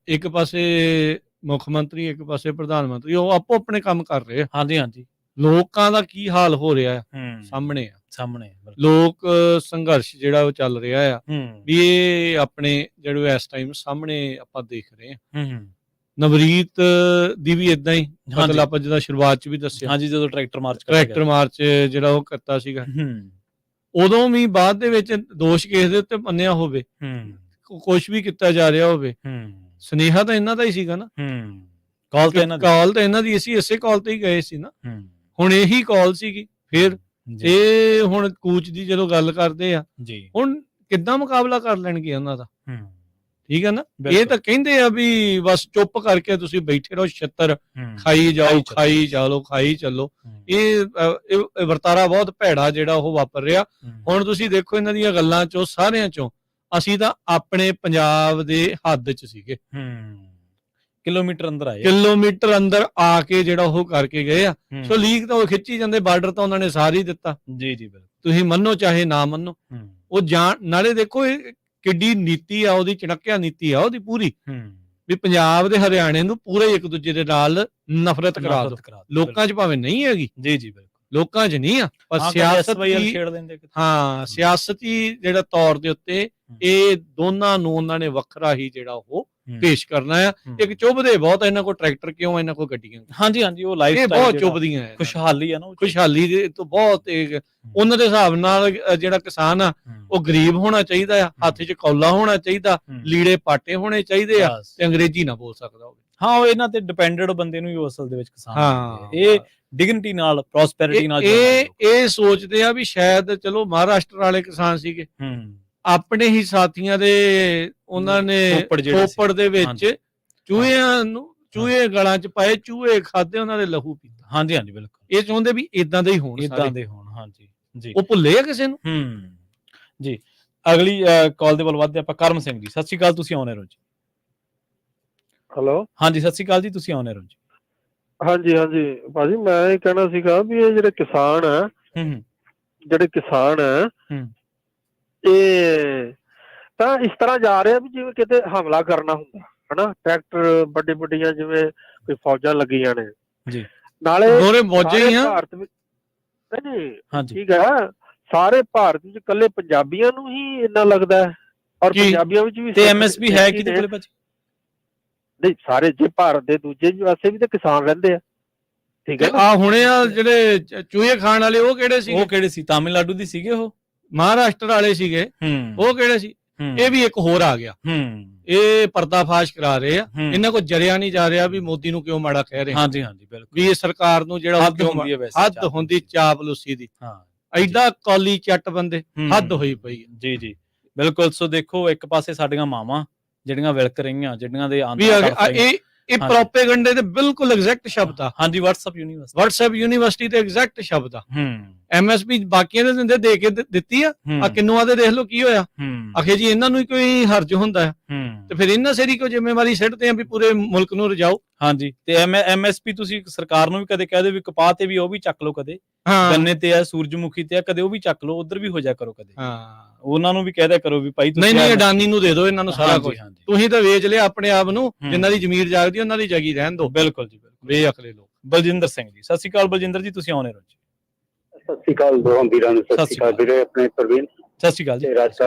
ਇੱਕ ਪਾਸੇ ਮੁੱਖ ਮੰਤਰੀ, ਇੱਕ ਪਾਸੇ ਪ੍ਰਧਾਨ ਮੰਤਰੀ, ਉਹ ਆਪੋ ਆਪਣੇ ਕੰਮ ਕਰ ਰਹੇ ਆ। ਹਾਂਜੀ। ਲੋਕਾਂ ਦਾ ਕੀ ਹਾਲ ਹੋ ਰਿਹਾ ਸਾਹਮਣੇ ਲੋਕ ਸੰਘਰਸ਼ ਜਿਹੜਾ ਉਹ ਚੱਲ ਰਿਹਾ ਆ ਵੀ ਇਹ ਆਪਣੇ ਜਿਹੜੇ ਇਸ ਟਾਈਮ ਸਾਹਮਣੇ ਆਪਾਂ ਦੇਖ ਰਹੇ ਆ। ਨਵਰੀਤ ਦੀ ਵੀ ਇਦਾਂ ਹੀ, ਮਤਲਬ ਆਪਾਂ ਜਿਹਦਾ ਸ਼ੁਰੂਆਤ ਚ ਵੀ ਦੱਸਿਆ ਜਦੋਂ ਟਰੈਕਟਰ ਮਾਰਚ ਜਿਹੜਾ ਉਹ ਕਰਤਾ ਸੀਗਾ, ਉਦੋਂ ਵੀ ਬਾਅਦ ਦੇ ਵਿੱਚ ਦੋਸ਼ ਕਿਸ ਦੇ ਉੱਤੇ ਮੰਨਿਆ ਹੋਵੇ, ਕੁਛ ਵੀ ਕੀਤਾ ਜਾ ਰਿਹਾ ਹੋਵੇ, ਸੁਨੇਹਾ ਤਾਂ ਇਹਨਾਂ ਦਾ ਹੀ ਸੀਗਾ ਨਾ। ਕਾਲ ਤਾਂ ਇਹਨਾਂ ਦੀ ਸੀ, ਇਸੇ ਕਾਲ ਤੇ ਹੀ ਗਏ ਸੀ ਨਾ। ਹੁਣ ਇਹੀ ਕਾਲ ਸੀਗੀ। ਫਿਰ ਇਹ ਹੁਣ ਕੂਚ ਦੀ ਜਦੋਂ ਗੱਲ ਕਰਦੇ ਆ, ਹੁਣ ਕਿੱਦਾਂ ਮੁਕਾਬਲਾ ਕਰ ਲੈਣਗੇ ਉਹਨਾਂ ਦਾ? ਠੀਕ ਹੈ ਨਾ। ਇਹ ਤਾਂ ਕਹਿੰਦੇ ਆ ਵੀ ਬਸ ਚੁੱਪ ਕਰਕੇ ਤੁਸੀਂ ਬੈਠੇ ਰਹੋ, ਛਿੱਤਰ ਖਾਈ ਜਾਓ, ਖਾਈ ਚੱਲੋ। ਇਹ ਵਰਤਾਰਾ ਬਹੁਤ ਭੈੜਾ ਜਿਹੜਾ ਉਹ ਵਾਪਰ ਰਿਹਾ। ਹੁਣ ਤੁਸੀਂ ਦੇਖੋ ਇਹਨਾਂ ਦੀਆਂ ਗੱਲਾਂ ਚੋਂ, ਸਾਰਿਆਂ ਚੋਂ, ਅਸੀਂ ਤਾਂ ਆਪਣੇ ਪੰਜਾਬ ਦੇ ਹੱਦ 'ਚ ਸੀਗੇ, ਕਿਲੋਮੀਟਰ ਅੰਦਰ ਆ ਕੇ ਜਿਹੜਾ ਉਹ ਕਰਕੇ ਗਏ ਆ। ਸੋ ਲੀਕ ਤਾਂ ਉਹ ਖਿੱਚੀ ਜਾਂਦੇ, ਬਾਰਡਰ ਤਾਂ ਉਹਨਾਂ ਨੇ ਸਾਰੀ ਦਿੱਤਾ। ਜੀ ਬਿਲਕੁਲ, ਤੁਸੀਂ ਮੰਨੋ ਚਾਹੇ ਨਾ ਮੰਨੋ। ਉਹ ਨਾਲੇ ਦੇਖੋ ਇਹ ਕਿੱਡੀ ਨੀਤੀ ਆ ਉਹਦੀ, ਚਣਕਿਆ ਨੀਤੀ ਆ ਉਹਦੀ ਪੂਰੀ, ਵੀ ਪੰਜਾਬ ਦੇ ਹਰਿਆਣੇ ਨੂੰ ਪੂਰੇ ਇੱਕ ਦੂਜੇ ਦੇ ਨਾਲ ਨਫ਼ਰਤ ਕਰਾ ਦੋ। ਲੋਕਾਂ 'ਚ ਭਾਵੇਂ ਨਹੀਂ ਹੈਗੀ, ਬਿਲਕੁਲ ਲੋਕਾਂ 'ਚ ਨਹੀਂ ਆ, ਪਰ ਸਿਆਸਤੀ ਜਿਹੜਾ ਤੌਰ ਦੇ ਉੱਤੇ ਇਹ ਦੋਨਾਂ ਨੂੰ ਉਹਨਾਂ ਨੇ ਵੱਖਰਾ ਹੀ ਜਿਹੜਾ ਉਹ ਪੇਸ਼ ਕਰਨਾ ਆ। ਇੱਕ ਚੁੱਭਦੇ ਬਹੁਤ ਇਹਨਾਂ ਕੋਲ ਟਰੈਕਟਰ ਕਿਉਂ, ਇਹਨਾਂ ਕੋਲ ਗੱਡੀਆਂ। ਹਾਂਜੀ ਉਹ ਲਾਈਫ ਸਟਾਈਲ ਬਹੁਤ ਚੁੱਭਦੀਆਂ, ਖੁਸ਼ਹਾਲੀ ਆ ਨਾ, ਖੁਸ਼ਹਾਲੀ ਦੇ ਤੋਂ ਬਹੁਤ ਉਹਨਾਂ ਦੇ ਹਿਸਾਬ ਨਾਲ ਜਿਹੜਾ ਕਿਸਾਨ ਆ ਉਹ ਗਰੀਬ ਹੋਣਾ ਚਾਹੀਦਾ ਆ, ਹੱਥ 'ਚ ਕੌਲਾ ਹੋਣਾ ਚਾਹੀਦਾ, ਲੀੜੇ ਪਾਟੇ ਹੋਣੇ ਚਾਹੀਦੇ ਆ, ਤੇ ਅੰਗਰੇਜ਼ੀ ਨਾ ਬੋਲ ਸਕਦਾ ਹੋਵੇ। ਉਹ ਇਹਨਾਂ ਤੇ ਡਿਪੈਂਡੈਂਟ ਬੰਦੇ ਨੂੰ ਹੀ ਅਸਲ ਦੇ ਵਿੱਚ ਕਿਸਾਨ ਇਹ ਡਿਗਨਿਟੀ ਨਾਲ, ਪ੍ਰੋਸਪੈਰਿਟੀ ਨਾਲ ਇਹ ਸੋਚਦੇ ਆ ਵੀ ਸ਼ਾਇਦ ਚਲੋ ਮਹਾਰਾਸ਼ਟਰ ਵਾਲੇ ਕਿਸਾਨ ਸੀਗੇ, ਆਪਣੇ ਹੀ ਸਾਥੀਆਂ ਦੇ ਉਹਨਾਂ ਨੇ ਖੋਪੜ ਦੇ ਵਿੱਚ ਚੂਹੇ ਗਲਾਂ 'ਚ ਪਾਏ, ਚੂਹੇ ਖਾਦੇ, ਉਹਨਾਂ ਦੇ ਲਹੂ ਪੀਤਾ। ਹਾਂਜੀ ਬਿਲਕੁਲ। ਇਹ ਚਾਹੁੰਦੇ ਵੀ ਇਦਾਂ ਦੇ ਹੀ ਹੋਣ, ਹਾਂਜੀ ਜੀ। ਉਹ ਭੁੱਲੇ ਆ ਕਿਸੇ ਨੂੰ। ਜੀ ਅਗਲੀ ਕਾਲ ਦੇ ਵੱਲ ਵੱਧਦੇ ਆਪਾਂ। ਕਰਮ ਸਿੰਘ ਜੀ, ਸਤਿ ਸ਼੍ਰੀ ਅਕਾਲ, ਤੁਸੀਂ ਆਉਣੇ ਰਹੋ ਜੀ। ਹੈਲੋ, ਹਾਂਜੀ ਸਤਿ ਸ਼੍ਰੀ ਅਕਾਲ ਜੀ, ਤੁਸੀਂ ਆਉਣੇ ਰਹੋ ਜੀ। ਹਾਂਜੀ ਭਾਜੀ, ਮੈਂ ਇਹ ਕਹਿਣਾ ਸੀਗਾ ਵੀ ਇਹ ਜਿਹੜੇ ਕਿਸਾਨ ਹੈ ਇਹ ਤਾਂ ਇਸ ਤਰ੍ਹਾਂ ਜਾ ਰਹੇ ਆ ਵੀ ਜਿਵੇਂ ਕਿਤੇ ਹਮਲਾ ਕਰਨਾ ਹੁੰਦਾ ਹਨਾ। ਟਰੈਕਟਰ ਵੱਡੀਆਂ ਜਿਵੇਂ ਕੋਈ ਫੌਜਾਂ ਲੱਗੀਆਂ ਨੇ ਜੀ, ਨਾਲੇ ਭਾਰਤ ਵਿੱਚ ਠੀਕ ਹੈ, ਸਾਰੇ ਭਾਰਤ ਵਿੱਚ ਇਕੱਲੇ ਪੰਜਾਬੀਆਂ ਨੂੰ ਹੀ ਇੰਨਾ ਲੱਗਦਾ ਹੈ, ਔਰ ਪੰਜਾਬੀਆਂ ਵਿੱਚ ਵੀ ਐਮਐਸਪੀ ਹੈ ਕਿਹਦੇ ਕੋਲੇ ਭਾਜੀ? ਨਹੀਂ, ਸਾਰੇ ਜੇ ਭਾਰਤ ਦੇ ਦੂਜੇ ਪਾਸੇ ਵੀ ਤਾਂ ਕਿਸਾਨ ਰਹਿੰਦੇ ਆ। ਠੀਕ ਹੈ, ਆ ਹੁਣੇ ਆ ਜਿਹੜੇ ਚੂਹੇ ਖਾਣ ਵਾਲੇ ਉਹ ਕਿਹੜੇ ਸੀ? ਤਾਮਿਲਨਾਡੂ ਦੀ ਸੀਗੇ, ਉਹ ਮਹਾਰਾਸ਼ਟਰ ਵਾਲੇ ਸੀਗੇ, ਉਹ ਕਿਹੜੇ ਸੀ? ਇਹ ਵੀ ਇੱਕ ਹੋਰ ਆ ਗਿਆ। ਇਹ ਪਰਦਾਫਾਸ਼ ਕਰਾ ਰਹੇ ਆ, ਇਹਨਾਂ ਕੋਲ ਜਰਿਆ ਨਹੀਂ ਜਾ ਰਿਹਾ ਵੀ ਮੋਦੀ ਨੂੰ ਕਿਉਂ ਮਾੜਾ ਕਹਿ ਰਹੇ। ਹਾਂਜੀ ਬਿਲਕੁਲ, ਵੀ ਇਹ ਸਰਕਾਰ ਨੂੰ ਜਿਹੜਾ ਹੱਦ ਹੁੰਦੀ ਚਾਪਲੂਸੀ ਦੀ। ਐਡਾ ਕੌਲੀ ਚੱਟ ਬੰਦੇ, ਹੱਦ ਹੋਈ ਪਈ। ਜੀ ਬਿਲਕੁਲ। ਸੋ ਦੇਖੋ, ਇੱਕ ਪਾਸੇ ਸਾਡੀਆਂ ਮਾਵਾਂ ਜਿਹੜੀਆਂ ਵਿਲਕ ਰਹੀਆਂ, ਜਿਹੜੀਆਂ ਦੇ ਇਹ ਪ੍ਰੋਪੇਗੰਡੇ ਦੇ ਬਿਲਕੁਲ ਐਗਜ਼ੈਕਟ ਸ਼ਬਦ ਆ। ਹਾਂਜੀ, WhatsApp ਯੂਨੀਵਰਸਿਟੀ ਤੇ ਐਗਜ਼ੈਕਟ ਸ਼ਬਦ ਆ। MSP ਬਾਕੀਆਂ ਦੇ ਦਿੰਦੇ, ਦੇ ਕੇ ਦਿੱਤੀ ਆ ਕਿੰਨੂਆਂ ਦੇ, ਦੇਖ ਲਓ ਕੀ ਹੋਇਆ। ਆਖੇ ਜੀ ਇਹਨਾਂ ਨੂੰ ਹੀ ਕੋਈ ਹਰਜ ਹੁੰਦਾ ਹੈ, ਤੇ ਫਿਰ ਇਹਨਾਂ ਸੇਰੀ ਕੋਈ ਜ਼ਿੰਮੇਵਾਰੀ ਸਿੱਟਦੇ ਆ ਵੀ ਪੂਰੇ ਮੁਲਕ ਨੂੰ ਰਜਾਓ। ਹਾਂਜੀ, ਤੇ MSP ਤੁਸੀਂ ਸਰਕਾਰ ਨੂੰ ਵੀ ਕਦੇ ਕਹਿ ਦਿਓ ਵੀ ਕਪਾਹ ਤੇ ਵੀ ਉਹ ਵੀ ਚੱਕ ਲਓ, ਕਦੇ ਗੰਨੇ ਤੇ ਆ, ਸੂਰਜਮੁਖੀ ਤੇ ਆ, ਕਦੇ ਉਹ ਵੀ ਚੱਕ ਲਓ, ਉਧਰ ਵੀ ਹੋ ਜਾ ਕਰੋ ਕਦੇ। ਉਹਨਾਂ ਨੂੰ ਵੀ ਕਹਿ ਦਿਆ ਕਰੋ ਵੀ ਭਾਈ ਤੁਸੀਂ ਨਹੀਂ ਅਡਾਨੀ ਨੂੰ ਦੇ ਦਿਓ ਇਹਨਾਂ ਨੂੰ ਸਾਰਾ ਕੁਝ, ਤੁਸੀਂ ਤਾਂ ਵੇਚ ਲਿਆ ਆਪਣੇ ਆਪ ਨੂੰ। ਜਿਨ੍ਹਾਂ ਦੀ ਜ਼ਮੀਰ ਜਾਗਦੀ ਉਹਨਾਂ ਦੀ ਜਗੀ ਰਹਿਣ ਦਿਓ। ਬਿਲਕੁਲ ਜੀ, ਬੇਅਕਲੇ ਲੋਕ। ਬਲਜਿੰਦਰ ਸਿੰਘ ਜੀ, ਸਤਿ ਸ਼੍ਰੀ ਅਕਾਲ ਬਲਜਿੰਦਰ ਜੀ, ਤੁਸੀਂ ਆਉਣੇ ਰਹੋ ਜੀ। ਸਤਿ ਸ਼੍ਰੀ ਅਕਾਲ ਦੋਹਾਂ ਵੀਰਾਂ ਨੂੰ, ਸਤਿ ਸ਼੍ਰੀ ਅਕਾਲ ਵੀਰੇ ਆਪਣੇ ਪ੍ਰਵੀਨ, ਸਤਿ ਸ਼੍ਰੀ ਅਕਾਲ ਜੀ,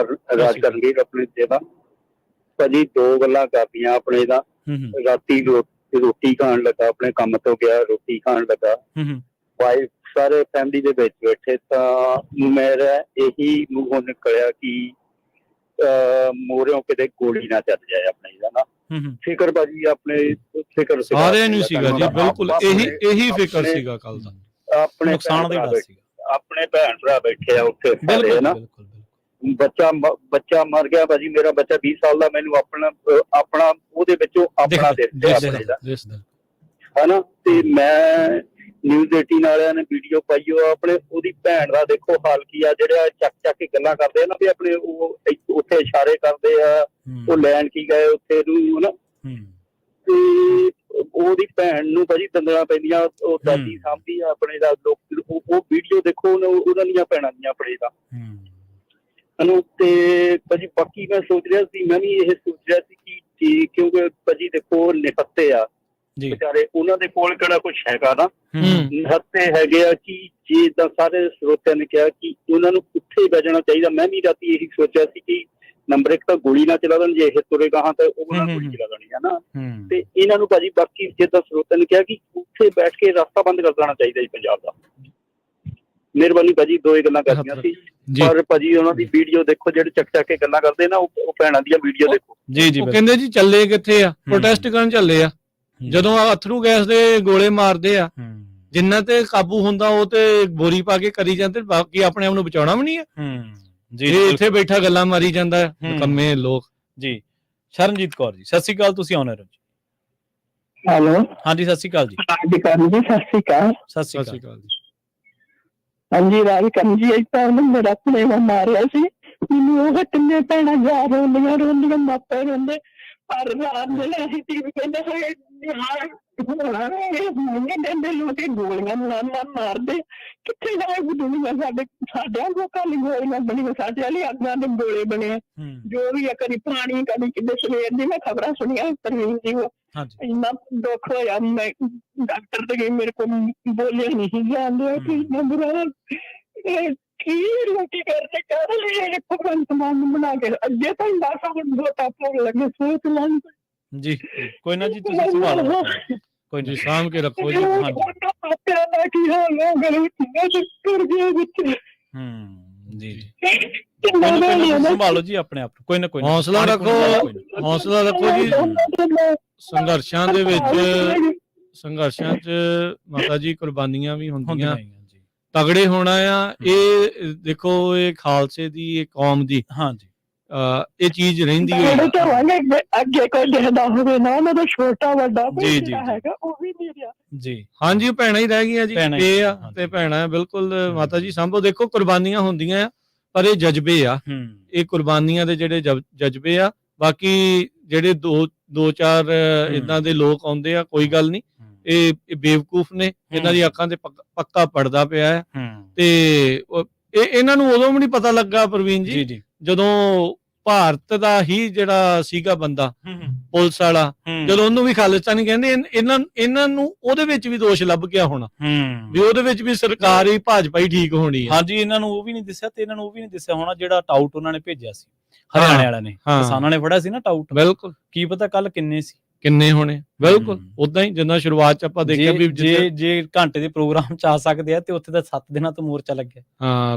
ਰਾਜਕਰਨਵੀਰ ਆਪਣੇ ਜੇਵਾ ਭਾਜੀ। ਦੋ ਗੱਲਾਂ ਕਰਦੀਆਂ ਆਪਣੇ ਦਾ। ਰਾਤੀ ਰੋਟੀ ਖਾਣ ਲੱਗਾ, ਆਪਣੇ ਕੰਮ ਤੋਂ ਗਿਆ, ਰੋਟੀ ਖਾਣ ਲੱਗਾ, ਵਾਈਫ ਸਾਰੇ ਫੈਮਿਲੀ ਦੇ ਵਿੱਚ ਬੈਠੇ, ਤਾਂ ਮੇਰਾ ਇਹੀ ਮੂੰਹੋਂ ਨਿਕਲਿਆ ਕਿ ਮੋਰਿਓਂ ਕਿਤੇ ਗੋਲੀ ਨਾ ਚੱਲ ਜਾਏ ਆਪਣੇ ਦਾ ਨਾ। ਫਿਕਰ ਭਾਜੀ ਆਪਣੇ ਫਿਕਰ ਸਾਰਿਆਂ ਨੂੰ ਸੀਗਾ ਜੀ, ਬਿਲਕੁਲ ਇਹੀ ਫਿਕਰ ਸੀਗਾ ਕੱਲ ਦਾ। ਆਪਣੇ ਨੁਕਸਾਨ ਦਾ ਡਰ ਸੀਗਾ। ਆਪਣੇ ਭੈਣ ਭਰਾ ਬੈਠੇ ਆ ਉੱਥੇ ਸਾਰੇ ਨਾ। ਬੱਚਾ ਮਰ ਗਿਆ ਭਾਜੀ, ਮੇਰਾ ਬੱਚਾ 20 ਸਾਲ ਦਾ, ਮੈਨੂੰ ਆਪਣਾ ਉਹਦੇ ਵਿੱਚੋਂ ਆਪਣਾ ਦਿਸਦਾ ਹਨਾ। ਤੇ ਮੈਂ ਨਿਊਜ਼ 18 ਵਾਲਿਆਂ ਨੇ ਵੀਡੀਓ ਪਾਈ ਆਪਣੇ ਉਹਦੀ ਭੈਣ ਦਾ ਦੇਖੋ ਹਾਲ ਕੀ ਆ, ਜਿਹੜਾ ਚੱਕ ਕੇ ਗੱਲਾਂ ਕਰਦੇ ਆ ਨਾ ਵੀ ਆਪਣੇ ਉਹ ਉੱਥੇ ਇਸ਼ਾਰੇ ਕਰਦੇ ਆ, ਉਹ ਲੈਣ ਕੀ ਗਏ ਉੱਥੇ ਨੂੰ ਹਨਾ। ਤੇ ਉਹਦੀ ਭੈਣ ਨੂੰ ਭਾਜੀ ਦੰਦਲਾਂ ਪੈਂਦੀਆਂ, ਉਹ ਦਾਦੀ ਸਾਂਭਦੀ ਆ ਆਪਣੇ ਦਾ। ਉਹ ਵੀਡੀਓ ਦੇਖੋ ਉਹਨਾਂ ਦੀਆਂ ਭੈਣਾਂ ਦੀਆਂ ਆਪਣੇ ਦਾ ਹਨਾ। ਤੇ ਭਾਜੀ ਬਾਕੀ ਮੈਂ ਸੋਚ ਰਿਹਾ ਸੀ, ਮੈਂ ਵੀ ਇਹ ਸੋਚ ਰਿਹਾ ਸੀ ਕਿ ਕਿਉਂਕਿ ਭਾਜੀ ਦੇਖੋ ਨਿਹੱਤੇ ਆ ਵਿਚਾਰੇ, ਉਹਨਾਂ ਦੇ ਕੋਲ ਕਿਹੜਾ ਕੁਛ ਹੈਗਾ ਨਾ। ਨਿਹੱਤੇ ਹੈਗੇ ਆ ਕਿ ਜੇ ਤਾਂ ਸਾਰੇ ਸਰੋਤਿਆਂ ਨੇ ਕਿਹਾ ਕਿ ਉਹਨਾਂ ਨੂੰ ਉੱਥੇ ਬੈਠਣਾ ਚਾਹੀਦਾ। ਮੈਂ ਵੀ ਰਾਤੀ ਇਹੀ ਸੋਚਿਆ ਸੀ ਕਿ ਨੰਬਰ 1 ਤਾਂ ਗੋਲੀ ਨਾ ਚਲਾ ਦੇਣ, ਜੇ ਇਹ ਤੁਰੇ ਗਾਹਾਂ ਤਾਂ ਉਹ ਨਾਲ ਗੋਲੀ ਚਲਾ ਦੇਣੀ ਹੈ ਨਾ। ਤੇ ਇਹਨਾਂ ਨੂੰ ਭਾਜੀ ਬਾਕੀ ਜਿੱਦਾਂ ਸਰੋਤਿਆਂ ਨੇ ਕਿਹਾ ਕਿ ਉੱਥੇ ਬੈਠ ਕੇ ਰਸਤਾ ਬੰਦ ਕਰ ਦੇਣਾ ਚਾਹੀਦਾ ਜੀ ਪੰਜਾਬ ਦਾ। ਮਿਹਰਬਾਨੀ ਭਾਜੀ, ਦੋ ਹੀ ਗੱਲਾਂ ਕਰਨੀਆਂ ਸੀ। ਪਰ ਭਾਜੀ ਉਹਨਾਂ ਦੀ ਵੀਡੀਓ ਦੇਖੋ, ਜਿਹੜੇ ਚੱਕ ਕੇ ਗੱਲਾਂ ਕਰਦੇ ਨਾ, ਉਹ ਭੈਣਾਂ ਦੀਆਂ ਵੀਡੀਓ ਦੇਖੋ। ਜੀ ਉਹ ਕਹਿੰਦੇ ਜੀ ਚੱਲੇ ਕਿੱਥੇ ਆ, ਪ੍ਰੋਟੈਸਟ ਕਰਨ ਚੱਲੇ ਆ। ਜਦੋਂ ਅਥਰੂ ਗੈਸ ਦੇ ਗੋਲੇ ਮਾਰਦੇ ਆ, ਜਿੰਨਾ ਤੇ ਕਾਬੂ ਹੁੰਦਾ ਉਹ ਤੇ ਬੋਰੀ ਪਾ ਕੇ ਕਰੀ ਜਾਂਦੇ, ਬਾਕੀ ਆਪਣੇ ਆਪ ਨੂੰ ਬਚਾਉਣਾ ਵੀ ਨਹੀਂ ਹੈ ਜੀ। ਇੱਥੇ ਬੈਠਾ ਗੱਲਾਂ ਮਾਰੀ ਜਾਂਦਾ ਕੰਮੇ ਲੋਕ ਜੀ। ਸ਼ਰਨਜੀਤ ਕੌਰ ਜੀ, ਸਤਿ ਸ਼੍ਰੀ ਅਕਾਲ, ਤੁਸੀਂ ਆਉਣੇ ਰਹੋ ਜੀ। ਹੈਲੋ, ਹਾਂਜੀ ਸਤਿ ਸ਼੍ਰੀ ਅਕਾਲ ਜੀ। ਸਤਿ ਸ਼੍ਰੀ ਅਕਾਲ। ਸਤਿ ਸ਼੍ਰੀ ਅਕਾਲ ਜੀ। ਹਾਂਜੀ ਰਾਜਕਰਨ ਜੀ, ਇੱਕ ਤਾਂ ਉਹਨੇ ਮੇਰਾ ਭਣੇਵਾ ਮਾਰਿਆ ਸੀ, ਮੈਨੂੰ ਉਹ ਤਿੰਨੇ ਭੈਣਾਂ ਜਾ ਰੋਂਦੀਆਂ ਮਾਪੇ ਰੋਂਦੇ। ਪਰ ਰਾਤ ਵੇਲੇ ਅਸੀਂ ਟੀਵੀ ਕਹਿੰਦੇ ਹੋਏ ਲੋਕੀ ਗੋਲੀਆਂ ਮਾਰਦੇ, ਕਿੱਥੇ ਜਾਏ ਦੁਨੀਆ। ਸਾਡਿਆਂ ਲੋਕਾਂ ਲਈ ਗੋਲੀਆਂ ਬਣੀਆਂ, ਸਾਡੇ ਵਾਲੀ ਅੱਗਾਂ ਦੇ ਗੋਲੇ ਬਣੇ। ਜੋ ਵੀ ਆ, ਕਦੀ ਪੁਰਾਣੀ ਕਦੀ ਕਿਤੇ ਸਵੇਰ ਦੀ ਮੈਂ ਖਬਰਾਂ ਸੁਣੀਆਂ ਪ੍ਰਵੀਨ ਜੀ, ਇੰਨਾ ਦੁੱਖ ਹੋਇਆ। ਮੈਂ ਡਾਕਟਰ ਤੇ ਗਈ, ਮੇਰੇ ਕੋਲ ਬੋਲਿਆ ਨਹੀਂ ਜਾਂਦੇ ਕਿ ਇੰਨਾ ਬੁਰਾ ਕੀ ਰੋਟੀ ਕਰਦੇ ਕਰ ਲਈ ਭਗਵੰਤ ਮਾਨ ਨੂੰ ਬਣਾ ਕੇ ਅੱਗੇ ਤਾਂ ਬਸ ਹੁਣ ਵੋਟਾਂ ਪਾਉਣ ਲੱਗੇ, ਸੋਚ ਲੈਣ ਜੀ। ਕੋਈ ਨਾ ਜੀ, ਤੁਸੀਂ ਸੰਭਾਲੋ, ਕੋਈ ਜੀ ਸਾਂਭ ਕੇ ਰੱਖੋ ਜੀ। ਕੀ ਹਾਲ ਹੋ ਗਿਆ ਕਰ ਗਿਆ ਵਿੱਚ ਜੀ। ਸੰਭਾਲੋ ਜੀ ਆਪਣੇ ਆਪ, ਕੋਈ ਨਾ ਕੋਈ ਹੌਸਲਾ ਰੱਖੋ, ਹੌਸਲਾ ਰੱਖੋ ਜੀ। ਸੰਘਰਸ਼ਾਂ ਦੇ ਵਿੱਚ, ਸੰਘਰਸ਼ਾਂ 'ਚ ਮਾਤਾ ਜੀ ਕੁਰਬਾਨੀਆਂ ਵੀ ਹੁੰਦੀਆਂ, ਤਗੜੇ ਹੋਣਾ ਆ। ਇਹ ਦੇਖੋ, ਇਹ ਖਾਲਸੇ ਦੀ, ਇਹ ਕੌਮ ਦੀ ਇਹ ਚੀਜ਼ ਰਹਿੰਦੀ ਹੈ। ਅੱਗੇ ਕੋਈ ਦੇਖਦਾ ਹੋਵੇ ਨਾ, ਉਹਨਾਂ ਦਾ ਛੋਟਾ ਵੱਡਾ ਹੈਗਾ ਉਹ ਵੀ ਨਹੀਂ ਰਿਹਾ ਜੀ। ਹਾਂਜੀ, ਭੈਣਾਂ ਹੀ ਰਹਿ ਗਈਆਂ ਜੀ, ਇਹ ਆ ਤੇ ਭੈਣਾਂ ਬਿਲਕੁਲ ਮਾਤਾ ਜੀ ਸੰਭੋ। ਦੇਖੋ ਕੁਰਬਾਨੀਆਂ ਹੁੰਦੀਆਂ ਆ, ਪਰ ਇਹ ਜਜ਼ਬੇ ਆ, ਇਹ ਕੁਰਬਾਨੀਆਂ ਦੇ ਜਿਹੜੇ ਜਜ਼ਬੇ ਆ। ਬਾਕੀ ਜਿਹੜੇ ਦੋ ਚਾਰ ਇਦਾਂ ਦੇ ਲੋਕ ਆਉਂਦੇ ਆ, ਕੋਈ ਗੱਲ ਨਹੀਂ, ਇਹ ਬੇਵਕੂਫ ਨੇ, ਇਹਨਾਂ ਦੀ ਅੱਖਾਂ ਤੇ ਪੱਕਾ ਪੜਦਾ ਪਿਆ ਹੈ। ਤੇ ਇਹਨਾਂ ਨੂੰ ਉਦੋਂ ਵੀ ਨਹੀਂ ਪਤਾ ਲੱਗਾ ਪ੍ਰਵੀਨ ਜੀ, ਜਦੋਂ ਭਾਰਤ ਦਾ ਹੀ ਜਿਹੜਾ ਸੀਗਾ ਬੰਦਾ ਪੁਲਿਸ ਵਾਲਾ, ਜਦੋਂ ਉਹਨੂੰ ਵੀ ਖਾਲਿਸਤਾਨੀ ਕਹਿੰਦੇ, ਇਹਨਾਂ ਨੂੰ ਉਹਦੇ ਵਿੱਚ ਵੀ ਦੋਸ਼ ਲੱਭ ਗਿਆ ਹੋਣਾ ਵੀ ਉਹਦੇ ਵਿੱਚ ਵੀ ਸਰਕਾਰ ਹੀ ਭਾਜਪਾ ਹੀ ਠੀਕ ਹੋਣੀ ਹੈ। ਹਾਂਜੀ, ਇਹਨਾਂ ਨੂੰ ਉਹ ਵੀ ਨਹੀਂ ਦੱਸਿਆ, ਤੇ ਇਹਨਾਂ ਨੂੰ ਉਹ ਵੀ ਨਹੀਂ ਦੱਸਿਆ ਹੋਣਾ ਜਿਹੜਾ ਟਾਊਟ ਉਹਨਾਂ ਨੇ ਭੇਜਿਆ ਸੀ ਹਰਿਆਣੇ ਵਾਲਿਆਂ ਨੇ, ਕਿਸਾਨਾਂ ਨੇ ਫੜਿਆ ਸੀ ਨਾ ਟਾਊਟ। ਬਿਲਕੁਲ, ਕੀ ਪਤਾ ਕੱਲ ਕਿੰਨੇ ਹੋਣੇ। ਬਿਲਕੁਲ ਉਦਾਂ ਹੀ ਜਿੱਦਾਂ ਸ਼ੁਰੂਆਤ ਚ ਆਪਾਂ ਦੇਖਿਆ ਵੀ ਜੇ ਘੰਟੇ ਦੇ ਪ੍ਰੋਗਰਾਮ ਚ ਆ ਸਕਦੇ ਆ, ਤੇ ਉੱਥੇ ਤਾਂ 7 ਦਿਨਾਂ ਤੋਂ ਮੋਰਚਾ ਲੱਗਿਆ।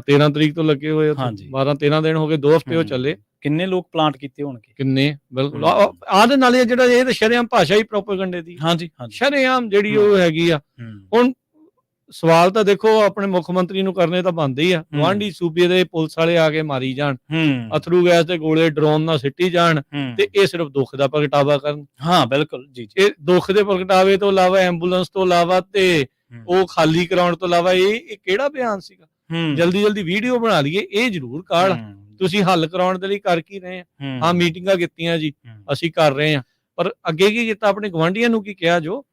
13 ਤਰੀਕ ਤੋਂ ਲੱਗੇ ਹੋਏ, 12-13 ਦਿਨ ਹੋ ਗਏ, 2 ਹਫ਼ਤੇ ਉਹ ਚੱਲੇ। ਕਿੰਨੇ ਲੋਕ ਪਲਾਂਟ ਕੀਤੇ ਹੋਣਗੇ, ਕਿੰਨੇ। ਬਿਲਕੁਲ ਆਦੇ ਨਾਲ ਜਿਹੜਾ ਇਹ ਸ਼ਰੇਆਮ ਭਾਸ਼ਾ ਹੀ ਪ੍ਰੋਪੇਗੈਂਡੇ ਦੀ, ਸ਼ਰੇਆਮ ਜਿਹੜੀ ਉਹ ਹੈਗੀ ਆ। ਹੁਣ ਸਵਾਲ ਤਾਂ ਦੇਖੋ ਆਪਣੇ ਮੁੱਖ ਮੰਤਰੀ ਨੂੰ ਕਰਨੇ ਤਾਂ ਬਣਦੇ ਹੀ ਆ। ਗੁਆਂਢੀ ਸੂਬੇ ਦੇ ਪੁਲਿਸ ਵਾਲੇ ਆ ਕੇ ਮਾਰੀ ਜਾਣ, ਅਥਰੂ ਗੈਸ ਦੇ ਗੋਲੇ ਡਰੋਨ ਨਾਲ ਸਿੱਟੀ ਜਾਣ, ਤੇ ਇਹ ਸਿਰਫ ਦੁੱਖ ਦਾ ਪ੍ਰਗਟਾਵਾ ਕਰਨ। ਹਾਂ ਬਿਲਕੁਲ ਜੀ। ਇਹ ਦੁੱਖ ਦੇ ਪ੍ਰਗਟਾਵੇ ਤੋਂ ਇਲਾਵਾ, ਐਂਬੂਲੈਂਸ ਤੋਂ ਇਲਾਵਾ, ਤੇ ਉਹ ਖਾਲੀ ਕਰਾਉਣ ਤੋਂ ਇਲਾਵਾ ਇਹ ਕਿਹੜਾ ਬਿਆਨ ਸੀਗਾ? ਜਲਦੀ ਵੀਡੀਓ ਬਣਾ ਲਈਏ, ਇਹ ਜ਼ਰੂਰ ਕਾਲ ਤੁਸੀਂ ਹੱਲ ਕਰਾਉਣ ਦੇ ਲਈ ਕਰ ਕੀ ਰਹੇ ਆ? ਹਾਂ, ਮੀਟਿੰਗਾਂ ਕੀਤੀਆਂ ਜੀ, ਅਸੀਂ ਕਰ ਰਹੇ ਆ, ਪਰ ਅੱਗੇ ਕੀ ਕੀਤਾ? ਆਪਣੇ ਗਵਾਂਢੀਆਂ ਨੂੰ ਕੀ ਕਿਹਾ? ਜੋ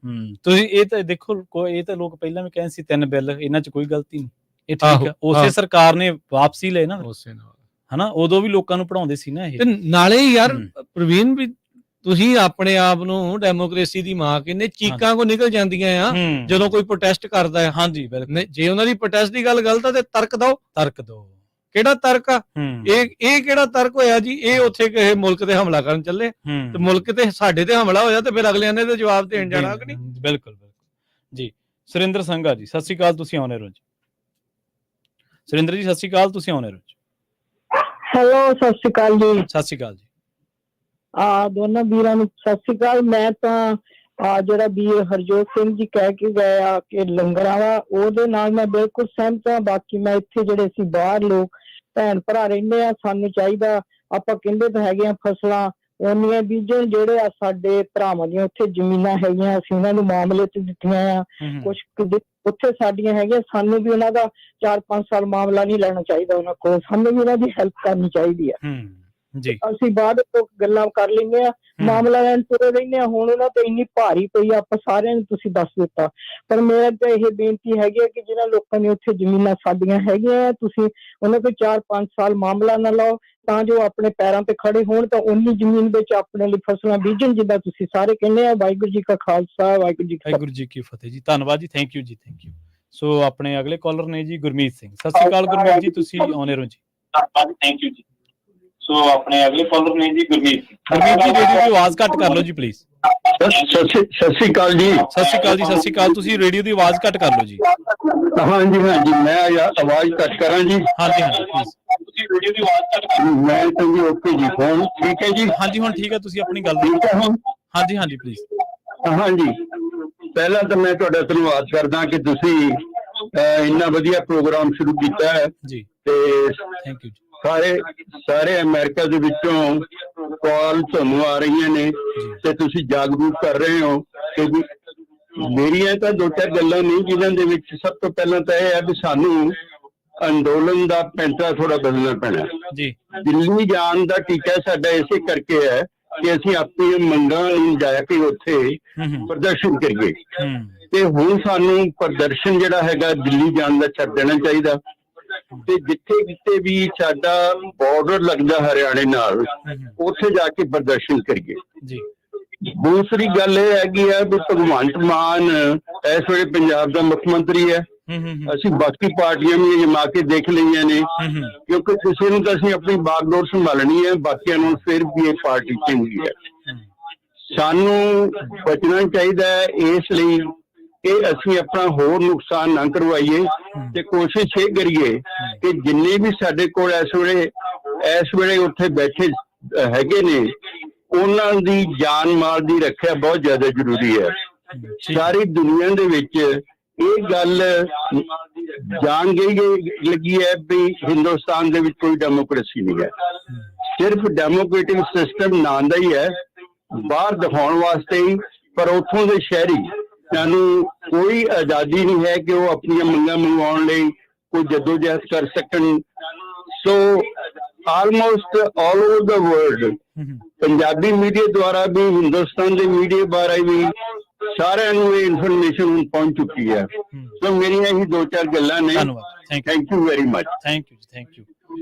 ਤੁਸੀਂ ਇਹ ਤਾਂ ਦੇਖੋ, ਇਹ ਤਾਂ ਲੋਕ ਪਹਿਲਾਂ ਵੀ ਕਹਿੰਦੇ ਸੀ 3 ਬਿੱਲ, ਇਹਨਾਂ 'ਚ ਕੋਈ ਗਲਤੀ ਨਹੀਂ, ਇਹ ਠੀਕ ਆ। ਉਸੇ ਸਰਕਾਰ ਨੇ ਵਾਪਸੀ ਲਏ ਨਾ, ਉਸੇ ਨਾਲ ਹਨਾ, ਉਦੋਂ ਵੀ ਲੋਕਾਂ ਨੂੰ ਪੜਾਉਂਦੇ ਸੀ ਨਾ ਇਹ। ਤੇ ਨਾਲੇ ਯਾਰ ਪ੍ਰਵੀਨ ਵੀ ਤੁਸੀਂ ਆਪਣੇ ਆਪ ਨੂੰ ਡੈਮੋਕ੍ਰੇਸੀ ਦੀ ਮਾਂ ਕਹਿੰਦੇ, ਚੀਕਾਂ ਕੋ ਨਿਕਲ ਜਾਂਦੀਆਂ ਆ ਜਦੋਂ ਕੋਈ ਪ੍ਰੋਟੈਸਟ ਕਰਦਾ ਹੈ। ਹਾਂਜੀ ਬਿਲਕੁਲ। ਜੇ ਉਹਨਾਂ ਦੀ ਪ੍ਰੋਟੈਸਟ ਦੀ ਗੱਲ ਗਲਤ ਆ ਤੇ ਤਰਕ ਦਿਓ। ਕਿਹੜਾ ਤਰਕ ਆ ਇਹ ਕਿਹੜਾ ਤਰਕ ਹੋਇਆ ਜੀ? ਇਹ ਉੱਥੇ ਕਿਸੇ ਮੁਲਕ ਤੇ ਹਮਲਾ ਕਰਨ ਚੱਲੇ ਤੇ ਮੁਲਕ ਤੇ ਸਾਡੇ ਤੇ ਹਮਲਾ ਹੋਇਆ ਤੇ ਫਿਰ ਅਗਲਿਆਂ ਨੇ ਤੇ ਜਵਾਬ ਦੇਣ ਜਾਣਾ ਕਿ ਨਹੀਂ? ਬਿਲਕੁਲ ਜੀ। ਸੁਰਿੰਦਰ ਸੰਘਾ ਜੀ, ਸਤਿ ਸ਼੍ਰੀ ਅਕਾਲ, ਤੁਸੀਂ ਆਉਣੇ ਰਹੋ ਜੀ। ਸੁਰਿੰਦਰ ਜੀ, ਸਤਿ ਸ਼੍ਰੀ ਅਕਾਲ, ਤੁਸੀਂ ਆਉਣੇ ਰਹੋ ਜੀ। ਹੈਲੋ, ਸਤਿ ਸ਼੍ਰੀ ਅਕਾਲ ਜੀ। ਸਤਿ ਸ਼੍ਰੀ ਅਕਾਲ ਜੀ। ਦੋਨਾਂ ਵੀਰਾਂ ਨੂੰ ਸਤਿ ਸ਼੍ਰੀ ਅਕਾਲ। ਮੈਂ ਤਾਂ ਜਿਹੜਾ ਵੀਰ ਹਰਜੋਤ ਸਿੰਘ ਜੀ ਕਹਿ ਕੇ ਗਏ ਆ ਕਿ ਲੰਗਰਾਂ ਵਾ, ਉਹਦੇ ਨਾਲ ਮੈਂ ਬਿਲਕੁਲ ਸਹਿਮਤ ਹਾਂ। ਬਾਕੀ ਮੈਂ ਇੱਥੇ ਜਿਹੜੇ ਅਸੀਂ ਬਾਹਰ ਲੋਕ ਭੈਣ ਭਰਾ ਰਹਿੰਦੇ ਆ, ਸਾਨੂੰ ਚਾਹੀਦਾ, ਆਪਾਂ ਕਹਿੰਦੇ ਤਾਂ ਹੈਗੇ ਆ ਫਸਲਾਂ ਉਹਨੀਆਂ ਬੀਜਣ, ਜਿਹੜੇ ਆ ਸਾਡੇ ਭਰਾਵਾਂ ਦੀਆਂ ਉੱਥੇ ਜ਼ਮੀਨਾਂ ਹੈਗੀਆਂ, ਅਸੀਂ ਉਹਨਾਂ ਨੂੰ ਮਾਮਲੇ ਚ ਦਿੱਤੀਆਂ ਆ, ਕੁਛ ਉੱਥੇ ਸਾਡੀਆਂ ਹੈਗੀਆਂ, ਸਾਨੂੰ ਵੀ ਉਹਨਾਂ ਦਾ 4-5 ਸਾਲ ਮਾਮਲਾ ਨਹੀਂ ਲੈਣਾ ਚਾਹੀਦਾ ਉਹਨਾਂ ਕੋਲ, ਸਾਨੂੰ ਵੀ ਉਹਨਾਂ ਦੀ ਹੈਲਪ ਕਰਨੀ ਚਾਹੀਦੀ ਆ ਜੀ। ਅਸੀਂ ਬਾਅਦ ਵਿੱਚ ਗੱਲਾਂ ਕਰ ਲੈਂਦੇ ਆ, ਮਾਮਲਾ ਲੈਣ ਤੁਰੇ ਰਹਿੰਦੇ ਆ। ਹੁਣ ਉਹਨਾਂ ਤੇ ਇੰਨੀ ਭਾਰੀ ਪਈ ਆ, ਆਪਾਂ ਸਾਰਿਆਂ ਨੂੰ ਤੁਸੀਂ ਦੱਸ ਦਿੱਤਾ, ਪਰ ਮੇਰਾ ਤਾਂ ਇਹ ਬੇਨਤੀ ਹੈਗੀ ਆ ਕਿ ਜਿਹਨਾਂ ਲੋਕਾਂ ਨੇ ਉੱਥੇ ਜ਼ਮੀਨਾਂ ਸਾਡੀਆਂ ਹੈਗੀਆਂ, ਤੁਸੀਂ ਉਹਨਾਂ ਤੋਂ 4-5 ਸਾਲ ਮਾਮਲਾ ਨਾ ਲਾਓ, ਤਾਂ ਜੋ ਆਪਣੇ ਪੈਰਾਂ ਤੇ ਖੜੇ ਹੋਣ, ਤਾਂ ਉਨੀ ਜ਼ਮੀਨ ਵਿੱਚ ਆਪਣੇ ਲਈ ਫਸਲਾਂ ਬੀਜਣ, ਜਿੱਦਾਂ ਤੁਸੀਂ ਸਾਰੇ ਕਹਿੰਦੇ ਆ। ਵਾਹਿਗੁਰੂ ਜੀ ਕਾ ਖਾਲਸਾ, ਵਾਹਿਗੁਰੂ ਜੀ ਕੀ ਫਤਿਹ ਜੀ। ਧੰਨਵਾਦ ਜੀ, ਥੈਂਕ ਯੂ ਜੀ, ਥੈਂਕ ਯੂ। ਸੋ ਆਪਣੇ ਅਗਲੇ ਕਾਲਰ ਨੇ ਜੀ ਗੁਰਮੀਤ ਸਿੰਘ। ਸਤਿ ਸ਼੍ਰੀ ਅਕਾਲ ਗੁਰਮੀਤ ਜੀ, ਤੁਸੀਂ ਆਉਣੇ ਰਹੋ ਜੀ। ਥੈਂਕ ਯੂ ਜੀ। ਸੋ ਆਪਣੇ ਅਗਲੇ ਕਾਲਰ ਨੇ ਜੀ ਗੁਰਮੀਤ ਸਿੰਘ। ਗੁਰਮੀਤ ਜੀ, ਰੇਡੀਓ ਦੀ ਆਵਾਜ਼ ਘੱਟ ਕਰ ਲਓ ਜੀ ਪਲੀਜ਼। ਸਤਿ ਸ਼੍ਰੀ ਅਕਾਲ ਜੀ। ਸਤਿ ਸ਼੍ਰੀ ਅਕਾਲ ਜੀ, ਸਤਿ ਸ਼੍ਰੀ ਅਕਾਲ। ਤੁਸੀਂ ਰੇਡੀਓ ਦੀ ਆਵਾਜ਼ ਘੱਟ ਕਰ ਲਓ ਜੀ। ਹਾਂਜੀ ਮੈਂ ਆਵਾਜ਼ ਘੱਟ ਕਰਾਂ ਜੀ। ਹਾਂਜੀ ਪਲੀਜ਼। ਤੁਸੀਂ ਰੇਡੀਓ ਦੀ ਆਵਾਜ਼ ਘੱਟ ਕਰੋ। ਮੈਂ ਤਾਂ ਜੀ ਓਕੇ ਜੀ, ਫੋਨ ਠੀਕ ਹੈ ਜੀ? ਹਾਂਜੀ ਹੁਣ ਠੀਕ ਹੈ, ਤੁਸੀਂ ਆਪਣੀ ਗੱਲ ਠੀਕ ਹੈ ਹੁਣ? ਹਾਂਜੀ ਪਲੀਜ਼। ਹਾਂਜੀ, ਪਹਿਲਾਂ ਤਾਂ ਮੈਂ ਤੁਹਾਡਾ ਧੰਨਵਾਦ ਕਰਦਾ ਕਿ ਤੁਸੀਂ ਇੰਨਾ ਵਧੀਆ ਪ੍ਰੋਗਰਾਮ ਸ਼ੁਰੂ ਕੀਤਾ ਹੈ ਜੀ, ਤੇ ਥੈਂਕ ਯੂ ਜੀ। ਸਾਰੇ ਅਮਰੀਕਾ ਦੇ ਵਿੱਚੋਂ ਕਾਲ ਤੁਹਾਨੂੰ ਆ ਰਹੀਆਂ ਨੇ ਤੇ ਤੁਸੀਂ ਜਾਗਰੂਕ ਕਰ ਰਹੇ ਹੋ ਕਿ ਮੇਰੀਆਂ ਤਾਂ 2-4 ਗੱਲਾਂ ਨਹੀਂ, ਜਿਨ੍ਹਾਂ ਦੇ ਵਿੱਚ ਸਭ ਤੋਂ ਪਹਿਲਾਂ ਤਾਂ ਇਹ ਹੈ ਵੀ ਸਾਨੂੰ ਅੰਦੋਲਨ ਦਾ ਪੈਂਟਾ ਥੋੜਾ ਬਦਲਣਾ ਪੈਣਾ ਜੀ। ਦਿੱਲੀ ਜਾਣ ਦਾ ਟੀਚਾ ਸਾਡਾ ਇਸੇ ਕਰਕੇ ਹੈ ਕਿ ਅਸੀਂ ਆਪਣੀਆਂ ਮੰਗਾਂ ਨੂੰ ਜਾ ਕੇ ਉੱਥੇ ਪ੍ਰਦਰਸ਼ਨ ਕਰੀਏ, ਤੇ ਹੁਣ ਸਾਨੂੰ ਪ੍ਰਦਰਸ਼ਨ ਜਿਹੜਾ ਹੈਗਾ ਦਿੱਲੀ ਜਾਣ ਦਾ ਛੱਡ ਦੇਣਾ ਚਾਹੀਦਾ, ਤੇ ਜਿੱਥੇ ਕਿਤੇ ਵੀ ਸਾਡਾ ਬਾਰਡਰ ਲੱਗਦਾ ਹਰਿਆਣੇ ਨਾਲ, ਉੱਥੇ ਜਾ ਕੇ ਪ੍ਰਦਰਸ਼ਨ ਕਰੀਏ ਜੀ। ਦੂਸਰੀ ਗੱਲ ਇਹ ਹੈਗੀ ਆ ਵੀ ਭਗਵੰਤ ਮਾਨ ਇਸ ਵੇਲੇ ਪੰਜਾਬ ਦਾ ਮੁੱਖ ਮੰਤਰੀ ਹੈ। ਅਸੀਂ ਬਾਕੀ ਪਾਰਟੀਆਂ ਵੀ ਜਮਾ ਕੇ ਦੇਖ ਲਈਆਂ ਨੇ, ਕਿਉਂਕਿ ਕਿਸੇ ਨੂੰ ਤਾਂ ਅਸੀਂ ਆਪਣੀ ਬਾਗਡੋਰ ਸੰਭਾਲਣੀ ਹੈ, ਬਾਕੀਆਂ ਨੂੰ ਫਿਰ ਵੀ ਇਹ ਪਾਰਟੀ ਚੰਗੀ ਹੈ। ਸਾਨੂੰ ਬਚਣਾ ਚਾਹੀਦਾ ਹੈ, ਇਸ ਲਈ ਕਿ ਅਸੀਂ ਆਪਣਾ ਹੋਰ ਨੁਕਸਾਨ ਨਾ ਕਰਵਾਈਏ, ਤੇ ਕੋਸ਼ਿਸ਼ ਇਹ ਕਰੀਏ ਕਿ ਜਿੰਨੇ ਵੀ ਸਾਡੇ ਕੋਲ ਇਸ ਵੇਲੇ ਉੱਥੇ ਬੈਠੇ ਹੈਗੇ ਨੇ, ਉਹਨਾਂ ਦੀ ਜਾਨ ਮਾਲ ਦੀ ਰੱਖਿਆ ਬਹੁਤ ਜ਼ਿਆਦਾ ਜ਼ਰੂਰੀ ਹੈ। ਸਾਰੀ ਦੁਨੀਆ ਦੇ ਵਿੱਚ ਇਹ ਗੱਲ ਜਾਣ ਗਈ ਲੱਗੀ ਹੈ ਵੀ ਹਿੰਦੁਸਤਾਨ ਦੇ ਵਿੱਚ ਕੋਈ ਡੈਮੋਕ੍ਰੇਸੀ ਨਹੀਂ ਹੈ, ਸਿਰਫ ਡੈਮੋਕ੍ਰੇਟਿਕ ਸਿਸਟਮ ਨਾਂ ਦਾ ਹੀ ਹੈ, ਬਾਹਰ ਦਿਖਾਉਣ ਵਾਸਤੇ ਹੀ, ਪਰ ਉੱਥੋਂ ਦੇ ਸ਼ਹਿਰੀ ਨੂੰ ਕੋਈ ਆਜ਼ਾਦੀ ਨਹੀਂ ਹੈ ਕਿ ਉਹ ਆਪਣੀਆਂ ਮੰਗਾਂ ਮੰਗਵਾਉਣ ਲਈ ਕੋਈ ਜਦੋਜਹਿਦ ਕਰ ਸਕਣ। ਸੋ ਆਲਮੋਸਟ ਆਲ ਓਵਰ ਦਾ ਵਰਲਡ ਪੰਜਾਬੀ ਮੀਡੀਆ ਦੁਆਰਾ ਵੀ, ਹਿੰਦੁਸਤਾਨ ਦੇ ਮੀਡੀਆ ਦੁਆਰਾ ਵੀ ਸਾਰਿਆਂ ਨੂੰ ਇਹ ਇਨਫੋਰਮੇਸ਼ਨ ਪਹੁੰਚ ਚੁੱਕੀ ਹੈ। ਸੋ ਮੇਰੀਆਂ ਇਹੀ 2-4 ਗੱਲਾਂ ਨੇ। Thank you very much. Thank you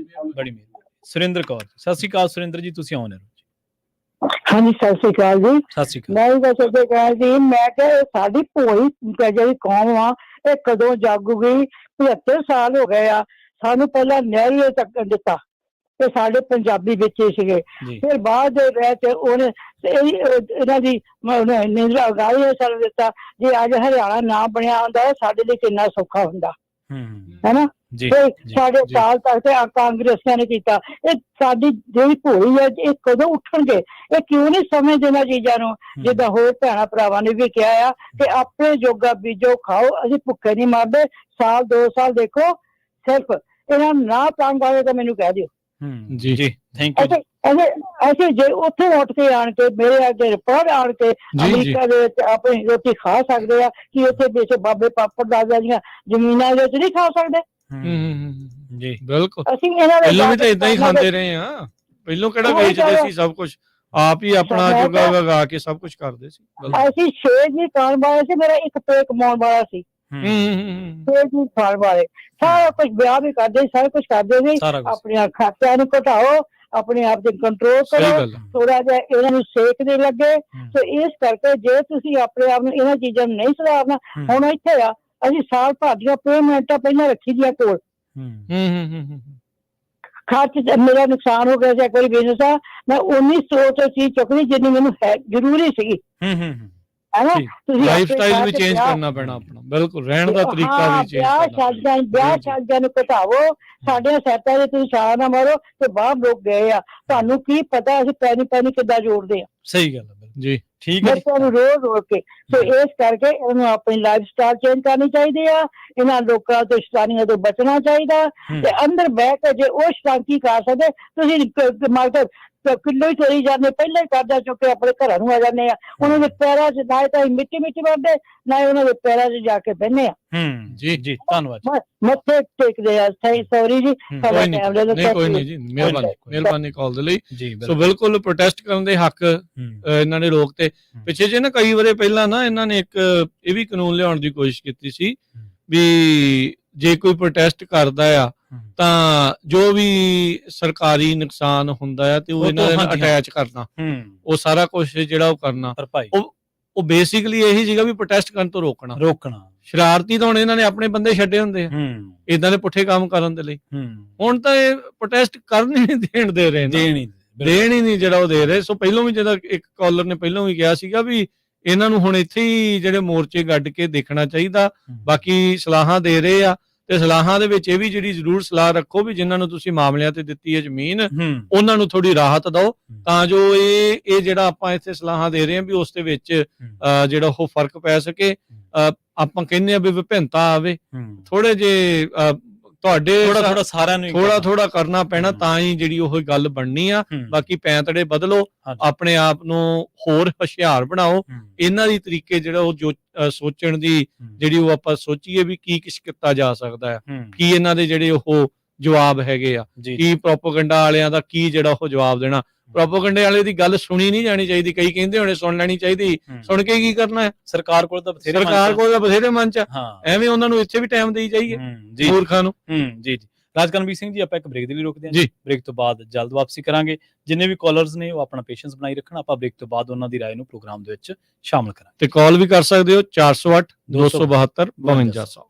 ਬੜੀ ਮਿਹਰਬਾਨੀ। ਸੁਰਿੰਦਰ ਕੌਰ, ਸਤਿ ਸ਼੍ਰੀ ਅਕਾਲ ਸੁਰਿੰਦਰ ਜੀ, ਤੁਸੀਂ ਆਉਣੇ ਰਹੋ। ਹਾਂਜੀ, ਸਤਿ ਸ਼੍ਰੀ ਅਕਾਲ ਜੀ। ਸਤਿ ਸ਼੍ਰੀ ਅਕਾਲ। ਮੈਂ ਵੀ ਸਤਿ ਸ਼੍ਰੀ ਅਕਾਲ ਜੀ। ਮੈਂ ਕਿਹਾ ਸਾਡੀ ਭੋਲੀ ਜਿਹੜੀ ਕੌਮ ਆ, ਇਹ ਕਦੋਂ ਜਾਗੂਗੀ? 75 ਸਾਲ ਹੋ ਗਏ ਆ, ਸਾਨੂੰ ਪਹਿਲਾਂ ਨਿਆਂ ਤੱਕ ਦਿੱਤਾ ਤੇ ਸਾਡੇ ਪੰਜਾਬੀ ਵਿੱਚ ਹੀ ਸੀਗੇ, ਫਿਰ ਬਾਅਦ ਦੇ ਵਿੱਚ ਉਹਨੇ ਇਹਨਾਂ ਦੀ ਨਿੰਦਰਾ ਉਗਾਈ ਨੇ ਸਾਨੂੰ ਦਿੱਤਾ। ਜੇ ਅੱਜ ਹਰਿਆਣਾ ਨਾ ਬਣਿਆ ਹੁੰਦਾ, ਸਾਡੇ ਲਈ ਕਿੰਨਾ ਸੌਖਾ ਹੁੰਦਾ, ਹੈਨਾ? ਸਾਡੇ ਸਾਲ ਤੱਕ ਤੇ ਕਾਂਗਰਸੀਆਂ ਨੇ ਕੀਤਾ। ਇਹ ਸਾਡੀ ਜਿਹੜੀ ਭੋਲੀ ਹੈ, ਇਹ ਕਦੋਂ ਉੱਠਣਗੇ? ਇਹ ਕਿਉਂ ਨਹੀਂ ਸਮਝਦੇ ਇਹਨਾਂ ਚੀਜ਼ਾਂ ਨੂੰ? ਜਿੱਦਾਂ ਹੋਰ ਭੈਣਾਂ ਭਰਾਵਾਂ ਨੇ ਵੀ ਕਿਹਾ ਆ ਕਿ ਆਪਣੇ ਜੋਗਾ ਬੀਜੋ ਖਾਓ, ਅਸੀਂ ਭੁੱਖੇ ਨਹੀਂ ਮਰਦੇ। 1-2 ਸਾਲ ਦੇਖੋ, ਸਿਰਫ ਇਹਨਾਂ ਨੂੰ ਨਾ ਤੰਗ ਆਵੇ ਤਾਂ ਮੈਨੂੰ ਕਹਿ ਦਿਓ। ਜੀ ਥੈਂਕ ਯੂ। ਅਸੀਂ ਜੇ ਉੱਥੇ ਉੱਠ ਕੇ ਆਣ ਕੇ ਮੇਰੇ ਅੱਗੇ ਰਿਪੋਰਟ ਆਣ ਕੇ ਅਮਰੀਕਾ ਦੇ ਵਿੱਚ ਆਪਣੀ ਰੋਟੀ ਖਾ ਸਕਦੇ ਆ, ਕਿ ਉੱਥੇ ਵਿੱਚ ਬਾਬੇ ਪਾਪੜ ਦਾਦਾ ਦੀਆਂ ਜ਼ਮੀਨਾਂ ਦੇ ਵਿੱਚ ਨਹੀਂ ਖਾ ਸਕਦੇ? ਜੀ ਬਿਲਕੁਲ। ਅਸੀਂ ਇਹਨਾਂ ਪਹਿਲਾਂ ਵੀ ਤਾਂ ਇਦਾਂ ਹੀ ਖਾਂਦੇ ਰਹੇ ਆ, ਪਹਿਲਾਂ ਕਿਹੜਾ ਵੇਚਦੇ ਸੀ? ਸਭ ਕੁਝ ਆਪ ਹੀ ਆਪਣਾ ਜੋਗਾ ਲਗਾ ਕੇ ਸਭ ਕੁਝ ਕਰਦੇ ਸੀ। ਅਸੀਂ 6 ਜੀ ਖਾਣ ਵਾਲੇ ਸੀ, ਮੇਰਾ ਇੱਕ ਪੇ ਕਮਾਉਣ ਵਾਲਾ ਸੀ। 6 ਜੀ ਖਾਣ ਵਾਲੇ, ਸਾਰਾ ਕੁਝ ਵਿਆਹ ਵੀ ਕਰਦੇ, ਸਾਰਾ ਕੁਝ ਕਰਦੇ ਸੀ। ਆਪਣੀਆਂ ਖਾਤਿਆਂ ਨੂੰ ਘਟਾਓ, ਆਪਣੇ ਆਪ ਤੇ ਕੰਟਰੋਲ ਸਹੀ ਕਰੋ, ਗੱਲ ਹੈ। ਥੋੜਾ ਜਿਹਾ ਇਹਨਾਂ ਨੂੰ ਸੇਕ ਦੇ ਲੱਗੇ। ਤੇ ਇਸ ਕਰਕੇ ਜੇ ਤੁਸੀਂ ਆਪਣੇ ਆਪ ਨੂੰ ਇਹਨਾਂ ਚੀਜ਼ਾਂ ਨੂੰ ਨਹੀਂ ਸੁਧਾਰਨਾ, ਹੁਣ ਇੱਥੇ ਆ ਅਸੀਂ ਸਾਲ ਭਰ ਦੀਆਂ ਪੇਮੈਂਟਾਂ ਪਹਿਲਾਂ ਰੱਖੀ ਦੀਆਂ ਕੋਲ, ਖਰਚ ਮੇਰਾ ਨੁਕਸਾਨ ਹੋ ਗਿਆ ਸੀ ਕੋਈ ਬਿਜ਼ਨਸ ਆ, ਮੈਂ ਉਨੀ ਸੋਚ ਚੀਜ਼ ਚੁੱਕਣੀ ਜਿੰਨੀ ਮੈਨੂੰ ਹੈ ਜ਼ਰੂਰੀ ਸੀਗੀ, ਹੈਨਾ। ਤੁਸੀਂ ਲਾਈਫ ਸਟਾਈਲ ਵੀ ਚੇਂਜ ਕਰਨਾ ਪੈਣਾ ਆਪਣਾ, ਬਿਲਕੁਲ ਰਹਿਣ ਦਾ ਤਰੀਕਾ ਵੀ ਚੇਂਜ ਕਰਨਾ। ਵਿਆਹ ਸ਼ਾਦੀਆਂ ਨੂੰ ਘਟਾਵੋ, ਸਾਡੇ ਸੈਟਾਂ ਦੇ ਤੁਸੀਂ ਛਾਲਾ ਨਾ ਮਾਰੋ ਤੇ ਬਾਹਰ ਲੋਕ ਗਏ ਆ, ਤੁਹਾਨੂੰ ਕੀ ਪਤਾ ਅਸੀਂ ਪੈਣੀ ਪੈਣੀ ਕਿੱਦਾਂ ਜੋੜਦੇ ਆ। ਸਹੀ ਗੱਲ ਹੈ ਜੀ, ਠੀਕ ਹੈ ਬੱਚਿਆਂ ਨੂੰ ਰੋਜ਼ ਕੇ। ਸੋ ਇਸ ਕਰਕੇ ਇਹਨੂੰ ਆਪਣੀ ਲਾਈਫ ਸਟਾਈਲ ਚੇਂਜ ਕਰਨੀ ਚਾਹੀਦੀ ਆ, ਇਹਨਾਂ ਲੋਕਾਂ ਤੋਂ ਸ਼ੈਤਾਨੀਆਂ ਤੋਂ ਬਚਣਾ ਚਾਹੀਦਾ। ਤੇ ਅੰਦਰ ਬਹਿ ਕੇ ਜੇ ਉਹ ਸ਼ੈਤਾਨ ਕੀ ਕਰ ਸਕਦੇ, ਤੁਸੀਂ ਮਾਰਕੀਟ ਕਿੱਲੋ ਹੀ ਚੋਰੀ ਜਾਂਦੇ, ਪਹਿਲਾਂ ਹੀ ਕਰਜ਼ਾ ਚੁੱਕ ਕੇ ਆਪਣੇ ਘਰਾਂ ਨੂੰ ਆ ਜਾਂਦੇ ਆ, ਉਹਨਾਂ ਦੇ ਪੈਰਾਂ 'ਚ ਨਾ ਤਾਂ ਮਿੱਟੀ ਮਿੱਟੀ ਵੜਦੇ, ਨਾ ਉਹਨਾਂ ਦੇ ਪੈਰਾਂ 'ਚ ਜਾ ਕੇ ਬਹਿੰਦੇ ਆ। ਜੀ ਜੀ, ਧੰਨਵਾਦ। ਮੱਥੇ ਟੇਕਦੇ ਆ। ਸੌਰੀ ਜੀ, ਕੋਈ ਨਹੀਂ ਜੀ, ਮਿਹਰਬਾਨੀ ਕਾਲ ਦੇ ਲਈ। ਸੋ ਬਿਲਕੁਲ ਪ੍ਰੋਟੈਸਟ ਕਰਨ ਦੇ ਹੱਕ ਇਹਨਾਂ ਨੇ ਲੋਕ ਤੇ ਪਿੱਛੇ ਜੇ ਨਾ ਕਈ ਵਾਰੇ ਪਹਿਲਾਂ ਨਾ ਇਹਨਾਂ ਨੇ ਇੱਕ ਇਹ ਵੀ ਕਾਨੂੰਨ ਲਿਆਉਣ ਦੀ ਕੋਸ਼ਿਸ਼ ਕੀਤੀ ਸੀ ਵੀ ਜੇ ਕੋਈ ਪ੍ਰੋਟੈਸਟ ਕਰਦਾ ਆ ਤਾਂ ਜੋ ਵੀ ਸਰਕਾਰੀ ਨੁਕਸਾਨ ਹੁੰਦਾ ਆ ਤੇ ਉਹ ਇਹਨਾਂ ਨਾਲ ਅਟੈਚ ਕਰਨਾ, ਉਹ ਸਾਰਾ ਕੁਝ ਜਿਹੜਾ ਉਹ ਕਰਨਾ, ਉਹ ਬੇਸਿਕਲੀ ਇਹੀ ਸੀਗਾ ਵੀ ਪ੍ਰੋਟੈਸਟ ਕਰਨ ਤੋਂ ਰੋਕਣਾ। ਸ਼ਰਾਰਤੀ ਤਾਂ ਹੁਣ ਇਹਨਾਂ ਨੇ ਆਪਣੇ ਬੰਦੇ ਛੱਡੇ ਹੁੰਦੇ ਆ ਇਦਾਂ ਦੇ ਪੁੱਠੇ ਕੰਮ ਕਰਨ ਦੇ ਲਈ। ਹੁਣ ਤਾਂ ਇਹ ਪ੍ਰੋਟੈਸਟ ਕਰਨ ਹੀ ਨਹੀਂ ਦੇ ਰਹੇ, ਦੇਣ ਹੀ ਨਹੀਂ ਜਿਹੜਾ ਉਹ ਦੇ ਰਹੇ। ਸੋ ਪਹਿਲਾਂ ਵੀ ਜਿਹੜਾ ਇੱਕ ਕਾਲਰ ਨੇ ਪਹਿਲਾਂ ਵੀ ਕਿਹਾ ਸੀਗਾ ਵੀ ਇਹਨਾਂ ਨੂੰ ਹੁਣ ਇੱਥੇ ਹੀ ਜਿਹੜੇ ਮੋਰਚੇ ਗੱਡ ਕੇ ਦੇਖਣਾ ਚਾਹੀਦਾ। ਬਾਕੀ ਸਲਾਹਾਂ ਦੇ ਰਹੇ ਆ ਤੇ ਸਲਾਹਾਂ ਦੇ ਵਿੱਚ ਇਹ ਵੀ ਜਿਹੜੀ ਜ਼ਰੂਰ ਸਲਾਹ ਰੱਖੋ ਵੀ ਜਿਨ੍ਹਾਂ ਨੂੰ ਤੁਸੀਂ ਮਾਮਲਿਆਂ ਤੇ ਦਿੱਤੀ ਹੈ ਜ਼ਮੀਨ, ਉਹਨਾਂ ਨੂੰ ਥੋੜੀ ਰਾਹਤ ਦਿਓ ਤਾਂ ਜੋ ਇਹ ਜਿਹੜਾ ਆਪਾਂ ਇੱਥੇ ਸਲਾਹਾਂ ਦੇ ਰਹੇ ਹਾਂ ਵੀ ਉਸ ਦੇ ਵਿੱਚ ਜਿਹੜਾ ਉਹ ਫਰਕ ਪੈ ਸਕੇ। ਆਪਾਂ ਕਹਿੰਦੇ ਆ ਵੀ ਵਿਭਿੰਨਤਾ ਆਵੇ, ਥੋੜੇ ਜੇ ਤੁਹਾਡੇ ਥੋੜਾ ਸਾਰਿਆਂ ਨੂੰ ਥੋੜਾ ਕਰਨਾ ਪੈਣਾ ਤਾਂ ਹੀ ਜਿਹੜੀ ਉਹ ਗੱਲ ਬਣਨੀ ਆ। ਬਾਕੀ ਪੈਂਤੜੇ ਬਦਲੋ, ਆਪਣੇ ਆਪ ਨੂੰ ਹੋਰ ਹੁਸ਼ਿਆਰ ਬਣਾਓ, ਇਹਨਾਂ ਦੀ ਤਰੀਕੇ ਜਿਹੜਾ ਉਹ ਜੋ ਸੋਚਣ ਦੀ ਜਿਹੜੀ ਉਹ ਆਪਾਂ ਸੋਚੀਏ ਵੀ ਕੀ ਕਿਸ ਕੀਤਾ ਜਾ ਸਕਦਾ ਹੈ, ਕੀ ਇਹਨਾਂ ਦੇ ਜਿਹੜੇ ਉਹ ਜਵਾਬ ਹੈਗੇ ਆ, ਕੀ ਪ੍ਰੋਪੇਗੈਂਡਾ ਵਾਲਿਆਂ ਦਾ ਕੀ ਜਿਹੜਾ ਉਹ ਜਵਾਬ ਦੇਣਾ। ਪ੍ਰੋਪੇਗੈਂਡੇ ਵਾਲੇ ਦੀ ਗੱਲ ਸੁਣੀ ਨਹੀਂ ਜਾਣੀ ਚਾਹੀਦੀ, ਕਈ ਕਹਿੰਦੇ ਹੋਣੇ ਸੁਣ ਲੈਣੀ ਚਾਹੀਦੀ, ਸੁਣ ਕੇ ਕੀ ਕਰਨਾ ਹੈ। ਸਰਕਾਰ ਕੋਲ ਤਾਂ ਬਥੇਰੇ ਮੰਚ ਆ, ਐਵੇਂ ਉਹਨਾਂ ਨੂੰ ਇੱਥੇ ਵੀ ਟਾਈਮ ਦੇਈ ਜਾਈਏ ਮੂਰਖਾਂ ਨੂੰ। ਜੀ ਜੀ, ਰਾਜਕਰਮਵੀਰ ਸਿੰਘ ਜੀ, ਆਪਾਂ ਇੱਕ ਬ੍ਰੇਕ ਦੇ ਲਈ ਰੁਕਦੇ ਹਾਂ ਜੀ, ਬ੍ਰੇਕ ਤੋਂ ਬਾਅਦ ਜਲਦ ਵਾਪਸੀ ਕਰਾਂਗੇ। ਜਿੰਨੇ ਵੀ ਕਾਲਰਸ ਨੇ ਉਹ ਆਪਣਾ ਪੇਸ਼ੈਂਸ ਬਣਾਈ ਰੱਖਣ, ਆਪਾਂ ਬ੍ਰੇਕ ਤੋਂ ਬਾਅਦ ਉਹਨਾਂ ਦੀ ਰਾਏ ਨੂੰ ਪ੍ਰੋਗਰਾਮ ਦੇ ਵਿੱਚ ਸ਼ਾਮਲ ਕਰਾਂਗੇ। ਤੇ ਕਾਲ ਵੀ ਕਰ ਸਕਦੇ ਹੋ 408 272 5200।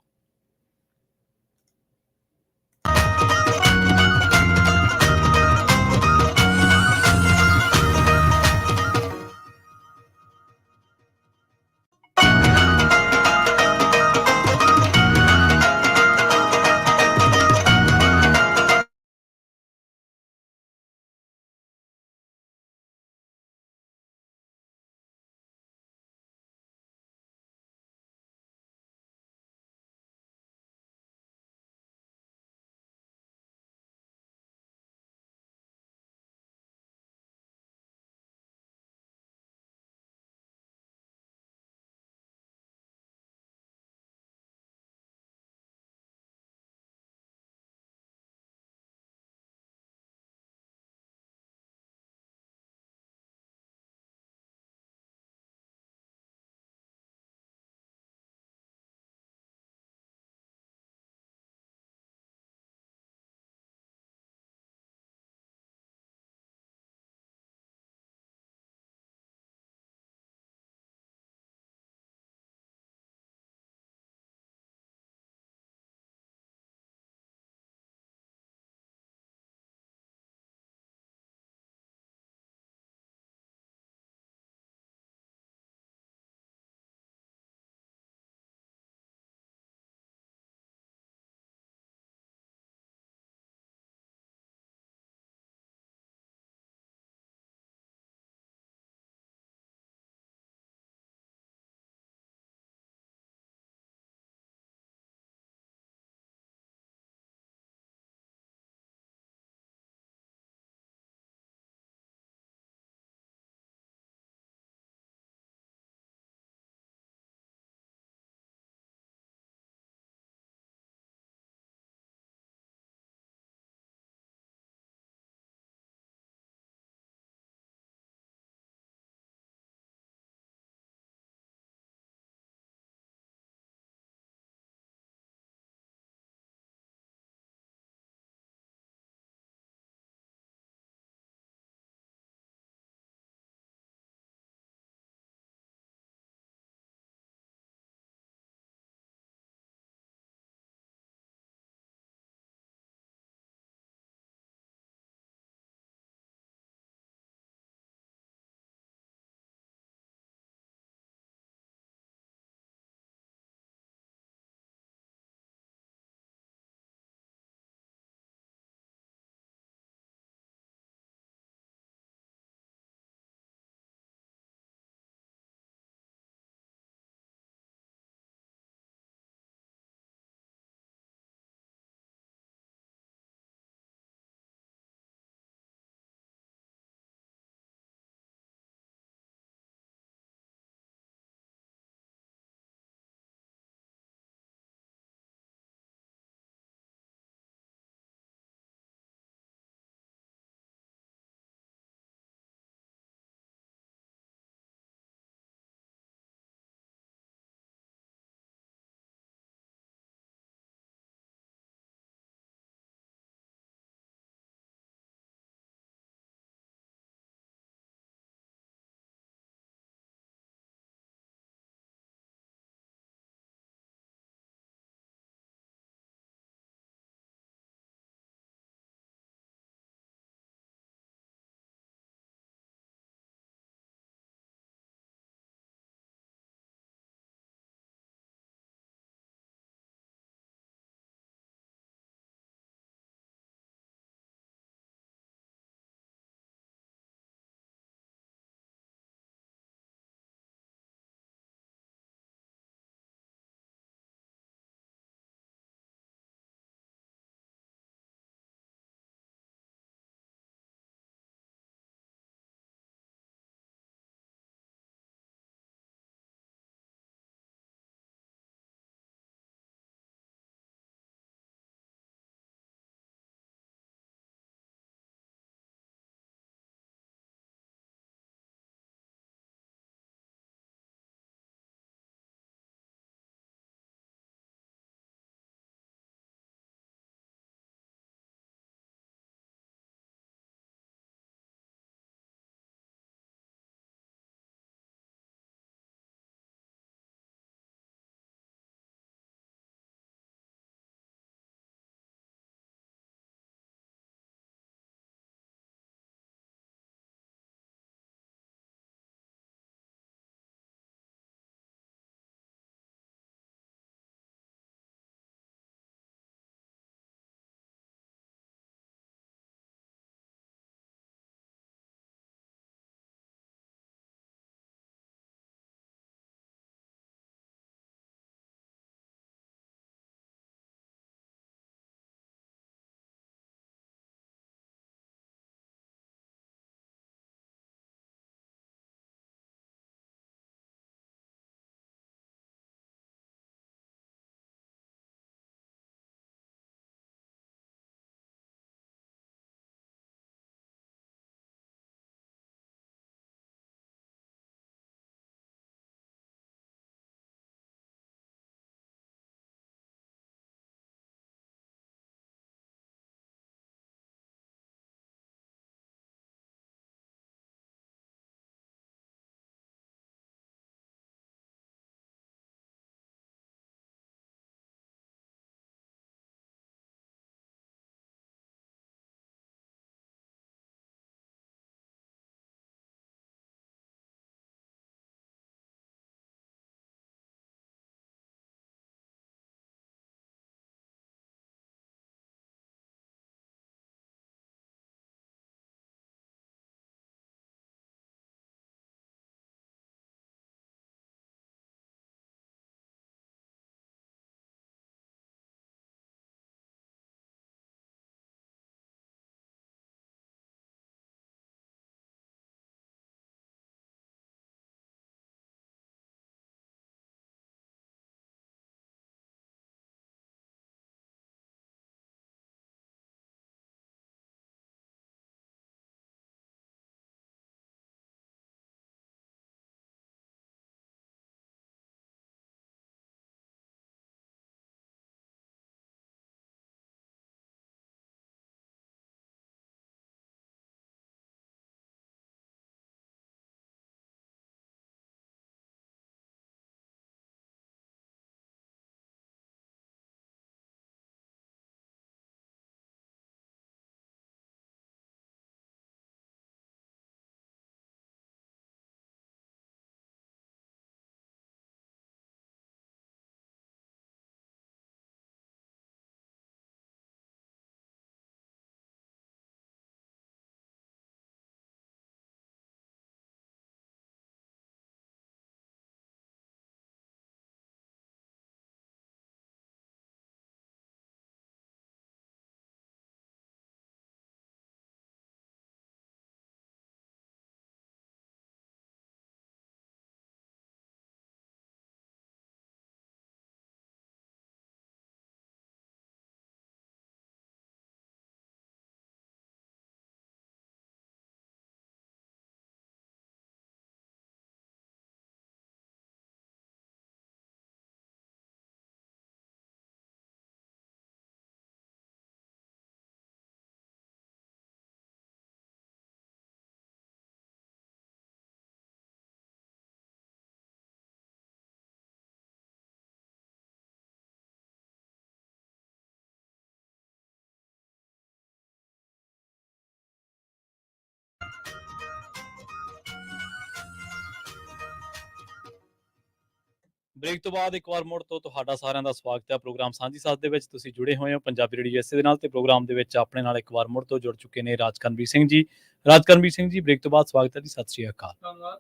ਬ੍ਰੇਕ ਤੋਂ ਬਾਅਦ ਇੱਕ ਵਾਰ ਮੁੜ ਤੋਂ ਤੁਹਾਡਾ ਸਾਰਿਆਂ ਦਾ ਸਵਾਗਤ ਹੈ ਪ੍ਰੋਗਰਾਮ ਸਾਂਝੀ ਸਾਥ ਦੇ ਵਿੱਚ। ਤੁਸੀਂ ਜੁੜੇ ਹੋਏ ਹੋ ਪੰਜਾਬੀ ਰੇਡੀਓ USA ਦੇ ਨਾਲ ਤੇ ਪ੍ਰੋਗਰਾਮ ਦੇ ਵਿੱਚ ਆਪਣੇ ਨਾਲ ਇੱਕ ਵਾਰ ਮੁੜ ਤੋਂ ਜੁੜ ਚੁੱਕੇ ਨੇ ਰਾਜਕਰਮਵੀਰ ਸਿੰਘ ਜੀ। ਰਾਜਕਰਮਵੀਰ ਸਿੰਘ ਜੀ, ਬ੍ਰੇਕ ਤੋਂ ਬਾਅਦ ਸਵਾਗਤ ਹੈ ਜੀ। ਸਤਿ ਸ਼੍ਰੀ ਅਕਾਲ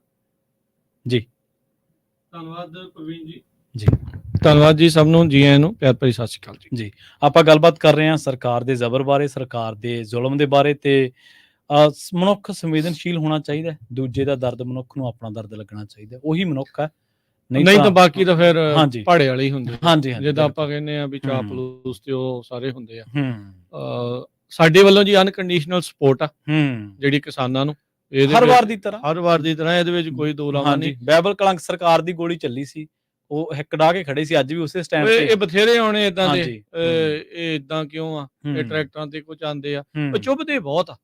ਜੀ। ਧੰਨਵਾਦ ਪ੍ਰਵੀਨ ਜੀ। ਜੀ ਧੰਨਵਾਦ ਜੀ ਸਭ ਨੂੰ, ਜੀ ਆਇਆਂ ਨੂੰ ਪਿਆਰ ਭਰੀ ਸਤਿ ਸ਼੍ਰੀ ਅਕਾਲ ਜੀ। ਜੀ ਆਪਾਂ ਗੱਲਬਾਤ ਕਰ ਰਹੇ ਹਾਂ ਸਰਕਾਰ ਦੇ ਜ਼ਬਰ ਬਾਰੇ, ਸਰਕਾਰ ਦੇ ਜ਼ੁਲਮ ਦੇ ਬਾਰੇ ਤੇ ਮਨੁੱਖ ਸੰਵੇਦਨਸ਼ੀਲ ਹੋਣਾ ਚਾਹੀਦਾ। ਦੂਜੇ ਦਾ ਦਰਦ ਮਨੁੱਖ ਨੂੰ ਆਪਣਾ ਦਰਦ ਲੱਗਣਾ ਚਾਹੀਦਾ, ਉਹੀ ਮਨੁੱਖ ਹੈ। ਨਹੀਂ ਤਾਂ ਬਾਕੀ ਤਾਂ ਫਿਰ ਭਾੜੇ ਵਾਲੇ ਹੀ ਹੁੰਦੇ। ਹਾਂਜੀ, ਜਿੱਦਾਂ ਆਪਾਂ ਕਹਿੰਦੇ ਆ ਵੀ ਚਾਪਲੂਸ ਤੇ ਉਹ ਸਾਰੇ ਹੁੰਦੇ ਆ। ਸਾਡੇ ਵੱਲੋਂ ਜੀ ਅਨਕੰਡੀਸ਼ਨਲ ਸਪੋਰਟ ਆ ਜਿਹੜੀ ਕਿਸਾਨਾਂ ਨੂੰ, ਹਰ ਵਾਰ ਦੀ ਤਰ੍ਹਾਂ ਇਹਦੇ ਵਿੱਚ ਕੋਈ ਦੋ ਲਾਉਣਾ ਨਹੀਂ। ਬਾਈਬਲ ਕਲੰਕ ਸਰਕਾਰ ਦੀ ਗੋਲੀ ਚੱਲੀ ਸੀ, ਉਹ ਹਿੱਕ ਡਾ ਕੇ ਖੜੇ ਸੀ, ਅੱਜ ਵੀ ਉਸੇ ਸਟੈਂਡ ਤੇ। ਇਹ ਬਥੇਰੇ ਆਉਣੇ ਇਦਾਂ ਦੇ, ਇਹ ਇਦਾਂ ਕਿਉਂ ਆ, ਇਹ ਟਰੈਕਟਰਾਂ ਤੇ ਕੁਝ ਆਉਂਦੇ ਆ, ਉਹ ਚੁੱਭਦੇ ਬਹੁਤ ਆ,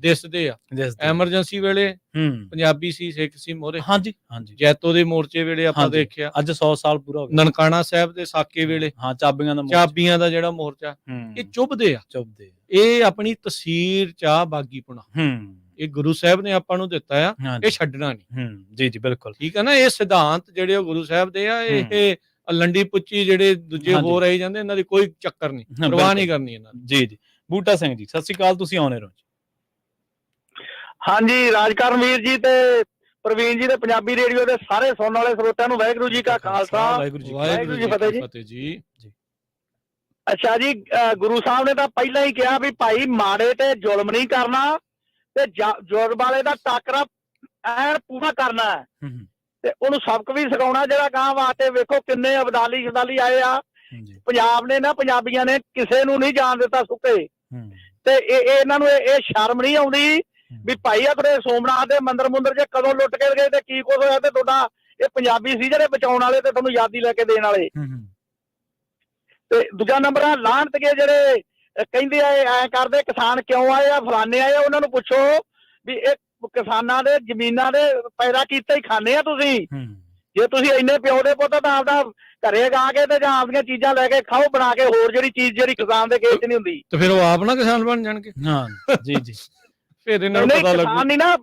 ਦਿਸਦੇ ਆ। ਐਮਰਜੈਂਸੀ ਵੇਲੇ ਪੰਜਾਬੀ ਸੀ, ਸਿੱਖ ਸੀ ਮੋਹਰੇ। ਹਾਂਜੀ, ਜੈਤੋ ਦੇ ਮੋਰਚੇ ਵੇਲੇ ਆਪਾਂ ਦੇਖਿਆ, ਅੱਜ 100 ਸਾਲ ਪੂਰਾ ਹੋ ਗਿਆ। ਨਨਕਾਣਾ ਸਾਹਿਬ ਦੇ ਸਾਕੇ ਵੇਲੇ ਚਾਬੀਆਂ ਦਾ ਜਿਹੜਾ ਮੋਰਚਾ, ਇਹ ਚੁੱਭਦੇ ਆ। ਇਹ ਆਪਣੀ ਤਸੀਰ ਚਾਹ ਬਾਗੀਪੁਣਾ, ਇਹ ਗੁਰੂ ਸਾਹਿਬ ਨੇ ਆਪਾਂ ਨੂੰ ਦਿੱਤਾ ਆ, ਇਹ ਛੱਡਣਾ ਨਹੀਂ। ਜੀ ਜੀ ਬਿਲਕੁਲ ਠੀਕ ਹੈ ਨਾ। ਇਹ ਸਿਧਾਂਤ ਜਿਹੜੇ ਉਹ ਗੁਰੂ ਸਾਹਿਬ ਦੇ ਆ, ਇਹ ਲੰਡੀ ਪੁੱਚੀ ਜਿਹੜੇ ਦੂਜੇ ਹੋ ਰਹੀ ਜਾਂਦੇ, ਇਹਨਾਂ ਦੀ ਕੋਈ ਚੱਕਰ ਨਹੀਂ, ਪਰਵਾਹ ਨਹੀਂ ਕਰਨੀ ਇਹਨਾਂ ਦੀ। ਜੀ ਜੀ। ਬੂਟਾ ਸਿੰਘ ਜੀ, ਸਤਿ ਸ਼੍ਰੀ ਅਕਾਲ, ਤੁਸੀਂ ਆਉਣੇ ਰਹੋ। ਹਾਂਜੀ, ਰਾਜਕਰਮਵੀਰ ਜੀ ਤੇ ਪ੍ਰਵੀਨ ਜੀ ਦੇ ਪੰਜਾਬੀ ਰੇਡੀਓ ਦੇ ਸਾਰੇ ਸੁਣਨ ਵਾਲੇ ਸਰੋਤਿਆਂ ਨੂੰ ਵਾਹਿਗੁਰੂ ਜੀ ਕਾ ਖਾਲਸਾ, ਵਾਹਿਗੁਰੂ ਜੀ ਫਤਿਹ ਜੀ। ਅੱਛਾ ਜੀ, ਗੁਰੂ ਸਾਹਿਬ ਨੇ ਤਾਂ ਪਹਿਲਾਂ ਹੀ ਕਿਹਾ ਵੀ ਭਾਈ ਮਾੜੇ ਤੇ ਜ਼ੁਲਮ ਨਹੀਂ ਕਰਨਾ ਤੇ ਜ਼ੁਲਮ ਵਾਲੇ ਦਾ ਟਾਕਰਾ ਐਨ ਪੂਰਾ ਕਰਨਾ ਹੈ ਤੇ ਉਹਨੂੰ ਸਬਕ ਵੀ ਸਿਖਾਉਣਾ ਜਿਹੜਾ ਗਾਂ ਵਾਸਤੇ। ਵੇਖੋ ਕਿੰਨੇ ਅਬਦਾਲੀ ਸ਼ਦਾਲੀ ਆਏ ਆ ਪੰਜਾਬ ਨੇ ਨਾ, ਪੰਜਾਬੀਆਂ ਨੇ ਕਿਸੇ ਨੂੰ ਨਹੀਂ ਜਾਣ ਦਿੱਤਾ ਸੁੱਕੇ। ਤੇ ਇਹਨਾਂ ਨੂੰ ਇਹ ਸ਼ਰਮ ਨਹੀਂ ਆਉਂਦੀ ਵੀ ਭਾਈ ਆਪਣੇ ਸੋਮਨਾਥ ਦੇ ਮੰਦਿਰ ਮੁੰਦਰ ਜੇ ਕਦੋਂ ਲੁੱਟ ਕੇ ਗਏ ਤੇ ਕੀ ਕੁਝ ਹੋਇਆ, ਤੇ ਤੁਹਾਡਾ ਇਹ ਪੰਜਾਬੀ ਸੀ ਜਿਹੜੇ ਬਚਾਉਣ ਵਾਲੇ ਤੇ ਤੁਹਾਨੂੰ ਯਾਦੀ ਲੈ ਕੇ ਦੇਣ ਵਾਲੇ। ਤੇ ਦੂਜਾ ਨੰਬਰ ਆ ਲਾਹਨਤਗੇ ਜਿਹੜੇ ਕਹਿੰਦੇ ਆ ਐ ਕਰਦੇ ਕਿਸਾਨ ਕਿਉਂ ਆਏ ਆ, ਫਲਾਨੇ ਆਏ ਆ। ਉਹਨਾਂ ਨੂੰ ਪੁੱਛੋ ਵੀ ਇਹ ਕਿਸਾਨਾਂ ਦੇ ਜ਼ਮੀਨਾਂ ਦੇ ਪੈਦਾ ਕੀਤੇ ਹੀ ਖਾਣੇ ਆ ਤੁਸੀਂ। ਜੇ ਤੁਸੀਂ ਇੰਨੇ ਪਿਓ ਦੇ ਪੁੱਤ ਤਾਂ ਆਪਦਾ ਘਰੇ ਗਾ ਕੇ ਤੇ ਜਾਂ ਆਪਦੀਆਂ ਚੀਜ਼ਾਂ ਲੈ ਕੇ ਖਾਓ ਬਣਾ ਕੇ, ਹੋਰ ਜਿਹੜੀ ਚੀਜ਼ ਜਿਹੜੀ ਕਿਸਾਨ ਦੇ ਖੇਤ 'ਚ ਨਹੀਂ ਹੁੰਦੀ, ਤੇ ਫਿਰ ਉਹ ਆਪ ਨਾ ਕਿਸਾਨ ਬਣ ਜਾਣਗੇ। ਹਾਂ ਜੀ ਜੀ। ਫਿਰ ਇਹਨਾਂ ਨੂੰ ਪਤਾ ਲੱਗੂ ਨਹੀਂ ਨਾ,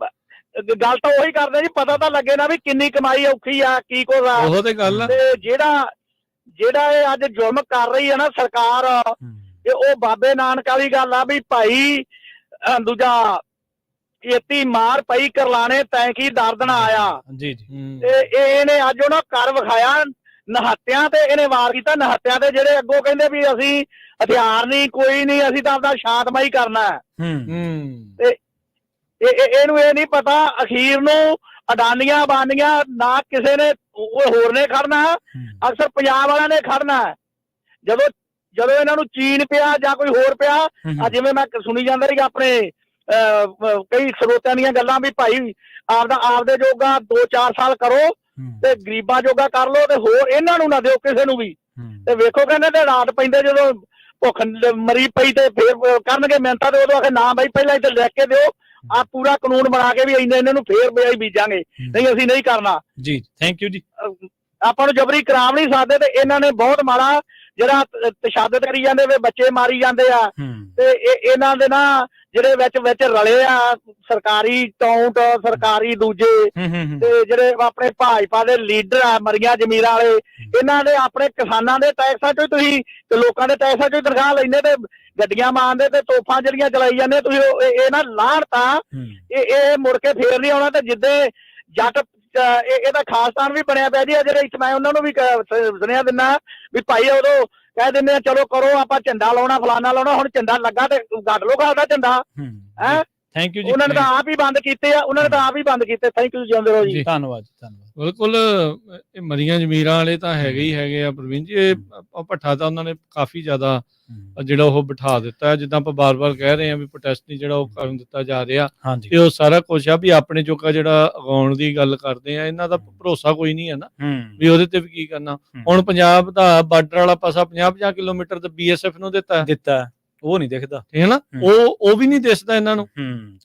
ਗੱਲ ਤਾਂ ਉਹੀ ਕਰਦੇ ਜੀ, ਪਤਾ ਤਾਂ ਲੱਗੇ ਨਾ ਵੀ ਕਿੰਨੀ ਕਮਾਈ ਔਖੀ ਆ, ਕੀ ਕੁਝ ਆ। ਉਹ ਤੇ ਗੱਲ ਆ। ਤੇ ਜਿਹੜਾ ਇਹ ਅੱਜ ਜ਼ੁਲਮ ਕਰ ਰਹੀ ਹੈ ਨਾ ਸਰਕਾਰ, ਤੇ ਉਹ ਬਾਬੇ ਨਾਨਕ ਵਾਲੀ ਗੱਲ ਆ ਵੀ ਭਾਈ ਦੂਜਾ ਖੇਤੀ ਮਾਰ ਪਈ ਕਰਲਾਣੇ ਤੈਂ ਕੀ ਦਰਦ ਨਾ ਆਇਆ। ਜੀ ਜੀ। ਤੇ ਇਹਨੇ ਅੱਜ ਉਹਨਾਂ ਕਰ ਵਿਖਾਇਆ ਨਿਹੱਤਿਆਂ ਤੇ, ਇਹਨੇ ਵਾਰ ਕੀਤਾ ਨਿਹੱਤਿਆਂ ਤੇ ਜਿਹੜੇ ਅੱਗੋਂ ਕਹਿੰਦੇ ਵੀ ਅਸੀਂ ਹਥਿਆਰ ਨਹੀਂ, ਕੋਈ ਨਹੀਂ, ਅਸੀਂ ਤਾਂ ਆਪਦਾ ਸ਼ਾਂਤਮਈ ਕਰਨਾ ਹੈ। ਤੇ ਇਹਨੂੰ ਇਹ ਨਹੀਂ ਪਤਾ ਅਖੀਰ ਨੂੰ ਅਡਾਨੀਆਂ ਬਾਨੀਆਂ ਨਾ ਕਿਸੇ ਨੇ ਹੋਰ ਨੇ ਖੜਨਾ, ਅਕਸਰ ਪੰਜਾਬ ਵਾਲਿਆਂ ਨੇ ਖੜਨਾ। ਜਦੋਂ ਇਹਨਾਂ ਨੂੰ ਚੀਨ ਪਿਆ ਜਾਂ ਕੋਈ ਹੋਰ ਪਿਆ, ਜਿਵੇਂ ਮੈਂ ਸੁਣੀ ਜਾਂਦਾ ਸੀ ਆਪਣੇ ਕਈ ਸਰੋਤਿਆਂ ਦੀਆਂ ਗੱਲਾਂ ਵੀ ਭਾਈ ਆਪਦੇ ਜੋਗਾ 2-4 ਸਾਲ ਕਰੋ ਤੇ ਗਰੀਬਾਂ ਜੋਗਾ ਕਰ ਲੋ, ਤੇ ਹੋਰ ਇਹਨਾਂ ਨੂੰ ਨਾ ਦਿਓ ਕਿਸੇ ਨੂੰ ਵੀ। ਤੇ ਵੇਖੋ ਕਹਿੰਦੇ ਤੇ ਰਾਤ ਪੈਂਦੇ ਜਦੋਂ ਭੁੱਖ ਮਰੀ ਪਈ ਤੇ ਫੇਰ ਕਰਨਗੇ ਮਿਹਨਤਾਂ, ਤੇ ਉਦੋਂ ਆਖੇ ਨਾ ਬਾਈ ਪਹਿਲਾਂ ਇੱਥੇ ਲਿਖ ਕੇ ਦਿਓ, ਆ ਪੂਰਾ ਕਾਨੂੰਨ ਬਣਾ ਕੇ ਵੀ ਇਹਨਾਂ ਨੂੰ ਫੇਰ ਬੀਜਾਂਗੇ, ਨਹੀਂ ਅਸੀਂ ਨਹੀਂ ਕਰਨਾ। ਜੀ ਥੈਂਕ ਯੂ ਜੀ। ਆਪਾਂ ਨੂੰ ਜਬਰੀ ਕਰਾਮ ਨਹੀਂ ਸਕਦੇ, ਤੇ ਇਹਨਾਂ ਨੇ ਬਹੁਤ ਮਾੜਾ ਜਿਹੜਾ ਤਸ਼ੱਦਦ ਕਰੀ ਜਾਂਦੇ ਵੇ, ਬੱਚੇ ਮਾਰੀ ਜਾਂਦੇ ਆ। ਤੇ ਇਹਨਾਂ ਦੇ ਨਾ ਜਿਹੜੇ ਵਿੱਚ ਰਲੇ ਆ ਸਰਕਾਰੀ ਟੌਂਟ, ਸਰਕਾਰੀ ਦੂਜੇ, ਤੇ ਜਿਹੜੇ ਆਪਣੇ ਭਾਜਪਾ ਦੇ ਲੀਡਰ ਆ ਮਰੀਆਂ ਜ਼ਮੀਰਾਂ ਵਾਲੇ, ਇਹਨਾਂ ਨੇ ਆਪਣੇ ਕਿਸਾਨਾਂ ਦੇ ਟੈਕਸਾਂ ਚੋਂ ਤੁਸੀਂ ਤੇ ਲੋਕਾਂ ਦੇ ਟੈਕਸਾਂ ਚੋਂ ਤਨਖਾਹ ਲੈਂਦੇ ਤੇ ਗੱਡੀਆਂ ਮਾਰਦੇ ਤੇ ਤੋਹਫਾਂ ਜਿਹੜੀਆਂ ਚਲਾਈ ਜਾਂਦੇ ਤੁਸੀਂ। ਇਹ ਨਾ ਲਾਹਣ ਤਾਂ ਇਹ ਮੁੜ ਕੇ ਫੇਰ ਨਹੀਂ ਆਉਣਾ। ਤੇ ਜਿੱਦੇ ਜੱਟ ਇਹਦਾ ਖਾਸਤਾਨ ਵੀ ਬਣਿਆ ਪਿਆ ਜੀ, ਜਿਹੜੇ ਇੱਥੇ ਮੈਂ ਉਹਨਾਂ ਨੂੰ ਵੀ ਸੁਨੇਹਾ ਦਿੰਦਾ ਵੀ ਭਾਈ ਉਦੋਂ ਕਹਿ ਦਿੰਦੇ ਆ ਚਲੋ ਕਰੋ, ਆਪਾਂ ਝੰਡਾ ਲਾਉਣਾ ਫਲਾਨਾ ਲਾਉਣਾ, ਹੁਣ ਝੰਡਾ ਲੱਗਾ ਤੇ ਗੱਡ ਲੋ ਖਾਦਾ ਝੰਡਾ ਹੈ। ਥੈਂਕ ਯੂ ਜੀ। ਉਹਨਾਂ ਨੇ ਤਾਂ ਆਪ ਹੀ ਬੰਦ ਕੀਤੇ ਆ, ਥੈਂਕ ਯੂ, ਜਿਉਂਦੇ ਰਹੋ ਜੀ। ਧੰਨਵਾਦ ਧੰਨਵਾਦ। ਬਿਲਕੁਲ, ਇਹ ਮਰੀਆਂ ਜ਼ਮੀਰਾਂ ਵਾਲੇ ਤਾਂ ਹੈਗੇ ਹੀ ਹੈਗੇ ਆ ਪ੍ਰਵੀਨ ਜੀ। ਇਹ ਭੱਠਾ ਤਾਂ ਉਹਨਾਂ ਨੇ ਕਾਫੀ ਜ਼ਿਆਦਾ ਜਿਹੜਾ ਉਹ ਬਿਠਾ ਦਿੱਤਾ, ਜਿੱਦਾਂ ਆਪਾਂ ਬਾਰ-ਬਾਰ ਕਹਿ ਰਹੇ ਹਾਂ ਵੀ ਪ੍ਰੋਟੈਸਟ ਨਹੀਂ ਜਿਹੜਾ ਉਹ ਕਰਨ ਦਿੱਤਾ ਜਾ ਰਿਹਾ, ਤੇ ਉਹ ਸਾਰਾ ਕੁਝ ਆ ਵੀ ਆਪਣੇ ਜੋਗਾ ਜਿਹੜਾ ਅਗਾਉਣ ਦੀ ਗੱਲ ਕਰਦੇ ਆ, ਇਹਨਾਂ ਦਾ ਭਰੋਸਾ ਕੋਈ ਨਹੀਂ ਹੈ ਨਾ ਵੀ ਉਹਦੇ ਤੇ ਵੀ ਕੀ ਕਰਨਾ। ਹੁਣ ਪੰਜਾਬ ਦਾ ਬਾਰਡਰ ਵਾਲਾ ਪਾਸਾ 50-50 ਕਿਲੋਮੀਟਰ ਤੇ BSF ਨੂੰ ਦਿੱਤਾ, ਉਹ ਨਹੀਂ ਦਿਖਦਾ ਹੈ ਨਾ, ਉਹ ਵੀ ਨਹੀਂ ਦਿਸਦਾ ਇਹਨਾਂ ਨੂੰ।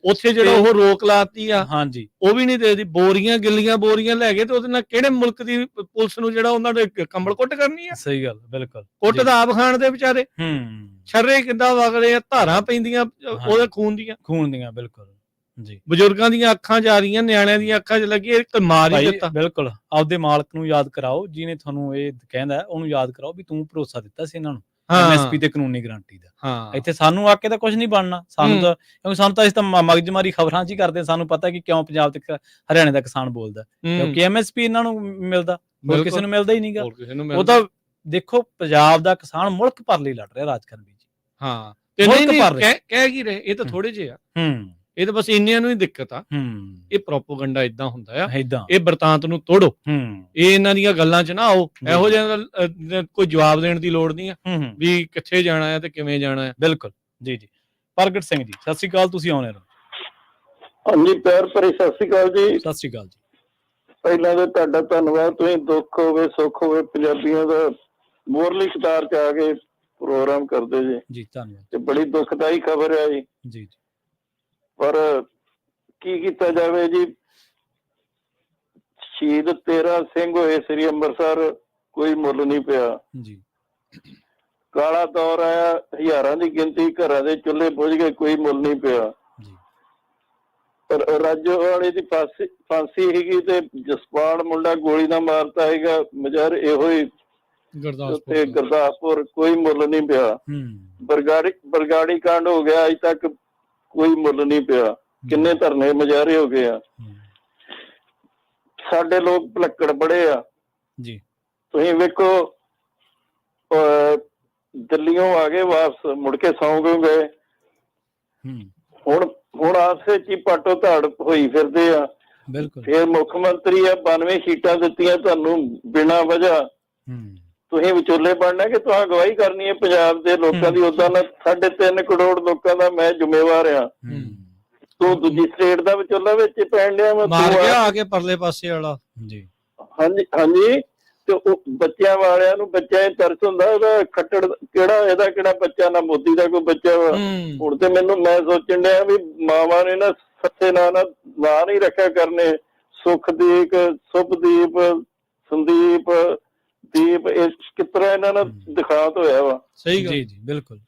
ਉੱਥੇ ਜਿਹੜਾ ਉਹ ਰੋਕ ਲਾਤੀ ਆ, ਹਾਂਜੀ, ਉਹ ਵੀ ਨਹੀਂ ਦੇਖਦੀ। ਬੋਰੀਆਂ ਗਿੱਲੀਆਂ ਬੋਰੀਆਂ ਲੈ ਕੇ ਤੇ ਉਹਦੇ ਨਾਲ ਕਿਹੜੇ ਮੁਲਕ ਦੀ ਪੁਲਿਸ ਨੂੰ ਜਿਹੜਾ ਉਹਨਾਂ ਦੇ ਕੰਬਲ ਕੁੱਟ ਕਰਨੀ ਆ। ਸਹੀ ਗੱਲ, ਬਿਲਕੁਲ। ਕੁੱਟ ਦਾ ਆਪ ਖਾਣ ਦੇ ਵਿਚਾਰੇ ਛਰਰੇ ਕਿੱਦਾਂ ਵਗ ਰਹੇ ਆ, ਧਾਰਾਂ ਪੈਂਦੀਆਂ ਉਹਦੇ ਖੂਨ ਦੀਆਂ ਬਿਲਕੁਲ। ਜੀ ਬਜ਼ੁਰਗਾਂ ਦੀਆਂ ਅੱਖਾਂ ਜਾ ਰਹੀਆਂ, ਨਿਆਣਿਆਂ ਦੀਆਂ ਅੱਖਾਂ 'ਚ ਲੱਗੀ, ਇਹ ਮਾਰ ਹੀ ਦਿੱਤਾ। ਬਿਲਕੁਲ ਆਪਦੇ ਮਾਲਕ ਨੂੰ ਯਾਦ ਕਰਾਓ ਜਿਹਨੇ ਤੁਹਾਨੂੰ ਇਹ ਕਹਿੰਦਾ, ਉਹਨੂੰ ਯਾਦ ਕਰਾਓ ਵੀ ਤੂੰ ਭਰੋਸਾ ਦਿੱਤਾ ਸੀ ਇਹਨਾਂ ਨੂੰ MSP ਤੇ ਕਾਨੂੰਨੀ ਗਰੰਟੀ ਦਾ। ਇੱਥੇ ਸਾਨੂੰ ਆ ਕੇ ਤਾਂ ਕੁਝ ਨਹੀਂ ਬਣਨਾ, ਸਾਨੂੰ ਤਾਂ ਕਿਉਂਕਿ ਸਾਨੂੰ ਤਾਂ ਇਸ ਤਾਂ ਮਗਜਮਾਰੀ ਖਬਰਾਂ 'ਚ ਹੀ ਕਰਦੇ, ਸਾਨੂੰ ਪਤਾ ਕਿ ਕਿਉਂ ਪੰਜਾਬ ਤੇ ਹਰਿਆਣੇ ਦਾ ਕਿਸਾਨ ਬੋਲਦਾ, ਕਿਉਂਕਿ MSP ਇਹਨਾਂ ਨੂੰ ਮਿਲਦਾ, ਹੋਰ ਕਿਸੇ ਨੂੰ ਮਿਲਦਾ ਹੀ ਨਹੀਂਗਾ। ਉਹ ਤਾਂ ਦੇਖੋ ਪੰਜਾਬ ਦਾ ਕਿਸਾਨ ਮੁਲਕ ਭਰ ਲਈ ਲੜ ਰਿਹਾ ਰਾਜ ਕਰਨ ਜੀ। ਹਾਂ ਤੇ ਨਹੀਂ ਕਹਿ ਕੀ ਰਹੇ, ਇਹ ਤਾਂ ਥੋੜੇ ਜਿਹੇ ਆ, ਇਹ ਤਾਂ ਬਸ ਇੰਨਿਆਂ ਨੂੰ ਹੀ ਦਿੱਕਤ ਆ। ਇਹ ਪ੍ਰੋਪੋਗੰਡਾ ਇਦਾਂ ਹੁੰਦਾ ਆ, ਇਹ ਬਰਤਾਂਤ ਨੂੰ ਤੋੜੋ, ਇਹ ਇਹਨਾਂ ਦੀਆਂ ਗੱਲਾਂ 'ਚ ਨਾ ਆਓ, ਇਹੋ ਜਿਹਾ ਕੋਈ ਜਵਾਬ ਦੇਣ ਦੀ ਲੋੜ ਨਹੀਂ ਆ ਵੀ ਕਿੱਥੇ ਜਾਣਾ ਹੈ ਤੇ ਕਿਵੇਂ ਜਾਣਾ ਹੈ। ਬਿਲਕੁਲ ਜੀ ਜੀ। ਪ੍ਰਗਟ ਸਿੰਘ ਜੀ ਸਤਿ ਸ਼੍ਰੀ ਅਕਾਲ, ਤੁਸੀਂ ਆਉਣੇ ਹੋ। ਹਾਂਜੀ ਪਿਆਰ ਭਰੀ ਸਤਿ ਸ਼੍ਰੀ ਅਕਾਲ ਜੀ। ਸਤਿ ਸ਼੍ਰੀ ਅਕਾਲ ਜੀ। ਪਹਿਲਾਂ ਤਾਂ ਤੁਹਾਡਾ ਧੰਨਵਾਦ, ਤੁਸੀਂ ਦੁੱਖ ਹੋਵੇ ਸੁੱਖ ਹੋਵੇ ਪੰਜਾਬੀਆਂ ਦਾ ਮੋਰਲੀ ਕਤਾਰ 'ਚ ਆ ਕੇ ਪ੍ਰੋਗਰਾਮ ਕਰਦੇ ਜੀ। ਧੰਨਵਾਦ। ਤੇ ਬੜੀ ਦੁਖਦਾਈ ਖਬਰ ਹੈ ਜੀ। ਜੀ ਪਰ ਕੀ ਕੀਤਾ ਜਾਵੇ ਜੀ, ਸ਼ਹੀਦ 13 ਸਿੰਘ ਹੋਏ ਸ੍ਰੀ ਅੰਮ੍ਰਿਤਸਰ, ਕੋਈ ਮੁੱਲ ਨਹੀਂ ਪਿਆ ਜੀ। ਕਾਲਾ ਦੌਰ ਆਇਆ, ਹਜ਼ਾਰਾਂ ਦੀ ਗਿਣਤੀ ਘਰਾਂ ਦੇ ਚੁੱਲ੍ਹੇ ਬੁਝ ਗਏ, ਕੋਈ ਮੁੱਲ ਨਹੀਂ ਪਿਆ। ਪਰ ਰਾਜੋ ਵਾਲੇ ਦੀ ਫਾਂਸੀ ਹੈਗੀ ਤੇ ਜਸਪਾਲ ਮੁੰਡਾ ਗੋਲੀ ਨਾਲ ਮਾਰਤਾ ਹੈਗਾ, ਮਜ਼ਰ ਇਹੋ ਹੀ ਉੱਥੇ ਗੁਰਦਾਸਪੁਰ, ਕੋਈ ਮੁੱਲ ਨਹੀਂ ਪਿਆ। ਬਰਗਾੜੀ ਕਾਂਡ ਹੋ ਗਿਆ, ਅਜ ਤੱਕ ਕੋਈ ਮੁੱਲ ਨਹੀਂ ਪਿਆ। ਕਿੰਨੇ ਧਰਨੇ ਮੁਜ਼ਾਹਰੇ ਹੋ ਗਏ ਆ, ਸਾਡੇ ਲੋਕ ਭਲੱਕੜ ਬੜੇ ਆ ਜੀ। ਤੁਸੀਂ ਵੇਖੋ ਦਿੱਲੀੋਂ ਆ ਗਏ ਵਾਪਸ, ਮੁੜ ਕੇ ਸੌਂ ਗਏ। ਹੁਣ ਆਪਸੇ ਚ ਹੀ ਪਾਟੋ ਧਾੜ ਹੋਈ ਫਿਰਦੇ ਆ। ਬਿਲਕੁਲ। ਫਿਰ ਮੁੱਖ ਮੰਤਰੀ ਆ, 92 ਸੀਟਾਂ ਦਿੱਤੀਆਂ ਤੁਹਾਨੂੰ ਬਿਨਾਂ ਵਜ੍ਹਾ। ਤੁਸੀਂ ਵਿਚੋਲੇ ਬਣਨਾ ਕਿ ਤੁਸੀਂ ਅਗਵਾਈ ਕਰਨੀ ਹੈ ਪੰਜਾਬ ਦੇ ਲੋਕਾਂ ਦੀ। ਉਦਾਂ ਨਾ 3.5 ਕਰੋੜ ਲੋਕਾਂ ਦਾ ਮੈਂ ਜ਼ਿੰਮੇਵਾਰ ਆ, ਤੂੰ ਦੂਜੀ ਸਟੇਟ ਦਾ ਵਿਚੋਲਾ ਵਿੱਚ ਪੈਣ ਡਿਆ। ਮਾਰ ਗਿਆ ਆ ਕੇ ਪਰਲੇ ਪਾਸੇ ਵਾਲਾ ਜੀ। ਹਾਂਜੀ ਹਾਂਜੀ। ਤੇ ਉਹ ਬੱਚਿਆਂ ਵਾਲਿਆਂ ਨੂੰ, ਬੱਚਿਆਂ ਨੂੰ ਤਰਸ ਹੁੰਦਾ, ਉਹਦਾ ਖੱਟੜ ਕਿਹੜਾ, ਇਹਦਾ ਕਿਹੜਾ ਬੱਚਾ, ਨਾ ਮੋਦੀ ਦਾ ਕੋਈ ਬੱਚਾ ਵਾ। ਹੁਣ ਤੇ ਮੈਂ ਸੋਚਣ ਡਿਆ ਵੀ ਮਾਵਾਂ ਨੇ ਨਾ ਸੱਚੇ ਨਾਂ ਨਹੀਂ ਰੱਖਿਆ ਕਰਨੇ, ਸੁਖਦੀਪ, ਸੁਭਦੀਪ, ਸੰਦੀਪ, ਦੀਪ, ਇਸ ਕਿਸ ਤਰ੍ਹਾਂ ਇਹਨਾਂ ਨਾਲ ਦਿਖਾਤ ਹੋਇਆ ਵਾ। ਸਹੀ ਗੱਲ ਜੀ। ਬਿਲਕੁਲ।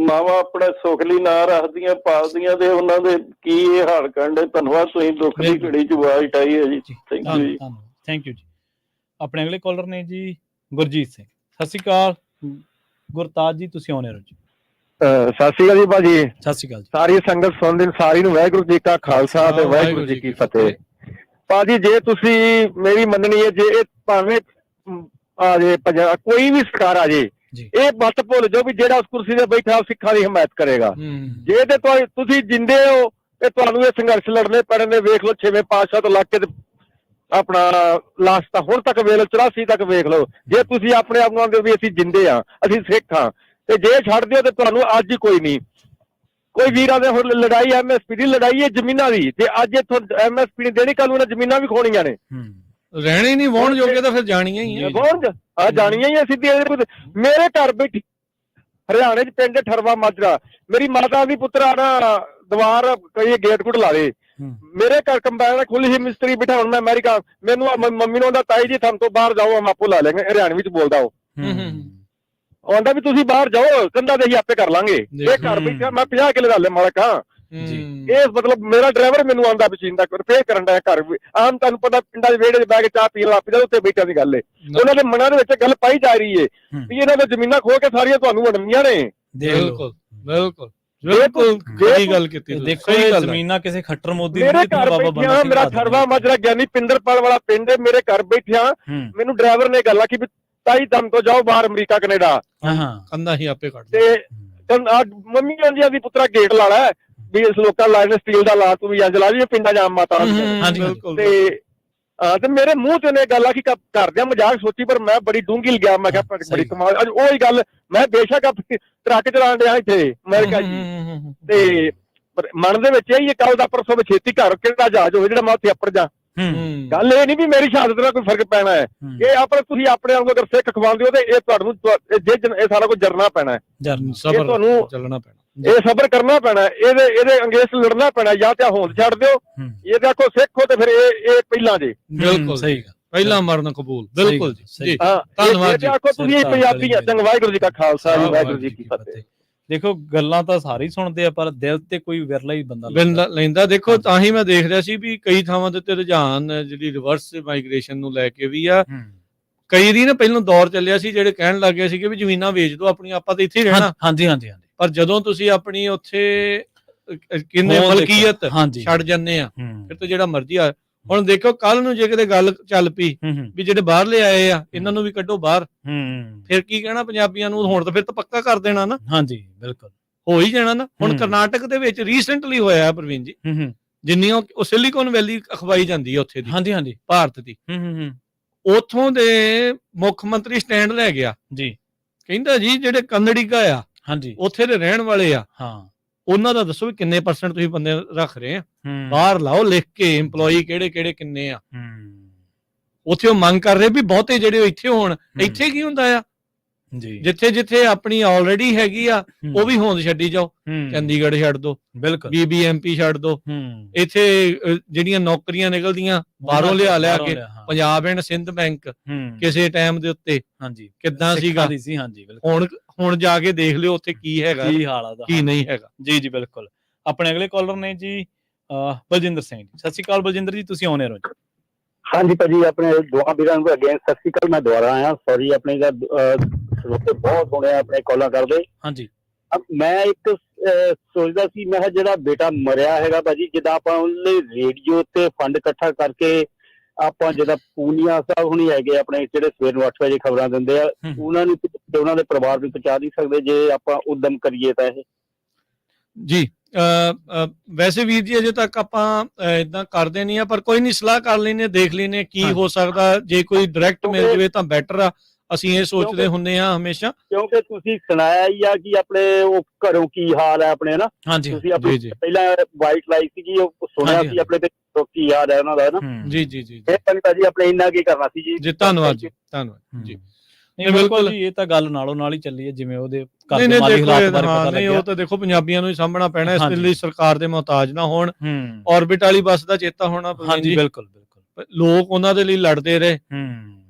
ਮਾਵਾਂ ਆਪਣਾ ਸੁਖ ਲਈ ਨਾਂ ਰੱਖਦੀਆਂ, ਪਾਲਦੀਆਂ, ਤੇ ਉਹਨਾਂ ਦੇ ਕੀ ਇਹ ਹਾਲ ਕਰਨ ਡੇ। ਧੰਨਵਾਦ, ਤੁਸੀਂ ਦੁੱਖ ਦੀ ਘੜੀ ਚ ਆਵਾਜ਼ ਉਠਾਈ ਹੈ ਜੀ। ਥੈਂਕ ਯੂ ਜੀ। ਥੈਂਕ ਯੂ ਜੀ। ਆਪਣੇ ਅਗਲੇ ਕਾਲਰ ਨੇ ਜੀ ਗੁਰਜੀਤ ਸਿੰਘ। ਸਤਿ ਸ਼੍ਰੀ ਅਕਾਲ ਗੁਰਤਾਜ ਜੀ, ਤੁਸੀਂ ਆਉਣੇ ਹੋ ਜੀ। ਸਤਿ ਸ਼੍ਰੀ ਅਕਾਲ ਜੀ ਭਾਜੀ। ਸਤਿ ਸ਼੍ਰੀ ਅਕਾਲ ਜੀ। ਸਾਰੀ ਸੰਗਤ ਸੁਣਦੀ, ਸਾਰੀ ਨੂੰ ਵਾਹਿਗੁਰੂ ਜੀ ਕਾ ਖਾਲਸਾ ਤੇ ਵਾਹਿਗੁਰੂ ਜੀ ਕੀ ਫਤਿਹ। ਭਾਜੀ ਜੇ ਤੁਸੀਂ ਮੇਰੀ ਮੰਨਣੀ ਹੈ, ਜੇ ਇਹ ਭਾਵੇਂ ਆ ਜੇ ਪੰਜਾਬ ਕੋਈ ਵੀ ਸਰਕਾਰ ਆ ਜੇ, ਇਹ ਮਤ ਭੁੱਲ ਜਾਓ ਵੀ ਜਿਹੜਾ ਉਸ ਕੁਰਸੀ ਤੇ ਬੈਠਾ ਉਹ ਸਿੱਖਾਂ ਦੀ ਹਮਾਇਤ ਕਰੇਗਾ। ਜੇ ਤੇ ਤੁਸੀਂ ਜਿੰਦੇ ਹੋ ਤੇ ਤੁਹਾਨੂੰ ਇਹ ਸੰਘਰਸ਼ ਲੜਨੇ ਪੈਣੇ। ਵੇਖ ਲਓ 6ਵੇਂ ਪਾਤਸ਼ਾਹ ਤੋਂ ਲੱਗ ਕੇ ਆਪਣਾ ਲਾਸਟ ਤਾਂ ਹੁਣ ਤੱਕ ਵੇਖ ਲਓ, 84 ਤੱਕ ਵੇਖ ਲਓ। ਜੇ ਤੁਸੀਂ ਆਪਣੇ ਆਪ ਨੂੰ ਆਂਦੇ ਵੀ ਅਸੀਂ ਜਿੰਦੇ ਆ, ਅਸੀਂ ਸਿੱਖ ਹਾਂ, ਤੇ ਜੇ ਛੱਡ ਦਿਓ ਤੇ ਤੁਹਾਨੂੰ ਅੱਜ ਹੀ ਕੋਈ ਨਹੀਂ। ਕੋਈ ਵੀਰਾਂ ਦੇ ਹੁਣ ਲੜਾਈ MSP ਦੀ ਲੜਾਈ ਹੈ ਜ਼ਮੀਨਾਂ ਦੀ, ਤੇ ਅੱਜ ਇੱਥੋਂ MSP ਨੇ ਦੇਣੀ, ਕੱਲ ਉਹਨਾਂ ਜ਼ਮੀਨਾਂ ਵੀ ਖੋਣੀਆਂ ਨੇ। ਰਹਿਣੇ ਨਹੀਂ ਵਾਹੁਣ ਜੋਗੇ ਤਾਂ ਫਿਰ ਜਾਣੀਆਂ ਹੀ ਆ ਜਾਣੀਆਂ ਹੀ ਆ ਸਿੱਧੀ। ਮੇਰੇ ਘਰ ਬੈਠੀ ਹਰਿਆਣੇ ਚ ਪਿੰਡ ਠਰਵਾ ਮਾਜਰਾ, ਮੇਰੀ ਮਾਤਾ ਦੀ ਪੁੱਤਰਾ ਨਾ ਦੀਵਾਰ ਕਈ ਗੇਟ ਗੁੱਟ ਲਾ ਦੇ। ਮੇਰੇ ਘਰ ਕੰਬਾਈਨ ਖੁੱਲੀ ਸੀ, ਮਿਸਤਰੀ ਬਿਠਾ, ਹੁਣ ਮੈਂ ਅਮਰੀਕਾ, ਮੈਨੂੰ ਮੰਮੀ ਨੂੰ ਆਂਦਾ ਤਾਈ ਜੀ ਤੁਹਾਨੂੰ ਤੋਂ ਬਾਹਰ ਜਾਓ, ਹਮ ਆਪੋ ਲਾ ਲੈਂਗੇ। ਹਰਿਆਣੇ ਵਿੱਚ ਬੋਲਦਾ ਉਹ ਆਂਦਾ ਵੀ ਤੁਸੀਂ ਬਾਹਰ ਜਾਓ, ਕੰਧਾਂ ਤੇ ਅਸੀਂ ਆਪੇ ਕਰ ਲਾਂਗੇ। ਇਹ ਘਰ ਬੈਠਾ ਮੈਂ 50 ਕਿੱਲੇ ਦਾ ਮਾਲਕ ਹਾਂ। ਇਹ ਮਤਲਬ ਮੇਰਾ ਡਰਾਈਵਰ ਮੈਨੂੰ ਆਂਦਾ ਮਸ਼ੀਨ ਦਾ ਰਿਪੇਅਰ ਕਰਨ ਦਾ ਘਰ। ਆਮ ਤੁਹਾਨੂੰ ਪਤਾ ਪਿੰਡਾਂ ਦੇ ਵਿਹੜੇ ਚ ਬਹਿ ਕੇ ਚਾਹ ਪੀਣ ਲੱਗ ਪਿਆ, ਉੱਤੇ ਬੈਠਿਆਂ ਦੀ ਗੱਲ ਏ। ਉਹਨਾਂ ਦੇ ਮਨਾਂ ਦੇ ਵਿੱਚ ਗੱਲ ਪਾਈ ਜਾ ਰਹੀ ਏ ਵੀ ਇਹਨਾਂ ਦੇ ਜ਼ਮੀਨਾਂ ਖੋ ਕੇ ਸਾਰੀਆਂ ਤੁਹਾਨੂੰ ਵੰਡਣੀਆਂ ਨੇ। ਬਿਲਕੁਲ ਬਿਲਕੁਲ ਬਿਲਕੁਲ ਸਹੀ ਗੱਲ ਕੀਤੀ। ਦੇਖੋ ਜ਼ਮੀਨਾਂ ਕਿਸੇ ਖੱਟਰ ਮੋਦੀ ਮੇਰੇ ਘਰ ਬੈਠਿਆ, ਮੇਰਾ ਠਰਵਾ ਮਾਜਰਾ ਗਿਆਨੀ ਪਿੰਦਰਪਾਲ ਵਾਲਾ ਪਿੰਡ, ਮੇਰੇ ਘਰ ਬੈਠਿਆ ਮੈਨੂੰ ਡਰਾਈਵਰ ਨੇ ਗੱਲ ਆਖੀ ਵੀ ਤਾਈ ਦਮ ਤੋਂ ਜਾਓ ਬਾਹਰ ਅਮਰੀਕਾ ਕੈਨੇਡਾ, ਕੰਧਾਂ ਹੀ ਆਪੇ ਕੱਢ ਤੇ ਮੰਮੀ ਕਹਿੰਦੀ ਆ ਵੀ ਪੁੱਤਰਾ ਗੇਟ ਲਾ ਲੈ ਵੀ ਇਸ ਲੋਕਾਂ ਲਾਈਨ ਸਟੀਲ ਦਾ ਲਾ, ਤੂੰ ਵੀ ਅੱਜ ਲਾ ਲਈ ਪਿੰਡਾਂ ਜਾਮ ਮਾਤਾ ਤੇ ਮੇਰੇ ਮੂੰਹ ਤੇ ਨੇ ਗੱਲ ਆ ਕਿ ਕਰਦਿਆਂ ਮਜ਼ਾਕ ਸੋਚੀ, ਪਰ ਮੈਂ ਬੜੀ ਡੂੰਘੀ ਗਿਆ। ਮੈਂ ਕਿਹਾ ਬੜੀ ਕਮਾਲ। ਅੱਜ ਉਹੀ ਗੱਲ, ਮੈਂ ਬੇਸ਼ੱਕ ਟਰੱਕ ਚਲਾਉਣ ਡਿਆ ਇੱਥੇ ਅਮਰੀਕਾ ਜੀ, ਤੇ ਮਨ ਦੇ ਵਿੱਚ ਇਹੀ ਕੱਲ ਦਾ ਪਰਸੋਂ ਵੀ ਛੇਤੀ ਘਰ ਕਿਹੜਾ ਜਹਾਜ਼ ਹੋਵੇ ਜਿਹੜਾ ਮੈਂ ਉੱਥੇ ਅੱਪੜ ਜਾ। ਗੱਲ ਇਹ ਨਹੀਂ ਵੀ ਮੇਰੀ ਸ਼ਹਾਦਤ ਨਾਲ ਕੋਈ ਫਰਕ ਪੈਣਾ ਹੈ। ਇਹ ਆਪਣੇ ਤੁਸੀਂ ਆਪਣੇ ਆਪ ਨੂੰ ਅਗਰ ਸਿੱਖ ਖਵਾਉਂਦੇ ਹੋ ਤੇ ਇਹ ਤੁਹਾਨੂੰ ਇਹ ਸਾਰਾ ਕੁਝ ਜਰਨਾ ਪੈਣਾ ਹੈ, ਤੁਹਾਨੂੰ ਚੱਲਣਾ ਪੈਣਾ, ਇਹ ਸਬਰ ਕਰਨਾ ਪੈਣਾ, ਇਹਦੇ ਅੰਗੇਸ ਲੜਨਾ ਪੈਣਾ। ਜਾਂ ਤੇ ਹੋਂਦ ਛੱਡ ਦਿਓ, ਇਹ ਦੇਖੋ ਸਿੱਖ ਹੋ ਤੇ ਫਿਰ ਇਹ ਪਹਿਲਾਂ ਜੇ। ਬਿਲਕੁਲ ਸਹੀ ਗੱਲ, ਪਹਿਲਾਂ ਮਰਨ ਕਬੂਲ। ਬਿਲਕੁਲ ਜੀ, ਧੰਨਵਾਦ ਜੀ। ਆਖੋ ਤੁਸੀਂ ਪੰਜਾਬੀ ਆ। ਚੰਗਾ, ਵਾਹਿਗੁਰੂ ਜੀ ਕਾ ਖਾਲਸਾ, ਵਾਹਿਗੁਰੂ ਜੀ ਕੀ ਫਤਿਹ। ਦੇਖੋ ਗੱਲਾਂ ਤਾਂ ਸਾਰੇ ਹੀ ਸੁਣਦੇ ਆ, ਪਰ ਦਿਲ ਤੇ ਕੋਈ ਵਿਰਲਾ ਹੀ ਬੰਦਾ ਲੈਂਦਾ। ਦੇਖੋ ਤਾਂ ਹੀ ਮੈਂ ਦੇਖ ਰਿਹਾ ਸੀ ਵੀ ਕਈ ਥਾਵਾਂ ਦੇ ਉੱਤੇ ਰੁਝਾਨ ਜਿਹੜੀ ਰਿਵਰਸ ਮਾਈਗ੍ਰੇਸ਼ਨ ਨੂੰ ਲੈ ਕੇ ਵੀ ਆ। ਕਈ ਦੀ ਨਾ ਪਹਿਲਾਂ ਦੌਰ ਚੱਲਿਆ ਸੀ ਜਿਹੜੇ ਕਹਿਣ ਲੱਗ ਗਏ ਸੀਗੇ ਵੀ ਜ਼ਮੀਨਾਂ ਵੇਚ ਦਿਓ ਆਪਣੀ, ਆਪਾਂ ਤਾਂ ਇੱਥੇ ਹੀ ਰਹਿਣਾ। ਹਾਂਜੀ ਹਾਂਜੀ ਹਾਂਜੀ। ਪਰ ਜਦੋਂ ਤੁਸੀਂ ਆਪਣੀ ਉੱਥੇ ਕਿੰਨੇ ਮਲਕੀਅਤ ਛੱਡ ਜਾਂਦੇ ਆ, ਫਿਰ ਤਾਂ ਜਿਹੜਾ ਮਰਜ਼ੀ ਆ। ਹੁਣ ਦੇਖੋ ਕੱਲ ਨੂੰ ਜੇ ਕਿਤੇ ਗੱਲ ਚੱਲ ਪਈ ਵੀ ਜਿਹੜੇ ਬਾਹਰਲੇ ਆਏ ਆ ਇਹਨਾਂ ਨੂੰ ਵੀ ਕੱਢੋ ਬਾਹਰ, ਫਿਰ ਕੀ ਕਹਿਣਾ ਪੰਜਾਬੀਆਂ ਨੂੰ? ਹੁਣ ਤਾਂ ਫਿਰ ਤਾਂ ਪੱਕਾ ਕਰ ਦੇਣਾ ਨਾ। ਹਾਂਜੀ ਬਿਲਕੁਲ ਹੋ ਹੀ ਜਾਣਾ ਨਾ। ਹੁਣ ਕਰਨਾਟਕ ਦੇ ਵਿੱਚ ਰੀਸੈਂਟਲੀ ਹੋਇਆ ਪ੍ਰਵੀਨ ਜੀ, ਜਿੰਨੀਆਂ ਉਹ ਸਿਲੀਕਨ ਵੈਲੀ ਅਖਵਾਈ ਜਾਂਦੀ ਹੈ ਉੱਥੇ ਦੀ, ਹਾਂਜੀ ਹਾਂਜੀ, ਭਾਰਤ ਦੀ, ਉੱਥੋਂ ਦੇ ਮੁੱਖ ਮੰਤਰੀ ਸਟੈਂਡ ਲੈ ਗਿਆ ਜੀ, ਕਹਿੰਦਾ ਜੀ ਜਿਹੜੇ ਕੰਨੜੀਗਾ ਆ ਹਾਂਜੀ ਉੱਥੇ ਦੇ ਰਹਿਣ ਵਾਲੇ ਆ, ਹਾਂ ਉਹਨਾਂ ਦਾ ਦੱਸੋ ਵੀ ਕਿੰਨੇ % ਤੁਸੀਂ ਬੰਦੇ ਰੱਖ ਰਹੇ ਆ, ਬਾਹਰ ਲਾਓ ਲਿਖ ਕੇ EMPLOYEE ਕਿਹੜੇ ਕਿੰਨੇ ਆ। ਉੱਥੇ ਉਹ ਮੰਗ ਕਰ ਰਹੇ ਵੀ ਬਹੁਤੇ ਜਿਹੜੇ ਇੱਥੇ ਹੋਣ। ਇੱਥੇ ਕੀ ਹੁੰਦਾ ਆ ਜੀ, ਜਿੱਥੇ ਜਿੱਥੇ ਆਪਣੀ ਆਲਰੇਡੀ ਹੈਗੀ ਆ ਉਹ ਵੀ ਹੋਂਦ ਛੱਡੀ ਜਾਓ। ਚੰਡੀਗੜ੍ਹ ਛੱਡ ਦੋ, ਬਿਲਕੁਲ BBMP ਛੱਡ ਦੋ, ਇੱਥੇ ਜਿਹੜੀਆਂ ਨੌਕਰੀਆਂ ਨਿਕਲਦੀਆਂ ਬਾਹਰੋਂ ਲਿਆ ਕੇ, ਪੰਜਾਬ ਐਂਡ ਸਿੰਧ ਬੈਂਕ ਕਿਸੇ ਟਾਈਮ ਦੇ ਉੱਤੇ ਕਿੱਦਾਂ ਸੀਗਾ, ਹੁਣ ਜਾ ਕੇ ਦੇਖ ਲਿਓ ਉੱਥੇ ਕੀ ਹੈਗਾ, ਕੀ ਹਾਲ ਆ, ਕੀ ਨਹੀਂ ਹੈਗਾ। ਜੀ ਜੀ ਬਿਲਕੁਲ। ਆਪਣੇ ਅਗਲੇ ਕਾਲਰ ਨੇ ਜੀ ਬਲਜਿੰਦਰ ਸਿੰਘ। ਸਤਿ ਸ਼੍ਰੀ ਅਕਾਲ ਬਲਜਿੰਦਰ ਜੀ, ਤੁਸੀਂ ਆਉਣੇ ਰਹੋ ਜੀ। ਹਾਂਜੀ ਭਾਜੀ, ਆਪਣੇ ਦੋਹਾਂ ਵੀਰਾਂ ਨੂੰ ਅਗੇਨ ਸਤਿ ਸ਼੍ਰੀ ਅਕਾਲ। ਮੈਂ ਦੁਬਾਰਾ ਆਇਆ, ਸੌਰੀ ਆਪਣੇ ਦਾ ਸਰੋਤੇ ਬਹੁਤ ਹੋਣੇ ਆਪਣੇ ਕਾਲਾਂ ਕਰਦੇ। ਹਾਂਜੀ ਮੈਂ ਇੱਕ ਸੋਚਦਾ ਸੀ, ਮੈਂ ਕਿਹਾ ਜਿਹੜਾ ਬੇਟਾ ਮਰਿਆ ਹੈਗਾ ਭਾਜੀ, ਜਿੱਦਾਂ ਆਪਾਂ ਉਹਨੇ ਰੇਡੀਓ ਤੇ ਫੰਡ ਇਕੱਠਾ ਕਰਕੇ ਆਪਾਂ ਜਿੱਦਾਂ ਪੂਨੀਆ ਸਾਹਿਬ ਹੁਣੀ ਹੈਗੇ ਆਪਣੇ ਜਿਹੜੇ ਸਵੇਰ ਨੂੰ 8 ਵਜੇ ਖਬਰਾਂ ਦਿੰਦੇ ਆ, ਉਹਨਾਂ ਨੂੰ ਉਹਨਾਂ ਦੇ ਪਰਿਵਾਰ ਨੂੰ ਪਹੁੰਚਾ ਨਹੀਂ ਸਕਦੇ ਜੇ ਆਪਾਂ ਉਦਮ ਕਰੀਏ ਤਾਂ ਇਹ ਜੀ। ਵੈਸੇ ਵੀਰ ਜੀ ਅਜੇ ਤੱਕ ਆਪਾਂ ਇਦਾਂ ਕਰਦੇ ਨਹੀਂ ਆ, ਪਰ ਕੋਈ ਨਹੀਂ, ਸਲਾਹ ਕਰ ਲੈਨੇ, ਦੇਖ ਲੈਨੇ ਕੀ ਹੋ ਸਕਦਾ। ਜੇ ਕੋਈ ਡਾਇਰੈਕਟ ਮਿਲ ਜਾਵੇ ਤਾਂ ਬੈਟਰ ਆ, ਅਸੀਂ ਇਹ ਸੋਚਦੇ ਹੁੰਦੇ ਆ ਹਮੇਸ਼ਾ। ਕਿਉਂਕਿ ਤੁਸੀਂ ਸੁਣਾਇਆ ਹੀ ਆ ਕਿ ਆਪਣੇ ਉਹ ਘਰੋਂ ਕੀ ਹਾਲ ਹੈ ਆਪਣੇ, ਨਾ ਤੁਸੀਂ ਆਪਣੇ ਪਹਿਲਾਂ ਵਾਈਟ ਲਾਈ ਸੀਗੀ, ਉਹ ਸੁਣਿਆ ਸੀ ਆਪਣੇ ਤੇ ਕੀ ਹਾਲ ਹੈ ਉਹਨਾਂ ਦਾ, ਨਾ ਜੀ ਜੀ ਜੀ। ਇਹ ਭਾਜੀ ਆਪਣੇ ਇੰਨਾ ਕੀ ਕਰਨਾ ਸੀ ਜੀ। ਧੰਨਵਾਦ ਜੀ, ਧੰਨਵਾਦ ਜੀ। ਬਿਲਕੁਲ ਜੀ, ਇਹ ਤਾਂ ਗੱਲ ਨਾਲੋਂ ਨਾਲ ਹੀ ਚੱਲੀ ਹੈ, ਜਿਵੇਂ ਉਹਦੇ ਉਹ ਤਾਂ ਦੇਖੋ ਪੰਜਾਬੀਆਂ ਨੂੰ ਹੀ ਸਾਂਭਣਾ ਪੈਣਾ, ਇਸ ਲਈ ਸਰਕਾਰ ਦੇ ਮੁਹਤਾਜ ਨਾ ਹੋਣ। ਔਰਬਿਟ ਵਾਲੀ ਬੱਸ ਦਾ ਚੇਤਾ ਹੋਣਾ। ਹਾਂਜੀ ਬਿਲਕੁਲ ਬਿਲਕੁਲ। ਲੋਕ ਉਹਨਾਂ ਦੇ ਲਈ ਲੜਦੇ ਰਹੇ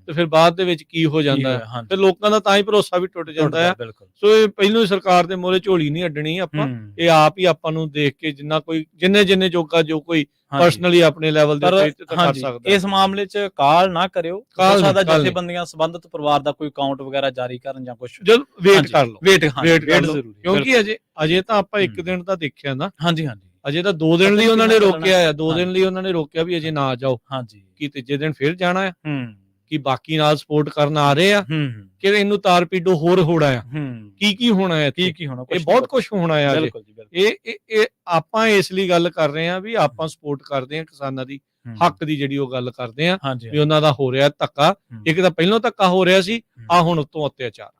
ਤੇ ਫਿਰ ਬਾਅਦ ਦੇ ਵਿੱਚ ਕੀ ਹੋ ਜਾਂਦਾ ਹੈ, ਤੇ ਲੋਕਾਂ ਦਾ ਤਾਂ ਹੀ ਭਰੋਸਾ ਵੀ ਟੁੱਟ ਜਾਂਦਾ ਹੈ। ਸੋ ਇਹ ਪਹਿਲੋਂ ਹੀ ਸਰਕਾਰ ਦੇ ਮੋਹਰੇ ਝੋਲੀ ਨਹੀਂ ਅੱਡਣੀ ਆਪਾਂ, ਇਹ ਆਪ ਹੀ ਆਪਾਂ ਨੂੰ ਦੇਖ ਕੇ ਜਿੰਨੇ ਜੋਗਾ ਜੋ ਕੋਈ ਪਰਸਨਲੀ ਆਪਣੇ ਲੈਵਲ ਦੇ ਉੱਤੇ ਕਰ ਸਕਦਾ। ਇਸ ਮਾਮਲੇ 'ਚ ਕਾਲ ਨਾ ਕਰਿਓ, ਦਾ ਜਥੇਬੰਦੀਆਂ ਸੰਬੰਧਿਤ ਪਰਿਵਾਰ ਦਾ ਕੋਈ ਅਕਾਊਂਟ ਵਗੈਰਾ ਜਾਰੀ ਕਰਨ ਜਾਂ ਕੁਝ, ਜਦ ਵੇਟ ਕਰ ਲਓ, ਵੇਟ ਜ਼ਰੂਰੀ, ਕਿਉਂਕਿ ਅਜੇ ਤਾਂ ਆਪਾਂ ਇੱਕ ਦਿਨ ਤਾਂ ਦੇਖਿਆ ਨਾ। ਹਾਂਜੀ ਹਾਂਜੀ, ਅਜੇ ਤਾਂ 2 ਦਿਨ ਲਈ ਉਹਨਾਂ ਨੇ ਰੋਕਿਆ ਆ, 2 ਦਿਨ ਲਈ ਉਹਨਾਂ ਨੇ ਰੋਕਿਆ ਵੀ ਅਜੇ ਨਾ ਜਾਓ। ਹਾਂਜੀ, ਕੀ ਤੀਜੇ ਦਿਨ ਫਿਰ ਜਾਣਾ ਆ? ਕਿ ਬਾਕੀ ਨਾਲ ਸਪੋਰਟ ਕਰਨ ਆ ਰਹੇ ਆ ਕਿ ਇਹਨੂੰ ਤਾਰ ਪੀਡੋ ਹੋਰ ਹੋਣਾ ਆ? ਕੀ ਹੋਣਾ ਹੈ? ਕੀ ਹੋਣਾ? ਇਹ ਬਹੁਤ ਕੁਝ ਹੋਣਾ ਆ। ਇਹ ਆਪਾਂ ਇਸ ਲਈ ਗੱਲ ਕਰ ਰਹੇ ਆ ਵੀ ਆਪਾਂ ਸਪੋਰਟ ਕਰਦੇ ਆ ਕਿਸਾਨਾਂ ਦੀ, ਹੱਕ ਦੀ ਜਿਹੜੀ ਉਹ ਗੱਲ ਕਰਦੇ ਆ ਵੀ ਉਹਨਾਂ ਦਾ ਹੋ ਰਿਹਾ ਧੱਕਾ। ਇੱਕ ਤਾਂ ਪਹਿਲਾਂ ਧੱਕਾ ਹੋ ਰਿਹਾ ਸੀ, ਆ ਹੁਣ ਉਤੋਂ ਅਤਿਆਚਾਰ।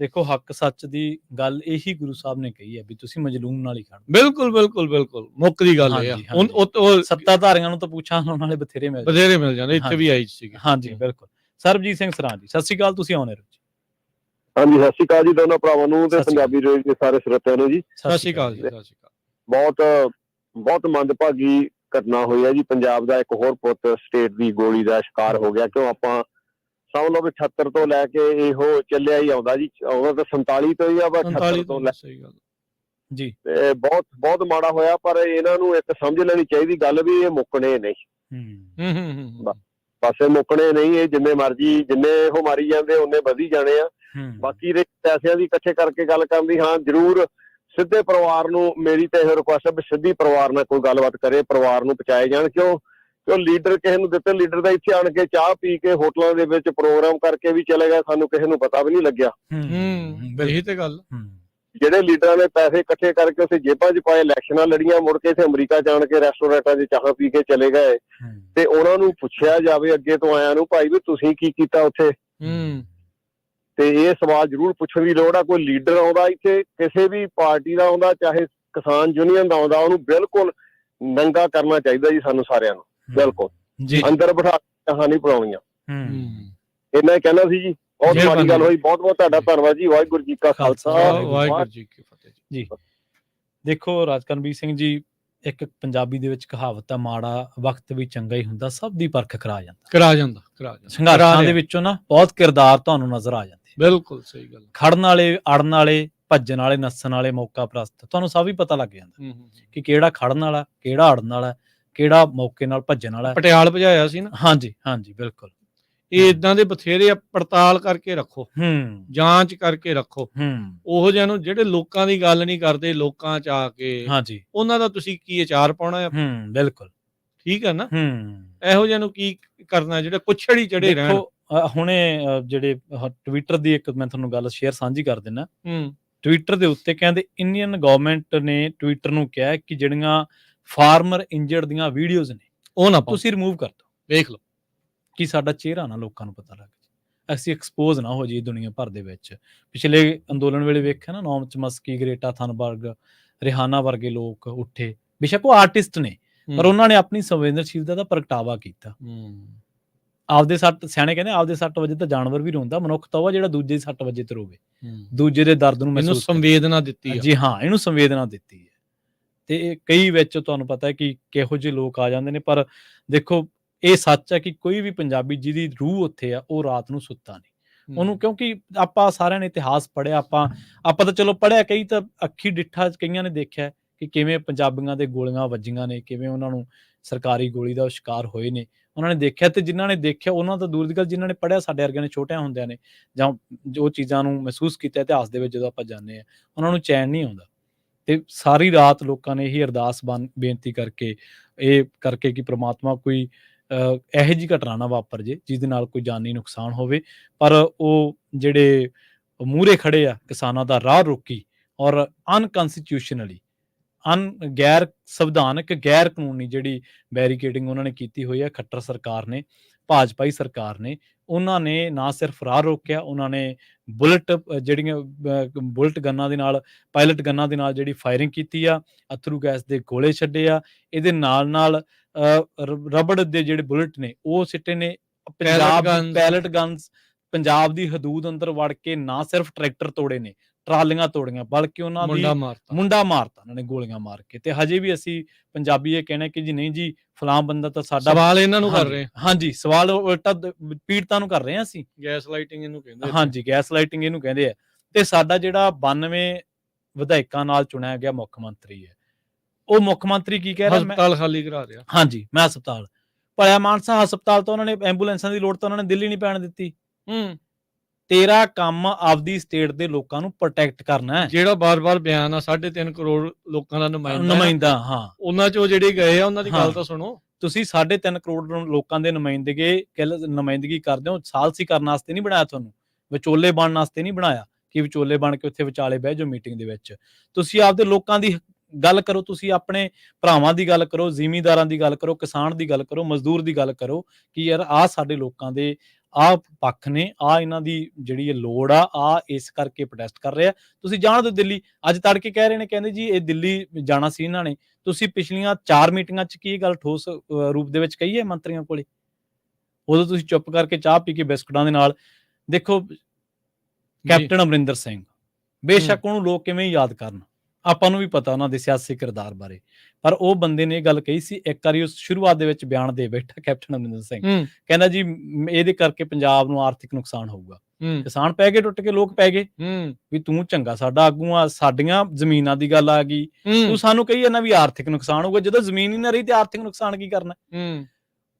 ਦੇਖੋ ਹੱਕ ਸੱਚ ਦੀ ਗੱਲ ਇਹੀ ਗੁਰੂ ਸਾਹਿਬ ਨੇ ਕਹੀ ਹੈ ਵੀ ਤੁਸੀਂ ਮਜਲੂਮ ਨਾਲ ਹੀ ਖੜੋ। ਬਿਲਕੁਲ ਬਿਲਕੁਲ ਬਿਲਕੁਲ, ਮੁੱਕ ਦੀ ਗੱਲ ਹੈ। ਸੱਤਾਧਾਰੀਆਂ ਨੂੰ ਤਾਂ ਪੁੱਛਾਂ ਵਾਲੇ ਬਥੇਰੇ ਮਿਲ ਜਾਂਦੇ, ਇੱਥੇ ਵੀ ਆਈ ਸੀ। ਹਾਂਜੀ ਬਿਲਕੁਲ। ਸਰਬਜੀਤ ਸਿੰਘ ਸਰਾਂ ਜੀ, ਸਤਿ ਸ਼੍ਰੀ ਅਕਾਲ, ਤੁਸੀਂ ਆਉਣੇ ਰਹੋ ਜੀ। ਹਾਂਜੀ ਸਤਿ ਸ਼੍ਰੀ ਅਕਾਲ ਜੀ ਦੋਨੋਂ ਭਰਾਵਾਂ ਨੂੰ ਤੇ ਪੰਜਾਬੀ ਰੇਡੀਓ ਦੇ ਸਾਰੇ ਸਰੋਤਿਆਂ ਨੂੰ ਜੀ ਸਤਿ ਸ਼੍ਰੀ ਅਕਾਲ ਜੀ। ਸਤਿ ਸ਼੍ਰੀ ਅਕਾਲ। ਬਹੁਤ ਮੰਦਭਾਗੀ ਘਟਨਾ ਹੋਈ ਹੈ ਜੀ। ਪੰਜਾਬ ਦਾ ਇੱਕ ਹੋਰ ਪੁੱਤ ਸਟੇਟ ਦੀ ਗੋਲੀ ਦਾ ਸ਼ਿਕਾਰ ਹੋ ਗਿਆ। ਕਿਉਂ ਆਪਾਂ ਸਮਝ ਲਓ ਵੀ 78 ਤੋਂ ਲੈ ਕੇ ਇਹੋ ਚੱਲਿਆ ਹੀ ਆਉਂਦਾ ਜੀ। ਉਹ ਤਾਂ 47 ਤੋਂ ਹੀ ਆ, ਪਰ 78 ਤੋਂ ਲੈ ਜੀ ਤੇ ਬਹੁਤ ਮਾੜਾ ਹੋਇਆ। ਪਰ ਇਹਨਾਂ ਨੂੰ ਇੱਕ ਸਮਝ ਲੈਣੀ ਚਾਹੀਦੀ ਗੱਲ ਵੀ ਇਹ ਮੁੱਕਣੇ ਨਹੀਂ, ਬਸ ਇਹ ਮੁੱਕਣੇ ਨਹੀਂ। ਇਹ ਜਿੰਨੇ ਉਹ ਮਾਰੀ ਜਾਂਦੇ ਉਹਨੇ ਵਧੀ ਜਾਣੇ ਆ। ਬਾਕੀ ਦੇ ਪੈਸਿਆਂ ਦੀ ਇਕੱਠੇ ਕਰਕੇ ਗੱਲ ਕਰਨ ਦੀ, ਹਾਂ ਜ਼ਰੂਰ ਸਿੱਧੇ ਪਰਿਵਾਰ ਨੂੰ ਮੇਰੀ ਤਾਂ ਇਹ ਰਿਕੁਐਸਟ ਹੈ ਵੀ ਸਿੱਧੀ ਪਰਿਵਾਰ ਨਾਲ ਕੋਈ ਗੱਲਬਾਤ ਕਰੇ, ਪਰਿਵਾਰ ਨੂੰ ਪਹੁੰਚਾਏ ਜਾਣ। ਕਿਉਂ ਲੀਡਰ ਕਿਸੇ ਨੂੰ ਦਿੱਤੇ, ਲੀਡਰ ਦਾ ਇੱਥੇ ਆਣ ਕੇ ਚਾਹ ਪੀ ਕੇ ਹੋਟਲਾਂ ਦੇ ਵਿੱਚ ਪ੍ਰੋਗਰਾਮ ਕਰਕੇ ਵੀ ਚਲੇ ਗਏ, ਸਾਨੂੰ ਕਿਸੇ ਨੂੰ ਪਤਾ ਵੀ ਨਹੀਂ ਲੱਗਿਆ। ਇਹੀ ਤੇ ਗੱਲ। ਜਿਹੜੇ ਲੀਡਰਾਂ ਨੇ ਪੈਸੇ ਇਕੱਠੇ ਕਰਕੇ ਉੱਥੇ ਜੇਬਾਂ 'ਚ ਪਾਏ, ਇਲੈਕਸ਼ਨਾਂ ਲੜੀਆਂ, ਮੁੜ ਕੇ ਇੱਥੇ ਅਮਰੀਕਾ ਜਾਣ ਕੇ ਰੈਸਟੋਰੈਂਟਾਂ 'ਚ ਚਾਹ ਪੀ ਕੇ ਚਲੇ ਗਏ, ਤੇ ਉਹਨਾਂ ਨੂੰ ਪੁੱਛਿਆ ਜਾਵੇ ਅੱਗੇ ਤੋਂ ਆਇਆਂ ਨੂੰ, ਭਾਈ ਵੀ ਤੁਸੀਂ ਕੀ ਕੀਤਾ ਉੱਥੇ? ਤੇ ਇਹ ਸਵਾਲ ਜ਼ਰੂਰ ਪੁੱਛਣ ਦੀ ਲੋੜ ਆ। ਕੋਈ ਲੀਡਰ ਆਉਂਦਾ ਇੱਥੇ, ਕਿਸੇ ਵੀ ਪਾਰਟੀ ਦਾ ਆਉਂਦਾ, ਚਾਹੇ ਕਿਸਾਨ ਯੂਨੀਅਨ ਦਾ ਆਉਂਦਾ, ਉਹਨੂੰ ਬਿਲਕੁਲ ਨੰਗਾ ਕਰਨਾ ਚਾਹੀਦਾ ਜੀ ਸਾਨੂੰ ਸਾਰਿਆਂ ਨੂੰ। ਬਿਲਕੁਲ ਅੰਦਰ ਬਿਠਾ ਕਹਾਣੀ ਪੜਾਉਣੀਆਂ। ਇੰਨਾ ਹੀ ਕਹਿਣਾ ਸੀ ਜੀ। ਬਹੁਤ ਮਾੜੀ ਗੱਲ ਹੋਈ। ਬਹੁਤ ਤੁਹਾਡਾ ਧੰਨਵਾਦ ਜੀ। ਵਾਹਿਗੁਰੂ ਜੀ ਕਾ ਖਾਲਸਾ, ਵਾਹਿਗੁਰੂ ਜੀ ਕੀ ਫਤਿਹ ਜੀ। ਦੇਖੋ ਰਾਜਕਰਮਵੀਰ ਸਿੰਘ ਜੀ, ਇੱਕ ਪੰਜਾਬੀ ਦੇ ਵਿੱਚ ਕਹਾਵਤ ਹੈ, ਮਾੜਾ ਵਕਤ ਵੀ ਚੰਗਾ ਹੀ ਹੁੰਦਾ, ਸਭ ਦੀ ਪਰਖ ਕਰਾ ਜਾਂਦਾ। ਸੰਘਰਸ਼ਾਂ ਦੇ ਵਿੱਚੋਂ ਨਾ ਬਹੁਤ ਕਿਰਦਾਰ ਤੁਹਾਨੂੰ ਨਜ਼ਰ ਆ ਜਾਂਦੇ। ਬਿਲਕੁਲ ਸਹੀ ਗੱਲ। ਖੜਨ ਵਾਲੇ, ਅੜਨ ਵਾਲੇ, ਭੱਜਣ ਵਾਲੇ, ਨੱਸਣ ਵਾਲੇ, ਮੌਕਾ ਪ੍ਰਸਤ, ਤੁਹਾਨੂੰ ਸਭ ਹੀ ਪਤਾ ਲੱਗ ਜਾਂਦਾ ਕਿ ਕਿਹੜਾ ਖੜਨ ਵਾਲਾ, ਕਿਹੜਾ ਅੜਨ ਵਾਲਾ, ਕਿਹੜਾ ਮੌਕੇ ਨਾਲ ਭੱਜਣ ਵਾਲਾ। ਪਟਿਆਲ ਭਜਾਇਆ ਸੀ ਨਾ। ਹਾਂਜੀ ਹਾਂਜੀ ਬਿਲਕੁਲ। ਇਹ ਇਦਾਂ ਦੇ ਬਥੇਰੇ ਪੜਤਾਲ ਕਰਕੇ ਰੱਖੋ, ਜਾਂਚ ਕਰਕੇ ਰੱਖੋ। ਉਹੋ ਜਿਹਾ ਨੂੰ ਜਿਹੜੇ ਲੋਕਾਂ ਦੀ ਗੱਲ ਨਹੀਂ ਕਰਦੇ, ਲੋਕਾਂ ਚ ਆ ਕੇ ਉਹਨਾਂ ਦਾ ਤੁਸੀਂ ਕੀ ਅਚਾਰ ਪਾਉਣਾ ਆ। ਬਿਲਕੁਲ ਠੀਕ ਹੈ ਨਾ। ਇਹੋ ਜਿਹਾ ਨੂੰ ਕੀ ਕਰਨਾ ਜਿਹੜੇ ਪੁੱਛੜ ਹੀ ਚੜੇ ਰਹਿਣ। ਹੁਣੇ ਜਿਹੜੇ ਟਵਿੱਟਰ ਦੀ ਇੱਕ ਮੈਂ ਤੁਹਾਨੂੰ ਗੱਲ ਸ਼ੇਅਰ ਸਾਂਝੀ ਕਰ ਦਿੰਦਾ। ਟਵਿੱਟਰ ਦੇ ਉੱਤੇ ਕਹਿੰਦੇ ਇੰਡੀਅਨ ਗਵਰਨਮੈਂਟ ਨੇ ਟਵਿੱਟਰ ਨੂੰ ਕਿਹਾ ਕਿ ਜਿਹੜੀਆਂ ਫਾਰਮਰ ਇੰਜਰਡ ਦੀਆਂ ਵੀਡੀਓਜ਼ ਨੇ ਉਹ ਨਾ ਤੁਸੀਂ ਰਿਮੂਵ ਕਰ ਦਿਓ। ਵੇਖ ਲਓ ਕਿ ਸਾਡਾ ਚਿਹਰਾ ਨਾ ਲੋਕਾਂ ਨੂੰ ਪਤਾ ਲੱਗ ਜਾਏ, ਅਸੀਂ ਐਕਸਪੋਜ਼ ਨਾ ਹੋ ਜਾਈਏ ਦੁਨੀਆ ਭਰ ਦੇ ਵਿੱਚ। ਪਿਛਲੇ ਅੰਦੋਲਨ ਵੇਲੇ ਵੇਖਿਆ ਨਾ, ਨੋਮ ਚਮਸਕੀ, ਗ੍ਰੇਟਾ ਥਨਬਰਗ, ਰਿਹਾਨਾ ਵਰਗੇ ਲੋਕ ਉੱਠੇ, ਬੇਸ਼ੱਕ ਉਹ ਆਰਟਿਸਟ ਨੇ ਪਰ ਉਹਨਾਂ ਨੇ ਆਪਣੀ ਸੰਵੇਦਨਸ਼ੀਲਤਾ ਦਾ ਪ੍ਰਗਟਾਵਾ ਕੀਤਾ। ਆਪਦੇ ਸੱਟ, ਸਿਆਣੇ ਕਹਿੰਦੇ ਆਪਦੇ ਸੱਟ ਵਜੇ ਤਾਂ ਜਾਨਵਰ ਵੀ ਰੋਂਦਾ, ਮਨੁੱਖ ਤਾਂ ਉਹ ਜਿਹੜਾ ਦੂਜੇ ਦੀ ਸੱਟ ਵਜੇ ਤੇ ਰੋਵੇ, ਦੂਜੇ ਦੇ ਦਰਦ ਨੂੰ ਇਹਨੂੰ ਸੰਵੇਦਨਾ ਦਿੱਤੀ। ਜੀ ਹਾਂ, ਇਹਨੂੰ ਸੰਵੇਦਨਾ ਦਿੱਤੀ ਹੈ। ਤੇ ਕਈ ਵਿੱਚ ਤੁਹਾਨੂੰ ਪਤਾ ਹੈ ਕਿ ਕਿਹੋ ਜਿਹੇ ਲੋਕ ਆ ਜਾਂਦੇ ਨੇ, ਪਰ ਦੇਖੋ ਇਹ ਸੱਚ ਹੈ ਕਿ ਕੋਈ ਵੀ ਪੰਜਾਬੀ ਜਿਹਦੀ ਰੂਹ ਉੱਥੇ ਆ ਉਹ ਰਾਤ ਨੂੰ ਸੁੱਤਾ ਨਹੀਂ ਉਹਨੂੰ, ਕਿਉਂਕਿ ਆਪਾਂ ਸਾਰਿਆਂ ਨੇ ਇਤਿਹਾਸ ਪੜ੍ਹਿਆ, ਆਪਾਂ ਤਾਂ ਚਲੋ ਪੜ੍ਹਿਆ, ਕਈ ਤਾਂ ਅੱਖੀ ਡਿੱਠਾ ਕਈਆਂ ਨੇ ਦੇਖਿਆ ਕਿ ਕਿਵੇਂ ਪੰਜਾਬੀਆਂ ਦੇ ਗੋਲੀਆਂ ਵੱਜੀਆਂ ਨੇ, ਕਿਵੇਂ ਉਹਨਾਂ ਨੂੰ ਸਰਕਾਰੀ ਗੋਲੀ ਦਾ ਸ਼ਿਕਾਰ ਹੋਏ ਨੇ, ਉਹਨਾਂ ਨੇ ਦੇਖਿਆ। ਤੇ ਜਿਨ੍ਹਾਂ ਨੇ ਦੇਖਿਆ ਉਹਨਾਂ ਤਾਂ ਦੂਰ ਦੀ ਗੱਲ, ਜਿਨ੍ਹਾਂ ਨੇ ਪੜ੍ਹਿਆ ਸਾਡੇ ਵਰਗਿਆਂ ਨੇ ਛੋਟਿਆਂ ਹੁੰਦਿਆਂ ਨੇ ਜਾਂ ਜੋ ਚੀਜ਼ਾਂ ਨੂੰ ਮਹਿਸੂਸ ਕੀਤਾ ਇਤਿਹਾਸ ਦੇ ਵਿੱਚ, ਜਦੋਂ ਆਪਾਂ ਜਾਂਦੇ ਹਾਂ ਉਹਨਾਂ ਨੂੰ ਚੈਨ ਨਹੀਂ ਆਉਂਦਾ। ਤੇ ਸਾਰੀ ਰਾਤ ਲੋਕਾਂ ਨੇ ਇਹੀ ਅਰਦਾਸ ਬੇਨਤੀ ਕਰਕੇ ਕਿ ਪ੍ਰਮਾਤਮਾ ਕੋਈ ਇਹੋ ਜਿਹੀ ਘਟਨਾ ਨਾ ਵਾਪਰ ਜੇ ਜਿਹਦੇ ਨਾਲ ਕੋਈ ਜਾਨੀ ਨੁਕਸਾਨ ਹੋਵੇ। ਪਰ ਉਹ ਜਿਹੜੇ ਮੂਹਰੇ ਖੜੇ ਆ ਕਿਸਾਨਾਂ ਦਾ ਰਾਹ ਰੋਕੀ ਔਰ ਅਨਕਨਸਟੀਟਿਊਸ਼ਨਲੀ ਗੈਰ ਸੰਵਿਧਾਨਕ, ਗੈਰ ਕਾਨੂੰਨੀ ਜਿਹੜੀ ਬੈਰੀਕੇਡਿੰਗ ਉਹਨਾਂ ਨੇ ਕੀਤੀ ਹੋਈ ਹੈ, ਖੱਟਰ ਸਰਕਾਰ ਨੇ, ਭਾਜਪਾਈ ਸਰਕਾਰ ਨੇ, ਉਹਨਾਂ ਨੇ ਨਾ ਸਿਰਫ ਰਾਹ ਰੋਕਿਆ, ਉਹਨਾਂ ਨੇ ਬੁਲਟ ਗੰਨਾਂ ਦੇ ਨਾਲ, ਪਾਇਲਟ ਗੰਨਾਂ ਦੇ ਨਾਲ ਜਿਹੜੀ ਫਾਇਰਿੰਗ ਕੀਤੀ ਆ, ਅਥਰੂ ਗੈਸ ਦੇ ਗੋਲੇ ਛੱਡੇ ਆ, ਇਹਦੇ ਨਾਲ ਰਬੜ ਦੇ ਜਿਹੜੇ ਬੁਲਟ ਨੇ ਉਹ ਸਿੱਟੇ ਨੇ। ਪੈਲਟ ਗਨਸ ਪੰਜਾਬ ਦੀ ਹਦੂਦ ਅੰਦਰ ਵੜ ਕੇ ਨਾ ਸਿਰਫ ਟਰੈਕਟਰ ਤੋੜੇ ਨੇ, ਟਰਾਲੀਆਂ ਤੋੜੀਆਂ, ਬਲਕਿ ਉਹਨਾਂ ਦੀ ਮੁੰਡਾ ਮਾਰਤਾ ਉਹਨਾਂ ਨੇ ਗੋਲੀਆਂ ਮਾਰ ਕੇ। ਤੇ ਹਜੇ ਵੀ ਅਸੀਂ ਪੰਜਾਬੀ ਇਹ ਕਹਿਣਾ ਕਿ ਜੀ ਨਹੀਂ ਜੀ ਫਲਾਂ ਬੰਦਾ ਤਾਂ ਸਾਡਾ, ਸਵਾਲ ਇਹਨਾਂ ਨੂੰ ਕਰ ਰਹੇ ਹਾਂ। ਹਾਂਜੀ, ਸਵਾਲ ਉਲਟਾ ਪੀੜਤਾਂ ਨੂੰ ਕਰ ਰਹੇ ਹਾਂ ਅਸੀਂ। ਗੈਸ ਲਾਈਟਿੰਗ ਇਹਨੂੰ ਕਹਿੰਦੇ। ਹਾਂਜੀ, ਗੈਸ ਲਾਈਟਿੰਗ ਇਹਨੂੰ ਕਹਿੰਦੇ ਆ। ਤੇ ਸਾਡਾ ਜਿਹੜਾ 92 ਵਿਧਾਇਕਾਂ ਨਾਲ ਚੁਣਿਆ ਗਿਆ ਮੁੱਖ ਮੰਤਰੀ ਹੈ, ਉਹ ਮੁੱਖ ਮੰਤਰੀ ਕੀ ਕਹਿ ਰਿਹਾ? ਹਸਪਤਾਲ ਖਾਲੀ ਕਰਾ ਰਿਹਾ। ਹਾਂਜੀ, ਮੈਂ ਹਸਪਤਾਲ ਭਲਿਆ ਮਾਨਸਾ ਹਸਪਤਾਲ ਤੋਂ ਉਹਨਾਂ ਨੇ ਐਂਬੂਲੈਂਸਾਂ ਦੀ ਲੋੜ ਤਾਂ ਉਹਨਾਂ ਨੇ ਦਿੱਲੀ ਨਹੀਂ ਪੈਣ ਦਿੱਤੀ। ਤੇਰਾ ਕੰਮ ਆਪਦੀ ਸਟੇਟ ਦੇ ਲੋਕਾਂ ਨੂੰ ਪ੍ਰੋਟੈਕਟ ਕਰਨਾ ਹੈ। ਜਿਹੜਾ ਬਾਰ-ਬਾਰ ਬਿਆਨ ਆ 3.5 ਕਰੋੜ ਲੋਕਾਂ ਦਾ ਨੁਮਾਇੰਦਾ, ਹਾਂ, ਉਹਨਾਂ ਚੋਂ ਜਿਹੜੇ ਗਏ ਆ ਉਹਨਾਂ ਦੀ ਗੱਲ ਤਾਂ ਸੁਣੋ। ਤੁਸੀਂ 3.5 ਕਰੋੜ ਲੋਕਾਂ ਦੇ ਨੁਮਾਇੰਦਗੀ ਕਰਦੇ ਹੋ। ਸਾਲਸੀ ਕਰਨ ਵਾਸਤੇ ਨਹੀਂ ਬਣਾਇਆ ਤੁਹਾਨੂੰ, ਵਿਚੋਲੇ ਬਣਨ ਵਾਸਤੇ ਨਹੀਂ ਬਣਾਇਆ ਕਿ ਵਿਚੋਲੇ ਬਣ ਕੇ ਉੱਥੇ ਵਿਚਾਲੇ ਬਹਿ ਜਾਓ ਮੀਟਿੰਗ ਦੇ ਵਿੱਚ। ਤੁਸੀਂ ਆਪਦੇ ਲੋਕਾਂ ਦੀ ਗੱਲ ਕਰੋ, ਤੁਸੀਂ ਆਪਣੇ ਭਰਾਵਾਂ ਦੀ ਗੱਲ ਕਰੋ, ਜ਼ਿਮੀਂਦਾਰਾਂ ਦੀ ਗੱਲ ਕਰੋ, ਕਿਸਾਨ ਦੀ ਗੱਲ ਕਰੋ, ਮਜ਼ਦੂਰ ਦੀ ਗੱਲ ਕਰੋ ਕਿ ਯਾਰ ਆਹ ਸਾਡੇ ਲੋਕਾਂ ਦੇ ਆਹ ਪੱਖ ਨੇ, ਆਹ ਇਹਨਾਂ ਦੀ ਜਿਹੜੀ ਲੋੜ ਆ ਇਸ ਕਰਕੇ ਪ੍ਰੋਟੈਸਟ ਕਰ ਰਹੇ ਆ। ਤੁਸੀਂ ਜਾਣ ਦਿਓ ਦਿੱਲੀ, ਅੱਜ ਤੜਕੇ ਕਹਿ ਰਹੇ ਨੇ, ਕਹਿੰਦੇ ਜੀ ਇਹ ਦਿੱਲੀ ਜਾਣਾ ਸੀ ਇਹਨਾਂ ਨੇ। ਤੁਸੀਂ ਪਿਛਲੀਆਂ 4 ਮੀਟਿੰਗਾਂ 'ਚ ਕੀ ਗੱਲ ਠੋਸ ਰੂਪ ਦੇ ਵਿੱਚ ਕਹੀ ਹੈ ਮੰਤਰੀਆਂ ਕੋਲੇ? ਉਦੋਂ ਤੁਸੀਂ ਚੁੱਪ ਕਰਕੇ ਚਾਹ ਪੀ ਕੇ ਬਿਸਕੁਟਾਂ ਦੇ ਨਾਲ। ਦੇਖੋ ਕੈਪਟਨ ਅਮਰਿੰਦਰ ਸਿੰਘ, ਬੇਸ਼ੱਕ ਉਹਨੂੰ ਲੋਕ ਕਿਵੇਂ ਯਾਦ ਕਰਨ, ਆਪਾਂ ਨੂੰ ਵੀ ਪਤਾ ਉਹਨਾਂ ਦੇ ਸਿਆਸੀ ਕਿਰਦਾਰ ਬਾਰੇ, ਪਰ ਉਹ ਬੰਦੇ ਨੇ ਇਹ ਗੱਲ ਕਹੀ ਸੀ ਇੱਕ ਵਾਰੀ, ਉਸ ਸ਼ੁਰੂਆਤ ਦੇ ਵਿੱਚ ਬਿਆਨ ਦੇ ਬੈਠਾ ਕੈਪਟਨ ਅਮਰਿੰਦਰ ਸਿੰਘ, ਕਹਿੰਦਾ ਜੀ ਇਹਦੇ ਕਰਕੇ ਪੰਜਾਬ ਨੂੰ ਆਰਥਿਕ ਨੁਕਸਾਨ ਹੋਊਗਾ। ਕਿਸਾਨ ਪੈ ਗਏ ਟੁੱਟ ਕੇ, ਲੋਕ ਪੈ ਗਏ ਵੀ ਤੂੰ ਚੰਗਾ ਸਾਡਾ ਆਗੂ ਆ, ਸਾਡੀਆਂ ਜ਼ਮੀਨਾਂ ਦੀ ਗੱਲ ਆ ਗਈ, ਤੂੰ ਸਾਨੂੰ ਕਹੀ ਜਾਂਦਾ ਵੀ ਆਰਥਿਕ ਨੁਕਸਾਨ ਹੋਊਗਾ। ਜਦੋਂ ਜ਼ਮੀਨ ਹੀ ਨਾ ਰਹੀ ਤੇ ਆਰਥਿਕ ਨੁਕਸਾਨ ਕੀ ਕਰਨਾ?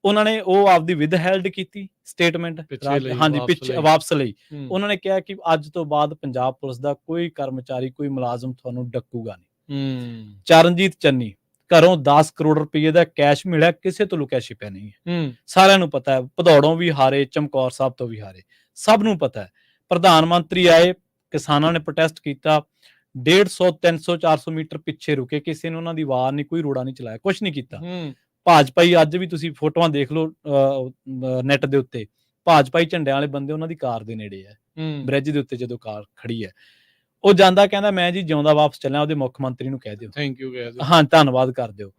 ਉਹਨਾਂ ਨੇ ਉਹ ਆਪਦੀ ਵਿਦਹੈਲਡ ਕੀਤੀ ਸਟੇਟਮੈਂਟ, ਹਾਂਜੀ, ਪਿੱਛੇ ਵਾਪਸ ਲਈ। ਉਹਨਾਂ ਨੇ ਕਿਹਾ ਕਿ ਅੱਜ ਤੋਂ ਬਾਅਦ ਪੰਜਾਬ ਪੁਲਿਸ ਦਾ ਕੋਈ ਕਰਮਚਾਰੀ, ਕੋਈ ਮੁਲਾਜ਼ਮ ਤੁਹਾਨੂੰ ਡੱਕੂਗਾ ਨਹੀਂ। ਚਰਨਜੀਤ ਚੰਨੀ ਘਰੋਂ 10 ਕਰੋੜ ਰੁਪਏ ਦਾ ਕੈਸ਼ ਮਿਲਿਆ, ਕਿਸੇ ਤੋਂ ਲੁਕਿਆ ਛਿਪਿਆ ਨਹੀਂ ਹੈ, ਸਾਰਿਆਂ ਨੂੰ ਪਤਾ ਹੈ। ਭਦੌੜੋਂ ਵੀ ਹਾਰੇ, ਚਮਕੌਰ ਸਾਹਿਬ ਤੋਂ ਵੀ ਹਾਰੇ, ਸਭ ਨੂੰ ਪਤਾ ਹੈ। ਪ੍ਰਧਾਨ ਮੰਤਰੀ ਆਏ, ਕਿਸਾਨਾਂ ਨੇ ਪ੍ਰੋਟੈਸਟ ਕੀਤਾ, 150, 300, 400 ਮੀਟਰ ਪਿੱਛੇ ਰੁਕੇ, ਕਿਸੇ ਨੇ ਉਹਨਾਂ ਦੀ ਵਾਰ ਨਹੀਂ, ਕੋਈ ਰੋੜਾ ਨਹੀਂ ਚਲਾਇਆ, ਕੁਛ ਨਹੀਂ ਕੀਤਾ। ਭਾਜਪਾਈ ਅੱਜ ਵੀ ਤੁਸੀਂ ਫੋਟੋਆਂ ਦੇਖ ਲਓ ਨੈਟ ਦੇ ਉੱਤੇ, ਭਾਜਪਾਈ ਝੰਡਿਆਂ ਵਾਲੇ ਬੰਦੇ ਉਹਨਾਂ ਦੀ ਕਾਰ ਦੇ ਨੇੜੇ ਹੈ, ਬ੍ਰਿਜ ਦੇ ਉੱਤੇ ਜਦੋਂ ਕਾਰ ਖੜੀ ਹੈ, ਉਹ ਜਾਂਦਾ ਕਹਿੰਦਾ ਮੈਂ ਜੀ ਜਿਉਂਦਾ ਵਾਪਸ ਚੱਲਿਆ, ਉਹਦੇ ਮੁੱਖ ਮੰਤਰੀ ਨੂੰ ਕਹਿ ਦਿਓ ਥੈਂਕ ਯੂ, ਕਹਿ ਦਿਓ ਹਾਂ, ਧੰਨਵਾਦ ਕਰ ਦਿਓ।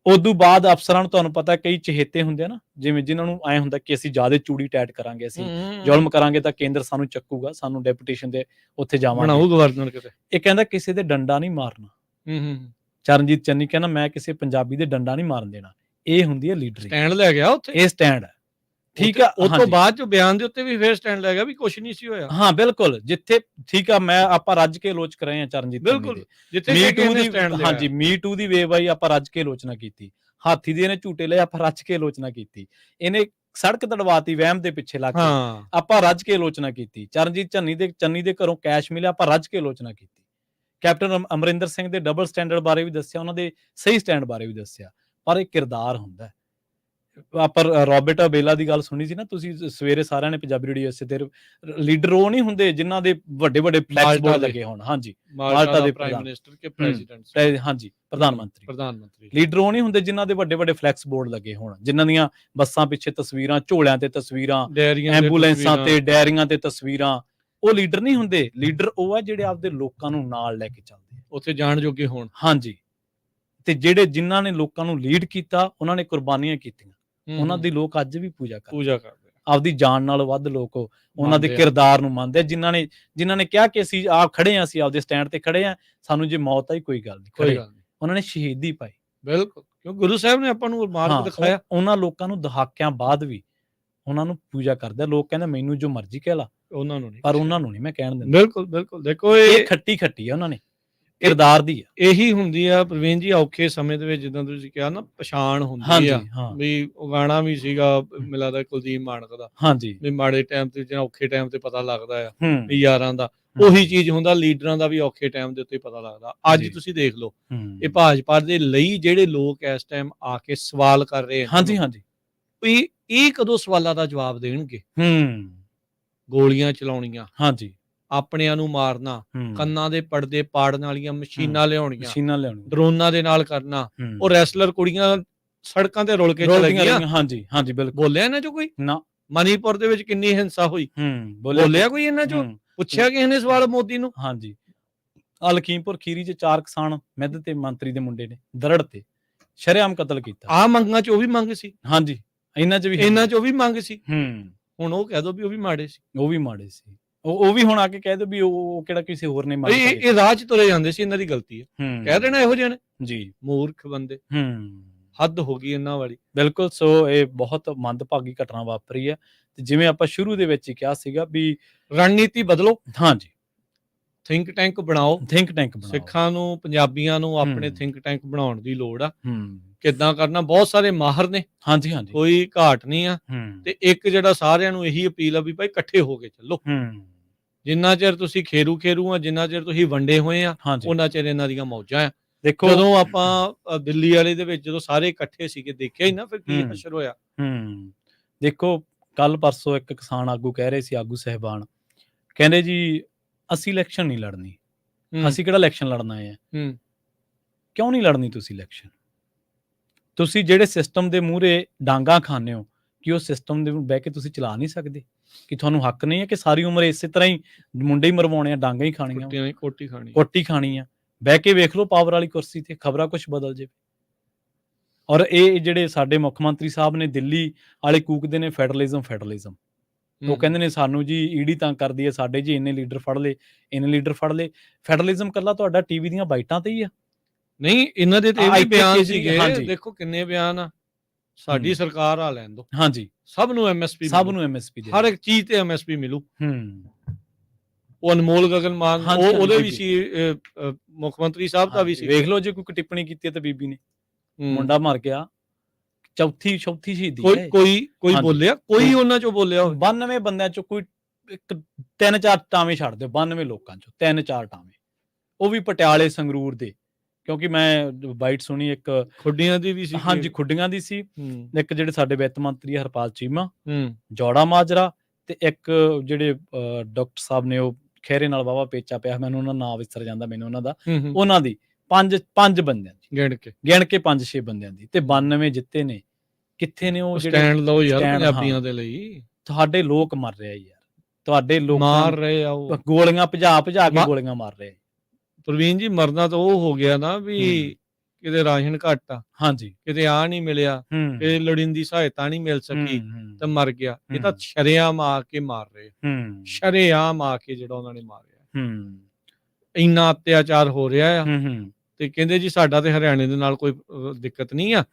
ਉਦੋਂ ਬਾਅਦ ਅਫਸਰਾਂ ਨੂੰ ਤੁਹਾਨੂੰ ਪਤਾ ਕਈ ਚਹੇਤੇ ਹੁੰਦੇ ਆ ਨਾ, ਜਿਵੇਂ ਜਿਨ੍ਹਾਂ ਨੂੰ ਐ ਹੁੰਦਾ ਕਿ ਅਸੀਂ ਜ਼ਿਆਦਾ ਚੂੜੀ ਟੈਟ ਕਰਾਂਗੇ, ਅਸੀਂ ਜ਼ੁਲਮ ਕਰਾਂਗੇ ਤਾਂ ਕੇਂਦਰ ਸਾਨੂੰ ਚੱਕੂਗਾ, ਸਾਨੂੰ ਡੈਪੂਟੇਸ਼ਨ ਦੇ ਉੱਥੇ ਜਾਵਾਂਗੇ, ਗਵਰਨਰ ਕਿਤੇ। ਇਹ ਕਹਿੰਦਾ ਕਿਸੇ ਦੇ ਡੰਡਾ ਨਹੀਂ ਮਾਰਨਾ। ਚਰਨਜੀਤ ਚੰਨੀ ਕਹਿੰਦਾ ਮੈਂ ਕਿਸੇ ਪੰਜਾਬੀ ਦੇ ਡੰਡਾ ਨਹੀਂ ਮਾਰਨ ਦੇਣਾ। ਇਹ ਹੁੰਦੀ ਹੈ ਲੀਡਰ, ਸਟੈਂਡ ਲੈ ਗਿਆ ਉੱਥੇ, ਇਹ ਸਟੈਂਡ ਹੈ। ਠੀਕ ਆ, ਉਸ ਤੋਂ ਬਾਅਦ ਚ ਬਿਆਨ ਦੇ ਉੱਤੇ ਵੀ ਫੇਰ ਸਟੈਂਡ ਲੈ ਗਿਆ ਵੀ ਕੁਝ ਨਹੀਂ ਸੀ ਹੋਇਆ। ਹਾਂ ਬਿਲਕੁਲ, ਜਿੱਥੇ ਠੀਕ ਆ, ਮੈਂ ਆਪਾਂ ਰੱਜ ਕੇ ਆਲੋਚਕ ਰਹੇ ਹਾਂ ਚਰਨਜੀਤ ਬਿਲਕੁਲ, ਜਿੱਥੇ ਹਾਂਜੀ ਮੀ ਟੂ ਦੀ ਵੇਵ ਆਈ, ਆਪਾਂ ਰੱਜ ਕੇ ਆਲੋਚਨਾ ਕੀਤੀ। ਹਾਥੀ ਦੇ ਇਹਨੇ ਝੂਟੇ ਲਏ, ਆਪਾਂ ਰੱਜ ਕੇ ਆਲੋਚਨਾ ਕੀਤੀ। ਇਹਨੇ ਸੜਕ ਤੜਵਾਤੀ ਵਹਿਮ ਦੇ ਪਿੱਛੇ ਲੱਗ ਕੇ, ਆਪਾਂ ਰੱਜ ਕੇ ਆਲੋਚਨਾ ਕੀਤੀ। ਚਰਨਜੀਤ ਚੰਨੀ ਦੇ ਘਰੋਂ ਕੈਸ਼ ਮਿਲਿਆ, ਆਪਾਂ ਰੱਜ ਕੇ ਆਲੋਚਨਾ ਕੀਤੀ। ਕੈਪਟਨ ਅਮਰਿੰਦਰ ਸਿੰਘ ਦੇ ਡਬਲ ਸਟੈਂਡਰਡ ਬਾਰੇ ਵੀ ਦੱਸਿਆ, ਉਹਨਾਂ ਦੇ ਸਹੀ ਸਟੈਂਡ ਬਾਰੇ ਵੀ ਦੱਸਿਆ। ਪਰ ਇਹ ਕਿਰਦਾਰ ਹੁੰਦਾ। ਆਪਾਂ ਰੋਬਰਟ ਅਬੇਲਾ ਦੀ ਗੱਲ ਸੁਣੀ ਸੀ ਨਾ ਤੁਸੀਂ ਸਵੇਰੇ, ਸਾਰਿਆਂ ਨੇ ਪੰਜਾਬੀ ਰੇਡੀਓ ਇਸੇ ਤੇ। ਲੀਡਰ ਉਹ ਨਹੀਂ ਹੁੰਦੇ ਜਿਨ੍ਹਾਂ ਦੇ ਵੱਡੇ ਵੱਡੇ ਫਲੈਕਸ ਬੋਰਡ ਲੱਗੇ ਹੋਣ। ਹਾਂਜੀ, ਮਾਲਟਾ ਦੇ ਪ੍ਰਾਈਮ ਮਿਨਿਸਟਰ ਕੇ ਪ੍ਰੈਜ਼ੀਡੈਂਟ, ਹਾਂਜੀ ਪ੍ਰਧਾਨ ਮੰਤਰੀ। ਲੀਡਰ ਉਹ ਨਹੀਂ ਹੁੰਦੇ ਜਿਨ੍ਹਾਂ ਦੇ ਵੱਡੇ ਵੱਡੇ ਫਲੈਕਸ ਬੋਰਡ ਲੱਗੇ ਹੋਣ, ਜਿਨ੍ਹਾਂ ਦੀਆਂ ਬੱਸਾਂ ਪਿੱਛੇ ਤਸਵੀਰਾਂ, ਝੋਲਿਆਂ ਤੇ ਤਸਵੀਰਾਂ, ਐਂਬੂਲੈਂਸਾਂ ਤੇ, ਡਾਇਰੀਆਂ ਤੇ ਤਸਵੀਰਾਂ। ਉਹ ਲੀਡਰ ਨਹੀਂ ਹੁੰਦੇ। ਲੀਡਰ ਉਹ ਆ ਜਿਹੜੇ ਆਪਦੇ ਲੋਕਾਂ ਨੂੰ ਨਾਲ ਲੈ ਕੇ ਚੱਲਦੇ, ਉੱਥੇ ਜਾਣ ਜੋਗੇ ਹੋਣ। ਹਾਂਜੀ, ਤੇ ਜਿਹੜੇ ਜਿਨ੍ਹਾਂ ਨੇ ਲੋਕਾਂ ਨੂੰ ਲੀਡ ਕੀਤਾ, ਉਹਨਾਂ ਨੇ ਕੁਰਬਾਨੀਆਂ ਕੀਤੀਆਂ, ਉਹਨਾਂ ਦੀ ਲੋਕ ਅੱਜ ਵੀ ਪੂਜਾ ਕਰਦੇ। ਆਪਦੀ ਜਾਨ ਨਾਲੋਂ ਵੱਧ ਲੋਕ ਉਹਨਾਂ ਦੇ ਕਿਰਦਾਰ ਨੂੰ ਮੰਨਦੇ ਆ, ਜਿਨ੍ਹਾਂ ਨੇ ਕਿਹਾ ਕਿ ਅਸੀਂ ਆਪ ਖੜੇ ਆ, ਅਸੀਂ ਆਪਦੇ ਸਟੈਂਡ ਤੇ ਖੜੇ ਆ, ਸਾਨੂੰ ਜੇ ਮੌਤ ਆਈ ਕੋਈ ਗੱਲ ਨਹੀਂ। ਉਹਨਾਂ ਨੇ ਸ਼ਹੀਦੀ ਪਾਈ। ਬਿਲਕੁਲ, ਕਿਉਂ ਗੁਰੂ ਸਾਹਿਬ ਨੇ ਆਪਾਂ ਨੂੰ ਮਾਰਗ ਦਿਖਾਇਆ। ਉਹਨਾਂ ਲੋਕਾਂ ਨੂੰ ਦਹਾਕਿਆਂ ਬਾਅਦ ਵੀ ਉਹਨਾਂ ਨੂੰ ਪੂਜਾ ਕਰਦੇ। ਲੋਕ ਕਹਿੰਦੇ ਮੈਨੂੰ ਜੋ ਮਰਜ਼ੀ ਕਹਿ ਲਾ, ਉਹਨਾਂ ਨੂੰ ਨਹੀਂ, ਪਰ ਉਹਨਾਂ ਨੂੰ ਨਹੀਂ ਮੈਂ ਕਹਿਣ ਦਿੰਦਾ। ਬਿਲਕੁਲ ਬਿਲਕੁਲ। ਦੇਖੋ ਇਹ ਖੱਟੀ ਆ, ਉਹਨਾਂ ਨੇ ਕਿਰਦਾਰ ਦੀ ਆ। ਇਹੀ ਹੁੰਦੀ ਆ ਪ੍ਰਵੀਨ ਜੀ, ਔਖੇ ਸਮੇਂ ਦੇ ਵਿੱਚ ਜਿੱਦਾਂ ਤੁਸੀਂ ਕਿਹਾ ਨਾ, ਪਛਾਣ ਹੁੰਦੀ ਆ। ਵੀ ਉਹ ਗਾਣਾ ਵੀ ਸੀਗਾ ਮੈਨੂੰ ਲੱਗਦਾ ਕੁਲਦੀਪ ਮਾਨਕ ਦਾ, ਹਾਂਜੀ, ਵੀ ਮਾੜੇ ਟਾਈਮ ਤੇ ਜਾਂ ਔਖੇ ਟਾਈਮ ਤੇ ਪਤਾ ਲੱਗਦਾ ਆ ਵੀ ਯਾਰਾਂ ਦਾ। ਉਹੀ ਚੀਜ਼ ਹੁੰਦਾ ਲੀਡਰਾਂ ਦਾ ਵੀ, ਔਖੇ ਟਾਈਮ ਦੇ ਉੱਤੇ ਪਤਾ ਲੱਗਦਾ। ਅੱਜ ਤੁਸੀਂ ਦੇਖ ਲਓ, ਇਹ ਭਾਜਪਾ ਦੇ ਲਈ ਜਿਹੜੇ ਲੋਕ ਇਸ ਟਾਈਮ ਆ ਕੇ ਸਵਾਲ ਕਰ ਰਹੇ ਆ, ਵੀ ਇਹ ਕਦੋਂ ਸਵਾਲਾਂ ਦਾ ਜਵਾਬ ਦੇਣਗੇ। ਗੋਲੀਆਂ ਚਲਾਉਣੀਆਂ, ਹਾਂਜੀ, ਆਪਣਿਆਂ ਨੂੰ ਮਾਰਨਾ, ਕੰਨਾਂ ਦੇ ਪਰਦੇ ਪਾੜਨ ਵਾਲੀਆਂ ਮਸ਼ੀਨਾਂ ਲਿਆਉਣੀਆਂ, ਡਰੋਨਾਂ ਦੇ ਨਾਲ ਕਰਨਾ। ਉਹ ਰੈਸਲਰ ਕੁੜੀਆਂ ਸੜਕਾਂ ਤੇ ਰੁਲ ਕੇ ਚਲੇ ਗਈਆਂ। ਹਾਂਜੀ ਹਾਂਜੀ ਬਿਲਕੁਲ। ਬੋਲਿਆ ਇਹਨਾਂ ਚੋਂ ਕੋਈ ਨਾ? ਮਨੀਪੁਰ ਦੇ ਵਿੱਚ ਕਿੰਨੀ ਹਿੰਸਾ ਹੋਈ, ਬੋਲਿਆ ਕੋਈ ਇਹਨਾਂ ਚੋਂ? ਪੁੱਛਿਆ ਕਿਸੇ ਨੇ ਸਵਾਲ ਮੋਦੀ ਨੂੰ? ਹਾਂਜੀ, ਲਖੀਮਪੁਰ ਖੀਰੀ 'ਚ 4 ਕਿਸਾਨ ਮਿੱਧ ਤੇ ਮੰਤਰੀ ਦੇ ਮੁੰਡੇ ਨੇ ਦਰੜ ਤੇ ਸ਼ਰੇਆਮ ਕਤਲ ਕੀਤਾ। ਆ ਮੰਗਾਂ 'ਚ ਉਹ ਵੀ ਮੰਗ ਸੀ। ਹਾਂਜੀ, ਇਹਨਾਂ 'ਚ ਵੀ ਮੰਗ ਸੀ। ਹੁਣ ਉਹ ਕਹਿ ਦੋ ਵੀ ਉਹ ਵੀ ਮਾੜੇ ਸੀ। ਉਹ ਵੀ ਹੁਣ ਆ ਕੇ ਕਹਿ ਦੋ ਵੀ ਉਹ ਕਿਹੜਾ ਕਿਸੇ ਹੋਰ ਨੇ ਮਾਰਿਆ। ਇਹ ਰਾਹ 'ਚ ਤੁਰੇ ਜਾਂਦੇ ਸੀ, ਇਹਨਾਂ ਦੀ ਗਲਤੀ ਹੈ। ਕਹਿ ਦੇਣਾ ਇਹੋ ਜਿਹੇ ਨੇ ਜੀ, ਮੂਰਖ ਬੰਦੇ। ਹੱਦ ਹੋ ਗਈ ਇਹਨਾਂ ਵਾਲੀ। ਬਿਲਕੁਲ। ਸੋ ਇਹ ਬਹੁਤ ਮੰਦਭਾਗੀ ਘਟਨਾ ਵਾਪਰੀ ਹੈ। ਤੇ ਜਿਵੇਂ ਆਪਾਂ ਸ਼ੁਰੂ ਦੇ ਵਿੱਚ ਹੀ ਕਿਹਾ ਸੀਗਾ ਵੀ ਰਣਨੀਤੀ ਬਦਲੋ। ਹਾਂਜੀ, ਥਿੰਕ ਟੈਂਕ ਬਣਾਓ। ਬਣਾਓ। ਸਿੱਖਾਂ ਨੂੰ, ਪੰਜਾਬੀਆਂ ਨੂੰ ਆਪਣੇ ਥਿੰਕ ਟੈਂਕ ਬਣਾਉਣ ਦੀ ਲੋੜ ਆ। ਕਿੱਦਾਂ ਕਰਨਾ, ਬਹੁਤ ਸਾਰੇ ਮਾਹਰ ਨੇ। ਹਾਂਜੀ, ਕੋਈ ਘਾਟ ਨਹੀਂ ਆ। ਤੇ ਇੱਕ ਜਿਹੜਾ ਸਾਰਿਆਂ ਨੂੰ ਇਹੀ ਅਪੀਲ ਆ ਵੀ ਭਾਈ ਇਕੱਠੇ ਹੋ ਕੇ ਚੱਲੋ। ਜਿੰਨਾ ਚਿਰ ਤੁਸੀਂ ਖੇਰੂ ਆ, ਜਿੰਨਾ ਚਿਰ ਤੁਸੀਂ ਵੰਡੇ ਹੋਏ ਆ, ਉਹਨਾਂ ਚਿਰ ਇਹਨਾਂ ਦੀਆਂ ਮੌਜਾਂ ਆ। ਦੇਖੋ, ਜਦੋਂ ਆਪਾਂ ਦਿੱਲੀ ਵਾਲੇ ਦੇ ਵਿੱਚ ਜਦੋਂ ਸਾਰੇ ਇਕੱਠੇ ਸੀਗੇ, ਦੇਖਿਆ ਹੀ ਨਾ ਫਿਰ ਕੀ ਹਸ਼ਰ ਹੋਇਆ। ਦੇਖੋ, ਕੱਲ ਪਰਸੋਂ ਇੱਕ ਕਿਸਾਨ ਆਗੂ ਕਹਿ ਰਹੇ ਸੀ, ਆਗੂ ਸਹਿਬਾਨ ਕਹਿੰਦੇ ਜੀ ਅਸੀਂ ਇਲੈਕਸ਼ਨ ਨਹੀਂ ਲੜਨੀ। ਅਸੀਂ ਕਿਹੜਾ ਇਲੈਕਸ਼ਨ ਲੜਨਾ ਹੈ? ਕਿਉਂ ਨਹੀਂ ਲੜਨੀ ਤੁਸੀਂ ਇਲੈਕਸ਼ਨ? ਤੁਸੀਂ ਜਿਹੜੇ ਸਿਸਟਮ ਦੇ ਮੂਹਰੇ ਡਾਂਗਾ ਖਾਂਦੇ ਹੋ, ਕਿ ਉਹ ਸਿਸਟਮ ਦੇ ਬਹਿ ਕੇ ਤੁਸੀਂ ਚਲਾ ਨਹੀਂ ਸਕਦੇ? ਕਿ ਤੁਹਾਨੂੰ ਹੱਕ ਨਹੀਂ ਹੈ ਕਿ ਸਾਰੀ ਉਮਰ ਇਸੇ ਤਰ੍ਹਾਂ ਹੀ ਮੁੰਡੇ ਹੀ ਮਰਵਾਉਣੇ ਆ, ਡਾਂਗਾ ਹੀ ਖਾਣੀਆਂ, ਕੋਟੀ ਖਾਣੀ ਆ? ਬਹਿ ਕੇ ਵੇਖ ਲਓ ਪਾਵਰ ਵਾਲੀ ਕੁਰਸੀ ਤੇ, ਖਬਰਾਂ ਕੁਛ ਬਦਲ ਜੇ। ਔਰ ਇਹ ਜਿਹੜੇ ਸਾਡੇ ਮੁੱਖ ਮੰਤਰੀ ਸਾਹਿਬ ਨੇ ਦਿੱਲੀ ਵਾਲੇ ਕੂਕਦੇ ਨੇ ਫੈਡਰਲਿਜ਼ਮ। ਉਹ ਕਹਿੰਦੇ ਨੇ ਸਾਨੂੰ ਜੀ ਈਡੀ ਤੰਗ ਕਰਦੀ ਹੈ, ਸਾਡੇ ਜੀ ਇੰਨੇ ਲੀਡਰ ਫੜ ਲਏ। ਫੈਡਰਲਿਜ਼ਮ ਕੱਲਾ ਤੁਹਾਡਾ ਟੀਵੀ ਦੀਆਂ ਬਾਈਟਾਂ ਤੇ ਹੀ ਆ? ਨਹੀਂ, ਇਹਨਾਂ ਦੇ ਤੇ ਵੀ ਬਿਆਨ ਸੀਗੇ। ਦੇਖੋ ਕਿੰਨੇ ਬਿਆਨ ਆ। ਸਾਡੀ ਸਰਕਾਰ ਆ ਲੈਣ ਦੋ। ਹਾਂਜੀ, ਸਭ ਨੂੰ ਐਮਐਸਪੀ, ਹਰ ਇੱਕ ਚੀਜ਼ ਤੇ ਐਮਐਸਪੀ ਮਿਲੂ। ਉਹ ਅਨਮੋਲ ਗਗਨ ਮਾਨ, ਉਹਦੇ ਵੀ ਸੀ, ਮੁੱਖ ਮੰਤਰੀ ਸਾਹਿਬ ਦਾ ਵੀ ਸੀ। ਵੇਖ ਲਓ ਜੇ ਕੋਈ ਟਿੱਪਣੀ ਕੀਤੀ ਹੈ ਤਾਂ ਬੀਬੀ ਨੇ, ਮੁੰਡਾ ਮਰ ਗਿਆ, ਚੌਥੀ ਸ਼ਹੀਦੀ ਹੈ। ਕੋਈ ਬੋਲਿਆ? ਕੋਈ ਉਹਨਾਂ ਚੋਂ ਬੋਲਿਆ? 92 ਬੰਦਿਆਂ ਚੋਂ ਕੋਈ 3-4 ਟਾਵੇਂ ਛੱਡ ਦਿਓ। 92 ਲੋਕਾਂ ਚੋਂ 3-4 ਟਾਵੇਂ, ਉਹ ਵੀ ਪਟਿਆਲੇ ਸੰਗਰੂਰ ਦੇ। ਕਿਉਂਕਿ ਮੈਂ ਬਾਈਟ ਸੁਣੀ ਇੱਕ ਖੁੱਡੀਆਂ ਦੀ ਵੀ ਸੀ। ਹਾਂਜੀ, ਖੁੱਡੀਆਂ ਦੀ ਸੀ। ਇੱਕ ਜਿਹੜੇ ਸਾਡੇ ਵਿੱਤ ਮੰਤਰੀ ਹਰਪਾਲ ਚੀਮਾ, ਜੌੜਾ ਮਾਜਰਾ, ਤੇ ਇੱਕ ਜਿਹੜੇ ਡਾਕਟਰ ਸਾਹਿਬ ਨੇ, ਉਹ ਖਹਿਰੇ ਨਾਲ ਵਾਵਾ ਪੇਚਾ ਪਿਆ, ਮੈਨੂੰ ਉਹਨਾਂ ਦਾ ਨਾਮ ਵਿਸਰ ਜਾਂਦਾ ਮੈਨੂੰ ਉਹਨਾਂ ਦਾ। ਉਹਨਾਂ ਦੀ 5 ਬੰਦਿਆਂ ਦੀ ਗਿਣ ਕੇ 5-6 ਬੰਦਿਆਂ ਦੀ, ਤੇ 92 ਜਿੱਤੇ ਨੇ। ਕਿੱਥੇ ਨੇ ਉਹ ਸਟੈਂਡ ਲਓ ਯਾਰ ਪੰਜਾਬੀਆਂ ਦੇ ਲਈ? ਤੁਹਾਡੇ ਲੋਕ ਮਰ ਰਹੇ ਯਾਰ, ਤੁਹਾਡੇ ਲੋਕ ਮਾਰ ਰਹੇ ਆ, ਗੋਲੀਆਂ ਭਜਾ ਕੇ ਗੋਲੀਆਂ ਮਾਰ ਰਹੇ। ਪ੍ਰਵੀਨ ਜੀ, ਮਰਨਾ ਤਾਂ ਉਹ ਹੋ ਗਿਆ ਨਾ ਵੀ ਕਿਤੇ ਰਾਸ਼ਨ ਘੱਟ ਆ, ਹਾਂਜੀ, ਕਿਤੇ ਆ ਨਹੀਂ ਮਿਲਿਆ, ਕਿਤੇ ਲੋੜੀਂਦੀ ਸਹਾਇਤਾ ਨਹੀਂ ਮਿਲ ਸਕੀ ਤਾਂ ਮਰ ਗਿਆ। ਇਹ ਤਾਂ ਸ਼ਰੇਆਮ ਆ ਕੇ ਮਾਰ ਰਹੇ, ਸ਼ਰੇਆਮ ਆ ਕੇ ਜਿਹੜਾ ਉਹਨਾਂ ਨੇ ਮਾਰਿਆ। ਇੰਨਾ ਅਤਿਆਚਾਰ ਹੋ ਰਿਹਾ ਆ। ਤੇ ਕਹਿੰਦੇ ਜੀ ਸਾਡਾ ਤੇ ਹਰਿਆਣੇ ਦੇ ਨਾਲ ਕੋਈ ਦਿੱਕਤ ਨਹੀਂ ਆ,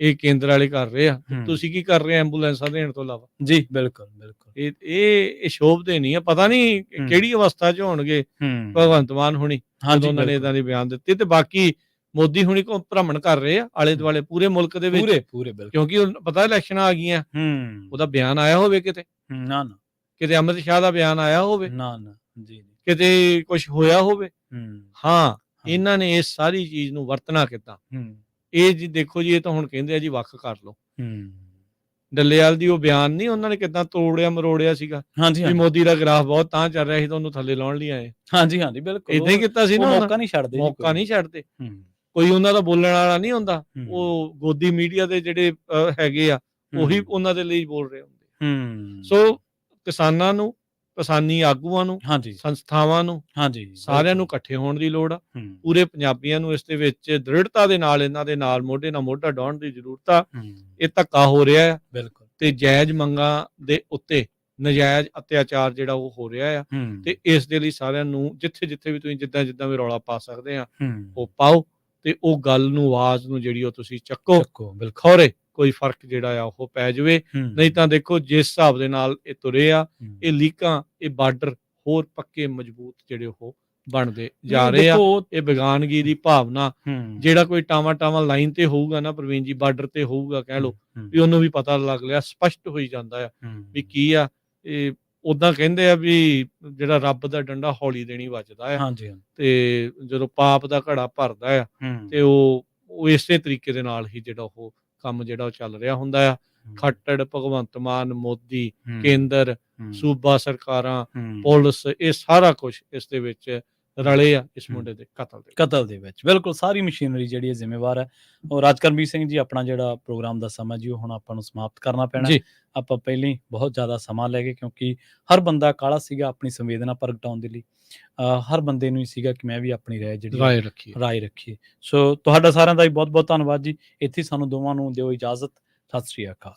ਇਹ ਕੇਂਦਰ ਵਾਲੇ ਕਰ ਰਹੇ ਆ, ਤੁਸੀਂ ਕੀ ਕਰ ਰਹੇ ਆ ਐਂਬੂਲੈਂਸਾਂ ਦੇਣ ਤੋਂ ਇਲਾਵਾ? ਜੀ ਬਿਲਕੁਲ ਬਿਲਕੁਲ। ਇਹ ਸ਼ੋਭਦੇ ਨਹੀਂ ਆ। ਪਤਾ ਨਹੀਂ ਕਿਹੜੀ ਅਵਸਥਾ 'ਚ ਹੋਣਗੇ ਭਗਵੰਤ ਮਾਨ ਹੁਣੀ ਜਦੋਂ ਉਹਨਾਂ ਨੇ ਇਦਾਂ ਦੇ ਬਿਆਨ ਦਿੱਤੇ। ਤੇ ਬਾਕੀ ਮੋਦੀ ਹੁਣੀ ਕੋ ਭ੍ਰਮਣ ਕਰ ਰਹੇ ਆ ਆਲੇ ਦੁਆਲੇ ਪੂਰੇ ਮੁਲਕ ਦੇ ਵਿੱਚ, ਪੂਰੇ ਬਿਲਕੁਲ, ਕਿਉਂਕਿ ਪਤਾ ਇਲੈਕਸ਼ਨਾਂ ਆ ਗਈਆਂ। ਉਹਦਾ ਬਿਆਨ ਆਇਆ ਹੋਵੇ ਕਿਤੇ? ਨਾ ਨਾ। ਕਿਤੇ ਅਮਿਤ ਸ਼ਾਹ ਦਾ ਬਿਆਨ ਆਇਆ ਹੋਵੇ? ਨਾ ਨਾ ਜੀ। ਕਿਤੇ ਕੁਝ ਹੋਇਆ ਹੋਵੇ? ਹਾਂ, ਇਹਨਾਂ ਨੇ ਇਸ ਸਾਰੀ ਚੀਜ਼ ਨੂੰ ਵਰਤਣਾ ਕਿੱਦਾਂ? ਇਹ ਜੀ ਦੇਖੋ ਜੀ, ਇਹ ਤਾਂ ਹੁਣ ਕਹਿੰਦੇ ਆ ਜੀ ਵੱਖ ਕਰ ਲਓ। ਡੱਲੇਵਾਲ ਦੀ ਉਹ ਬਿਆਨ ਨਹੀਂ ਉਹਨਾਂ ਨੇ ਕਿੱਦਾਂ ਤੋੜਿਆ ਮਰੋੜਿਆ ਸੀਗਾ ਵੀ ਮੋਦੀ ਦਾ ਗ੍ਰਾਫ ਬਹੁਤ ਤਾਂ ਚੱਲ ਰਿਹਾ ਸੀ ਤਾਂ ਉਹਨੂੰ ਥੱਲੇ ਲਾਉਣ ਲਈ ਆਏ। ਹਾਂਜੀ ਹਾਂਜੀ ਬਿਲਕੁਲ, ਇਦਾਂ ਹੀ ਕੀਤਾ ਸੀ ਨਾ। ਮੌਕਾ ਨਹੀਂ ਛੱਡਦੇ, ਮੌਕਾ ਨਹੀਂ ਛੱਡਦੇ। ਕੋਈ ਉਹਨਾਂ ਦਾ ਬੋਲਣ ਵਾਲਾ ਨਹੀਂ ਹੁੰਦਾ, ਉਹ ਗੋਦੀ ਮੀਡੀਆ ਦੇ ਜਿਹੜੇ ਹੈਗੇ ਆ ਉਹੀ ਉਹਨਾਂ ਦੇ ਲਈ ਬੋਲ ਰਹੇ ਹੁੰਦੇ। ਸੋ ਕਿਸਾਨਾਂ ਨੂੰ, ਕਿਸਾਨੀ ਆਗੂਆਂ ਨੂੰ, ਸੰਸਥਾਵਾਂ ਨੂੰ, ਸਾਰਿਆਂ ਨੂੰ ਇਕੱਠੇ ਹੋਣ ਦੀ ਲੋੜ ਆ। ਪੂਰੇ ਪੰਜਾਬੀਆਂ ਨੂੰ ਇਸ ਦੇ ਵਿੱਚ ਦ੍ਰਿੜਤਾ ਦੇ ਨਾਲ ਇਹਨਾਂ ਦੇ ਨਾਲ ਮੋਢੇ ਨਾਲ ਮੋਢਾ ਡਾਉਣ ਦੀ ਜ਼ਰੂਰਤ ਆ। ਇਹ ਧੱਕਾ ਹੋ ਰਿਹਾ ਹੈ ਬਿਲਕੁਲ, ਤੇ ਜਾਇਜ਼ ਮੰਗਾਂ ਦੇ ਉੱਤੇ ਨਜਾਇਜ਼ ਅਤਿਆਚਾਰ ਜਿਹੜਾ ਉਹ ਹੋ ਰਿਹਾ ਆ। ਤੇ ਇਸ ਦੇ ਲਈ ਸਾਰਿਆਂ ਨੂੰ ਜਿੱਥੇ ਜਿੱਥੇ ਵੀ ਤੁਸੀਂ ਜਿੱਦਾਂ ਜਿੱਦਾਂ ਵੀ ਰੌਲਾ ਪਾ ਸਕਦੇ ਆ ਉਹ ਪਾਓ, ਤੇ ਉਹ ਗੱਲ ਨੂੰ, ਆਵਾਜ਼ ਨੂੰ ਜਿਹੜੀ ਉਹ ਤੁਸੀਂ ਚੱਕੋ। ਖੌਰੇ ਕੋਈ ਫਰਕ ਜਿਹੜਾ ਆ ਉਹ ਪੈ ਜਾਵੇ। ਨਹੀਂ ਤਾਂ ਦੇਖੋ ਜਿਸ ਹਿਸਾਬ ਦੇ ਨਾਲ ਇਹ ਤੁਰੇ ਆ, ਇਹ ਲੀਕਾਂ, ਇਹ ਬਾਰਡਰ ਹੋਰ ਪੱਕੇ ਮਜ਼ਬੂਤ ਜਿਹੜੇ ਉਹ ਬਣਦੇ ਜਾ ਰਹੇ ਆ। ਇਹ ਬੇਗਾਨਗੀ ਦੀ ਭਾਵਨਾ, ਜਿਹੜਾ ਕੋਈ ਟਾਵਾਂ ਲਾਈਨ ਤੇ ਹੋਊਗਾ ਨਾ ਪ੍ਰਵੀਨ ਜੀ, ਬਾਰਡਰ ਤੇ ਹੋਊਗਾ ਕਹਿ ਲਓ, ਵੀ ਉਹਨੂੰ ਵੀ ਪਤਾ ਲੱਗ ਲਿਆ, ਸਪਸ਼ਟ ਹੋਈ ਜਾਂਦਾ ਆ ਵੀ ਕੀ ਆ ਇਹ। ਉਦਾਂ ਕਹਿੰਦੇ ਆ ਵੀ ਜਿਹੜਾ ਰੱਬ ਦਾ ਡੰਡਾ ਹੌਲੀ ਦੇਣੀ ਵੱਜਦਾ ਆ, ਤੇ ਜਦੋਂ ਪਾਪ ਦਾ ਘੜਾ ਭਰਦਾ ਆ ਤੇ ਉਹ ਇਸੇ ਤਰੀਕੇ ਦੇ ਨਾਲ ਹੀ ਜਿਹੜਾ ਉਹ ਕੰਮ ਜਿਹੜਾ ਉਹ ਚੱਲ ਰਿਹਾ ਹੁੰਦਾ ਆ। ਖੱਟੜ, ਭਗਵੰਤ ਮਾਨ, ਮੋਦੀ, ਕੇਂਦਰ, ਸੂਬਾ ਸਰਕਾਰਾਂ, ਪੁਲਿਸ, ਇਹ ਸਾਰਾ ਕੁਝ ਇਸ ਦੇ ਵਿੱਚ ਰਲੇ ਆ ਇਸ ਮੁੰਡੇ ਦੇ ਕਤਲ ਦੇ ਵਿੱਚ। ਬਿਲਕੁਲ, ਸਾਰੀ ਮਸ਼ੀਨਰੀ ਜਿਹੜੀ ਹੈ ਜ਼ਿੰਮੇਵਾਰ ਹੈ। ਔਰ ਰਾਜਕਰਮਵੀਰ ਸਿੰਘ ਜੀ, ਆਪਣਾ ਜਿਹੜਾ ਪ੍ਰੋਗਰਾਮ ਦਾ ਸਮਾਂ ਜੀ ਉਹ ਹੁਣ ਆਪਾਂ ਨੂੰ ਸਮਾਪਤ ਕਰਨਾ ਪੈਣਾ। ਆਪਾਂ ਪਹਿਲਾਂ ਹੀ ਬਹੁਤ ਜ਼ਿਆਦਾ ਸਮਾਂ ਲੈ ਗਏ, ਕਿਉਂਕਿ ਹਰ ਬੰਦਾ ਕਾਹਲਾ ਸੀਗਾ ਆਪਣੀ ਸੰਵੇਦਨਾ ਪ੍ਰਗਟਾਉਣ ਦੇ ਲਈ। ਹਰ ਬੰਦੇ ਨੂੰ ਹੀ ਸੀਗਾ ਕਿ ਮੈਂ ਵੀ ਆਪਣੀ ਰਾਏ ਰੱਖੀਏ। ਸੋ ਤੁਹਾਡਾ ਸਾਰਿਆਂ ਦਾ ਵੀ ਬਹੁਤ ਬਹੁਤ ਧੰਨਵਾਦ ਜੀ। ਇੱਥੇ ਸਾਨੂੰ ਦੋਵਾਂ ਨੂੰ ਦਿਓ ਇਜਾਜ਼ਤ। ਸਤਿ ਸ੍ਰੀ ਅਕਾਲ।